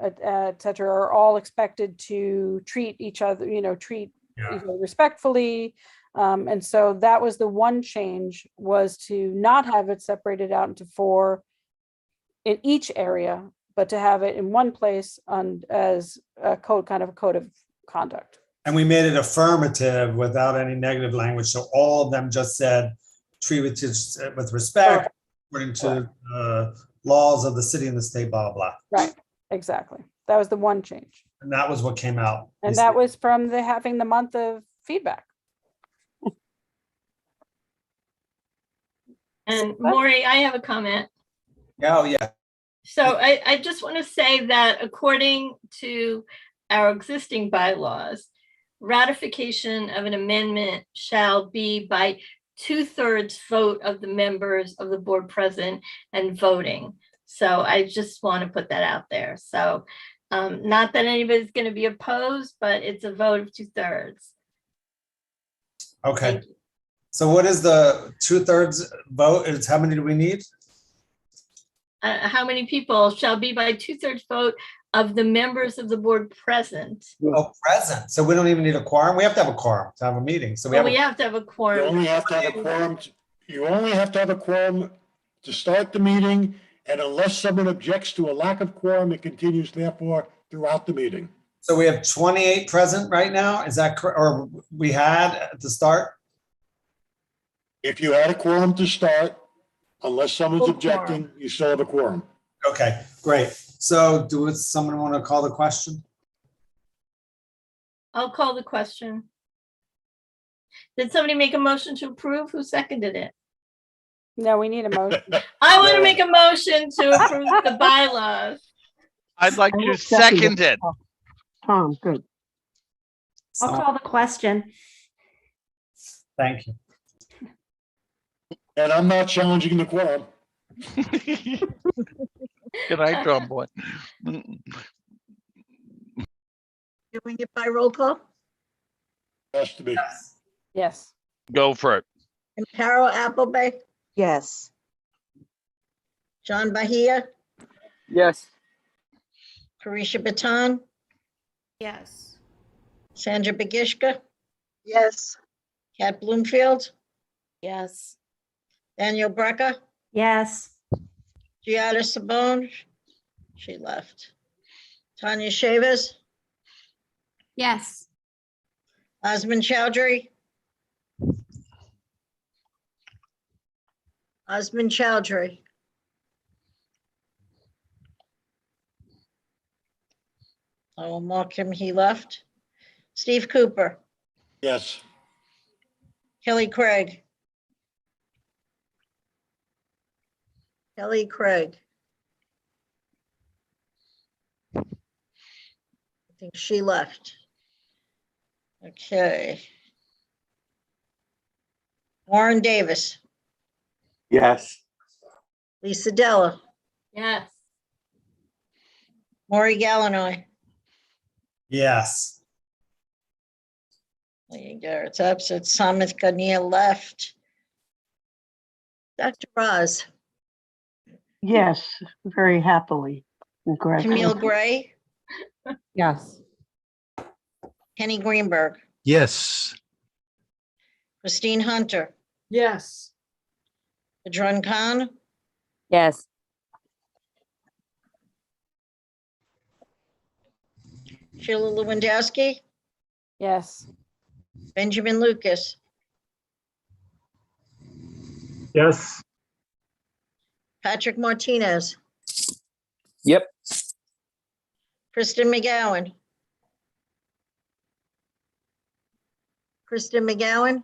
et cetera, are all expected to treat each other, treat each other respectfully. And so that was the one change, was to not have it separated out into 4 in each area, but to have it in one place as a code, kind of a code of conduct. And we made it affirmative without any negative language. So all of them just said, treat with respect, according to laws of the city and the state, blah, blah, blah. Right, exactly. That was the one change. And that was what came out. And that was from having the month of feedback. And Maury, I have a comment. Oh, yeah. So I just want to say that according to our existing bylaws, ratification of an amendment shall be by 2/3 vote of the members of the board present and voting. So I just want to put that out there. So not that anybody's going to be opposed, but it's a vote of 2/3. Okay. So what is the 2/3 vote? It's how many do we need? How many people shall be by 2/3 vote of the members of the board present. Oh, present. So we don't even need a quorum. We have to have a quorum to have a meeting. So we But have. we have to have a You quorum. only have to have a quorum, you only have to have a quorum to start the meeting, and unless someone objects to a lack of quorum, it continues therefore throughout the meeting. So we have 28 present right now. Is that correct? Or we had at the start? If you had a quorum to start, unless someone's Full objecting, you still have a quorum. Okay, great. So someone want to call the question? I'll call the question. Did somebody make a motion to approve? Who seconded it? No, we need a motion. I want to make a motion to approve the bylaws. I'd like I to will second second it. Tom, good. I'll call the question. Thank you. And I'm not challenging the quorum. Good night, John Boy. Doing it by roll call? Has to be. Yes. Go for it. And Carol Appleby, Yes. John Bahia, Yes. Carisha Baton, Yes. Sandra Begishka, Yes. Kat Bloomfield, Yes. Daniel Brecker, Yes. Giada Sabone, she left. Tanya Shavers, Yes. Osman Chowdhury. Osman Chowdhury. I will mark him, he left. Steve Cooper, Yes. Kelly Craig. Kelly Craig. I think she left. Okay. Warren Davis, Yes. Lisa Della, Yes. Maury Gallinoy, Yes. Lee Garrett's absent, Samith Gania left. Dr. Roz, Yes, very happily. Camille Congratulations. Gray, Yes. Kenny Greenberg, Yes. Christine Hunter, Yes. Adrun Khan, Yes. Sheila Lewandowski, Yes. Benjamin Lucas, Yes. Patrick Martinez, Yep. Kristen McGowan. Kristen McGowan.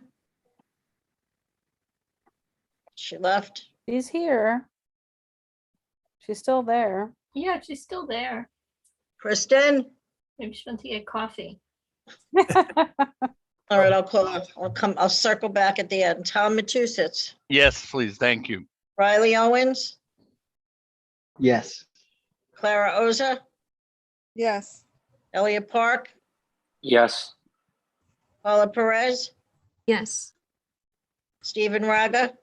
She left. She's here. She's still there. Yeah, she's still there. Kristen. Maybe she went to get coffee. All right, I'll call her. I'll circle back at the end. Tom Matusitz, Yes, please. Thank you. Riley Owens, Yes. Clara Oza, Yes. Elliot Park, Yes. Paula Perez, Yes. Stephen Raga.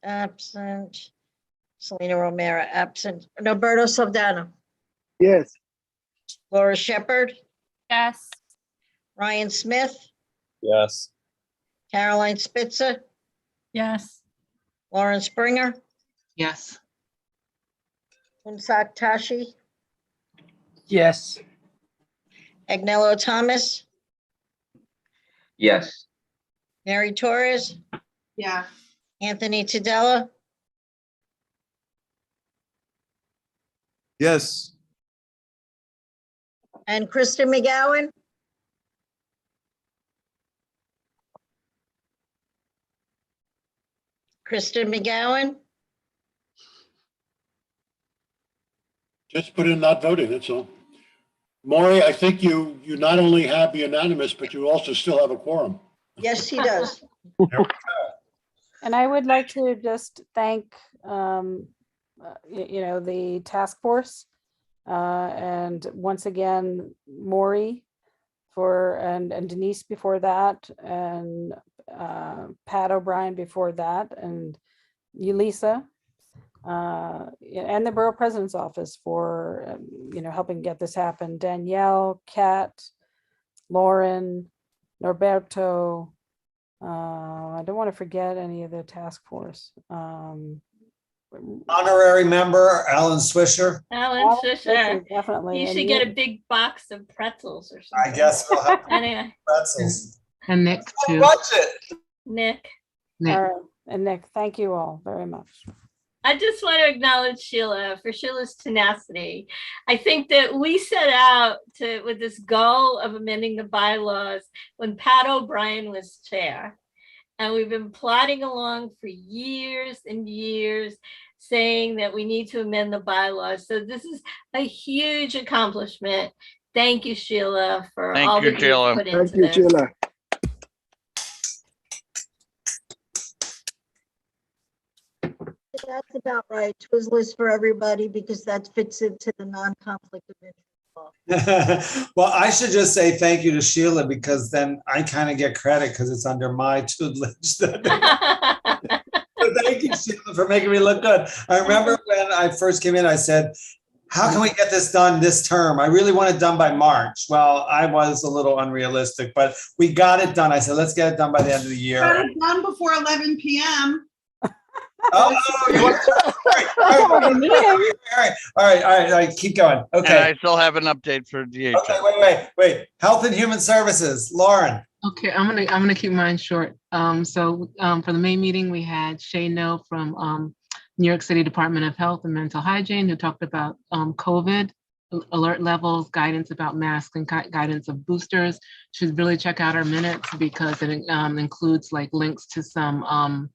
Absent. Selena Romero, absent. Roberto Saldana, Yes. Laura Shepherd, Yes. Ryan Smith, Yes. Caroline Spitzer, Yes. Lauren Springer, Yes. Unsak Tashi, Yes. Agnello Thomas, Yes. Mary Torres, Yeah. Anthony Tadella, Yes. and Kristen McGowan. Kristen McGowan, Just put in not voting, that's all. Maury, I think you not only have the unanimous, but you also still have a quorum. yes, he does. And I would like to just thank, the task force. And once again, Maury and Denise before that, and Pat O'Brien before that, and you, Lisa. and the borough president's office for, helping get this happen. Danielle, Kat, Lauren, Norberto. I don't want to forget any of the task force. Honorary member, Alan Swisher. Alan Fisher, definitely. you And should get a big box of pretzels or something. I guess we'll have Anyway, pretzels. And Nick too. Budget. Nick, All right. And Nick, thank you all very much. I just want to acknowledge Sheila for Sheila's tenacity. I think that we set out with this goal of amending the bylaws when Pat O'Brien was chair. And we've been plodding along for years and years, saying that we need to amend the bylaws. So this is a huge accomplishment. Thank you, Sheila, for Thank all you, that Sheila. you've put into this. Sheila. That's about right. Twizzlers for everybody because that fits into the non-conflict of interest law. Well, I should just say thank you to Sheila because then I kind of get credit because it's under my tutelage. So thank you, Sheila, for making me look good. I remember when I first came in, I said, how can we get this done this term? I really want it done by March. Well, I was a little unrealistic, but we got it done. I said, let's get it done by the end of the year. Got it done before 11 p.m. Oh, you want all right, keep going. And Okay. I still have an update for DHS. Okay, wait. Health and Human Services, Lauren. Okay, I'm gonna keep mine short. For the May meeting, we had Shay No from New York City Department of Health and Mental Hygiene, who talked about COVID alert levels, guidance about masks, and guidance of boosters. Should really check out our minutes because it includes like links to some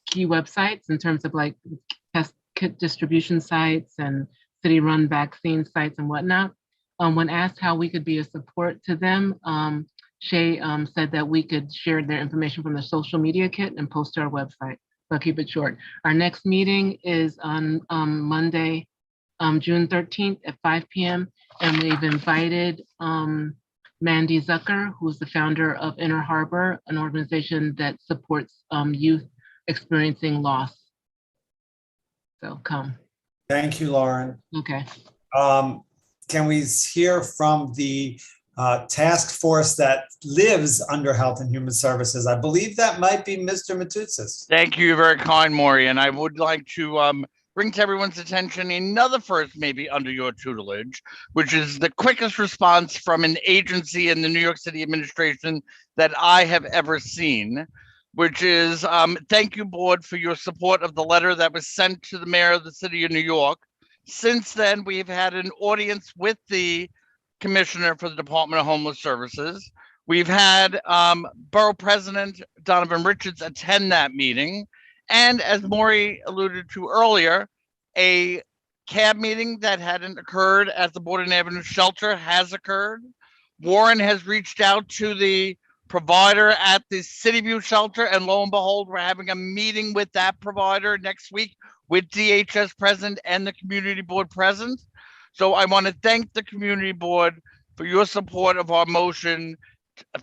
key websites in terms of like test kit distribution sites and city-run vaccine sites and whatnot. When asked how we could be a support to them, Shay said that we could share their information from the social media kit and post to our website. So I'll keep it short. Our next meeting is on Monday, June 13th at 5 p.m. And we've invited Mandy Zucker, who's the founder of Inner Harbor, an organization that supports youth experiencing loss. So come. Thank you, Lauren. Okay. Can we hear from the task force that lives under Health and Human Services? I believe that might be Mr. Matoutsis. Thank you, very kind, Maury. And I would like to bring to everyone's attention another first, maybe under your tutelage, which is the quickest response from an agency in the New York City administration that I have ever seen, which is thank you, board, for your support of the letter that was sent to the mayor of the city of New York. Since then, we've had an audience with the commissioner for the Department of Homeless Services. We've had Borough President Donovan Richards attend that meeting. And as Maury alluded to earlier, a CAB meeting that hadn't occurred at the Borden Avenue shelter has occurred. Warren has reached out to the provider at the City View shelter, and lo and behold, we're having a meeting with that provider next week with DHS present and the community board present. So I want to thank the community board for your support of our motion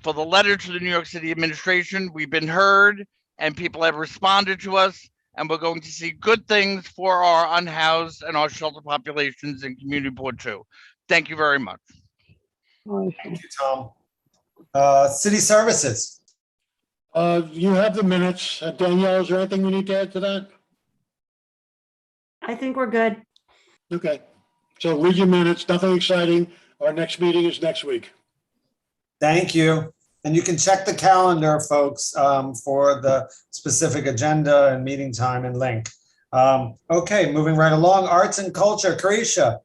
for the letter to the New York City administration. We've been heard and people have responded to us, and we're going to see good things for our unhoused and our shelter populations and community board too. Thank you very much. Thank you, Tom. City Services. You have the minutes. Danielle, is there anything we need to add to that? I think we're good. Okay. So read your minutes, nothing exciting. Our next meeting is next week. Thank you. And you can check the calendar, folks, for the specific agenda and meeting time and link. Okay, moving right along. Arts and Culture, Carisha.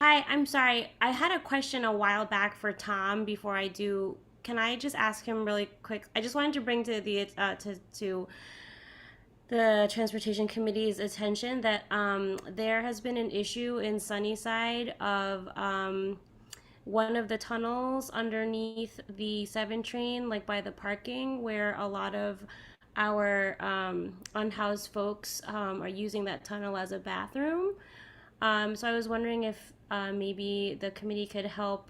Hi, I'm sorry. I had a question a while back for Tom before I do. Can I just ask him really quick? I just wanted to bring to the Transportation Committee's attention that there has been an issue in Sunnyside of one of the tunnels underneath the 7 train, like by the parking, where a lot of our unhoused folks are using that tunnel as a bathroom. So I was wondering if maybe the committee could help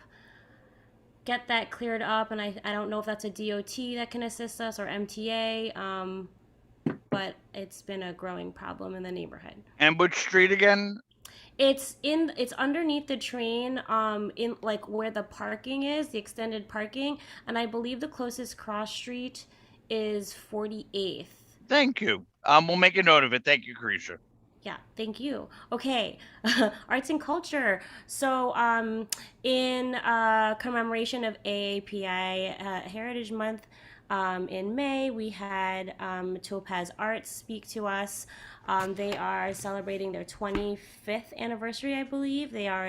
get that cleared up. And I don't know if that's a DOT that can assist us or MTA. but it's been a growing problem in the neighborhood. And which street again? It's underneath the train, in like where the parking is, the extended parking, and I believe the closest cross street is 48th. Thank you. We'll make a note of it. Thank you, Carisha. Yeah, thank you. Okay, arts and culture. So, in commemoration of AAPI Heritage Month, in May, we had Topaz Arts speak to us. They are celebrating their 25th anniversary, I believe. They are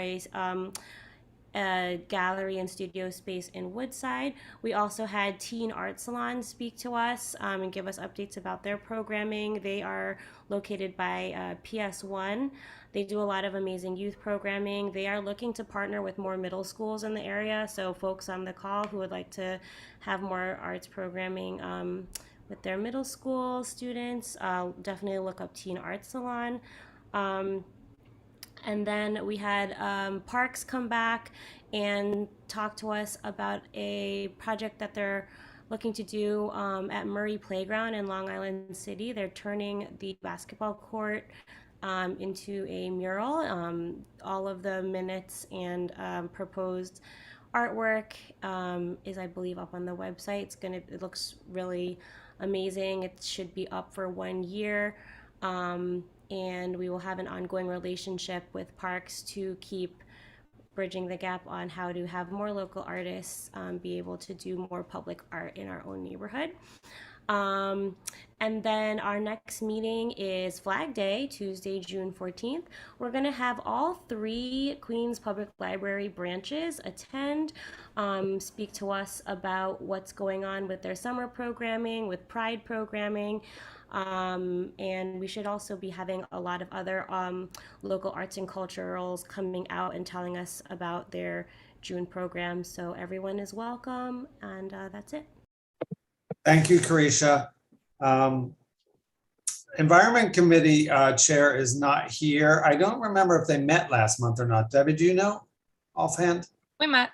a gallery and studio space in Woodside. We also had Teen Art Salon speak to us and give us updates about their programming. They are located by PS1. They do a lot of amazing youth programming. They are looking to partner with more middle schools in the area. So folks on the call who would like to have more arts programming with their middle school students, definitely look up Teen Art Salon. And then we had Parks come back and talk to us about a project that they're looking to do at Murray Playground in Long Island City. They're turning the basketball court into a mural. All of the minutes and proposed artwork is, I believe, up on the website. It looks really amazing. It should be up for 1 year. And we will have an ongoing relationship with Parks to keep bridging the gap on how to have more local artists be able to do more public art in our own neighborhood. And then our next meeting is Flag Day, Tuesday, June 14th. We're going to have all 3 Queens Public Library branches attend, speak to us about what's going on with their summer programming, with Pride programming. And we should also be having a lot of other local arts and culturals coming out and telling us about their June programs. So everyone is welcome, and that's it. Thank you, Carisha. Environment Committee Chair is not here. I don't remember if they met last month or not. Debbie, do you know offhand? We met.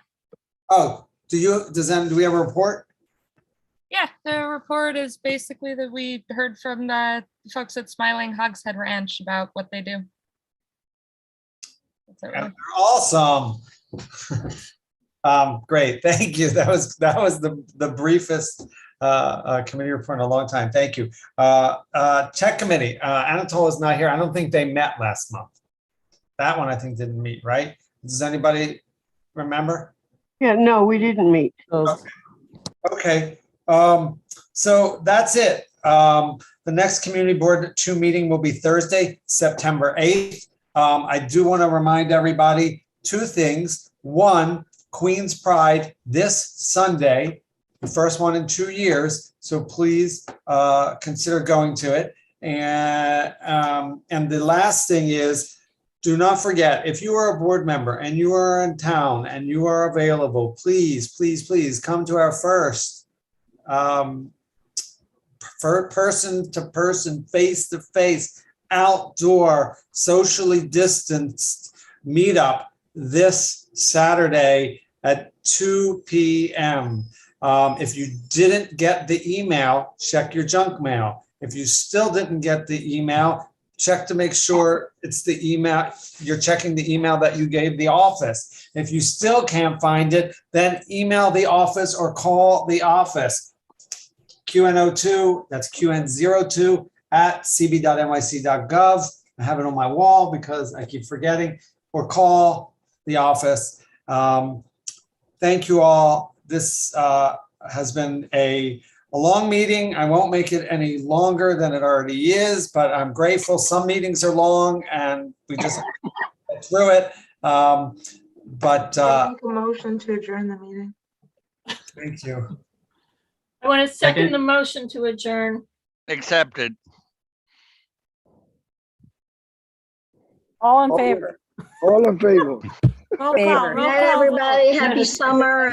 Oh, do we have a report? Yeah, the report is basically that we heard from the folks at Smiling Hogshead Ranch about what they do. That's it, really. Awesome. Great, thank you. That was the briefest committee report in a long time. Thank you. Tech Committee, Anatole is not here. I don't think they met last month. That one I think didn't meet, right? Does anybody remember? Yeah, no, we didn't meet. Okay. So that's it. The next community board 2 meeting will be Thursday, September 8th. I do want to remind everybody 2 things. 1, Queen's Pride this Sunday, the first one in 2 years. So please consider going to it. And the last thing is, do not forget, if you are a board member and you are in town and you are available, please, please, please come to our first person to person, face to face, outdoor, socially distanced meetup this Saturday at 2 p.m. If you didn't get the email, check your junk mail. If you still didn't get the email, check to make sure it's the email, you're checking the email that you gave the office. If you still can't find it, then email the office or call the office. QN02, that's QN02 at cb.nyc.gov. I have it on my wall because I keep forgetting, or call the office. Thank you all. This has been a long meeting. I won't make it any longer than it already is, but I'm grateful. Some meetings are long and we just get through it. But Make a motion to adjourn the meeting. Thank you. I want to second the motion to adjourn. Accepted. All in favor? All in favor. Roll call, Good roll night, call. everybody. Happy summer.